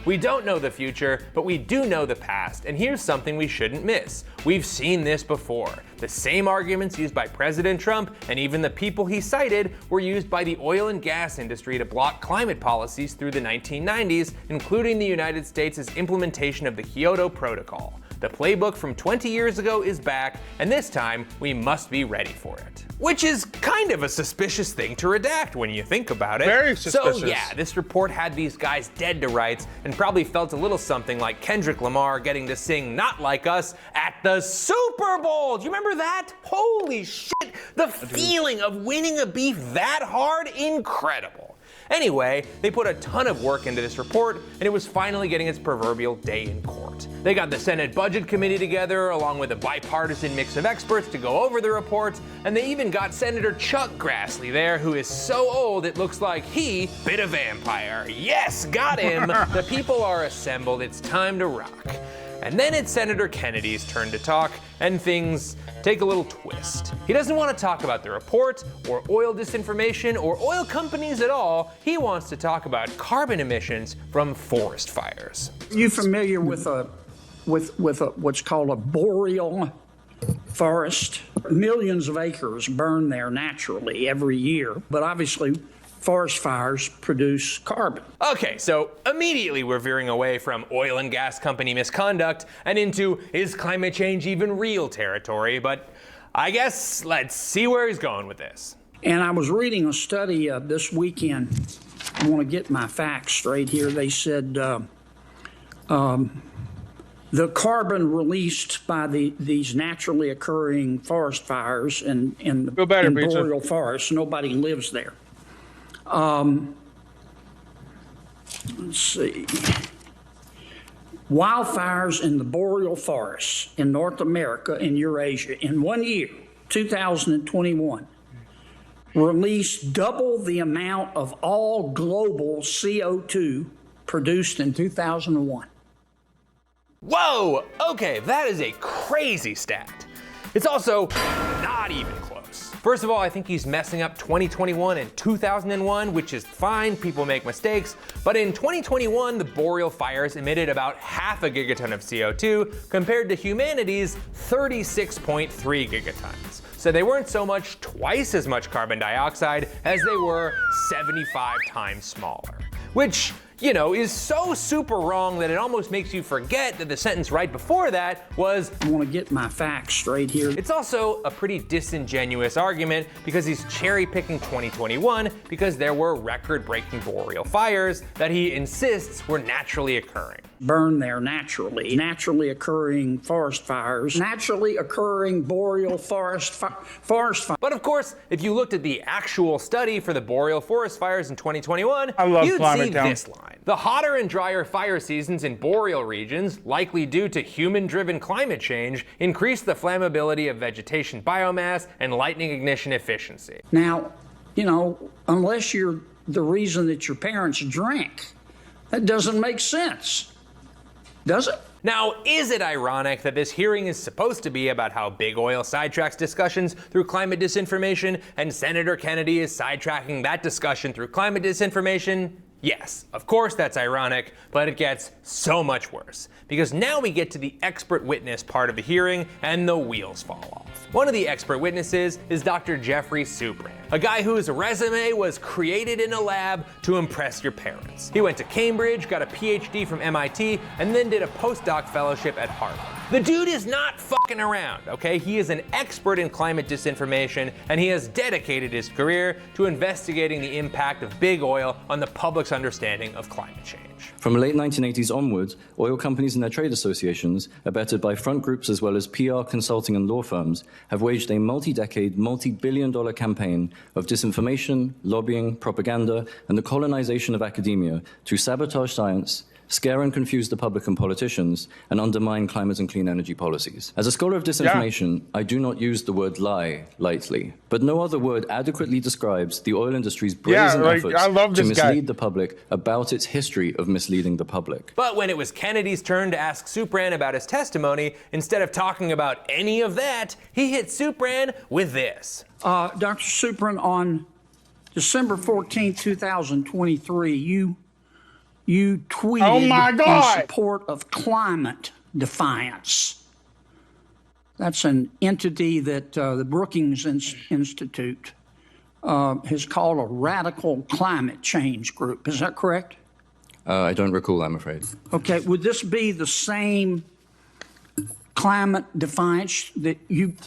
We don't know the future, but we do know the past, and here's something we shouldn't miss. We've seen this before. The same arguments used by President Trump and even the people he cited were used by the oil and gas industry to block climate policies through the 1990s, including the United States' implementation of the Kyoto Protocol. The playbook from 20 years ago is back, and this time we must be ready for it. Which is kind of a suspicious thing to redact when you think about it. Very suspicious. So yeah, this report had these guys dead to rights and probably felt a little something like Kendrick Lamar getting to sing Not Like Us at the Super Bowl. Do you remember that? Holy shit, the feeling of winning a beef that hard, incredible. Anyway, they put a ton of work into this report, and it was finally getting its proverbial day in court. They got the Senate Budget Committee together, along with a bipartisan mix of experts to go over the report, and they even got Senator Chuck Grassley there, who is so old it looks like he bit a vampire. Yes, got him! The people are assembled, it's time to rock. And then it's Senator Kennedy's turn to talk, and things take a little twist. He doesn't want to talk about the report, or oil disinformation, or oil companies at all. He wants to talk about carbon emissions from forest fires. You familiar with what's called a boreal forest? Millions of acres burn there naturally every year, but obviously forest fires produce carbon. Okay, so immediately we're veering away from oil and gas company misconduct and into is climate change even real territory, but I guess let's see where he's going with this. And I was reading a study this weekend. I want to get my facts straight here. They said the carbon released by these naturally occurring forest fires in boreal forests, nobody lives there. Let's see. Wildfires in the boreal forests in North America and Eurasia in 1 year, 2021, released double the amount of all global CO2 produced in 2001. Whoa! Okay, that is a crazy stat. It's also not even close. First of all, I think he's messing up 2021 and 2001, which is fine, people make mistakes, but in 2021, the boreal fires emitted about half a gigaton of CO2 compared to humanity's 36.3 gigatons. So they weren't so much twice as much carbon dioxide as they were 75 times smaller. Which, you know, is so super wrong that it almost makes you forget that the sentence right before that was, I want to get my facts straight here. It's also a pretty disingenuous argument because he's cherry picking 2021 because there were record-breaking boreal fires that he insists were naturally occurring. Burn there naturally. Naturally occurring forest fires. Naturally occurring boreal forest fires. But of course, if you looked at the actual study for the boreal forest fires in 2021, you'd see this line. The hotter and drier fire seasons in boreal regions, likely due to human-driven climate change, increase the flammability of vegetation biomass and lightning ignition efficiency. Now, you know, unless you're the reason that your parents drank, that doesn't make sense. Does it? Now, is it ironic that this hearing is supposed to be about how big oil sidetracks discussions through climate disinformation, and Senator Kennedy is sidetracking that discussion through climate disinformation? Yes, of course that's ironic, but it gets so much worse. Because now we get to the expert witness part of the hearing, and the wheels fall off. One of the expert witnesses is Dr. Jeffrey Subran, a guy whose resume was created in a lab to impress your parents. He went to Cambridge, got a PhD from MIT, and then did a postdoc fellowship at Harvard. The dude is not fucking around, okay? He is an expert in climate disinformation, and he has dedicated his career to investigating the impact of big oil on the public's understanding of climate change. From the late 1980s onwards, oil companies and their trade associations, abetted by front groups as well as PR, consulting, and law firms, have waged a multi-decade, multi-billion-dollar campaign of disinformation, lobbying, propaganda, and the colonization of academia to sabotage science, scare and confuse the public and politicians, and undermine climate and clean energy policies. As a scholar of disinformation, I do not use the word lie lightly, but no other word adequately describes the oil industry's brazen efforts to mislead the public about its history of misleading the public. But when it was Kennedy's turn to ask Supran about his testimony, instead of talking about any of that, he hit Supran with this. Dr. Supran, on December 14, 2023, you tweeted in support of Climate Defiance. That's an entity that the Brookings Institute has called a radical climate change group. Is that correct? I don't recall, I'm afraid. Okay, would this be the same Climate Defiance that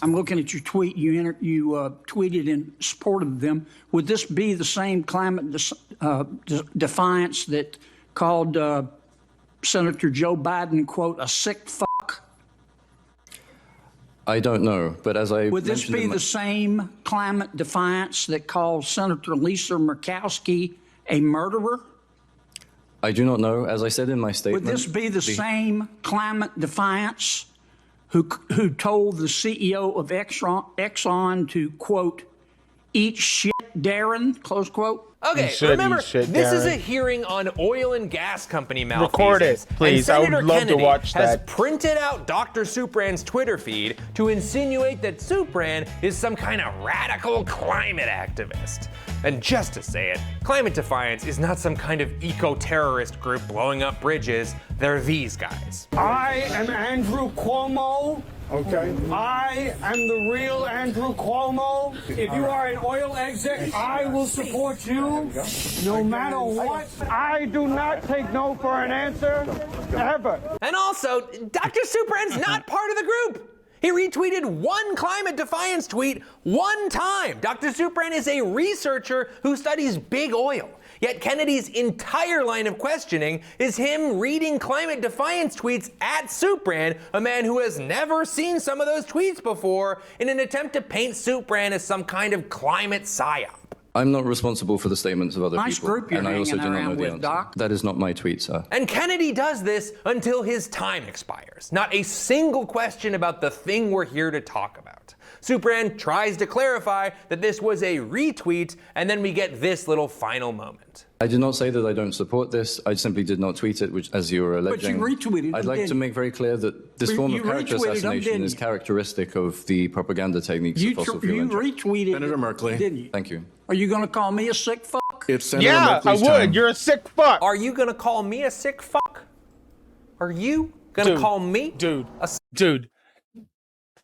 I'm looking at your tweet, you tweeted in support of them. Would this be the same Climate Defiance that called Senator Joe Biden, quote, a sick fuck? I don't know, but as I Would this be the same Climate Defiance that called Senator Lisa Murkowski a murderer? I do not know. As I said in my statement... Would this be the same Climate Defiance who told the CEO of Exxon to, quote, eat shit, Darren, close quote? Okay, remember, this is a hearing on oil and gas company malfeasance. Record it, please. I would love to watch that. Has printed out Dr. Supran's Twitter feed to insinuate that Supran is some kind of radical climate activist. And just to say it, Climate Defiance is not some kind of eco-terrorist group blowing up bridges. They're these guys. I am Andrew Cuomo. Okay. I am the real Andrew Cuomo. If you are an oil exec, I will support you no matter what. I do not take no for an answer, ever. And also, Dr. Supran's not part of the group. He retweeted one Climate Defiance tweet one time. Dr. Supran is a researcher who studies big oil. Yet Kennedy's entire line of questioning is him reading Climate Defiance tweets at Supran, a man who has never seen some of those tweets before, in an attempt to paint Supran as some kind of climate psyop. I'm not responsible for the statements of other Nice people. group you're and I also do hanging not know around the with, answer. Doc. That is not my tweet, sir. And Kennedy does this until his time expires. Not a single question about the thing we're here to talk about. Supran tries to clarify that this was a retweet, and then we get this little final moment. I did not say that I don't support this. I simply did not tweet it, which, as you were alleging. But you retweeted I'd like to make very clear that this form of character assassination is characteristic of the propaganda techniques of fossil fuel You interest. retweeted Senator Merkley. didn't you? Thank you. Are you going to call me a sick fuck? It's Senator Yeah, I Merkley's would. time. You're a sick fuck. Are you gonna call me a sick fuck? Are you gonna call me? Dude.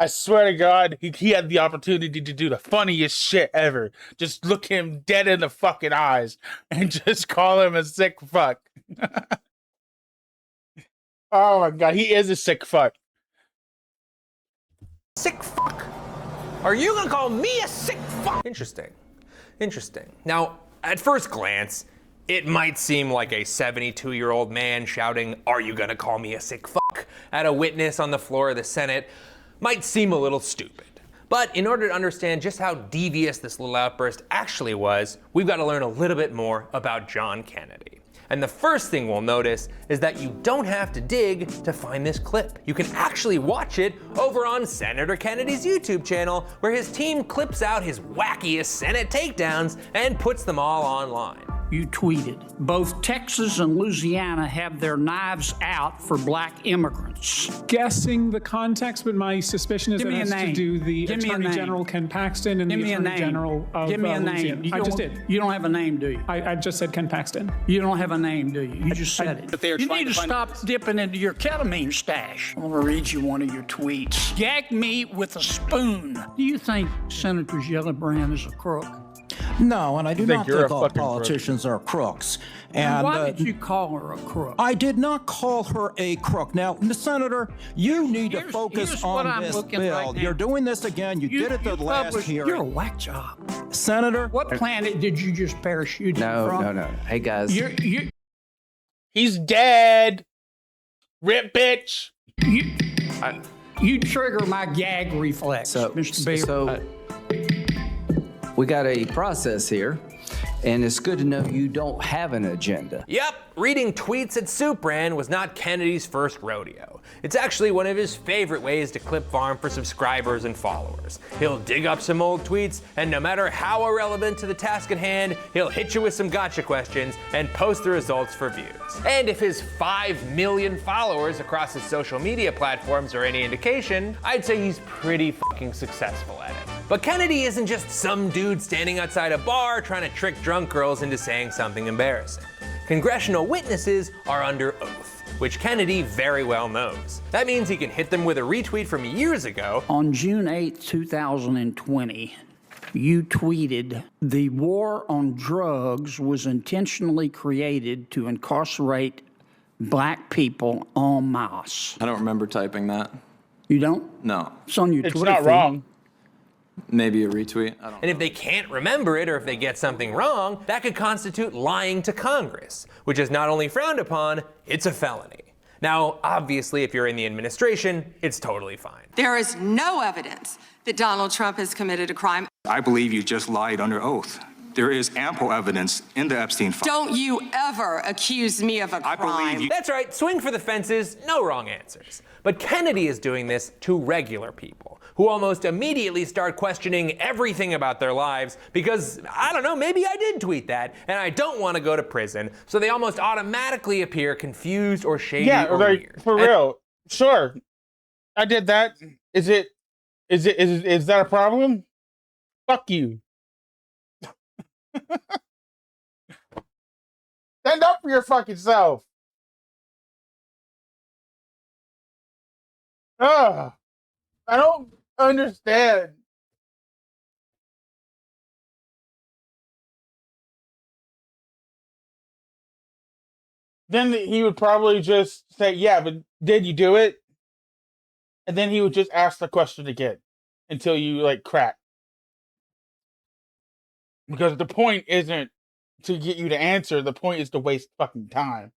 I swear to God, he had the opportunity to do the funniest shit ever. Just look him dead in the fucking eyes and just call him a sick fuck. Oh my God, he is a sick fuck. Sick fuck. Are you gonna call me a sick fuck? Interesting. Now, at first glance, it might seem like a 72-year-old man shouting, "Are you gonna call me a sick fuck?" at a witness on the floor of the Senate might seem a little stupid. But in order to understand just how devious this little outburst actually was, we've got to learn a little bit more about John Kennedy. And the first thing we'll notice is that you don't have to dig to find this clip. You can actually watch it over on Senator Kennedy's YouTube channel, where his team clips out his wackiest Senate takedowns and puts them all online. You tweeted, both Texas and Louisiana have their knives out for black immigrants. Guessing the context, but my suspicion is Give that me it a has to name. do the Give me a Attorney name. General Ken Paxton and Give the me a Attorney name. General of Give me a Louisiana. name. I just did. You don't have a name, do you? I just said Ken Paxton. You don't have a name, do you? You just said it. But they are You trying need to to find stop dipping into your ketamine stash. I'm gonna read you one of your tweets. Gag me with a spoon. Do you think Senator Gillibrand is a crook? No, and I do not you're think a all fucking politicians are crooks. And why did you call her a crook? I did not call her a crook. Now, Senator, you need to focus here's what on I'm this looking bill. right now. You're doing this again. You did it the last published- hearing. You're a whack job. Senator? What planet did you just parachute from? No. Hey, guys. He's dead. Rip, bitch. You trigger my gag reflex, Mr. Beaver. So we got a process here, And it's good to know you don't have an agenda. Yep, reading tweets at Soup Brand was not Kennedy's first rodeo. It's actually one of his favorite ways to clip farm for subscribers and followers. He'll dig up some old tweets, and no matter how irrelevant to the task at hand, he'll hit you with some gotcha questions and post the results for views. And if his 5 million followers across his social media platforms are any indication, I'd say he's pretty fucking successful at it. But Kennedy isn't just some dude standing outside a bar trying to trick drunk girls into saying something embarrassing. Congressional witnesses are under oath, which Kennedy very well knows. That means he can hit them with a retweet from years ago. On June 8, 2020, you tweeted, "The war on drugs was intentionally created to incarcerate black people en masse." I don't remember typing that. You don't? No. It's on your It's Twitter not feed. wrong. Maybe a retweet. I don't And if they can't remember it or if they get something wrong, that could constitute lying to Congress, which is not only frowned upon, it's a felony. Now, obviously, if you're in the administration, it's totally fine. There is no evidence that Donald Trump has committed a crime. I believe you just lied under oath. There is ample evidence in the Epstein file. Don't you ever accuse me of a crime. That's right, swing for the fences, no wrong answers. But Kennedy is doing this to regular people, who almost immediately start questioning everything about their lives because, I don't know, maybe I did tweet that, and I don't want to go to prison, so they almost automatically appear confused or shady Yeah, or like weird. for real. Sure, I did that. Is that a problem? Fuck you. Stand up for your fucking self. I don't understand. Then he would probably just say, "Yeah, but did you do it?" And then he would just ask the question again until you like crack. Because the point isn't to get you to answer, the point is to waste fucking time.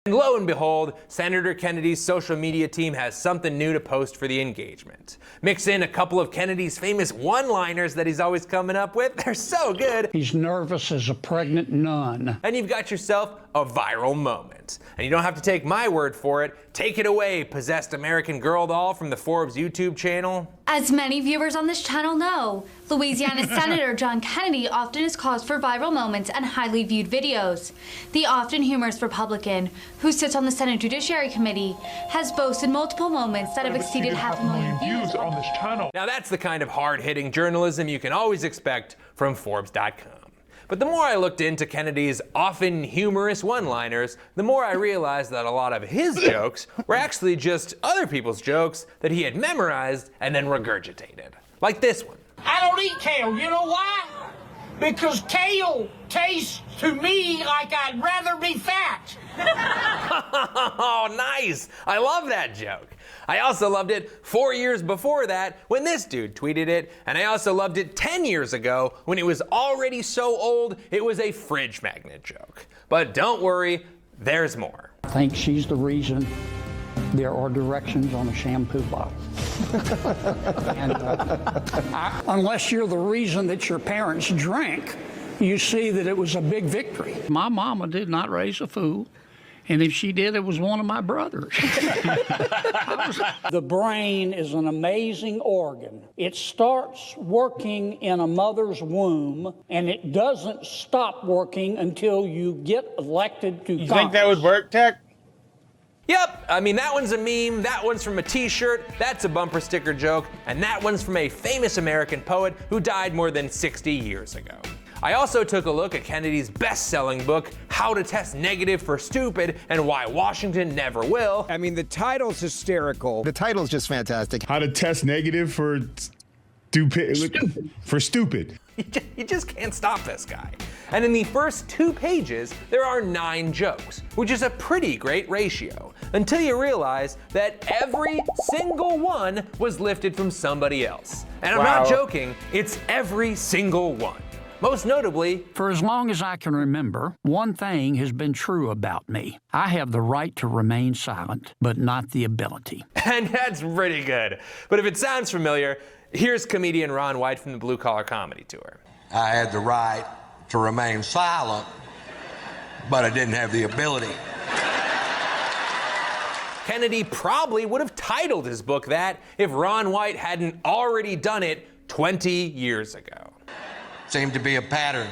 And lo and behold, Senator Kennedy's social media team has something new to post for the engagement. Mix in a couple of Kennedy's famous one-liners that he's always coming up with. They're so good. He's nervous as a pregnant nun. And you've got yourself a viral moment. And you don't have to take my word for it. Take it away, possessed American Girl doll from the Forbes YouTube channel. As many viewers on this channel know, Louisiana Senator John Kennedy often is cause for viral moments and highly viewed videos. The often humorous Republican, who sits on the Senate Judiciary Committee, has boasted multiple moments that have exceeded 500,000 views on this channel. Now that's the kind of hard-hitting journalism you can always expect from Forbes.com. But the more I looked into Kennedy's often humorous one-liners, the more I realized that a lot of his jokes were actually just other people's jokes that he had memorized and then regurgitated. Like this one. I don't eat kale. You know why? Because kale tastes to me like I'd rather be fat. Oh, nice. I love that joke. I also loved it 4 years before that when this dude tweeted it, and I also loved it 10 years ago when it was already so old it was a fridge magnet joke. But don't worry, there's more. I think she's the reason there are directions on a shampoo bottle. And, unless you're the reason that your parents drank, you see that it was a big victory. My mama did not raise a fool. And if she did, it was one of my brothers. The brain is an amazing organ. It starts working in a mother's womb, and it doesn't stop working until you get elected to Congress. You think that would work, Tech? Yep, I mean, that one's a meme, that one's from a t-shirt, that's a bumper sticker joke, and that one's from a famous American poet who died more than 60 years ago. I also took a look at Kennedy's best-selling book, How to Test Negative for Stupid and Why Washington Never Will. I mean, the title's hysterical. The title's just fantastic. How to test negative for stupid. You just can't stop this guy. And in the first 2 pages, there are 9 jokes, which is a pretty great ratio, until you realize that every single one was lifted from somebody else. And I'm not joking, it's every single one. Most notably, for as long as I can remember, one thing has been true about me. I have the right to remain silent, but not the ability. And that's pretty good. But if it sounds familiar, here's comedian Ron White from the Blue Collar Comedy Tour. I had the right to remain silent, but I didn't have the ability. Kennedy probably would have titled his book that if Ron White hadn't already done it 20 years ago. Seemed to be a pattern.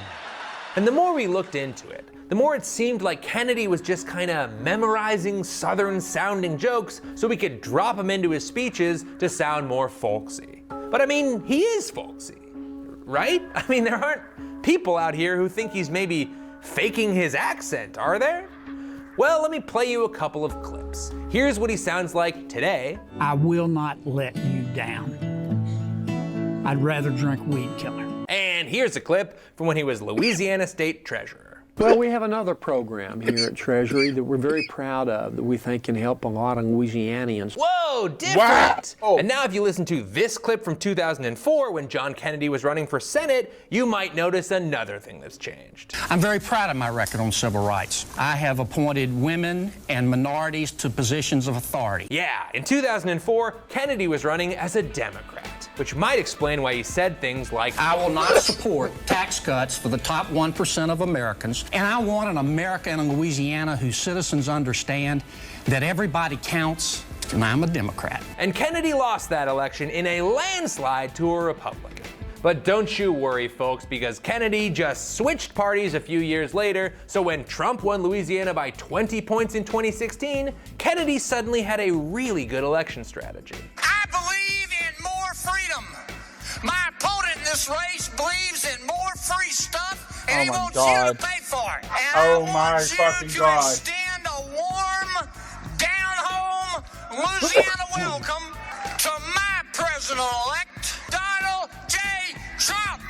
And the more we looked into it, the more it seemed like Kennedy was just kind of memorizing Southern-sounding jokes so he could drop them into his speeches to sound more folksy. But I mean, he is folksy, right? I mean, there aren't people out here who think he's maybe faking his accent, are there? Well, let me play you a couple of clips. Here's what he sounds like today. I will not let you down. I'd rather drink weed killer. And here's a clip from when he was Louisiana State Treasurer. Well, we have another program here at Treasury that we're very proud of that we think can help a lot of Louisianians. Whoa, different! Wow. And now if you listen to this clip from 2004 when John Kennedy was running for Senate, you might notice another thing that's changed. I'm very proud of my record on civil rights. I have appointed women and minorities to positions of authority. Yeah, in 2004, Kennedy was running as a Democrat, which might explain why he said things like, I will not support tax cuts for the top 1% of Americans, and I want an America and a Louisiana whose citizens understand that everybody counts, and I'm a Democrat. And Kennedy lost that election in a landslide to a Republican. But don't you worry, folks, because Kennedy just switched parties a few years later, so when Trump won Louisiana by 20 points in 2016, Kennedy suddenly had a really good election strategy. I believe in more freedom. My opponent in this race believes in more free stuff, and he wants you to pay for it. And Oh I my want fucking you to God. extend a warm, down-home Louisiana welcome to my president-elect, Donald J. Trump.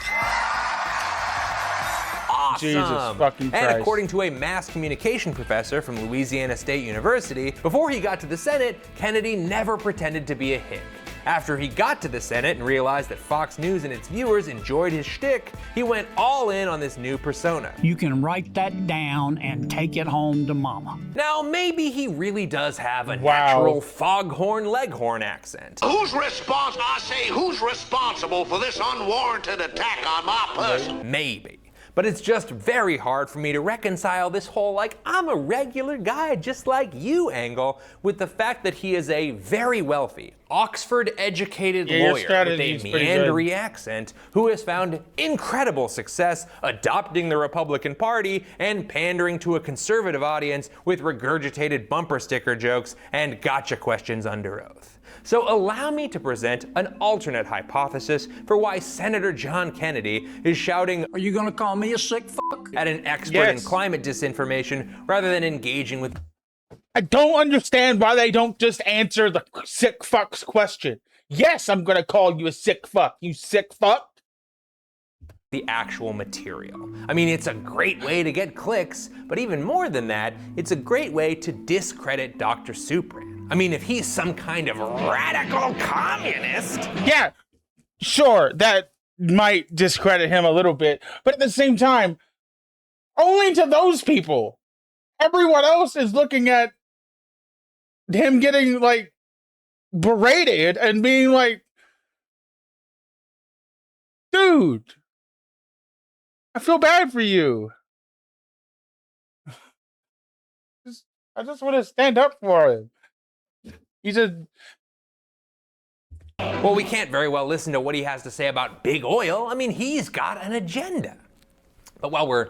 Awesome. Jesus fucking Christ. And according to a mass communication professor from Louisiana State University, before he got to the Senate, Kennedy never pretended to be a hick. After he got to the Senate and realized that Fox News and its viewers enjoyed his shtick, he went all in on this new persona. You can write that down and take it home to mama. Now, maybe he really does have a natural foghorn leghorn accent. Who's responsible for this unwarranted attack on my person? Maybe. But it's just very hard for me to reconcile this whole, like, I'm a regular guy just like you angle with the fact that he is a very wealthy, Oxford-educated lawyer with a meandering accent who has found incredible success adopting the Republican Party and pandering to a conservative audience with regurgitated bumper sticker jokes and gotcha questions under oath. So allow me to present an alternate hypothesis for why Senator John Kennedy is shouting, "Are you gonna call me a sick fuck?" at an expert in climate disinformation rather than engaging with... I don't understand why they don't just answer the sick fuck's question. Yes, I'm gonna call you a sick fuck, you sick fuck. The actual material. I mean, it's a great way to get clicks, but even more than that, it's a great way to discredit Dr. Supran. I mean, if he's some kind of radical communist... Yeah, sure, that might discredit him a little bit, but at the same time, only to those people. Everyone else is looking at him getting, like, berated and being like, dude, I feel bad for you. I just want to stand up for him. He's a... Well, we can't very well listen to what he has to say about big oil. I mean, he's got an agenda. But while we're,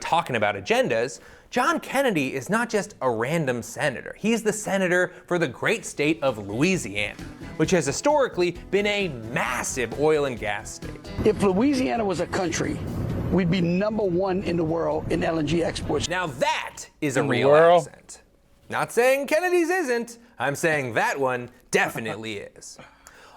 talking about agendas, John Kennedy is not just a random senator. He's the senator for the great state of Louisiana, which has historically been a massive oil and gas state. If Louisiana was a country, we'd be #1 in the world in LNG exports. Now that is a real accent. Not saying Kennedy's isn't. I'm saying that one definitely is.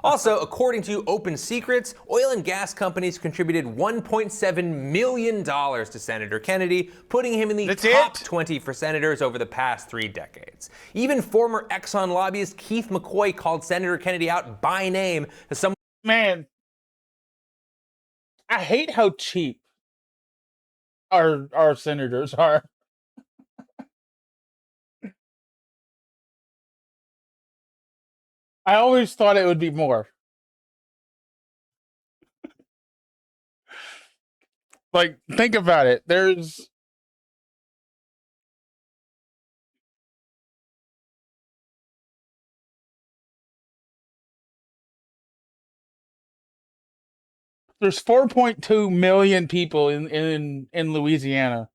Also, according to Open Secrets, oil and gas companies contributed $1.7 million to Senator Kennedy, putting him in the top 20 for senators over the past 3 decades. Even former Exxon lobbyist Keith McCoy called Senator Kennedy out by name as someone... Man, I hate how cheap our senators are. I always thought it would be more. Like, think about it. There's there's 4.2 million people in Louisiana.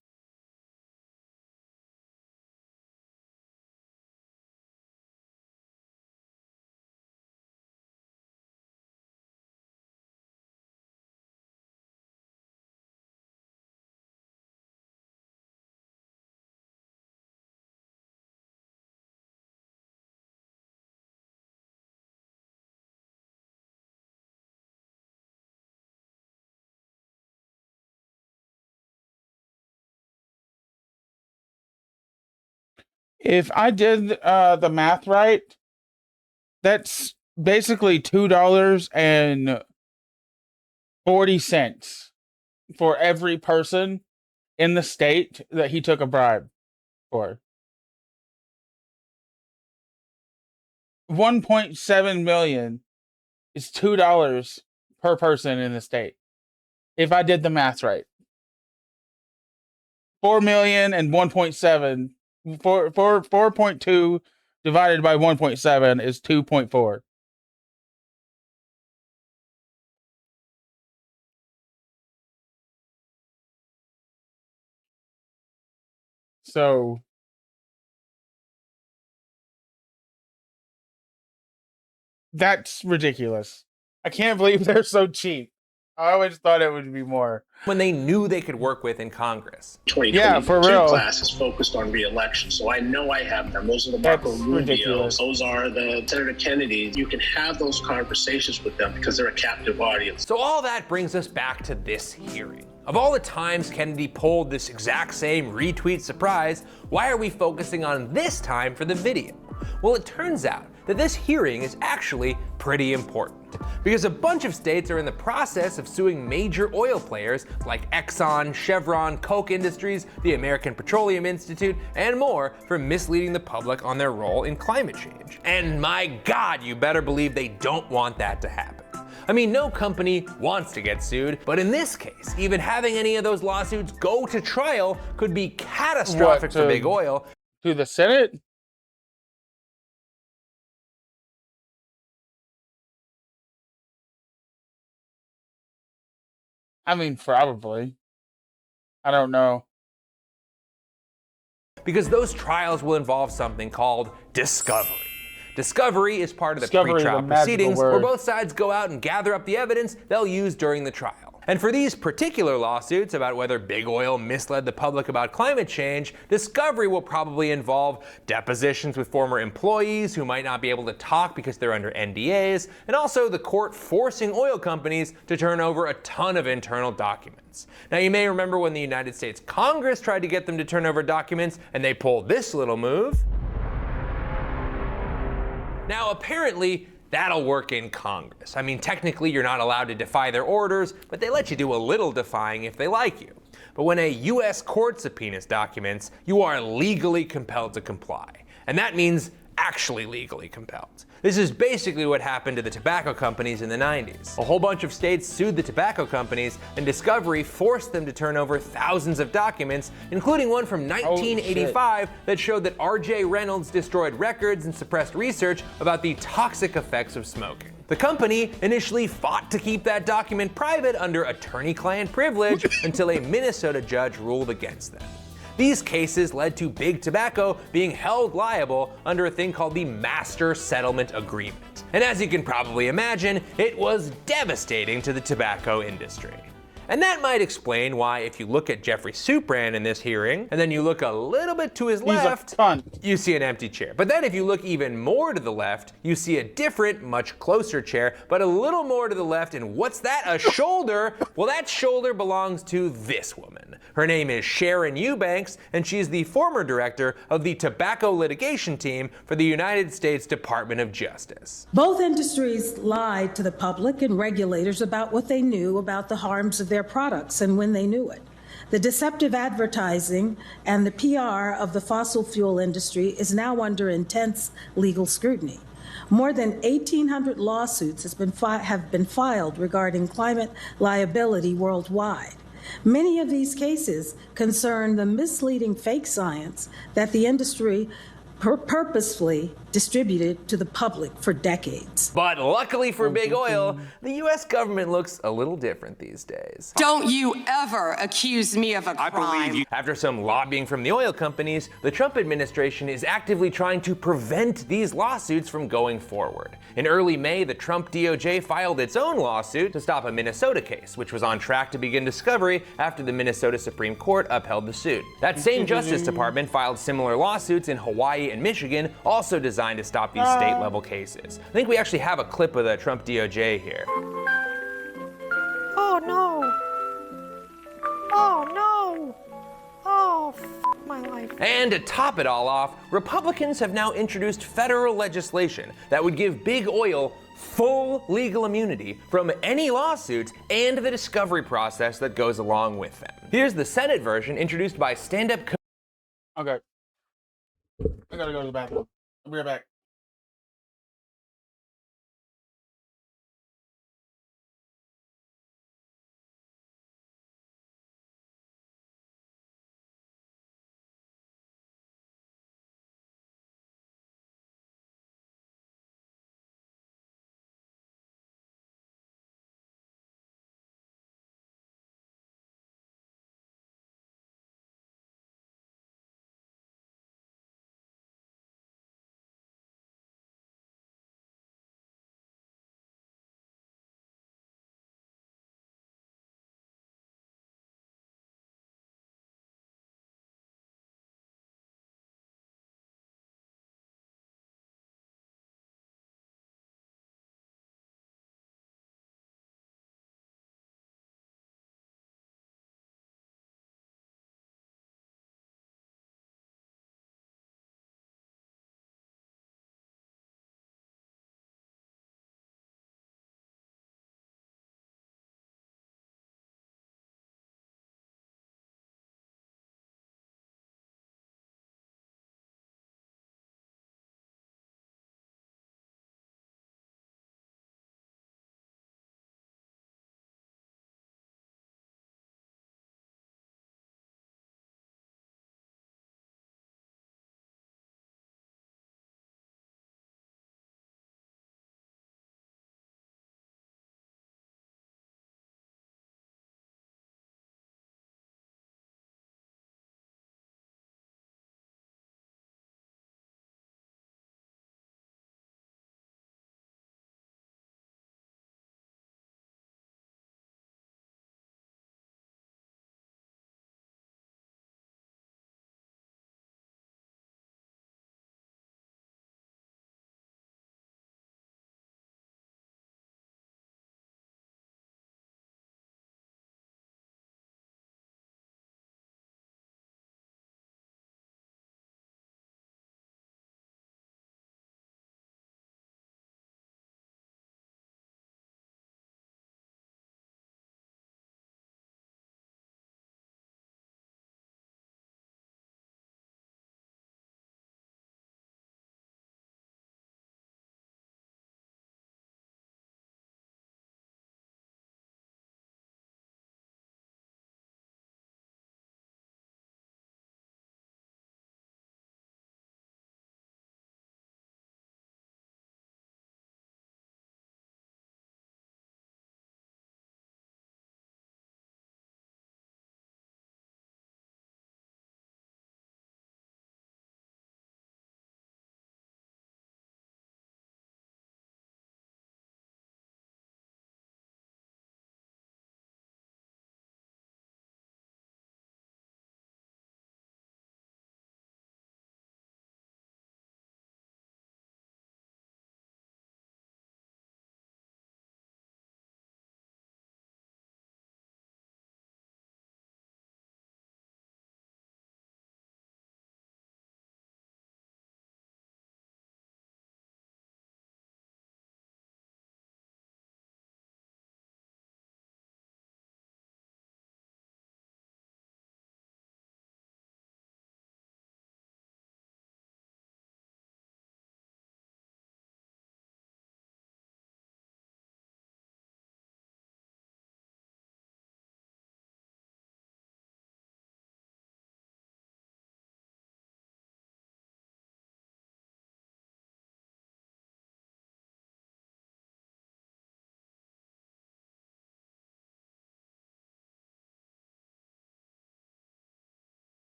If I did the math right, that's basically $2.40 for every person in the state that he took a bribe for. 1.7 million is $2 per person in the state. If I did the math right. 4 million and 1.7 4.2 divided by 1.7 is 2.4. So that's ridiculous. I can't believe they're so cheap. I always thought it would be more. When they knew they could work with in Congress. 2022 Yeah, for real. class is focused on re-election, so I know I have them. Those are the That's Marco Rubios. ridiculous. Those are the Senator Kennedys. You can have those conversations with them because they're a captive audience. So all that brings us back to this hearing. Of all the times Kennedy pulled this exact same retweet surprise, why are we focusing on this time for the video? Well, it turns out that this hearing is actually pretty important because a bunch of states are in the process of suing major oil players like Exxon, Chevron, Koch Industries, the American Petroleum Institute, and more for misleading the public on their role in climate change. And my God, you better believe they don't want that to happen. I mean, no company wants to get sued, but in this case, even having any of those lawsuits go to trial could be catastrophic for big oil. To the Senate? I mean, probably. I don't know. Because those trials will involve something called discovery. Discovery is part of the Discovery is a pretrial magical proceedings where word. both sides go out and gather up the evidence they'll use during the trial. And for these particular lawsuits about whether big oil misled the public about climate change, discovery will probably involve depositions with former employees who might not be able to talk because they're under NDAs, and also the court forcing oil companies to turn over a ton of internal documents. Now, you may remember when the United States Congress tried to get them to turn over documents and they pulled this little move. Now, apparently, that'll work in Congress. I mean, technically, you're not allowed to defy their orders, but they let you do a little defying if they like you. But when a U.S. court subpoenas documents, you are legally compelled to comply. And that means actually legally compelled. This is basically what happened to the tobacco companies in the 90s. A whole bunch of states sued the tobacco companies, and Discovery forced them to turn over thousands of documents, including one from 1985 that showed that R.J. Reynolds destroyed records and suppressed research about the toxic effects of smoking. The company initially fought to keep that document private under attorney-client privilege until a Minnesota judge ruled against them. These cases led to Big Tobacco being held liable under a thing called the Master Settlement Agreement. And as you can probably imagine, it was devastating to the tobacco industry. And that might explain why, if you look at Jeffrey Supran in this hearing, and then you look a little bit to his left, you see an empty chair. But then if you look even more to the left, you see a different, much closer chair, but a little more to the left, and what's that? A shoulder? Well, that shoulder belongs to this woman. Her name is Sharon Eubanks, and she's the former director of the tobacco litigation team for the United States Department of Justice. Both industries lied to the public and regulators about what they knew about the harms of their products and when they knew it. The deceptive advertising and the PR of the fossil fuel industry is now under intense legal scrutiny. More than 1,800 lawsuits have been filed regarding climate liability worldwide. Many of these cases concern the misleading fake science that the industry purposefully distributed to the public for decades. But luckily for big oil, the US government looks a little different these days. Don't you ever accuse me of a crime. After some lobbying from the oil companies, the Trump administration is actively trying to prevent these lawsuits from going forward. In early May, the Trump DOJ filed its own lawsuit to stop a Minnesota case, which was on track to begin discovery after the Minnesota Supreme Court upheld the suit. That same Justice Department filed similar lawsuits in Hawaii and Michigan, also designed to stop these state-level cases. I think we actually have a clip of the Trump DOJ here. Oh no! Oh no! Oh, my life. And to top it all off, Republicans have now introduced federal legislation that would give big oil full legal immunity from any lawsuits and the discovery process that goes along with them. Here's the Senate version introduced by stand-up Okay. I gotta go to the bathroom. I'll be right back.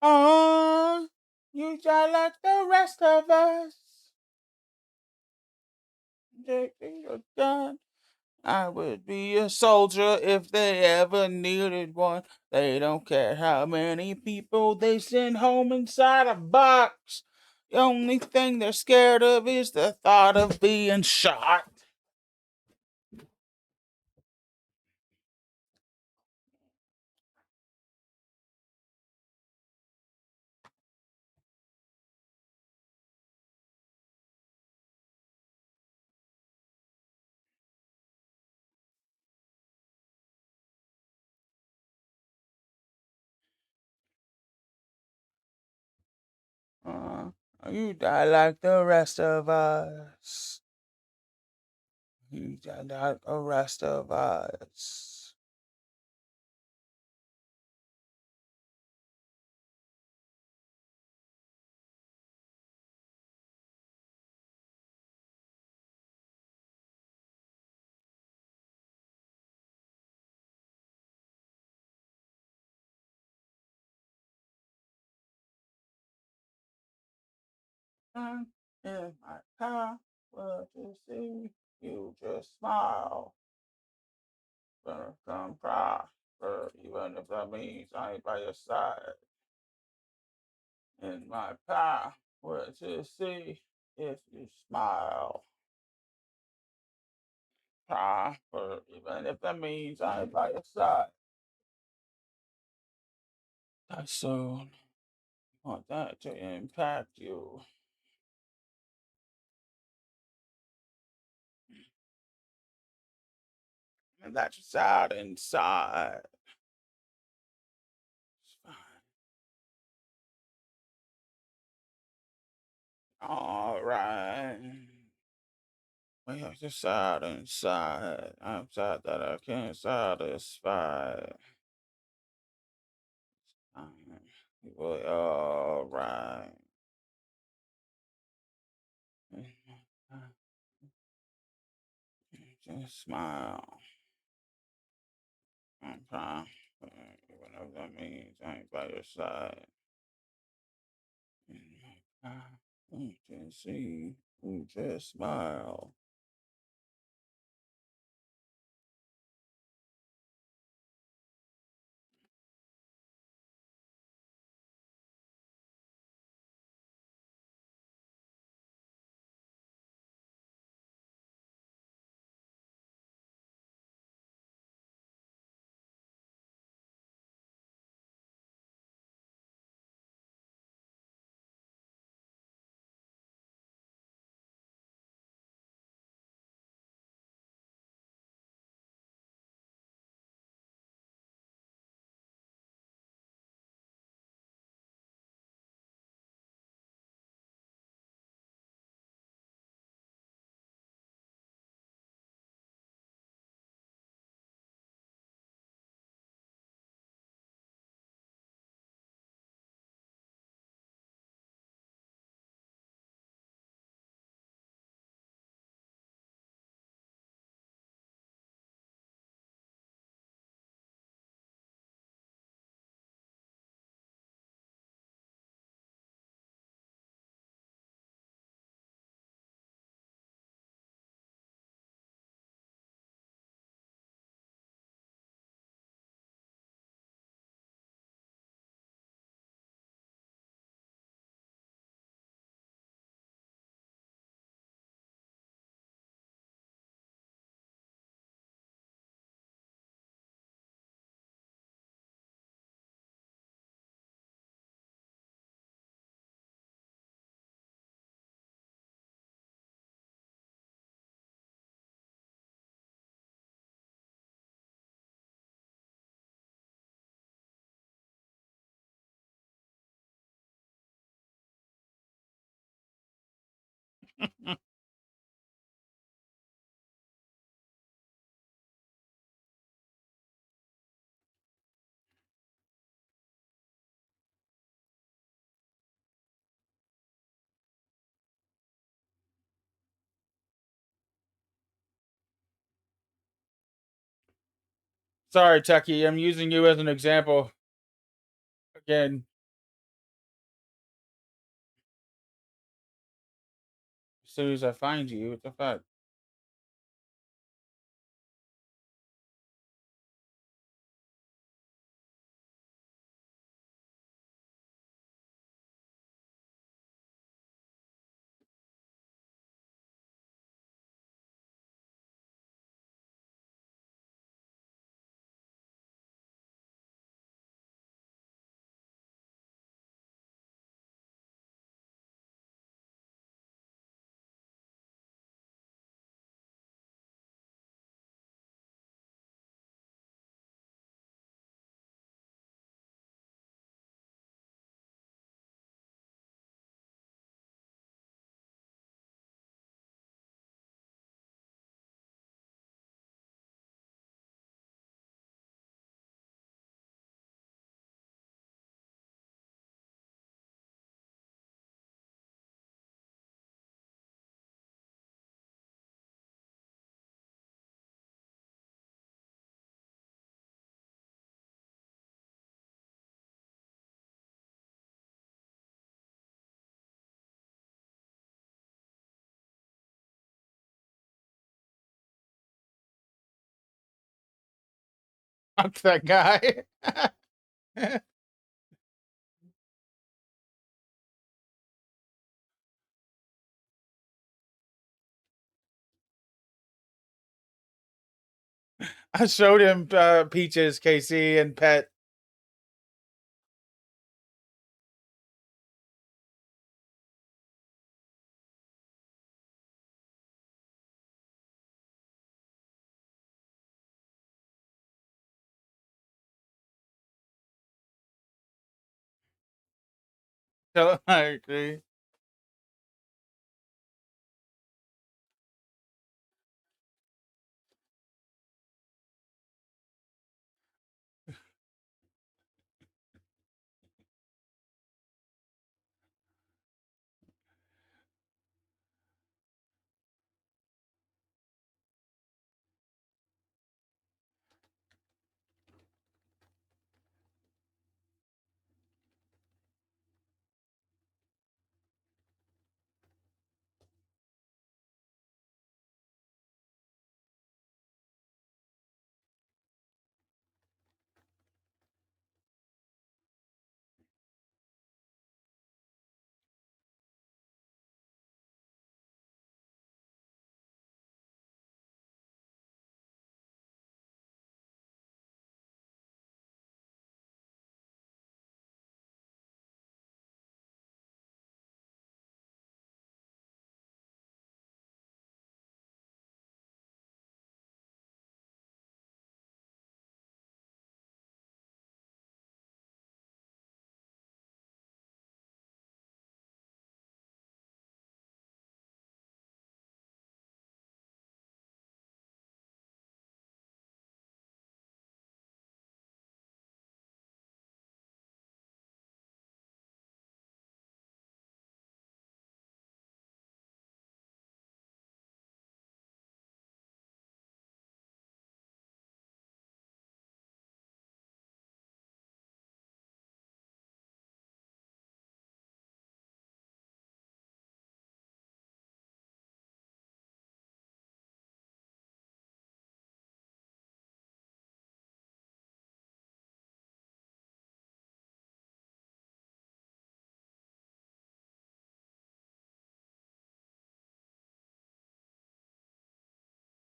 Oh, you die like the rest of us. Taking your gun. I would be a soldier if they ever needed one. They don't care how many people they send home inside a box. The only thing they're scared of is the thought of being shot. You die like the rest of us. You die like the rest of us. In my car, but to see you just smile. Gonna come cry, even if that means I ain't by your side. In my car, but to see if you smile. Cry, even if that means I ain't by your side. I soon want that to impact you. And that's just out inside. It's fine. All right. We are just out inside. I'm sad that I can't satisfy. We will be all right. Just smile. I'm fine. Even if that means I ain't by your side. You can see, you just smile. Sorry, Techie. I'm using you as an example. Again. soon as I find you. What the fuck? Fuck that guy. I showed him Peaches, KC, and Pet. So I agree.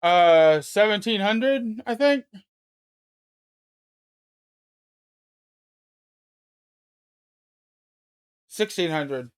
Uh, 1700, I think. 1600.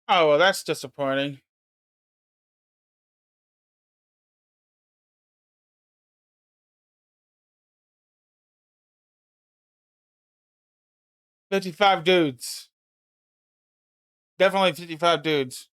Oh, well, that's disappointing. $55 dudes. Definitely 55 dudes.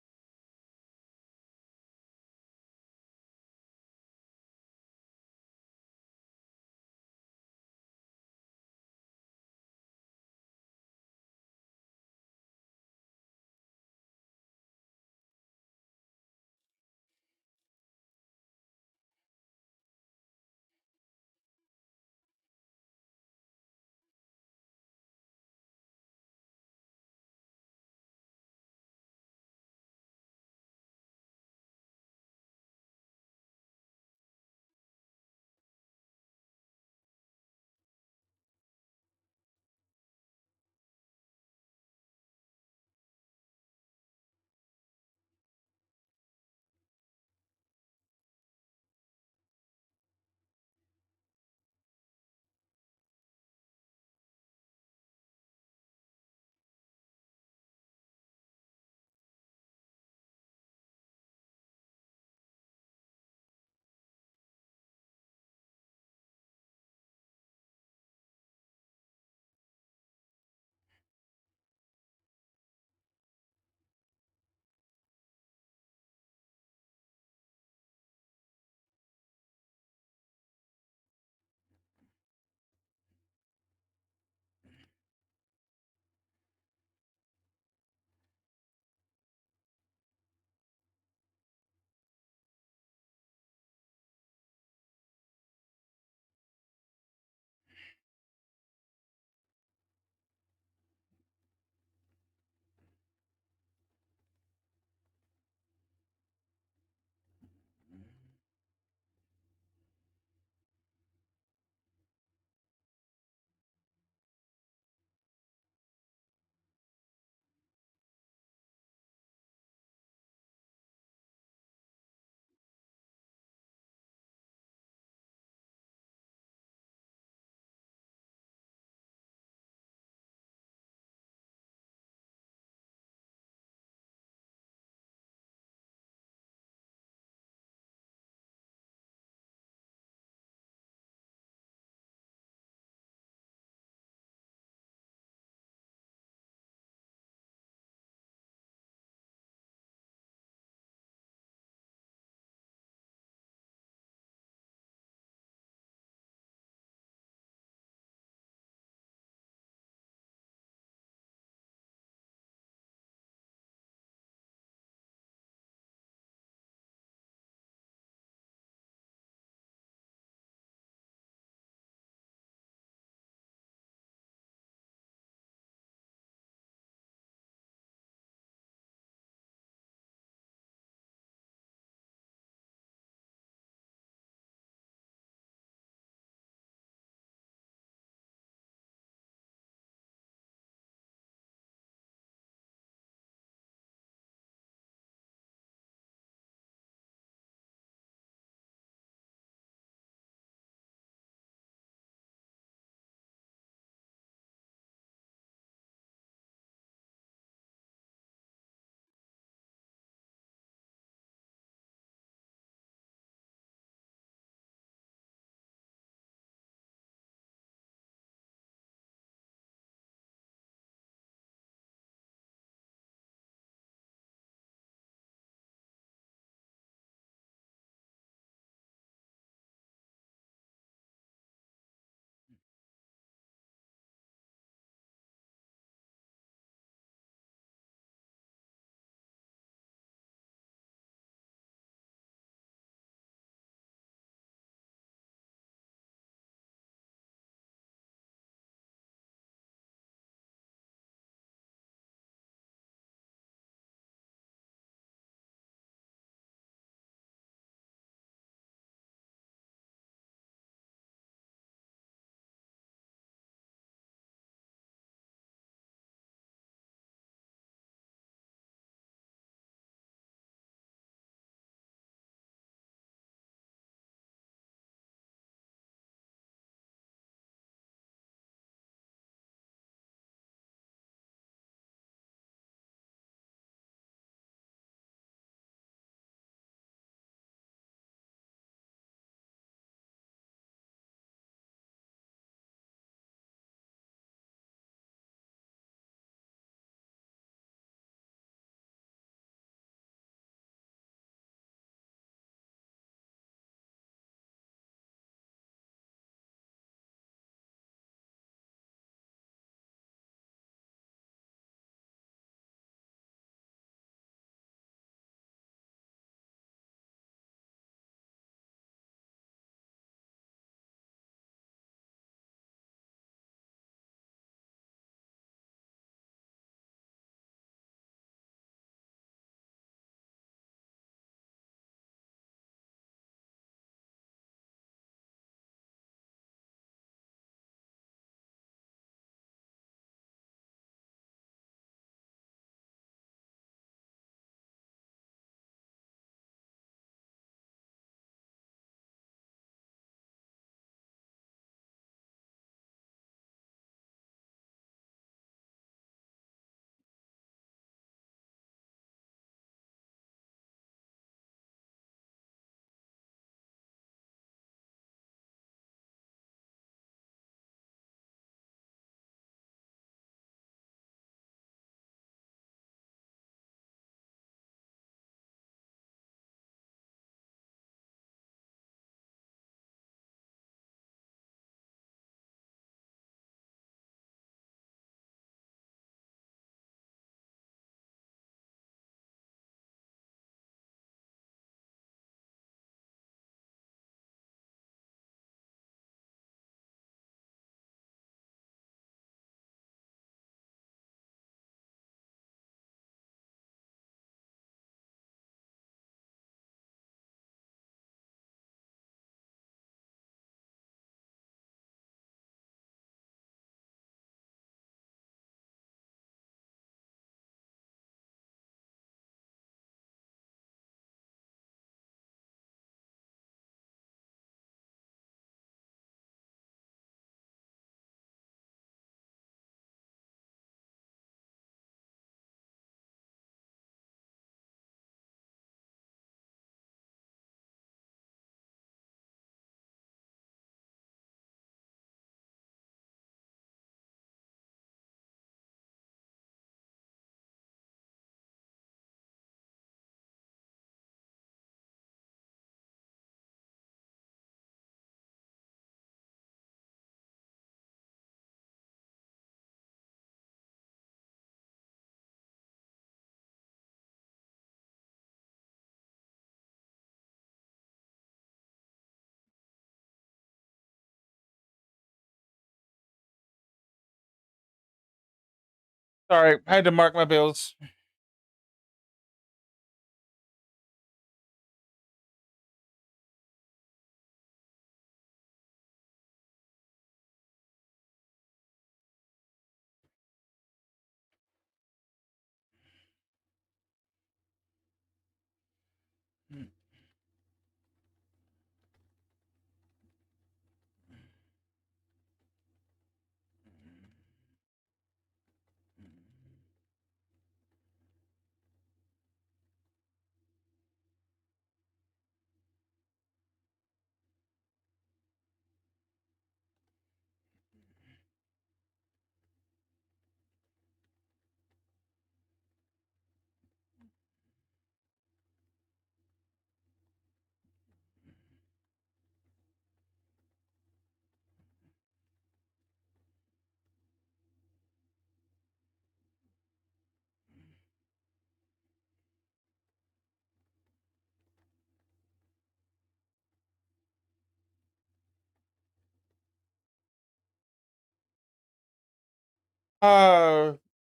Sorry, I had to mark my bills.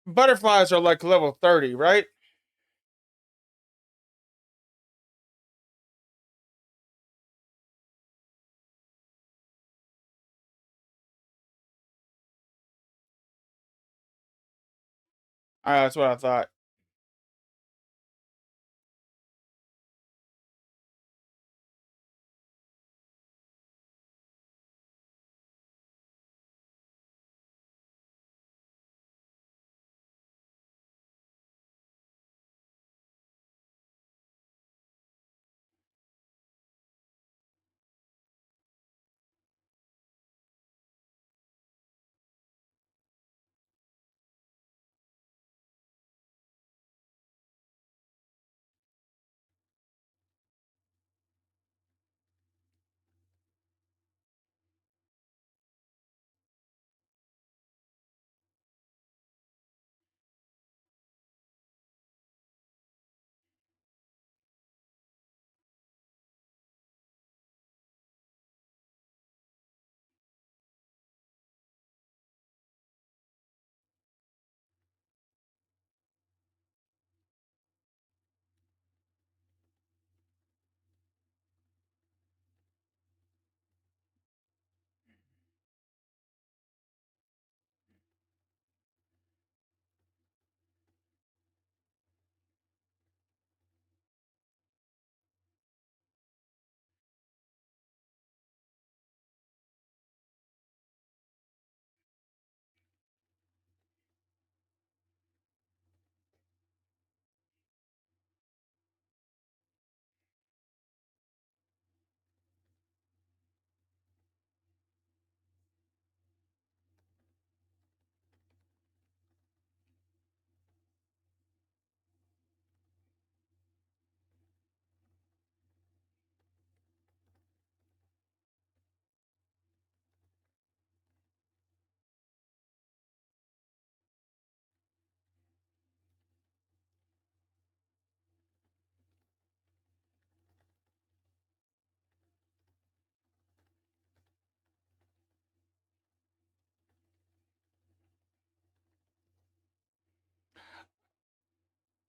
Butterflies are like level 30, right? That's what I thought.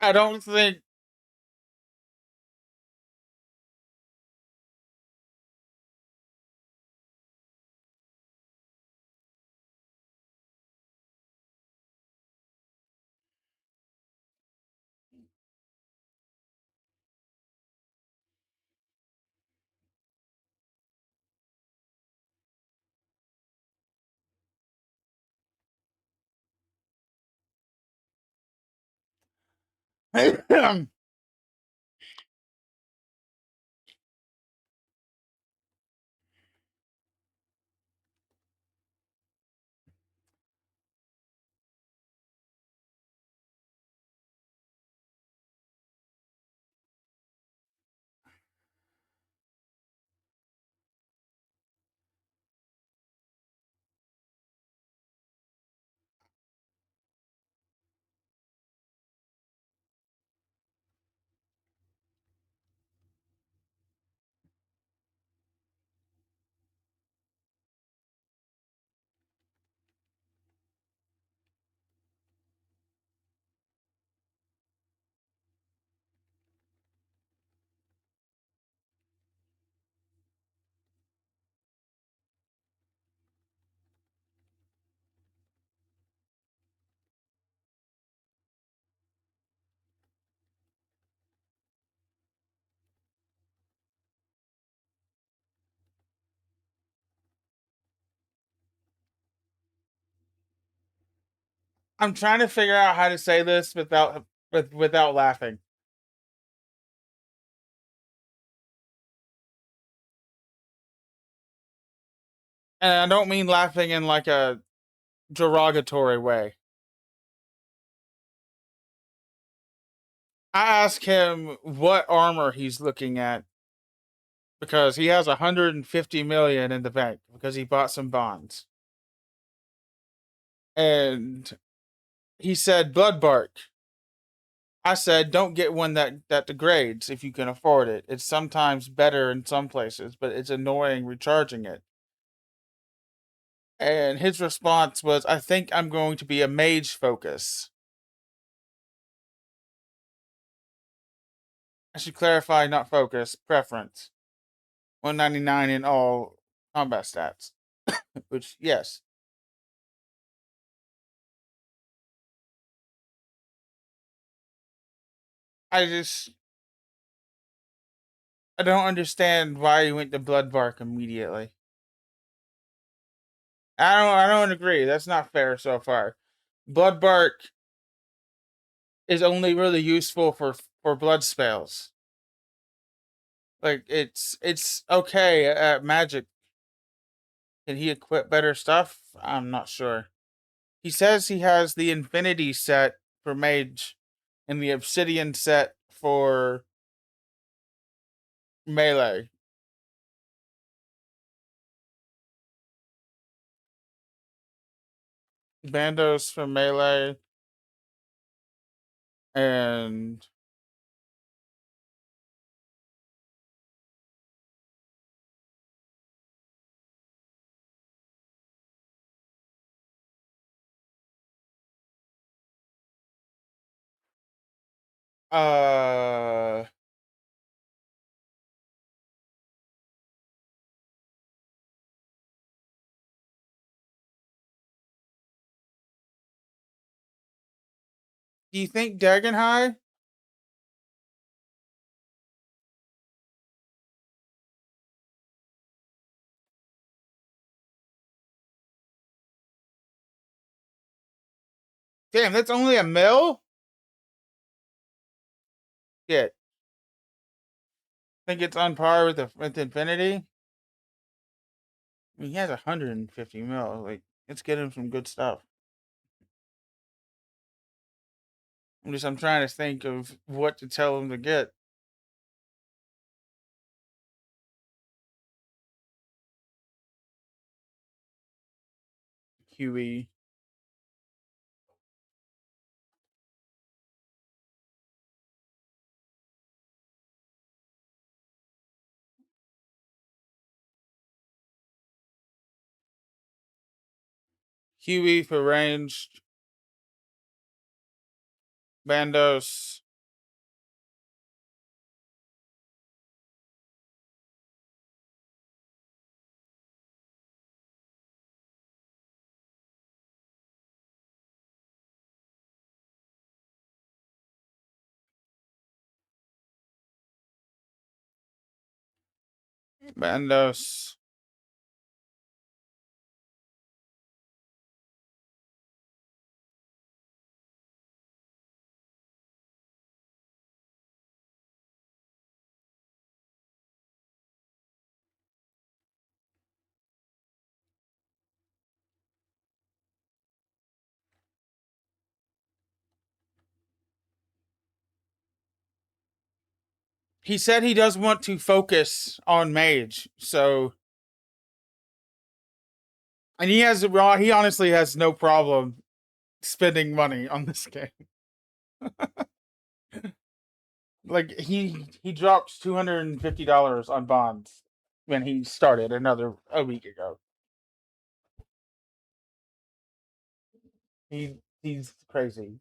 I don't think. I'm trying to figure out how to say this without laughing. And I don't mean laughing in like a derogatory way. I asked him what armor he's looking at because he has 150 million in the bank because he bought some bonds. And he said Bloodbark. I said don't get one that degrades if you can afford it. It's sometimes better in some places, but it's annoying recharging it. And his response was, I think I'm going to be a mage focus. I should clarify, not focus, preference. 199 in all combat stats. Which, yes. I don't understand why he went to Bloodbark immediately. I don't agree. That's not fair so far. Bloodbark is only really useful for blood spells. Like it's okay at magic. Can he equip better stuff? I'm not sure. He says he has the Infinity set for mage and the Obsidian set for melee. Bandos for melee and uh do you think Dagon High? Damn, that's only a mil? Shit. Think it's on par with Infinity? I mean, he has 150 mil. Like, let's get him some good stuff. I'm trying to think of what to tell him to get. Huey. Huey for ranged. Bandos. Bandos. He said he does want to focus on mage, so and he honestly has no problem spending money on this game. Like he dropped $250 on bonds when he started a week ago. He's crazy.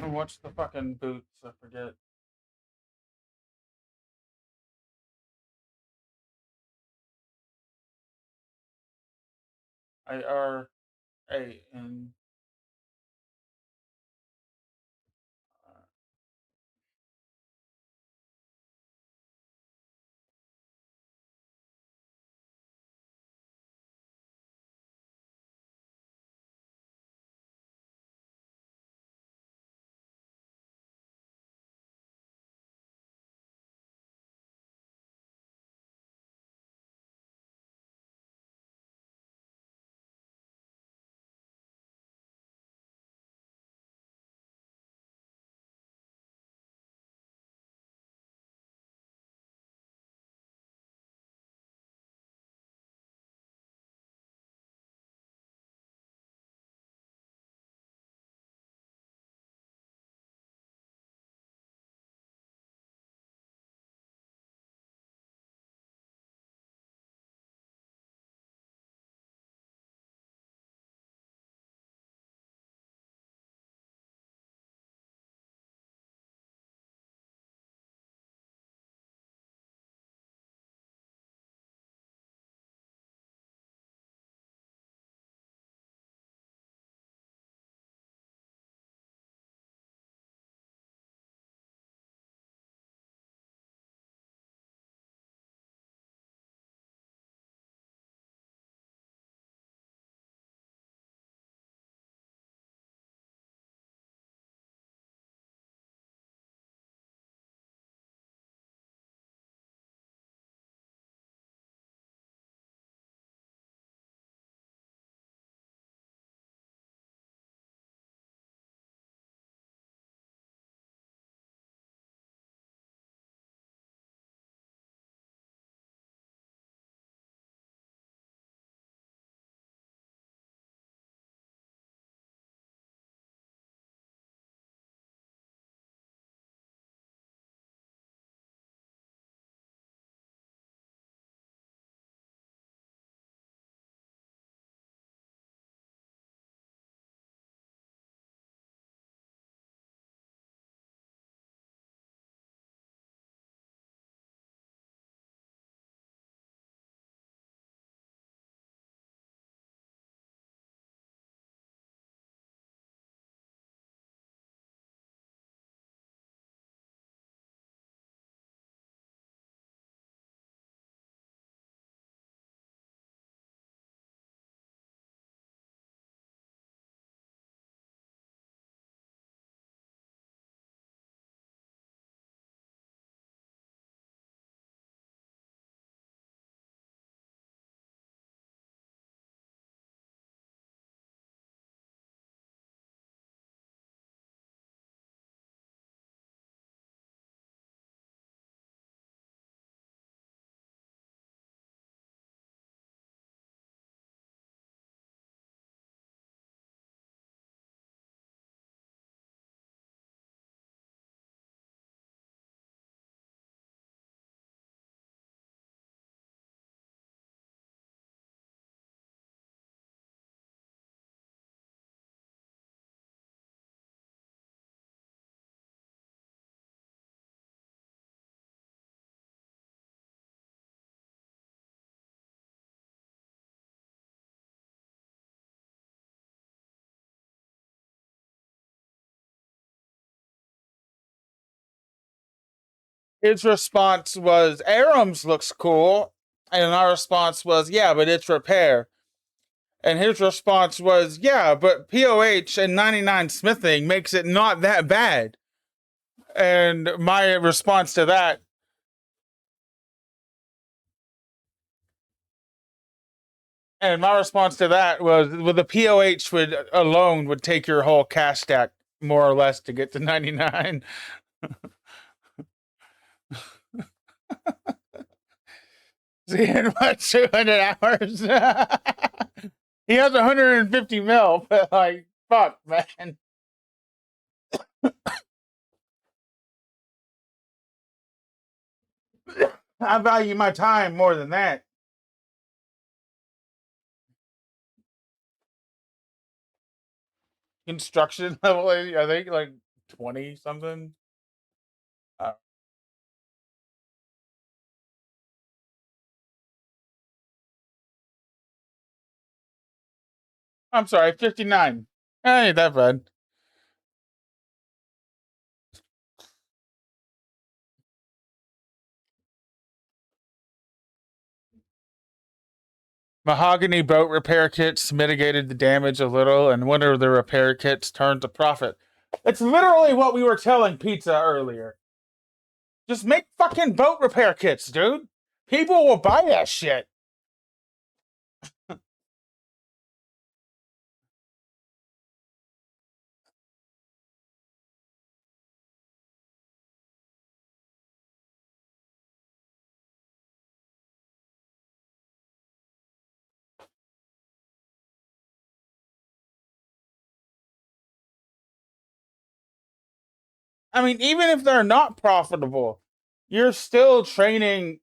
And what's the fucking boots? I forget. IRAN. His response was, Aram's looks cool. And our response was, yeah, but it's repair. And his response was, yeah, but POH and 99 smithing makes it not that bad. And my response to that, was, well, the POH alone would take your whole cash stack more or less to get to 99. See, in what, 200 hours? He has 150 mil, but like, fuck, man. I value my time more than that. Construction level, I think, like 20 something. Uh, I'm sorry, 59. Ain't that bad. Mahogany boat repair kits mitigated the damage a little, and one of the repair kits turned a profit. It's literally what we were telling Pizza earlier. Just make fucking boat repair kits, dude. People will buy that shit. I mean, even if they're not profitable, you're still training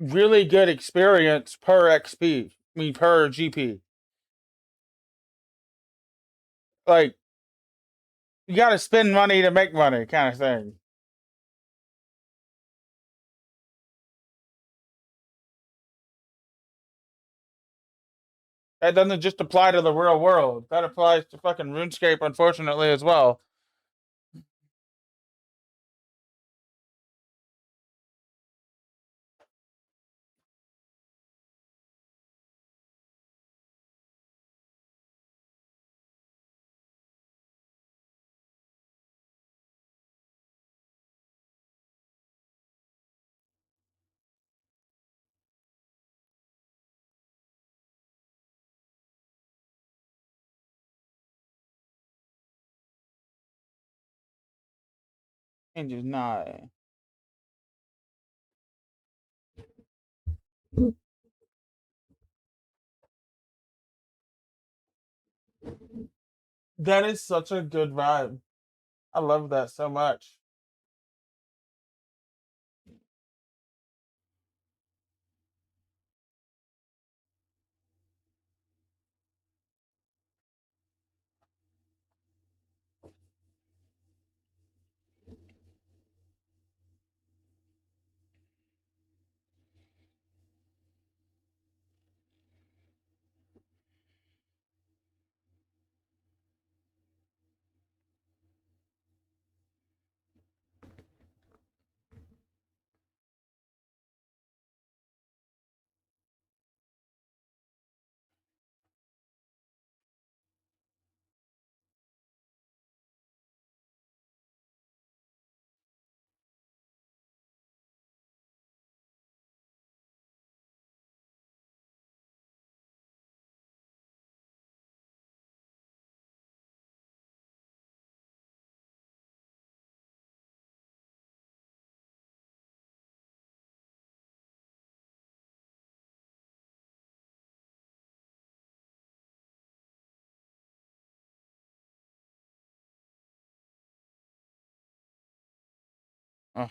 really good experience per XP. I mean, per GP. Like, you gotta spend money to make money, kind of thing. That doesn't just apply to the real world. That applies to fucking RuneScape, unfortunately, as well. And just not. That is such a good vibe. I love that so much. Oh.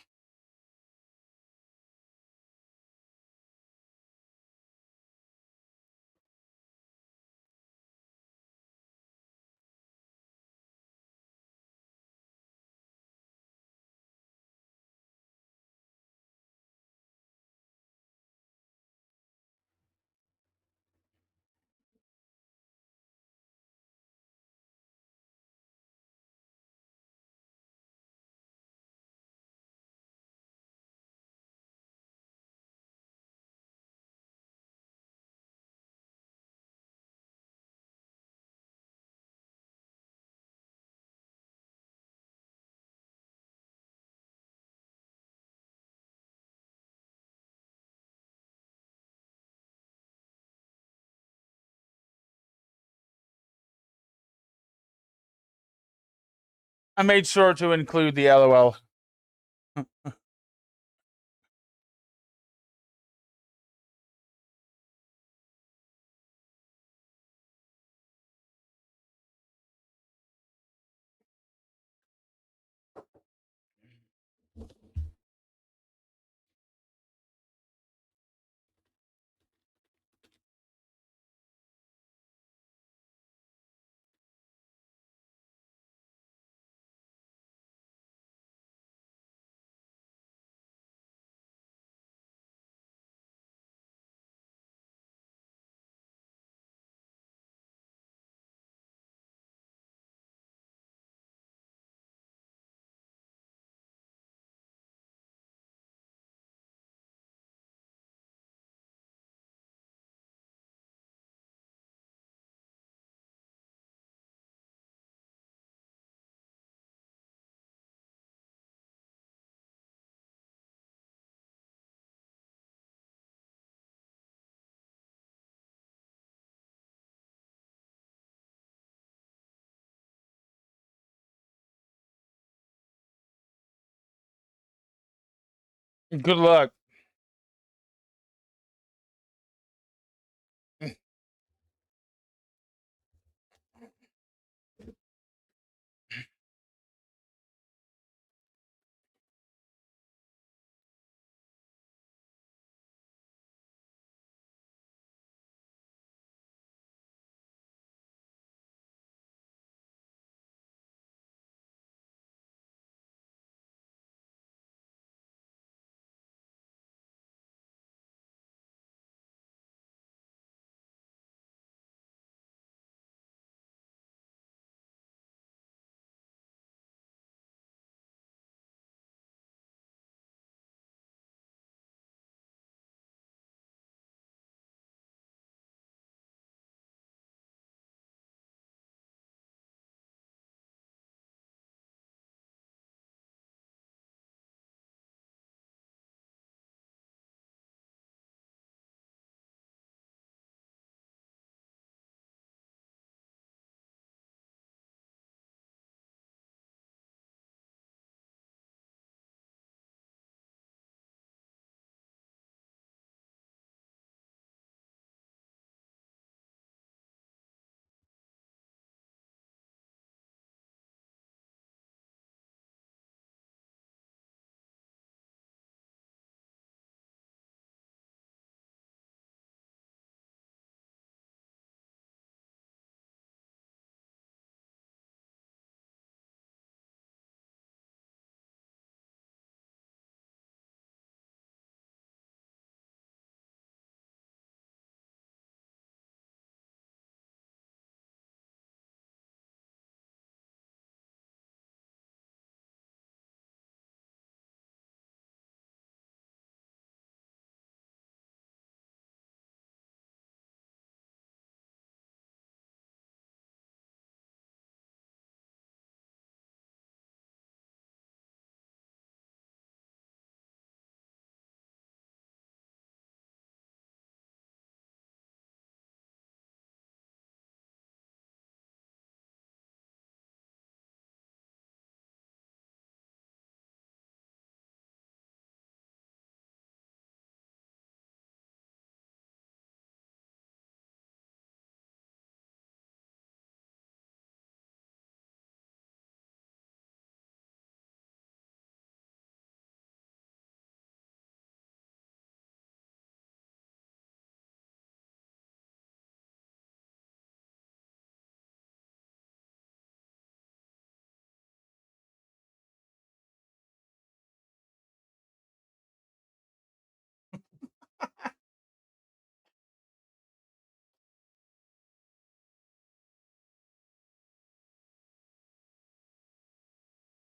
I made sure to include the LOL. Good luck.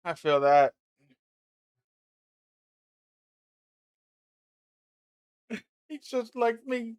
I feel that. He's just like me.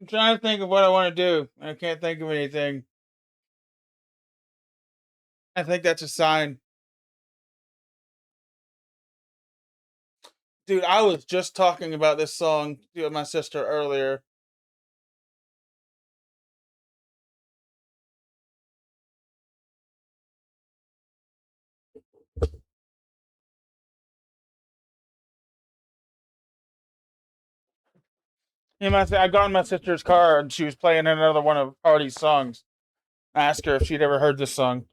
I'm trying to think of what I want to do. I can't think of anything. I think that's a sign. Dude, I was just talking about this song to my sister earlier. I got in my sister's car and she was playing another one of Hardy's songs. I asked her if she'd ever heard this song.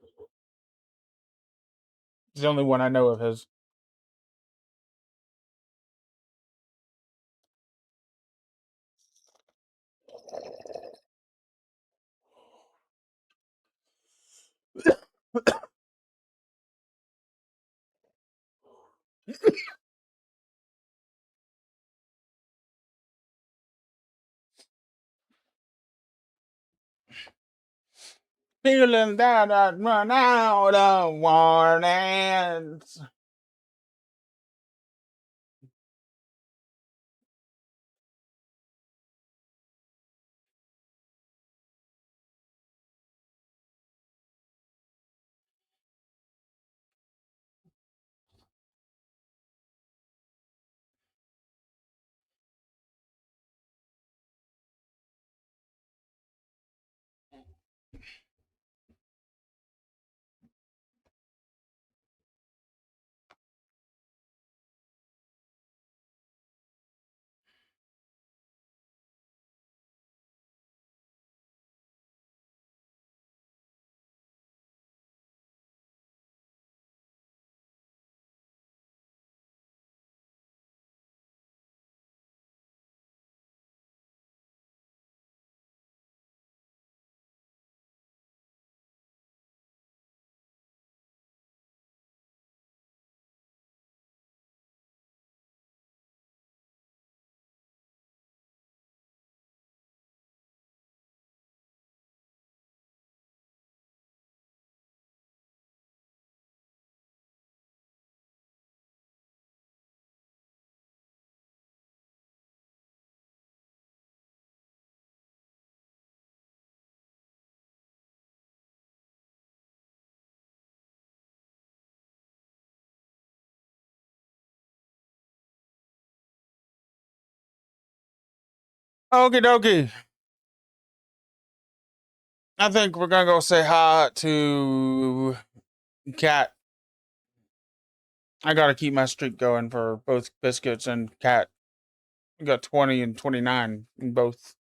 It's the only one I know of his. Feeling that I'd run out of warnings. Okie dokie. I think we're gonna go say hi to Cat. I gotta keep my streak going for both Biscuits and Cat. We got 20 and 29 in both.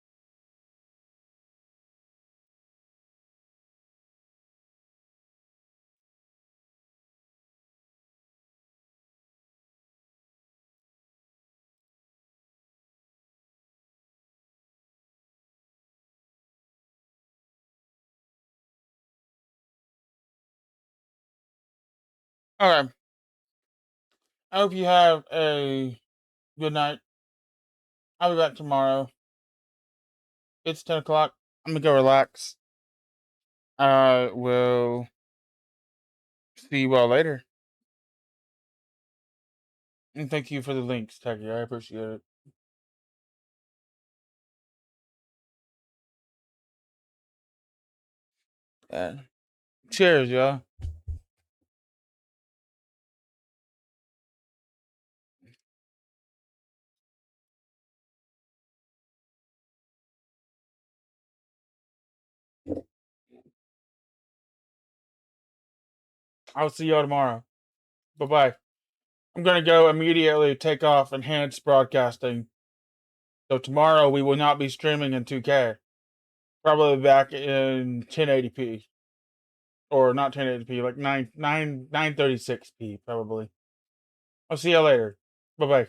Okay. I hope you have a good night. I'll be back tomorrow. It's 10 o'clock. I'm gonna go relax. I will see you all later. And thank you for the links, Techie. I appreciate it. Cheers, y'all. I'll see y'all tomorrow. Bye-bye. I'm going to go immediately take off enhanced broadcasting. So tomorrow we will not be streaming in 2K. Probably back in 1080p. Or not 1080p, like 936p probably. I'll see y'all later. Bye-bye.